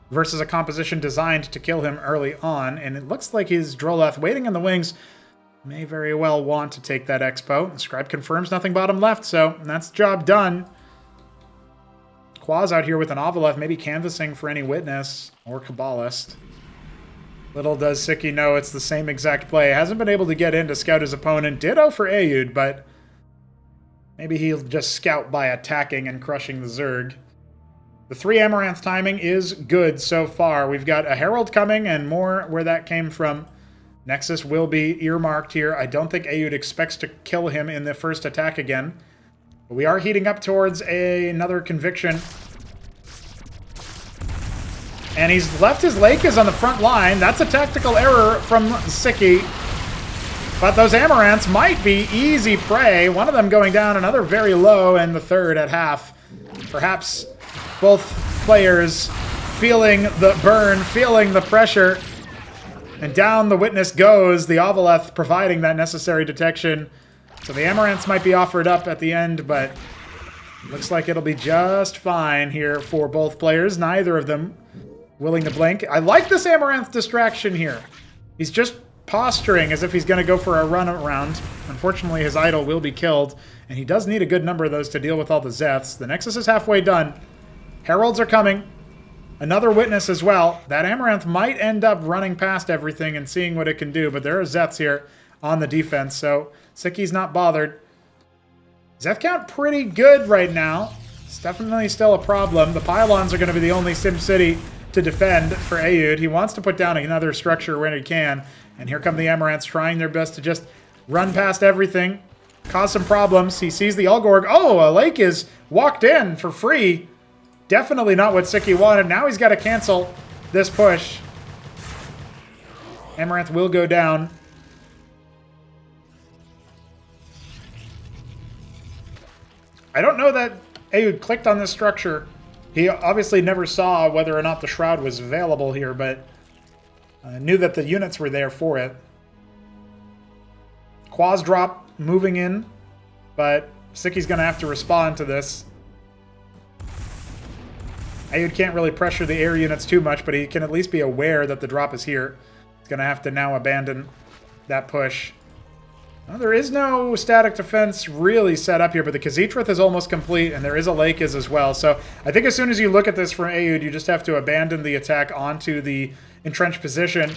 versus a composition designed to kill him early on. And it looks like his Droleth waiting in the wings may very well want to take that expo. The scribe confirms nothing bottom left, so that's job done. Quaz out here with an Avaleth, maybe canvassing for any witness or Kabbalist. Little does Sziky know it's the same exact play. Hasn't been able to get in to scout his opponent. Ditto for Aoud, but maybe he'll just scout by attacking and crushing the Zerg. The 3 Amaranth timing is good so far. We've got a Herald coming and more where that came from. Nexus will be earmarked here. I don't think Aoud expects to kill him in the first attack again. But we are heating up towards another conviction. And he's left his Lakes on the front line. That's a tactical error from Sziky. But those Amaranths might be easy prey. One of them going down, another very low, and the third at half. Perhaps both players feeling the burn, feeling the pressure. And down the Witness goes, the Avaleth providing that necessary detection. So the Amaranths might be offered up at the end, but looks like it'll be just fine here for both players. Neither of them willing to blink. I like this Amaranth distraction here. He's just posturing as if he's going to go for a run around. Unfortunately, his idol will be killed, and he does need a good number of those to deal with all the Zeths. The Nexus is halfway done. Heralds are coming. Another Witness as well. That Amaranth might end up running past everything and seeing what it can do, but there are Zeths here on the defense, so Sziky's not bothered. Zeth count pretty good right now. It's definitely still a problem. The pylons are going to be the only SimCity to defend for Aoud. He wants to put down another structure when he can, and here come the Amaranths trying their best to just run past everything, cause some problems. He sees the Ulgorg. Oh, a Lake is walked in for free. Definitely not what Sziky wanted. Now he's got to cancel this push. Amaranth will go down. I don't know that Aoud clicked on this structure. He obviously never saw whether or not the Shroud was available here, but knew that the units were there for it. Quaz drop moving in, but Sziky's going to have to respond to this. Aoud can't really pressure the air units too much, but he can at least be aware that the drop is here. He's going to have to now abandon that push. Well, there is no static defense really set up here, but the Khaz'Trith is almost complete, and there is a Lake as well. So I think as soon as you look at this from Aoud, you just have to abandon the attack onto the entrenched position.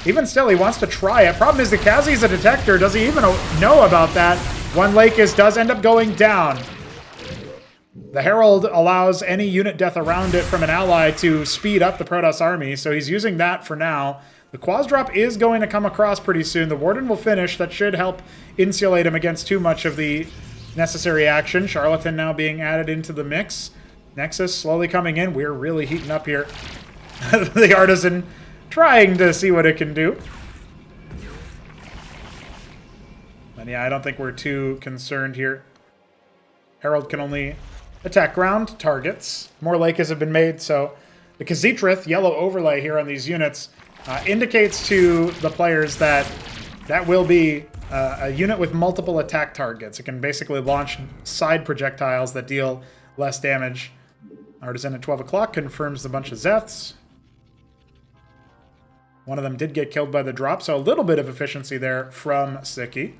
Even still, he wants to try it. Problem is the Khazi's a detector. Does he even know about that? One Lake does end up going down. The Herald allows any unit death around it from an ally to speed up the Protoss army, so he's using that for now. The Quaz drop is going to come across pretty soon. The Warden will finish. That should help insulate him against too much of the necessary action. Charlatan now being added into the mix. Nexus slowly coming in. We're really heating up here. The Artisan trying to see what it can do. And yeah, I don't think we're too concerned here. Herald can only attack ground targets. More Lakes have been made, so the Khaz'Trith yellow overlay here on these units indicates to the players that that will be a unit with multiple attack targets. It can basically launch side projectiles that deal less damage. Artisan at 12 o'clock confirms the bunch of Zeths. One of them did get killed by the drop, so a little bit of efficiency there from Sziky.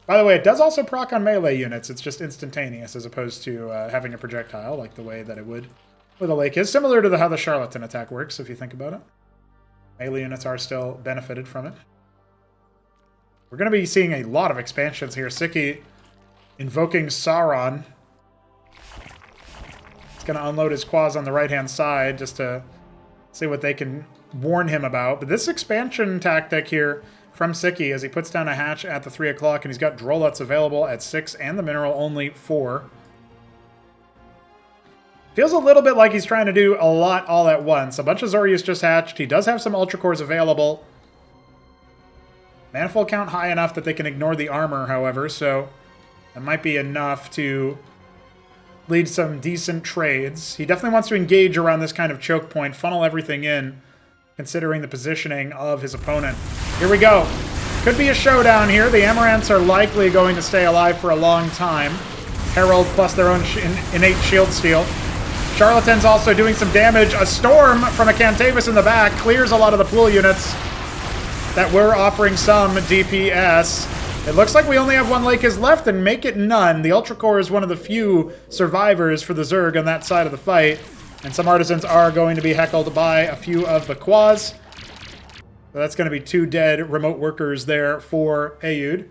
By the way, it does also proc on melee units. It's just instantaneous as opposed to having a projectile like the way that it would with a Lake is. Similar to how the Charlatan attack works, if you think about it. Melee units are still benefited from it. We're going to be seeing a lot of expansions here. Sziky invoking Sauron. He's going to unload his Quaz on the right-hand side just to see what they can warn him about. But this expansion tactic here from Sziky as he puts down a hatch at the 3 o'clock, and he's got Drolets available at 6 and the mineral only 4. Feels a little bit like he's trying to do a lot all at once. A bunch of Zorius just hatched. He does have some Ultra Cores available. Manifold count high enough that they can ignore the armor, however, so that might be enough to lead some decent trades. He definitely wants to engage around this kind of choke point, funnel everything in, considering the positioning of his opponent. Here we go. Could be a showdown here. The Amaranths are likely going to stay alive for a long time. Herald plus their own innate shield steal. Charlatan's also doing some damage. A Storm from a Cantavis in the back clears a lot of the pool units that were offering some DPS. It looks like we only have one Lakers left, and make it none. The Ultra Core is one of the few survivors for the Zerg on that side of the fight, and some Artisans are going to be heckled by a few of the Quas. So that's going to be 2 dead remote workers there for Aoud.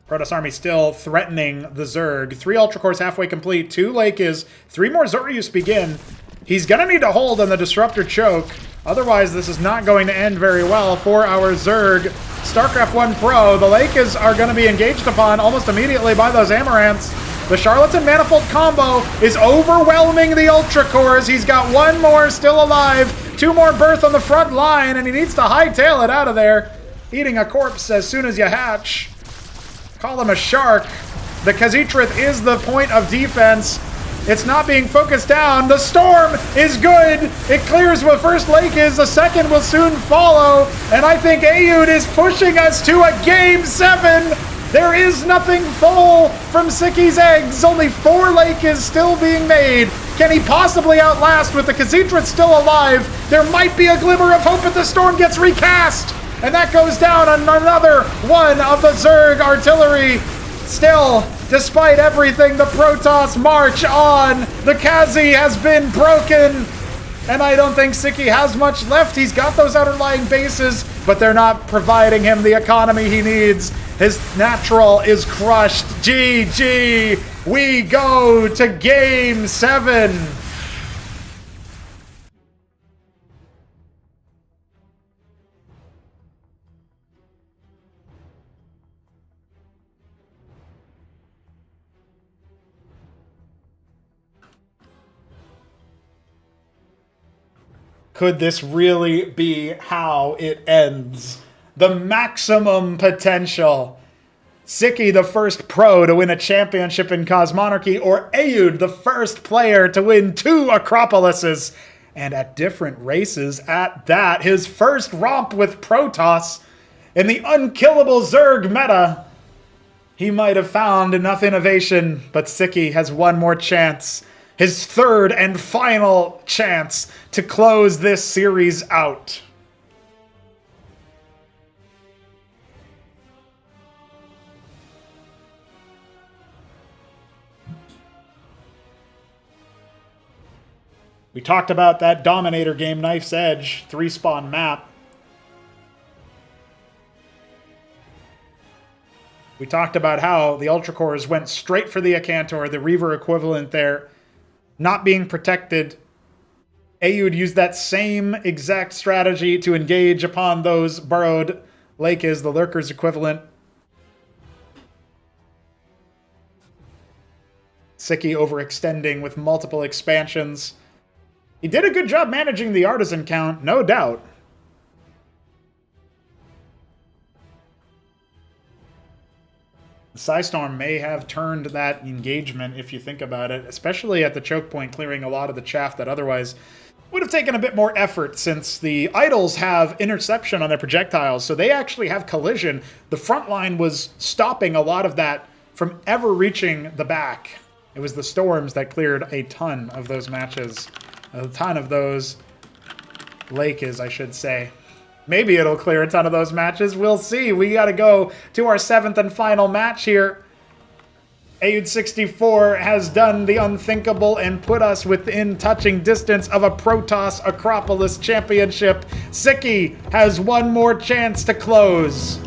Protoss army still threatening the Zerg. 3 Ultra Cores halfway complete, 2 Lakers, 3 more Zorius begin. He's going to need to hold on the Disruptor Choke. Otherwise, this is not going to end very well for our Zerg. Starcraft 1 Pro, the Lakers are going to be engaged upon almost immediately by those Amaranths. The Charlatan Manifold combo is overwhelming the Ultra Cores. He's got 1 more still alive, 2 more birth on the front line, and he needs to hightail it out of there. Eating a corpse as soon as you hatch. Call him a shark. The Khaz'it is the point of defense. It's not being focused down. The Storm is good. It clears where first Lake is. The second will soon follow. And I think Aoud is pushing us to a Game 7. There is nothing full from Sziky's eggs. Only 4 Lake is still being made. Can he possibly outlast with the Khaz'it still alive? There might be a glimmer of hope if the Storm gets recast. And that goes down on another one of the Zerg artillery. Still, despite everything, the Protoss march on. The Kazi has been broken. And I don't think Sziky has much left. He's got those outerlying bases, but they're not providing him the economy he needs. His natural is crushed. GG. We go to Game 7. Could this really be how it ends? The maximum potential. Sziky, the first pro to win a championship in Cosmonarchy, or Aoud, the first player to win 2 Acropolises, and at different races at that. His first romp with Protoss in the unkillable Zerg meta. He might have found enough innovation, but Sziky has one more chance. His third and final chance to close this series out. We talked about that Dominator game, Knife's Edge, 3-spawn map. We talked about how the Ultra Cores went straight for the Acantor, the Reaver equivalent there, not being protected. Aoud used that same exact strategy to engage upon those burrowed Lakers, the Lurkers equivalent. Sziky overextending with multiple expansions. He did a good job managing the artisan count, no doubt. Psystorm may have turned that engagement, if you think about it, especially at the choke point, clearing a lot of the chaff that otherwise would have taken a bit more effort, since the idols have interception on their projectiles, so they actually have collision. The front line was stopping a lot of that from ever reaching the back. It was the Storms that cleared a ton of those matches. A ton of those Lakers, I should say. Maybe it'll clear a ton of those matches. We'll see. We got to go to our 7th and final match here. Aoud 64 has done the unthinkable and put us within touching distance of a Protoss Acropolis championship. Sziky has one more chance to close.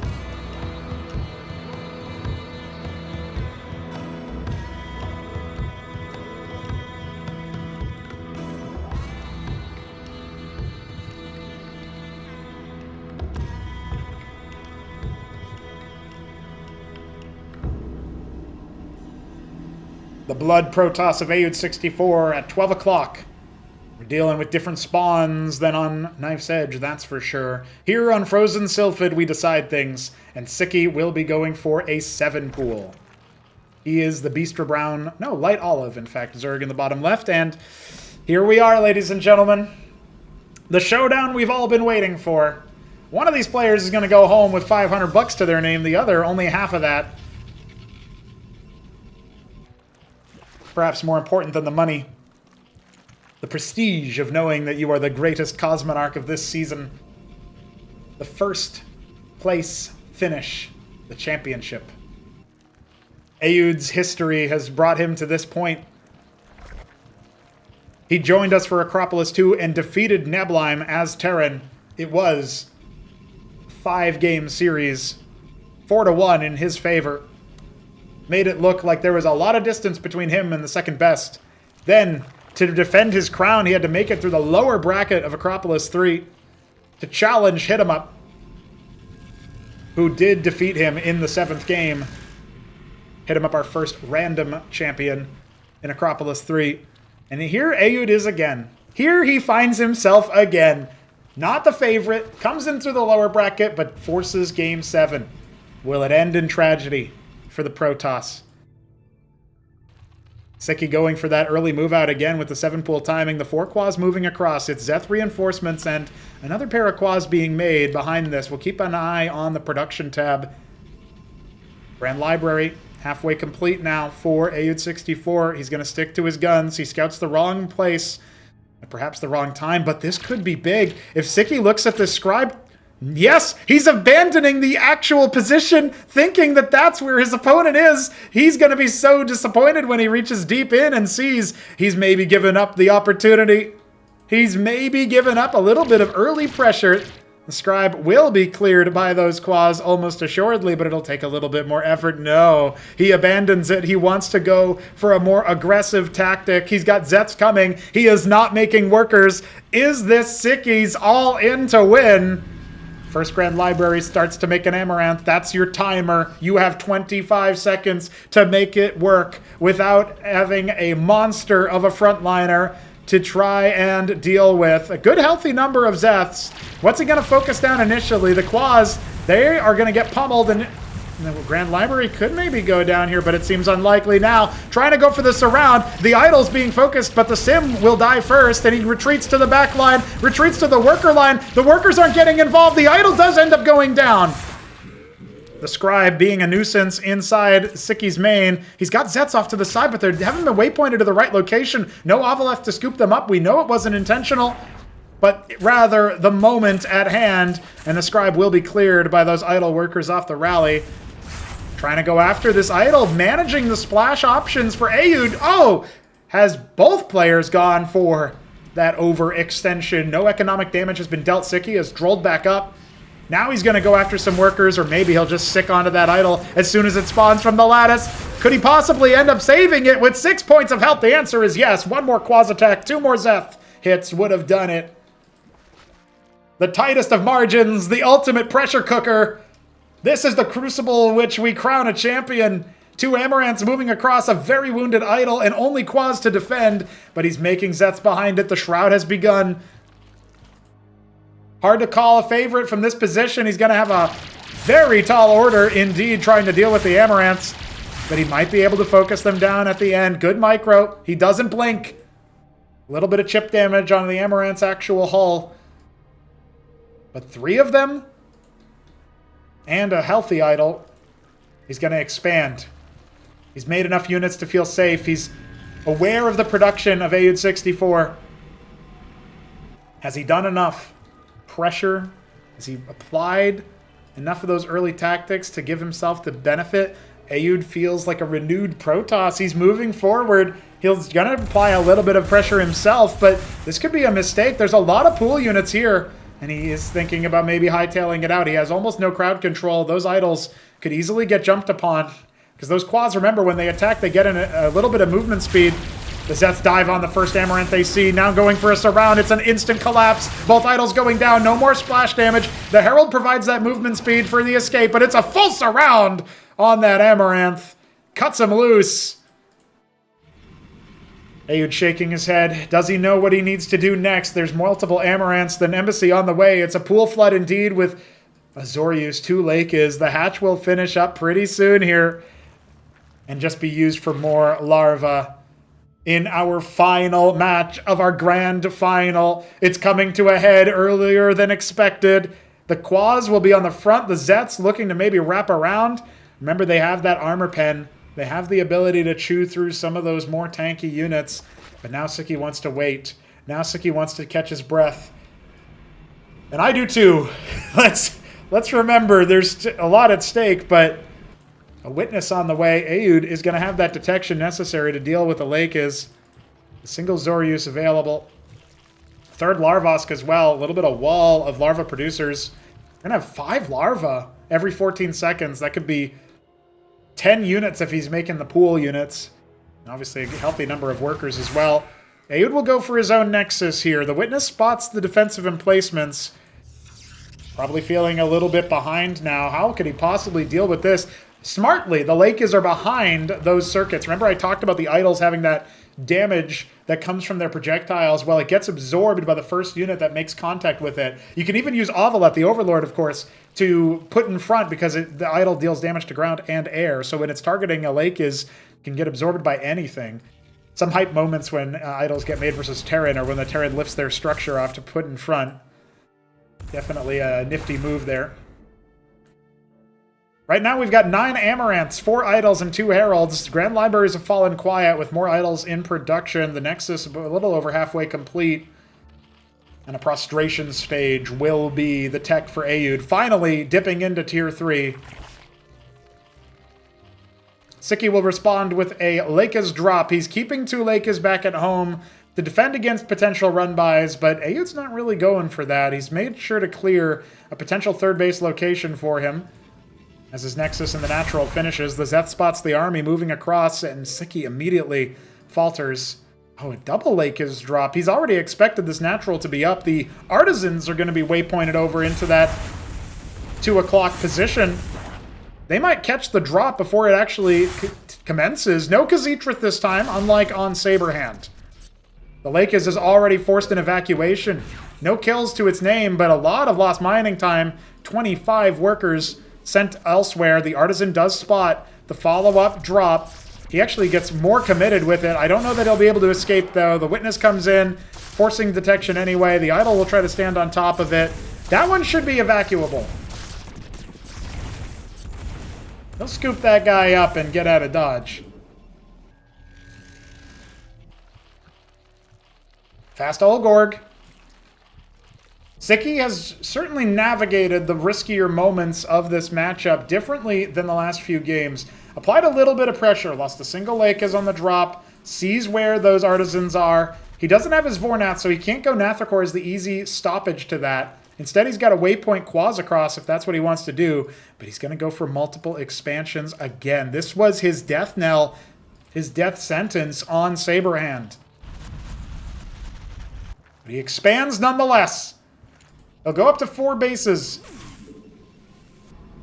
The Blood Protoss of Aeud 64 at 12 o'clock. We're dealing with different spawns than on Knife's Edge, that's for sure. Here on Frozen Sylphid, we decide things, and Sziky will be going for a 7 pool. He is the Beastra Brown, no, Light Olive, in fact, Zerg in the bottom left, and here we are, ladies and gentlemen. The showdown we've all been waiting for. One of these players is going to go home with 500 bucks to their name, the other only half of that. Perhaps more important than the money. The prestige of knowing that you are the greatest Cosmonarch of this season. The first place finish, the championship. Aeud's history has brought him to this point. He joined us for Acropolis 2 and defeated Nebelheim as Terran. It was a 5-game series, 4-1 in his favor. Made it look like there was a lot of distance between him and the second best. Then, to defend his crown, he had to make it through the lower bracket of Acropolis 3 to challenge Hit 'em Up, who did defeat him in the 7th game. Hit 'em Up, our first random champion in Acropolis 3. And here Aeud is again. Here he finds himself again. Not the favorite, comes in through the lower bracket, but forces Game 7. Will it end in tragedy for the Protoss? Sziky going for that early move out again with the 7-pool timing. The 4 quads moving across. It's Zeth reinforcements and another pair of quads being made behind this. We'll keep an eye on the production tab. Grand Library halfway complete now for Aeud 64. He's going to stick to his guns. He scouts the wrong place, perhaps the wrong time, but this could be big. If Sziky looks at this scribe, yes, he's abandoning the actual position, thinking that that's where his opponent is. He's going to be so disappointed when he reaches deep in and sees he's maybe given up the opportunity. He's maybe given up a little bit of early pressure. The scribe will be cleared by those quads almost assuredly, but it'll take a little bit more effort. No, he abandons it. He wants to go for a more aggressive tactic. He's got Zets coming. He is not making workers. Is this Zyky's all in to win? First Grand Library starts to make an Amaranth. That's your timer. You have 25 seconds to make it work without having a monster of a frontliner to try and deal with. A good healthy number of Zeths. What's he going to focus down initially? The Quaz, they are going to get pummeled, and the Grand Library could maybe go down here, but it seems unlikely now. Trying to go for the surround. The Idol's being focused, but the Sim will die first, and he retreats to the back line, retreats to the worker line. The workers aren't getting involved. The Idol does end up going down. The Scribe being a nuisance inside Zyky's main. He's got Zets off to the side, but they haven't been waypointed to the right location. No Avalef to scoop them up. We know it wasn't intentional, but rather the moment at hand, and the Scribe will be cleared by those Idol workers off the rally. Trying to go after this Idol, managing the splash options for Aeud. Oh, has both players gone for that overextension. No economic damage has been dealt. Sziky has drolled back up. Now he's going to go after some workers, or maybe he'll just sick onto that Idol as soon as it spawns from the lattice. Could he possibly end up saving it with 6 points of health? The answer is yes. 1 more Quaz attack, 2 more Zeth hits would have done it. The tightest of margins, the ultimate pressure cooker. This is the crucible in which we crown a champion. 2 Amaranths moving across a very wounded Idol and only Quaz to defend, but he's making Zeths behind it. The Shroud has begun. Hard to call a favorite from this position. He's going to have a very tall order indeed trying to deal with the Amaranths, but he might be able to focus them down at the end. Good micro. He doesn't blink. A little bit of chip damage on the Amaranth's actual hull. But 3 of them and a healthy Idol. He's going to expand. He's made enough units to feel safe. He's aware of the production of Aeud 64. Has he done enough pressure? Has he applied enough of those early tactics to give himself the benefit? Aeud feels like a renewed Protoss. He's moving forward. He's going to apply a little bit of pressure himself, but this could be a mistake. There's a lot of pool units here, and he is thinking about maybe hightailing it out. He has almost no crowd control. Those Idols could easily get jumped upon, because those Quads, remember, when they attack, they get in a little bit of movement speed. The Zeths dive on the first Amaranth they see. Now going for a surround. It's an instant collapse. Both Idols going down. No more splash damage. The Herald provides that movement speed for the escape, but it's a full surround on that Amaranth. Cuts him loose. Ayud shaking his head. Does he know what he needs to do next? There's multiple Amaranths, an embassy on the way. It's a pool flood indeed with Azorius, 2 Lakes. The hatch will finish up pretty soon here and just be used for more larvae in our final match of our grand final. It's coming to a head earlier than expected. The Quas will be on the front. The Zets looking to maybe wrap around. Remember, they have that armor pen. They have the ability to chew through some of those more tanky units. But now Sziky wants to wait. Now Sziky wants to catch his breath. And I do too. Let's remember, there's a lot at stake, but a witness on the way. Ayud is going to have that detection necessary to deal with the Lake. Is a single Zorius available. 3rd Larvosk as well. A little bit of wall of larva producers. We're going to have 5 larvae every 14 seconds. That could be 10 units if he's making the pool units. And obviously a healthy number of workers as well. Ayud will go for his own Nexus here. The witness spots the defensive emplacements. Probably feeling a little bit behind now. How could he possibly deal with this? Smartly, the Lakes are behind those circuits. Remember I talked about the idols having that damage that comes from their projectiles. Well, it gets absorbed by the first unit that makes contact with it. You can even use Ovalet, the Overlord, of course, to put in front because the idol deals damage to ground and air. So when it's targeting a Lake can get absorbed by anything. Some hype moments when idols get made versus Terran, or when the Terran lifts their structure off to put in front. Definitely a nifty move there. Right now we've got 9 Amaranths, 4 Idols, and 2 Heralds. Grand Libraries have fallen quiet with more Idols in production. The Nexus a little over halfway complete. And a Prostration Stage will be the tech for Ayud. Finally dipping into Tier 3. Sziky will respond with a Lakes drop. He's keeping 2 Lakes back at home to defend against potential run-bys, but Ayud's not really going for that. He's made sure to clear a potential 3rd base location for him. As his Nexus in the natural finishes, the Zeth spots the army moving across, and Sziky immediately falters. Oh, a double Lakes drop. He's already expected this natural to be up. The Artisans are going to be waypointed over into that 2 o'clock position. They might catch the drop before it actually commences. No Khaz'Trith this time, unlike on Saberhand. The Lakes is already forced an evacuation. No kills to its name, but a lot of lost mining time. 25 workers sent elsewhere. The Artisan does spot the follow-up drop. He actually gets more committed with it. I don't know that he'll be able to escape, though. The Witness comes in, forcing detection anyway. The Idol will try to stand on top of it. That one should be evacuable. He'll scoop that guy up and get out of dodge. Fast Olgorg. Sziky has certainly navigated the riskier moments of this matchup differently than the last few games. Applied a little bit of pressure, lost a single Lakes on the drop, sees where those Artisans are. He doesn't have his Vornath, so he can't go Nathrakor as the easy stoppage to that. Instead, he's got a waypoint Quas across if that's what he wants to do, but he's going to go for multiple expansions again. This was his death knell, his death sentence on Saberhand. But he expands nonetheless. He'll go up to 4 bases.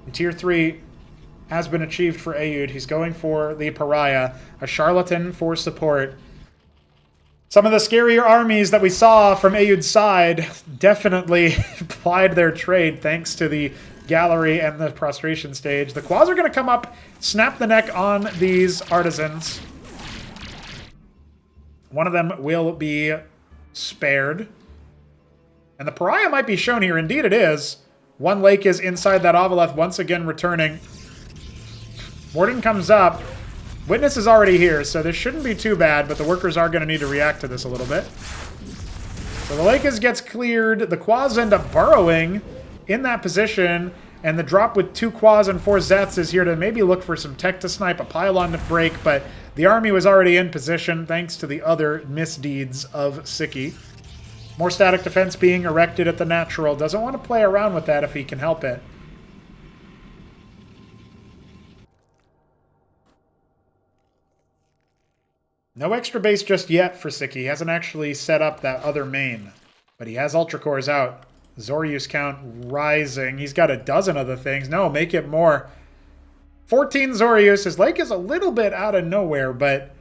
And Tier 3 has been achieved for Ayud. He's going for the Pariah, a Charlatan for support. Some of the scarier armies that we saw from Ayud's side definitely plied their trade thanks to the Gallery and the Prostration Stage. The Quas are going to come up, snap the neck on these Artisans. One of them will be spared. And the Pariah might be shown here. Indeed it is. 1 Lake is inside that Ovaleth, once again returning. Morden comes up. Witness is already here, so this shouldn't be too bad, but the workers are going to need to react to this a little bit. So the Lakes gets cleared. The Quas end up burrowing in that position, and the drop with 2 Quas and 4 Zeths is here to maybe look for some tech to snipe, a pylon to break, but the army was already in position thanks to the other misdeeds of Sziky. More static defense being erected at the natural. Doesn't want to play around with that if he can help it. No extra base just yet for Sziky. He hasn't actually set up that other main. But he has Ultra Cores out. Zorius count rising. He's got a dozen other things. No, make it more. 14 Zorius. His Lake is a little bit out of nowhere, but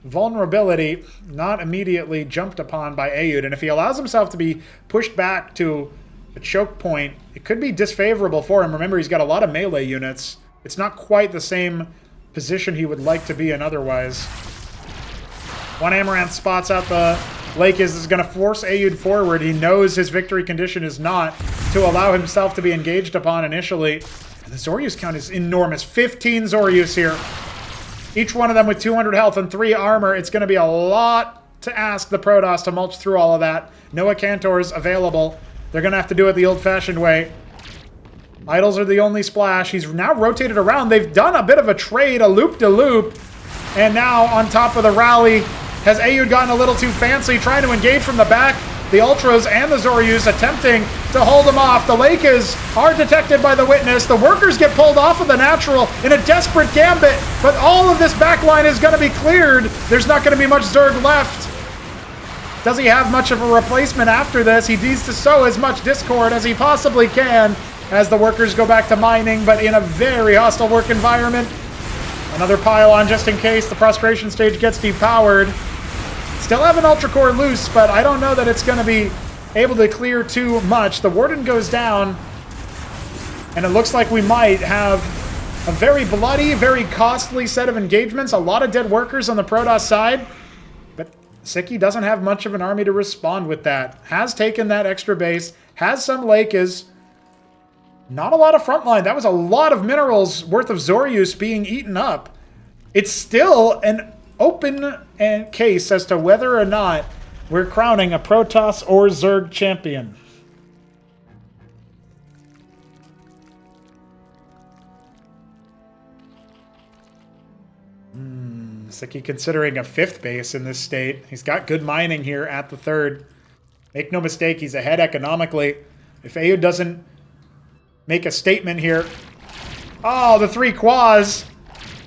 vulnerability not immediately jumped upon by Ayud. And if he allows himself to be pushed back to a choke point, it could be disfavorable for him. Remember, he's got a lot of melee units. It's not quite the same position he would like to be in otherwise. One Amaranth spots out the Lake is going to force Ayud forward. He knows his victory condition is not to allow himself to be engaged upon initially. And the Zoryus count is enormous. 15 Zoryus here. Each one of them with 200 health and 3 armor. It's going to be a lot to ask the Protoss to mulch through all of that. No Acantors available. They're going to have to do it the old-fashioned way. Idols are the only splash. He's now rotated around. They've done a bit of a trade, a loop-de-loop. And now on top of the rally, has Ayud gotten a little too fancy, trying to engage from the back? The Ultras and the Zoryus attempting to hold him off. The Lakers are detected by the Witness. The Workers get pulled off of the Natural in a desperate gambit, but all of this backline is going to be cleared. There's not going to be much Zerg left. Does he have much of a replacement after this? He needs to sow as much discord as he possibly can as the Workers go back to mining, but in a very hostile work environment. Another pylon just in case the Prostration Stage gets depowered. Still have an Ultra Core loose, but I don't know that it's going to be able to clear too much. The Warden goes down, and it looks like we might have a very bloody, very costly set of engagements. A lot of dead workers on the Protoss side, but Sziky doesn't have much of an army to respond with that. Has taken that extra base, has some Lakers. Not a lot of frontline. That was a lot of minerals worth of Zoryus being eaten up. It's still an open case as to whether or not we're crowning a Protoss or Zerg champion. Sziky considering a 5th base in this state. He's got good mining here at the 3rd. Make no mistake, he's ahead economically. If Ayud doesn't make a statement here. Oh, the 3 quas.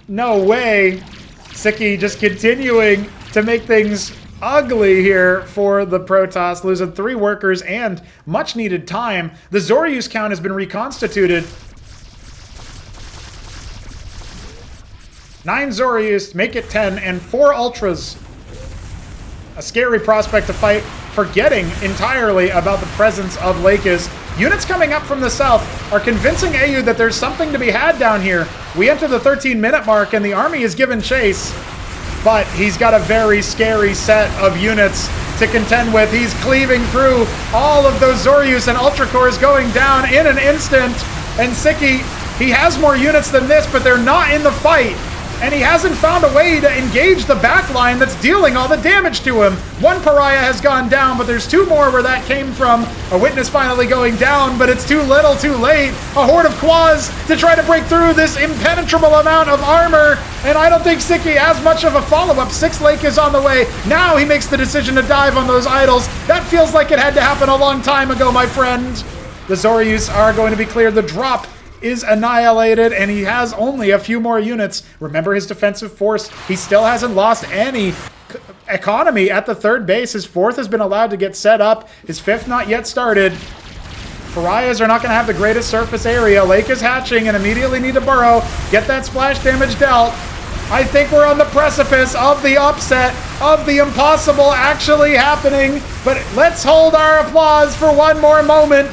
No way. Sziky just continuing to make things ugly here for the Protoss, losing 3 workers and much needed time. The Zoryus count has been reconstituted. 9 Zoryus, make it 10, and 4 Ultras. A scary prospect to fight, forgetting entirely about the presence of Lakers. Units coming up from the south are convincing Ayud that there's something to be had down here. We enter the 13-minute mark, and the army is given chase. But he's got a very scary set of units to contend with. He's cleaving through all of those Zoryus and Ultra Cores going down in an instant. And Sziky, he has more units than this, but they're not in the fight. And he hasn't found a way to engage the backline that's dealing all the damage to him. 1 Pariah has gone down, but there's 2 more where that came from. A Witness finally going down, but it's too little, too late. A horde of quads to try to break through this impenetrable amount of armor. And I don't think Sziky has much of a follow-up. 6 Lake is on the way. Now he makes the decision to dive on those idols. That feels like it had to happen a long time ago, my friend. The Zoryus are going to be cleared. The drop is annihilated, and he has only a few more units. Remember his defensive force. He still hasn't lost any economy at the 3rd base. His 4th has been allowed to get set up. His 5th not yet started. Pariahs are not going to have the greatest surface area. Lake is hatching and immediately need to burrow. Get that splash damage dealt. I think we're on the precipice of the upset, of the impossible actually happening. But let's hold our applause for one more moment,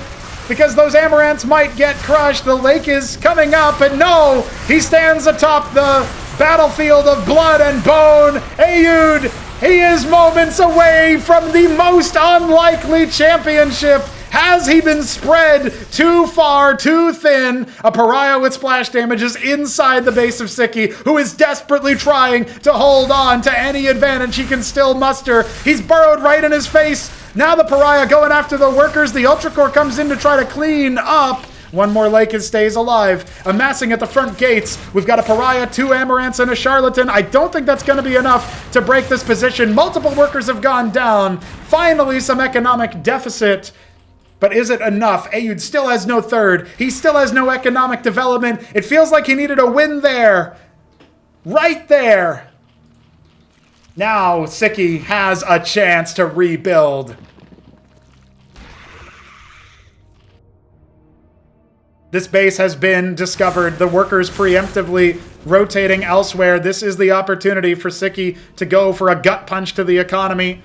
because those Amaranths might get crushed. The Lake is coming up, and no! He stands atop the battlefield of blood and bone. Ayud, he is moments away from the most unlikely championship. Has he been spread too far, too thin? A Pariah with splash damage is inside the base of Sziky, who is desperately trying to hold on to any advantage he can still muster. He's burrowed right in his face. Now the Pariah going after the workers. The Ultra Core comes in to try to clean up. 1 more Lake and stays alive. Amassing at the front gates. We've got a Pariah, 2 Amaranths, and a Charlatan. I don't think that's going to be enough to break this position. Multiple workers have gone down. Finally, some economic deficit. But is it enough? Ayud still has no 3rd. He still has no economic development. It feels like he needed a win there. Right there. Now Sziky has a chance to rebuild. This base has been discovered. The workers preemptively rotating elsewhere. This is the opportunity for Sziky to go for a gut punch to the economy,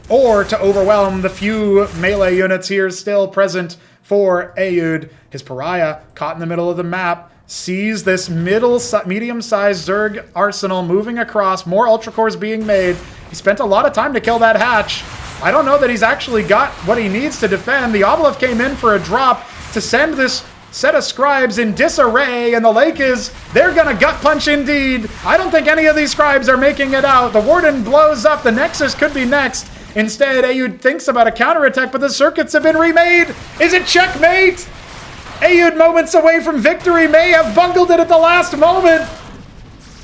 or to overwhelm the few melee units here still present for Aoud. His pariah, caught in the middle of the map, sees this medium-sized Zerg arsenal moving across, more Ultra Cores being made. He spent a lot of time to kill that hatch. I don't know that he's actually got what he needs to defend. The Obelisk came in for a drop to send this set of scribes in disarray, and the lake is, they're gonna gut punch indeed. I don't think any of these scribes are making it out. The Warden blows up. The Nexus could be next. Instead, Aoud thinks about a counterattack, but the circuits have been remade. Is it checkmate? Aoud, moments away from victory, may have bungled it at the last moment.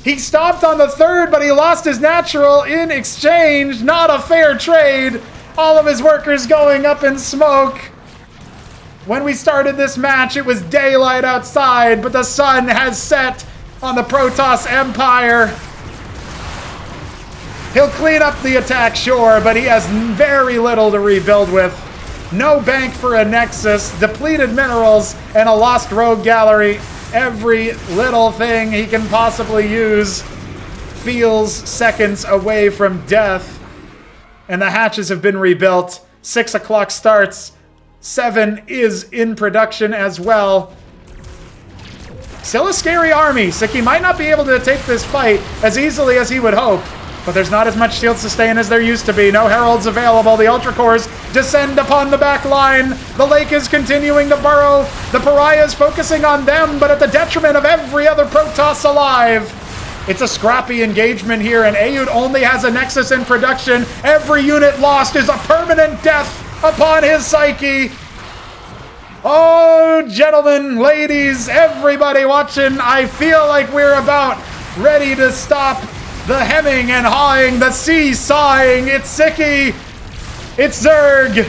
He stopped on the third, but he lost his natural in exchange. Not a fair trade. All of his workers going up in smoke. When we started this match, it was daylight outside, but the sun has set on the Protoss Empire. He'll clean up the attack, sure, but he has very little to rebuild with. No bank for a Nexus, depleted minerals, and a lost rogue gallery. Every little thing he can possibly use feels seconds away from death. And the hatches have been rebuilt. 6 o'clock starts. 7 is in production as well. Still a scary army. Sziky might not be able to take this fight as easily as he would hope, but there's not as much shield sustain as there used to be. No heralds available. The Ultra Cores descend upon the back line. The lake is continuing to burrow. The pariah is focusing on them, but at the detriment of every other Protoss alive. It's a scrappy engagement here, and Aoud only has a Nexus in production. Every unit lost is a permanent death upon his psyche. Oh, gentlemen, ladies, everybody watching, I feel like we're about ready to stop the hemming and hawing, the seesawing. It's Sziky, it's Zerg,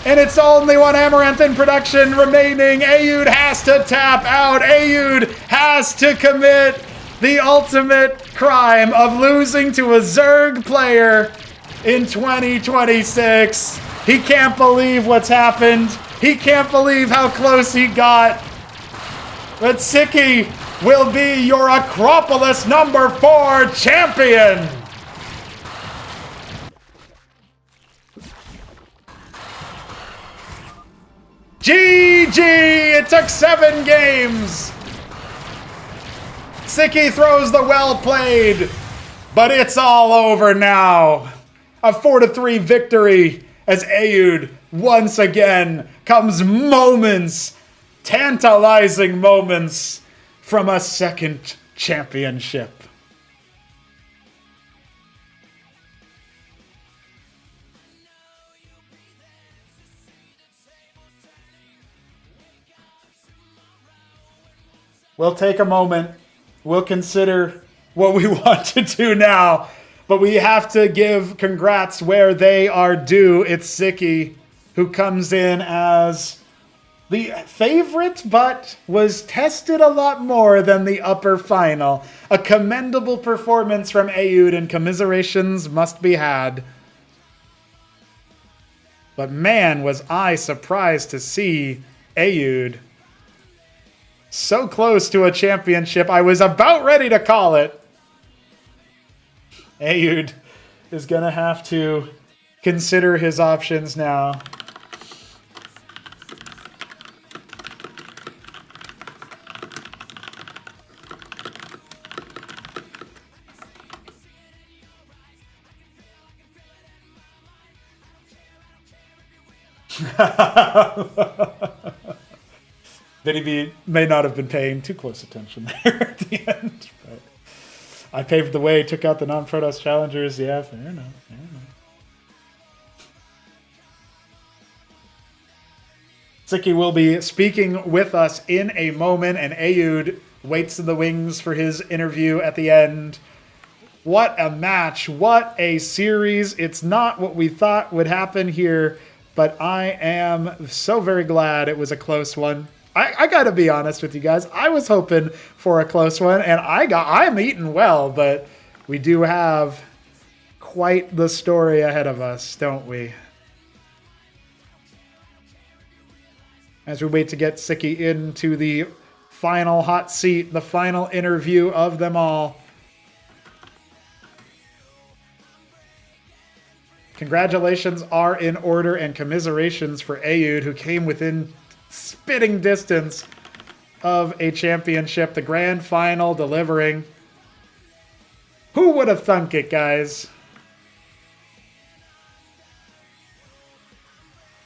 and it's only one Amaranth in production remaining. Aoud has to tap out. Aoud has to commit the ultimate crime of losing to a Zerg player in 2026. He can't believe what's happened. He can't believe how close he got. But Sziky will be your Acropolis number 4 champion. GG! It took 7 games. Sziky throws the well played, but it's all over now. A 4-3 victory as Aoud once again comes moments, tantalizing moments, from a second championship. We'll take a moment. We'll consider what we want to do now. But we have to give congrats where they are due. It's Sziky, who comes in as the favorite, but was tested a lot more than the upper final. A commendable performance from Aoud, and commiserations must be had. But man, was I surprised to see Aoud so close to a championship. I was about ready to call it. Aoud is going to have to consider his options now. Vinny B may not have been paying too close attention there at the end. But I paved the way, took out the non-Protoss challengers. Yeah, fair enough. Fair enough. Sziky will be speaking with us in a moment, and Aoud waits in the wings for his interview at the end. What a match. What a series. It's not what we thought would happen here, but I am so very glad it was a close one. I got to be honest with you guys. I was hoping for a close one, and I'm eating well, but we do have quite the story ahead of us, don't we? as we wait to get Sziky into the final hot seat, the final interview of them all. Congratulations are in order, and commiserations for Ayud, who came within spitting distance of a championship, the grand final delivering. Who would have thunk it, guys?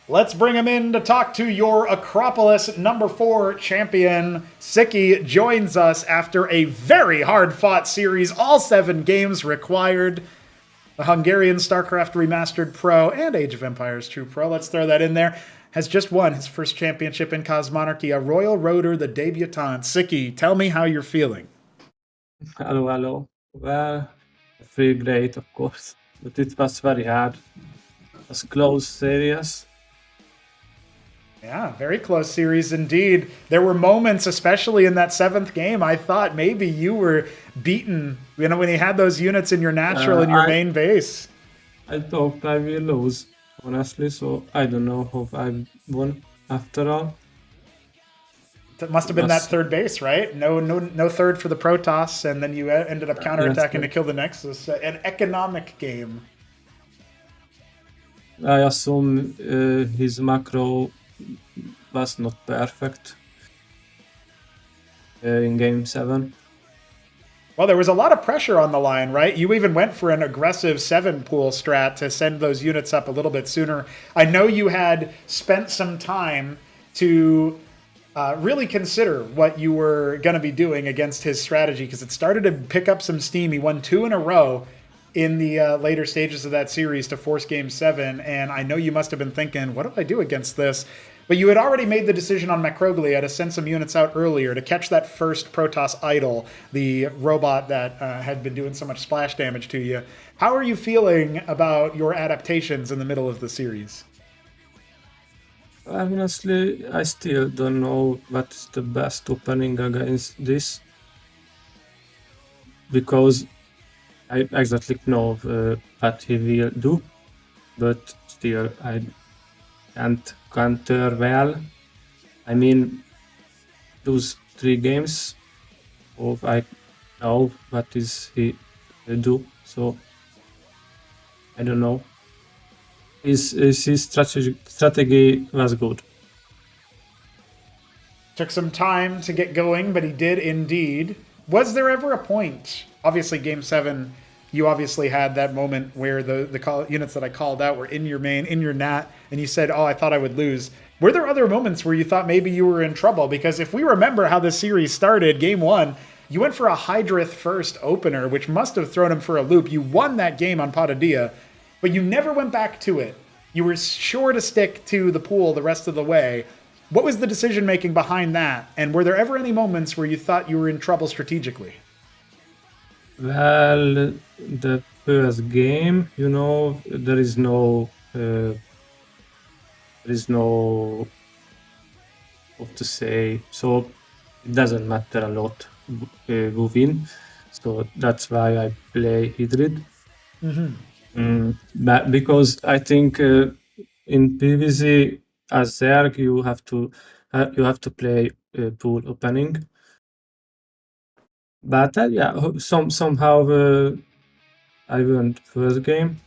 Let's bring him in to talk to your Acropolis number 4 champion. Sziky joins us after a very hard-fought series, all 7 games required. The Hungarian Starcraft Remastered Pro and Age of Empires True Pro, let's throw that in there, has just won his first championship in Cosmonarchy, a Royal Roader, the debutant. Sziky, tell me how you're feeling. Hello. Well, I feel great, of course, but it was very hard. It was close, serious. Yeah, very close series indeed. There were moments, especially in that 7th game, I thought maybe you were beaten, when you had those units in your natural in your main base. I thought I will lose, honestly, so I don't know how I won after all. That must have been that 3rd base, right? No 3rd for the Protoss, and then you ended up counterattacking to kill the Nexus. An economic game. I assume his macro was not perfect in game 7. Well, there was a lot of pressure on the line, right? You even went for an aggressive 7-pool strat to send those units up a little bit sooner. I know you had spent some time to really consider what you were going to be doing against his strategy, because it started to pick up some steam. He won 2 in a row in the later stages of that series to force game 7, and I know you must have been thinking, what do I do against this? But you had already made the decision on Macroglia to send some units out earlier to catch that first Protoss idol, the robot that had been doing so much splash damage to you. How are you feeling about your adaptations in the middle of the series? Honestly, I still don't know what is the best opening against this, because I exactly know what he will do, but still I can't counter well. I mean, those 3 games, I know what is he will do, so I don't know. His strategy was good. Took some time to get going, but he did indeed. Was there ever a point? Obviously, Game 7, you obviously had that moment where the units that I called out were in your main, in your nat, and you said, oh, I thought I would lose. Were there other moments where you thought maybe you were in trouble? Because if we remember how this series started, Game 1, you went for a Hydrith first opener, which must have thrown him for a loop. You won that game on Patadia, but you never went back to it. You were sure to stick to the pool the rest of the way. What was the decision-making behind that? And were there ever any moments where you thought you were in trouble strategically? Well, the first game, there is no what to say, so it doesn't matter a lot who win. So that's why I play Hydrid. But because I think in PvZ as Zerg you have to play pool opening. But somehow I won first game.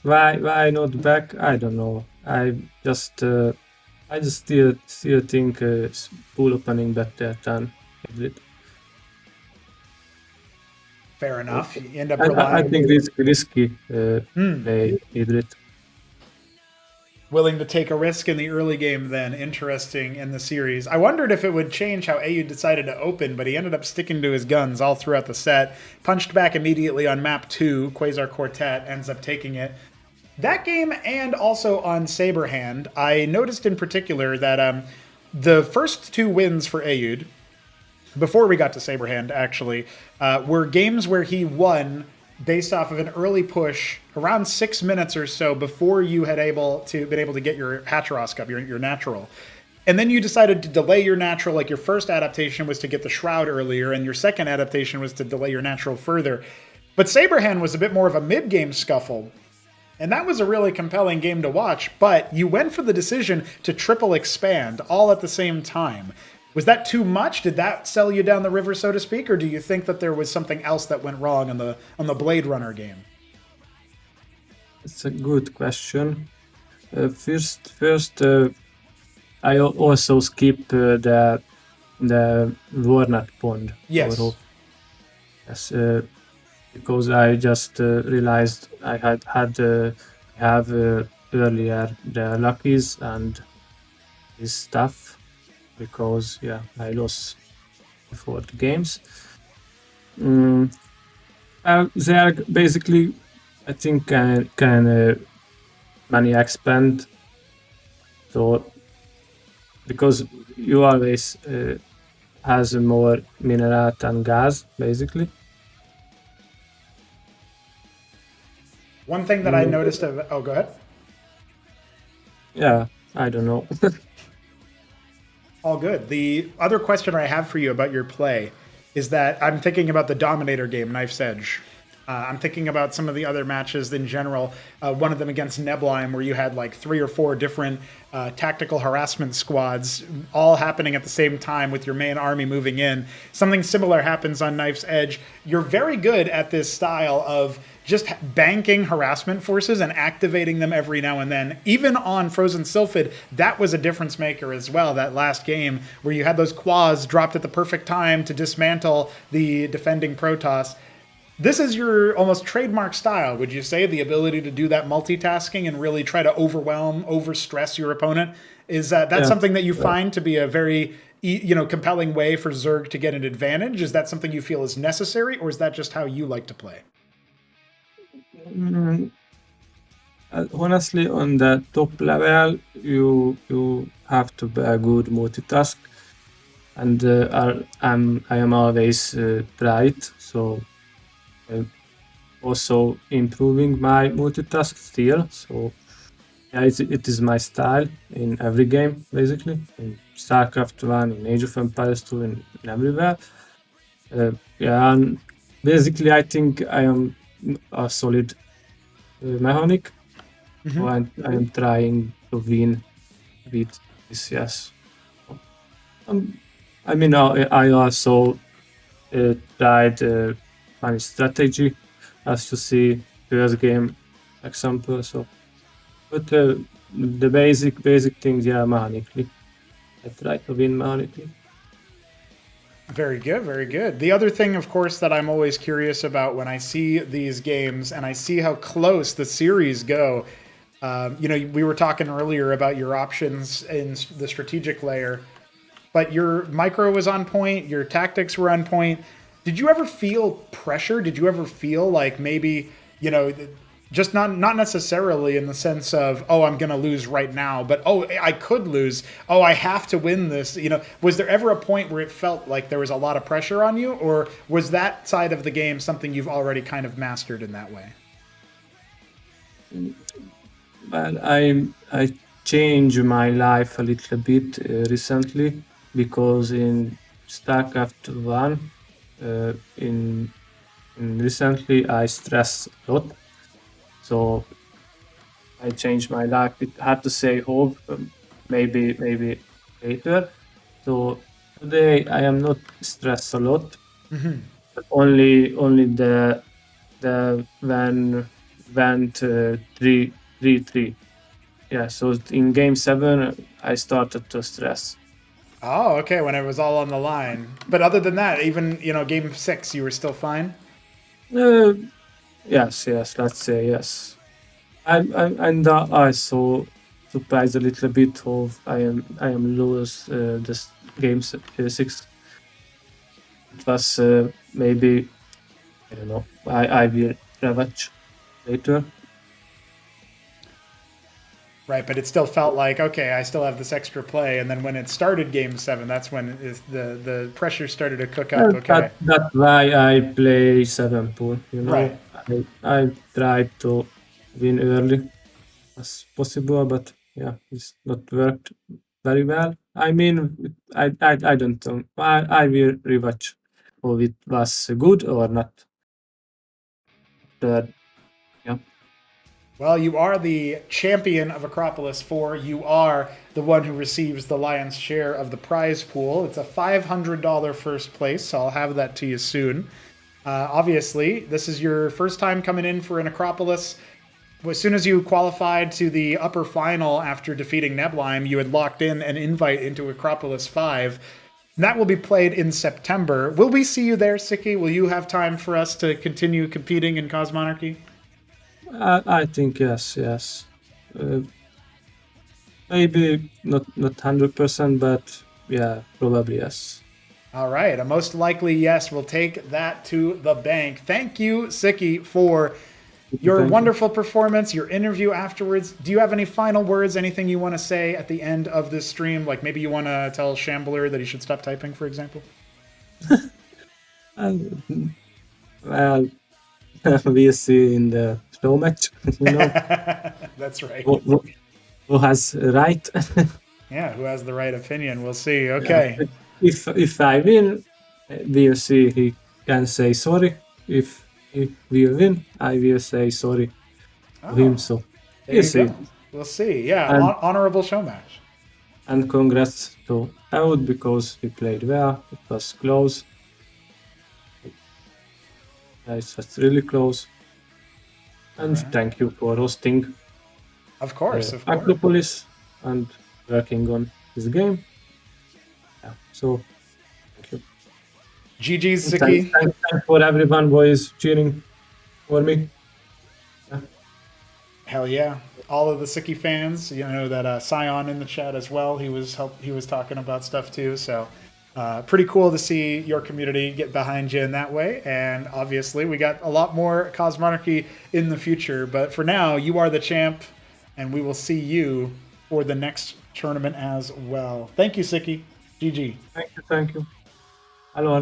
Why not back? I don't know. I just still think pool opening better than Hydrid. Fair enough. You end up I relying. think risky play Hydrid. Willing to take a risk in the early game then. Interesting in the series. I wondered if it would change how AU decided to open, but he ended up sticking to his guns all throughout the set. Punched back immediately on map 2. Quasar Quartet ends up taking it. That game and also on Saberhand, I noticed in particular that the first 2 wins for Ayud, before we got to Saberhand actually, were games where he won based off of an early push around 6 minutes or so before you had been able to get your Hatteras up, your natural. And then you decided to delay your natural, like your first adaptation was to get the Shroud earlier, and your second adaptation was to delay your natural further. But Saberhand was a bit more of a mid-game scuffle. And that was a really compelling game to watch, but you went for the decision to triple expand all at the same time. Was that too much? Did that sell you down the river, so to speak, or do you think that there was something else that went wrong on the Blade Runner game? It's a good question. First, I also skipped the Warnat pond. Yes. Yes, because I just realized I have earlier the Luckies and this stuff, because I lost before the games. They are basically, I think, can money expand. So because you always has more mineral than gas, basically. One thing that I noticed oh, go ahead. Yeah, I don't know. All good. The other question I have for you about your play is that I'm thinking about the Dominator game, Knife's Edge. I'm thinking about some of the other matches in general. One of them against Nebline, where you had like 3 or 4 different tactical harassment squads all happening at the same time with your main army moving in. Something similar happens on Knife's Edge. You're very good at this style of just banking harassment forces and activating them every now and then. Even on Frozen Sylphid, that was a difference maker as well, that last game, where you had those quads dropped at the perfect time to dismantle the defending Protoss. This is your almost trademark style, would you say? The ability to do that multitasking and really try to overstress your opponent? Is that something that you find to be a very compelling way for Zerg to get an advantage? Is that something you feel is necessary, or is that just how you like to play? Honestly, on the top level, you have to be a good multitask, and I am always right. So also improving my multitask still. So it is my style in every game, basically, in Starcraft 1, in Age of Empires 2, and everywhere. And basically, I think I am a solid mechanic. So I am trying to win with this, yes. I mean, I also tried my strategy, as you see first game example. So, but the basic things, mechanically. I try to win mechanically. Very good, very good. The other thing, of course, that I'm always curious about when I see these games and I see how close the series go, we were talking earlier about your options in the strategic layer, but your micro was on point, your tactics were on point. Did you ever feel pressure? Did you ever feel like maybe, just not necessarily in the sense of, oh, I'm going to lose right now, but, oh, I could lose. Oh, I have to win this. Was there ever a point where it felt like there was a lot of pressure on you, or was that side of the game something you've already kind of mastered in that way? Well, I changed my life a little bit recently, because in StarCraft 1, in recently I stress a lot. So I changed my life. It's hard to say how, maybe later. So today I am not stressed a lot. But only the when went 3-3. Yeah, so in game 7 I started to stress. Oh, okay, when it was all on the line. But other than that, even, game 6, you were still fine? Yes, let's say yes. And I saw surprised a little bit of I am lose this game 6. It was maybe, I don't know. I will rewatch later. Right, but it still felt like, okay, I still have this extra play, and then when it started game 7, that's when the pressure started to cook up. Okay, That's why I play 7 pool. Right. I tried to win early as possible, but it's not worked very well. I mean, I don't know. I will rewatch if it was good or not. But, Well, you are the champion of Acropolis 4. You are the one who receives the lion's share of the prize pool. It's a $500 first place, so I'll have that to you soon. Obviously, this is your first time coming in for an Acropolis. As soon as you qualified to the upper final after defeating Nebline, you had locked in an invite into Acropolis 5. And that will be played in September. Will we see you there, Sziky? Will you have time for us to continue competing in Cosmonarchy? I think yes. Maybe not 100%, but yeah, probably yes. All right, a most likely yes. We'll take that to the bank. Thank you, Sziky, for your Thank you. wonderful performance, your interview afterwards. Do you have any final words, anything you want to say at the end of this stream? Like maybe you want to tell Shambler that he should stop typing, for example? Well, we'll see in the Showmatch. That's right. Who has right? Yeah, who has the right opinion? We'll see. Okay. Yeah. If I win, we'll see. He can say sorry. If we win, I will say sorry to him. So There we'll you see. go. We'll see. Yeah, And- honorable show match. And congrats to Out because he played well. It was close. It was really close. And thank you for hosting Of course, of course. Acropolis and working on this game. Yeah, so thank you. GG's, And Sziky. thanks for everyone who is cheering for me. Hell yeah! All of the Sziky fans, you know that Scion in the chat as well. He was talking about stuff too. So pretty cool to see your community get behind you in that way. And obviously, we got a lot more Cosmonarchy in the future. But for now, you are the champ, and we will see you for the next tournament as well. Thank you, Sziky. GG. Thank you. Hello.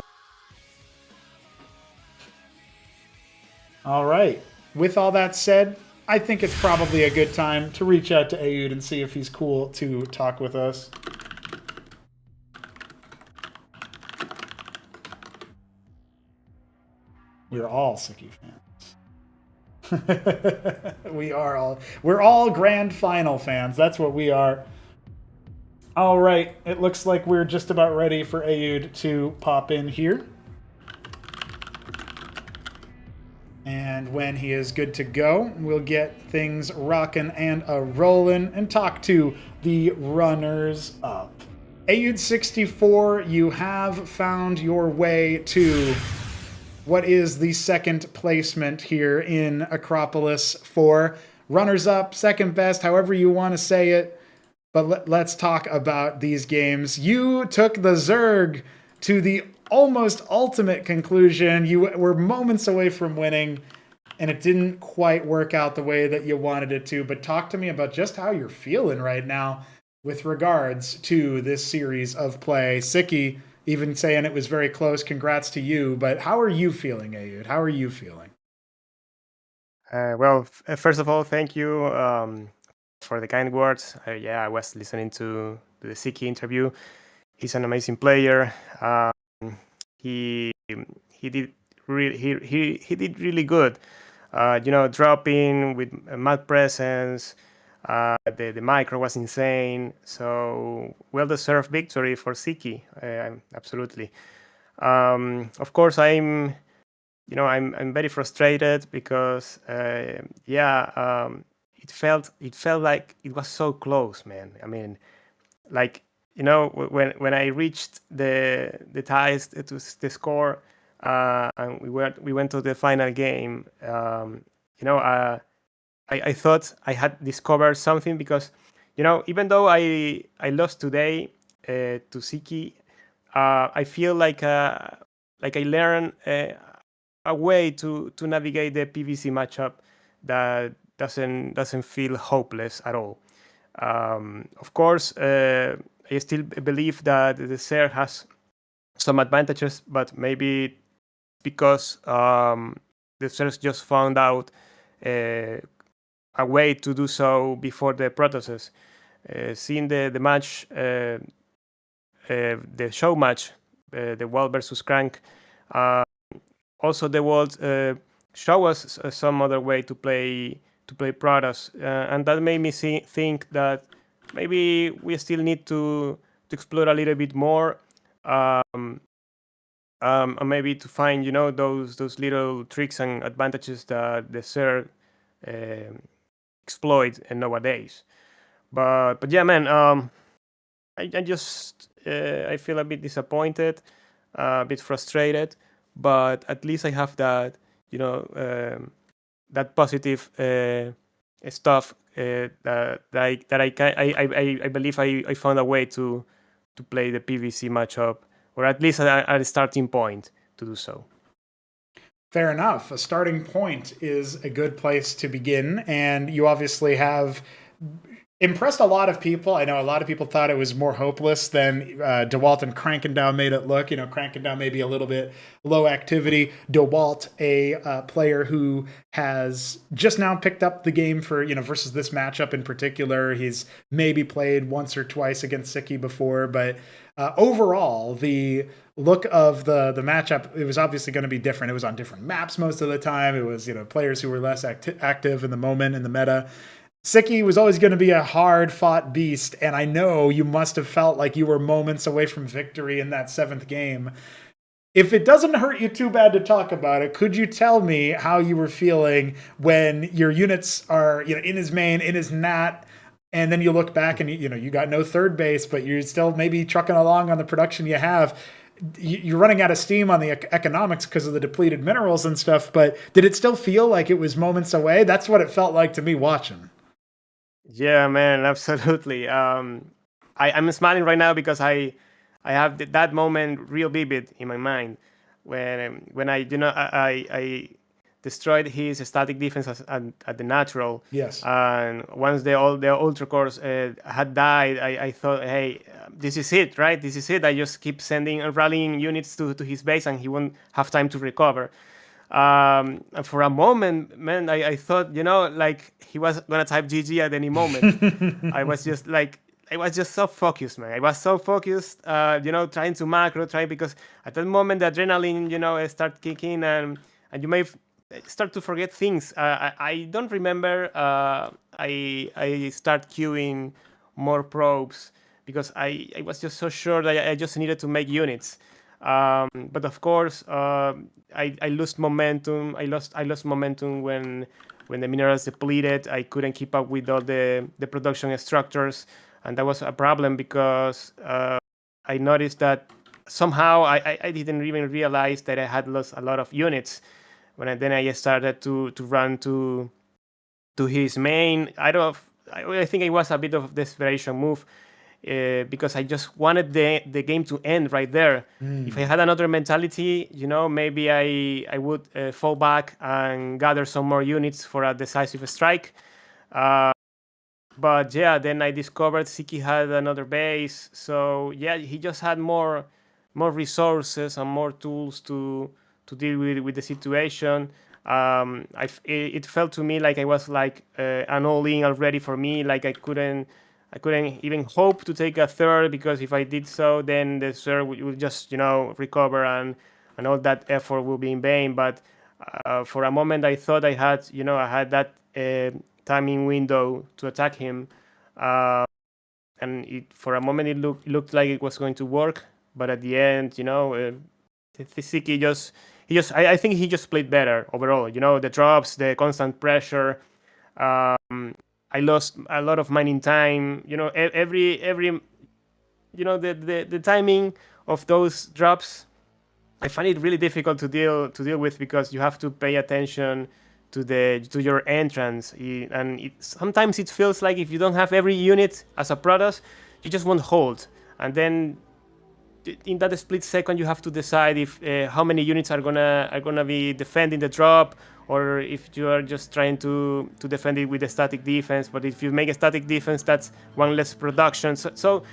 All right. With all that said, I think it's probably a good time to reach out to Aoud and see if he's cool to talk with us. We're all Sziky fans. We're all grand final fans. That's what we are. All right. It looks like we're just about ready for Aoud to pop in here. And when he is good to go, we'll get things rocking and a-rolling and talk to the runners up. Aoud64, you have found your way to what is the second placement here in Acropolis 4. Runners up, second best, however you want to say it. But let's talk about these games. You took the Zerg to the almost ultimate conclusion. You were moments away from winning, and it didn't quite work out the way that you wanted it to. But talk to me about just how you're feeling right now with regards to this series of play. Sziky even saying it was very close. Congrats to you. But how are you feeling, Aoud? How are you feeling? First of all, thank you for the kind words. I was listening to the Sziky interview. He's an amazing player. He did really good. Dropping with mad presence. The micro was insane. So well-deserved victory for Sziky. Absolutely. Of course, I'm very frustrated because it felt like it was so close, man. I mean, like when I reached the ties to the score, and we went to the final game. I thought I had discovered something because even though I lost today to Sziky, I feel like I learned a way to navigate the PVC matchup that doesn't feel hopeless at all. Of course, I still believe that the Zerg has some advantages, but maybe because the Zerg just found out a way to do so before the Protosses. Seeing the match, the show match, the Dewalt versus Crank, also Dewalt show us some other way to play play Protoss, and that made me think that maybe we still need to explore a little bit more, and maybe to find those little tricks and advantages that the Zerg exploit nowadays. But yeah, man, I just I feel a bit disappointed, a bit frustrated, but at least I have that that positive stuff I believe I found a way to play the PVC matchup, or at least at a starting point to do so. Fair enough. A starting point is a good place to begin, and you obviously have impressed a lot of people. I know a lot of people thought it was more hopeless than Dewalt and Krankendau made it look. Krankendau maybe a little bit low activity. Dewalt, a player who has just now picked up the game for, versus this matchup in particular. He's maybe played once or twice against Sziky before, but overall, the look of the matchup, it was obviously going to be different. It was on different maps most of the time. It was, players who were less active in the moment, in the meta. Sziky was always going to be a hard-fought beast, and I know you must have felt like you were moments away from victory in that 7th game. If it doesn't hurt you too bad to talk about it, could you tell me how you were feeling when your units are, in his main, in his nat, and then you look back and, you got no third base, but you're still maybe trucking along on the production you have. You're running out of steam on the economics because of the depleted minerals and stuff, but did it still feel like it was moments away? That's what it felt like to me watching. Yeah, man, absolutely. I'm smiling right now because I have that moment real vivid in my mind when I destroyed his static defense at the natural. Yes. And once the ultra cores had died, I thought, hey, this is it, right? This is it. I just keep sending and rallying units to his base, and he won't have time to recover. And for a moment, man, I thought, like he was gonna type GG at any moment. I was just so focused, man. I was so focused, trying to macro, because at that moment the adrenaline, start kicking, and you may start to forget things. I don't remember. I start queuing more probes because I was just so sure that I just needed to make units. But of course, I lost momentum. I lost momentum when the minerals depleted. I couldn't keep up with all the production structures, and that was a problem because I noticed that somehow I didn't even realize that I had lost a lot of units. When I started to run to his main, I think it was a bit of desperation move. Because I just wanted the game to end right there. If I had another mentality, maybe I would fall back and gather some more units for a decisive strike. But yeah, then I discovered Sziky had another base. So yeah, he just had more resources and more tools to deal with the situation. It felt to me like I was like an all-in already for me. Like I couldn't even hope to take a third, because if I did so, then the third would just recover, and all that effort will be in vain. But for a moment, I thought I had that timing window to attack him, and for a moment it looked like it was going to work. But at the end, Sziky I think he just played better overall. The drops, the constant pressure. I lost a lot of mining time. Every the timing of those drops, I find it really difficult to deal with, because you have to pay attention to your entrance, and sometimes it feels like if you don't have every unit as a Protoss, you just won't hold, and then in that split second you have to decide if how many units are gonna be defending the drop, or if you are just trying to defend it with a static defense. But if you make a static defense, that's one less production. So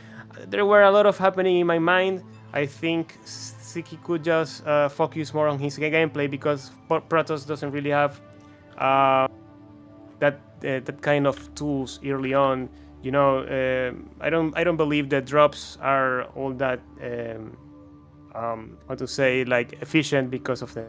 there were a lot of happening in my mind. I think Sziky could just focus more on his gameplay, because Protoss doesn't really have that kind of tools early on. I don't believe that drops are all that how to say, like, efficient, because of the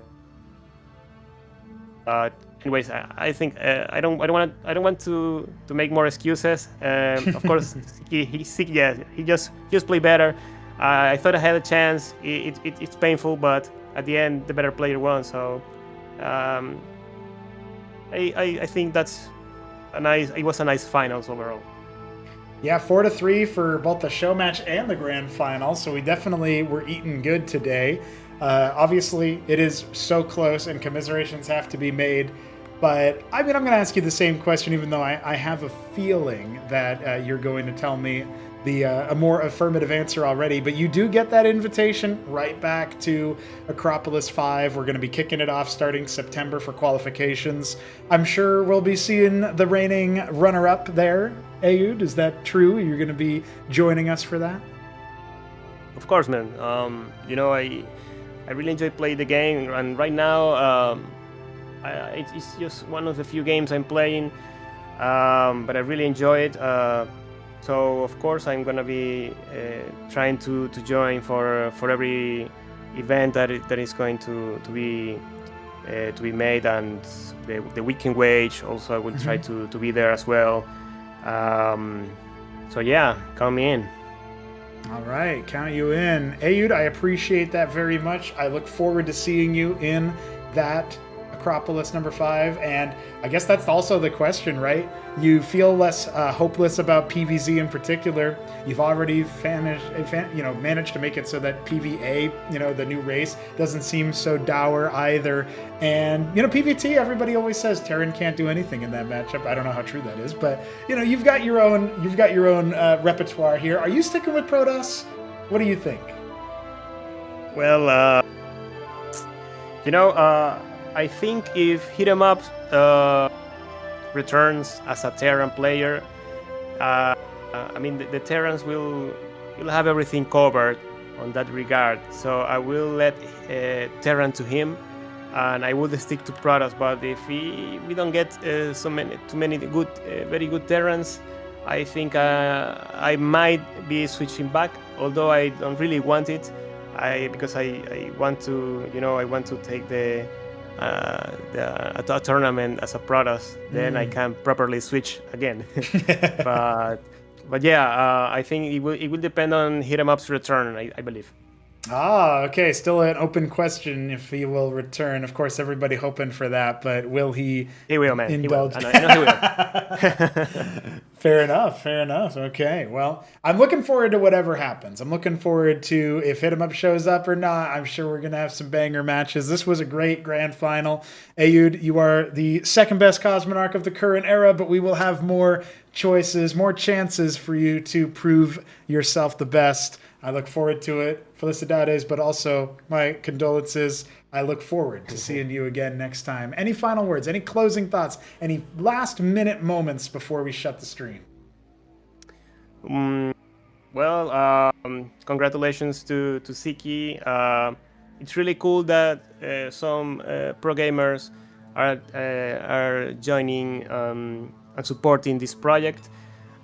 anyways, I think I don't want to make more excuses. Of course, he just played better. I thought I had a chance. It's painful, but at the end, the better player won. So I think that's it was a nice finals overall. Yeah, 4-3 for both the show match and the grand final. So we definitely were eating good today. Obviously, it is so close, and commiserations have to be made. But I mean, I'm going to ask you the same question, even though I have a feeling that you're going to tell me a more affirmative answer already. But you do get that invitation right back to Acropolis 5. We're going to be kicking it off starting September for qualifications. I'm sure we'll be seeing the reigning runner-up there. Ayud, is that true? You're going to be joining us for that? Of course, man. I really enjoy playing the game, and right now it's just one of the few games I'm playing, but I really enjoy it. So of course I'm gonna be trying to join for every event that is going to be made, and the weekend wage also I will try to be there as well. So yeah, count me in. All right, count you in. Ayud, I appreciate that very much. I look forward to seeing you in that Acropolis number 5, and I guess that's also the question, right? You feel less hopeless about PVZ in particular. You've already managed to make it so that PVA, the new race, doesn't seem so dour either. And PVT, everybody always says Terran can't do anything in that matchup. I don't know how true that is, but you've got your own repertoire here. Are you sticking with Protoss? What do you think? Well, I think if Hit 'em Up returns as a Terran player, I mean the Terrans will have everything covered on that regard. So I will let Terran to him, and I will stick to Protoss. But if we don't get too many good, very good Terrans, I think I might be switching back. Although I don't really want it, because I want to take a tournament as a Protoss, then I can properly switch again. but yeah, I think it will depend on Hit 'em Up's return, I believe. Okay. Still an open question if he will return. Of course, everybody hoping for that, but will he? He will, man. Indulge? I know he will. Fair enough. Okay. Well, I'm looking forward to whatever happens. I'm looking forward to if Hit 'em Up shows up or not. I'm sure we're going to have some banger matches. This was a great grand final. Ayud, you are the second best Cosmonarch of the current era, but we will have more choices, more chances for you to prove yourself the best. I look forward to it. Felicidades, but also my condolences. I look forward to seeing you again next time. Any final words? Any closing thoughts? Any last-minute moments before we shut the stream? Well, congratulations to Sziky. It's really cool that some pro gamers are joining and supporting this project.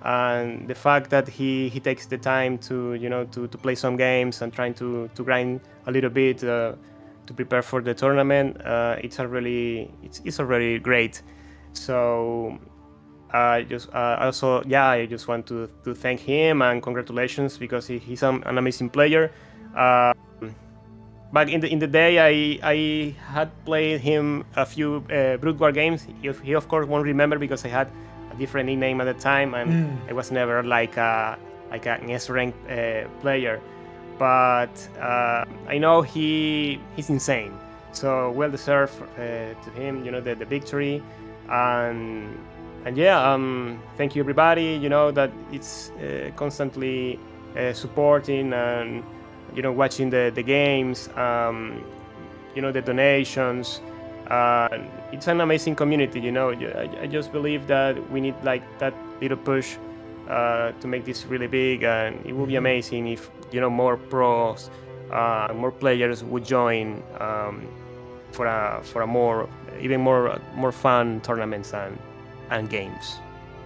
And the fact that he takes the time to play some games and trying to grind a little bit to prepare for the tournament, it's already great. So I just want to thank him and congratulations, because he's an amazing player. Back in the day, I had played him a few Brood War games. He of course won't remember because I had different nickname at the time, and I was never like an S-rank player, but I know he's insane, so well deserved to him, the victory, and yeah, thank you everybody, that it's constantly supporting and watching the games, the donations. It's an amazing community, I just believe that we need like that little push to make this really big, and it would be amazing if more pros, more players would join for a more fun tournaments and games.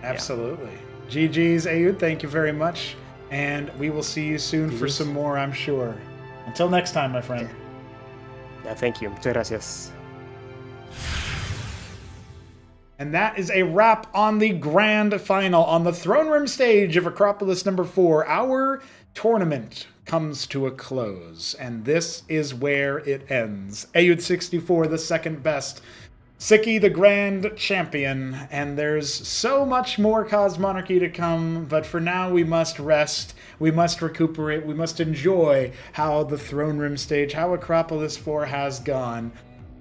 Absolutely. Yeah. GG's, Ayud, thank you very much, and we will see you soon for some more, I'm sure. Until next time, my friend. Yeah, thank you. Muchas gracias. And that is a wrap on the grand final on the throne room stage of Acropolis number 4. Our tournament comes to a close, and this is where it ends. Ayud64, the second best. Sziky, the grand champion. And there's so much more Cosmonarchy to come, but for now we must rest. We must recuperate. We must enjoy how the throne room stage, how Acropolis 4 has gone.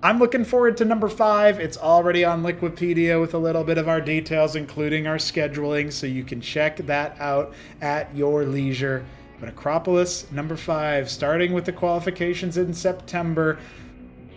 I'm looking forward to number 5. It's already on Liquipedia with a little bit of our details, including our scheduling, so you can check that out at your leisure. But Acropolis number 5, starting with the qualifications in September.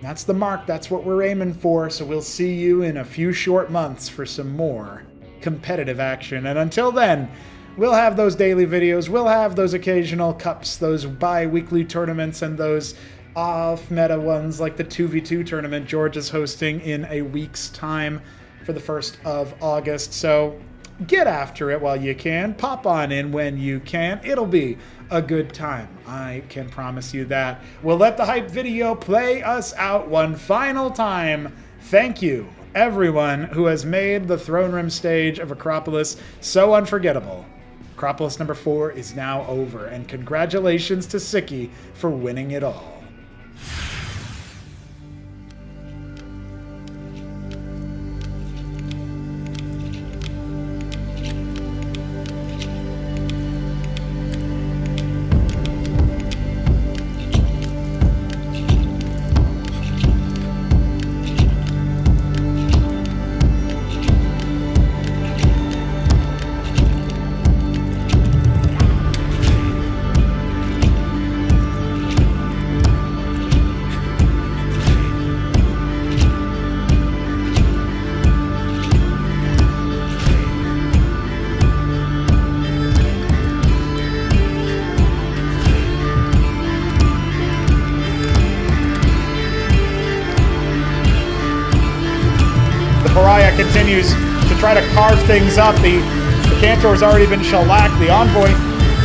That's the mark. That's what we're aiming for. So we'll see you in a few short months for some more competitive action. And until then, we'll have those daily videos. We'll have those occasional cups, those bi-weekly tournaments, and those off-meta ones like the 2v2 tournament George is hosting in a week's time for the 1st of August. So get after it while you can. Pop on in when you can. It'll be a good time. I can promise you that. We'll let the hype video play us out one final time. Thank you, everyone who has made the throne room stage of Acropolis so unforgettable. Acropolis number 4 is now over, and congratulations to Sziky for winning it all. Pariah continues to try to carve things up. The Cantor's already been shellacked. The Envoy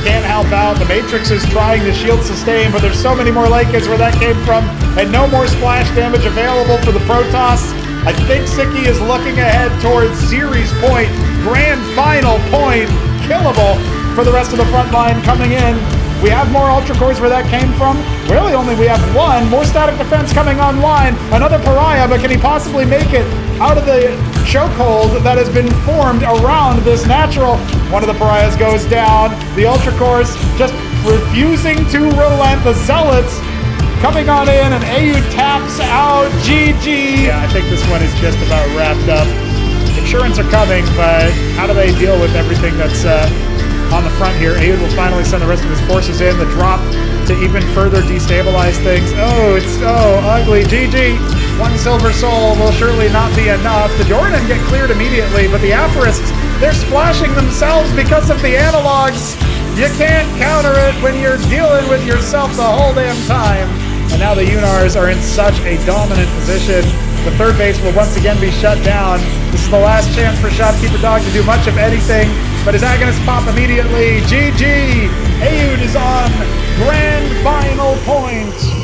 can't help out. The Matrix is trying to shield sustain, but there's so many more Lakers where that came from, and no more splash damage available for the Protoss. I think Sziky is looking ahead towards series point, grand final point, killable for the rest of the front line coming in. We have more Ultra Cores where that came from. Really only we have one. More static defense coming online. Another Pariah, but can he possibly make it out of the chokehold that has been formed around this natural? One of the Pariahs goes down. The Ultra Cores just refusing to relent. The Zealots coming on in, and AU taps out. GG. Yeah, I think this one is just about wrapped up. Insurance are coming, but how do they deal with everything that's on the front here? Ayud will finally send the rest of his forces in. The drop to even further destabilize things. Oh, it's so ugly. GG. One silver soul will surely not be enough. The Jordan get cleared immediately, but the Aphorists, they're splashing themselves because of the analogs. You can't counter it when you're dealing with yourself the whole damn time. And now the Unars are in such a dominant position. The third base will once again be shut down. This is the last chance for Shopkeeper Dog to do much of anything, but his agonists pop immediately. GG! Ayud is on grand final point.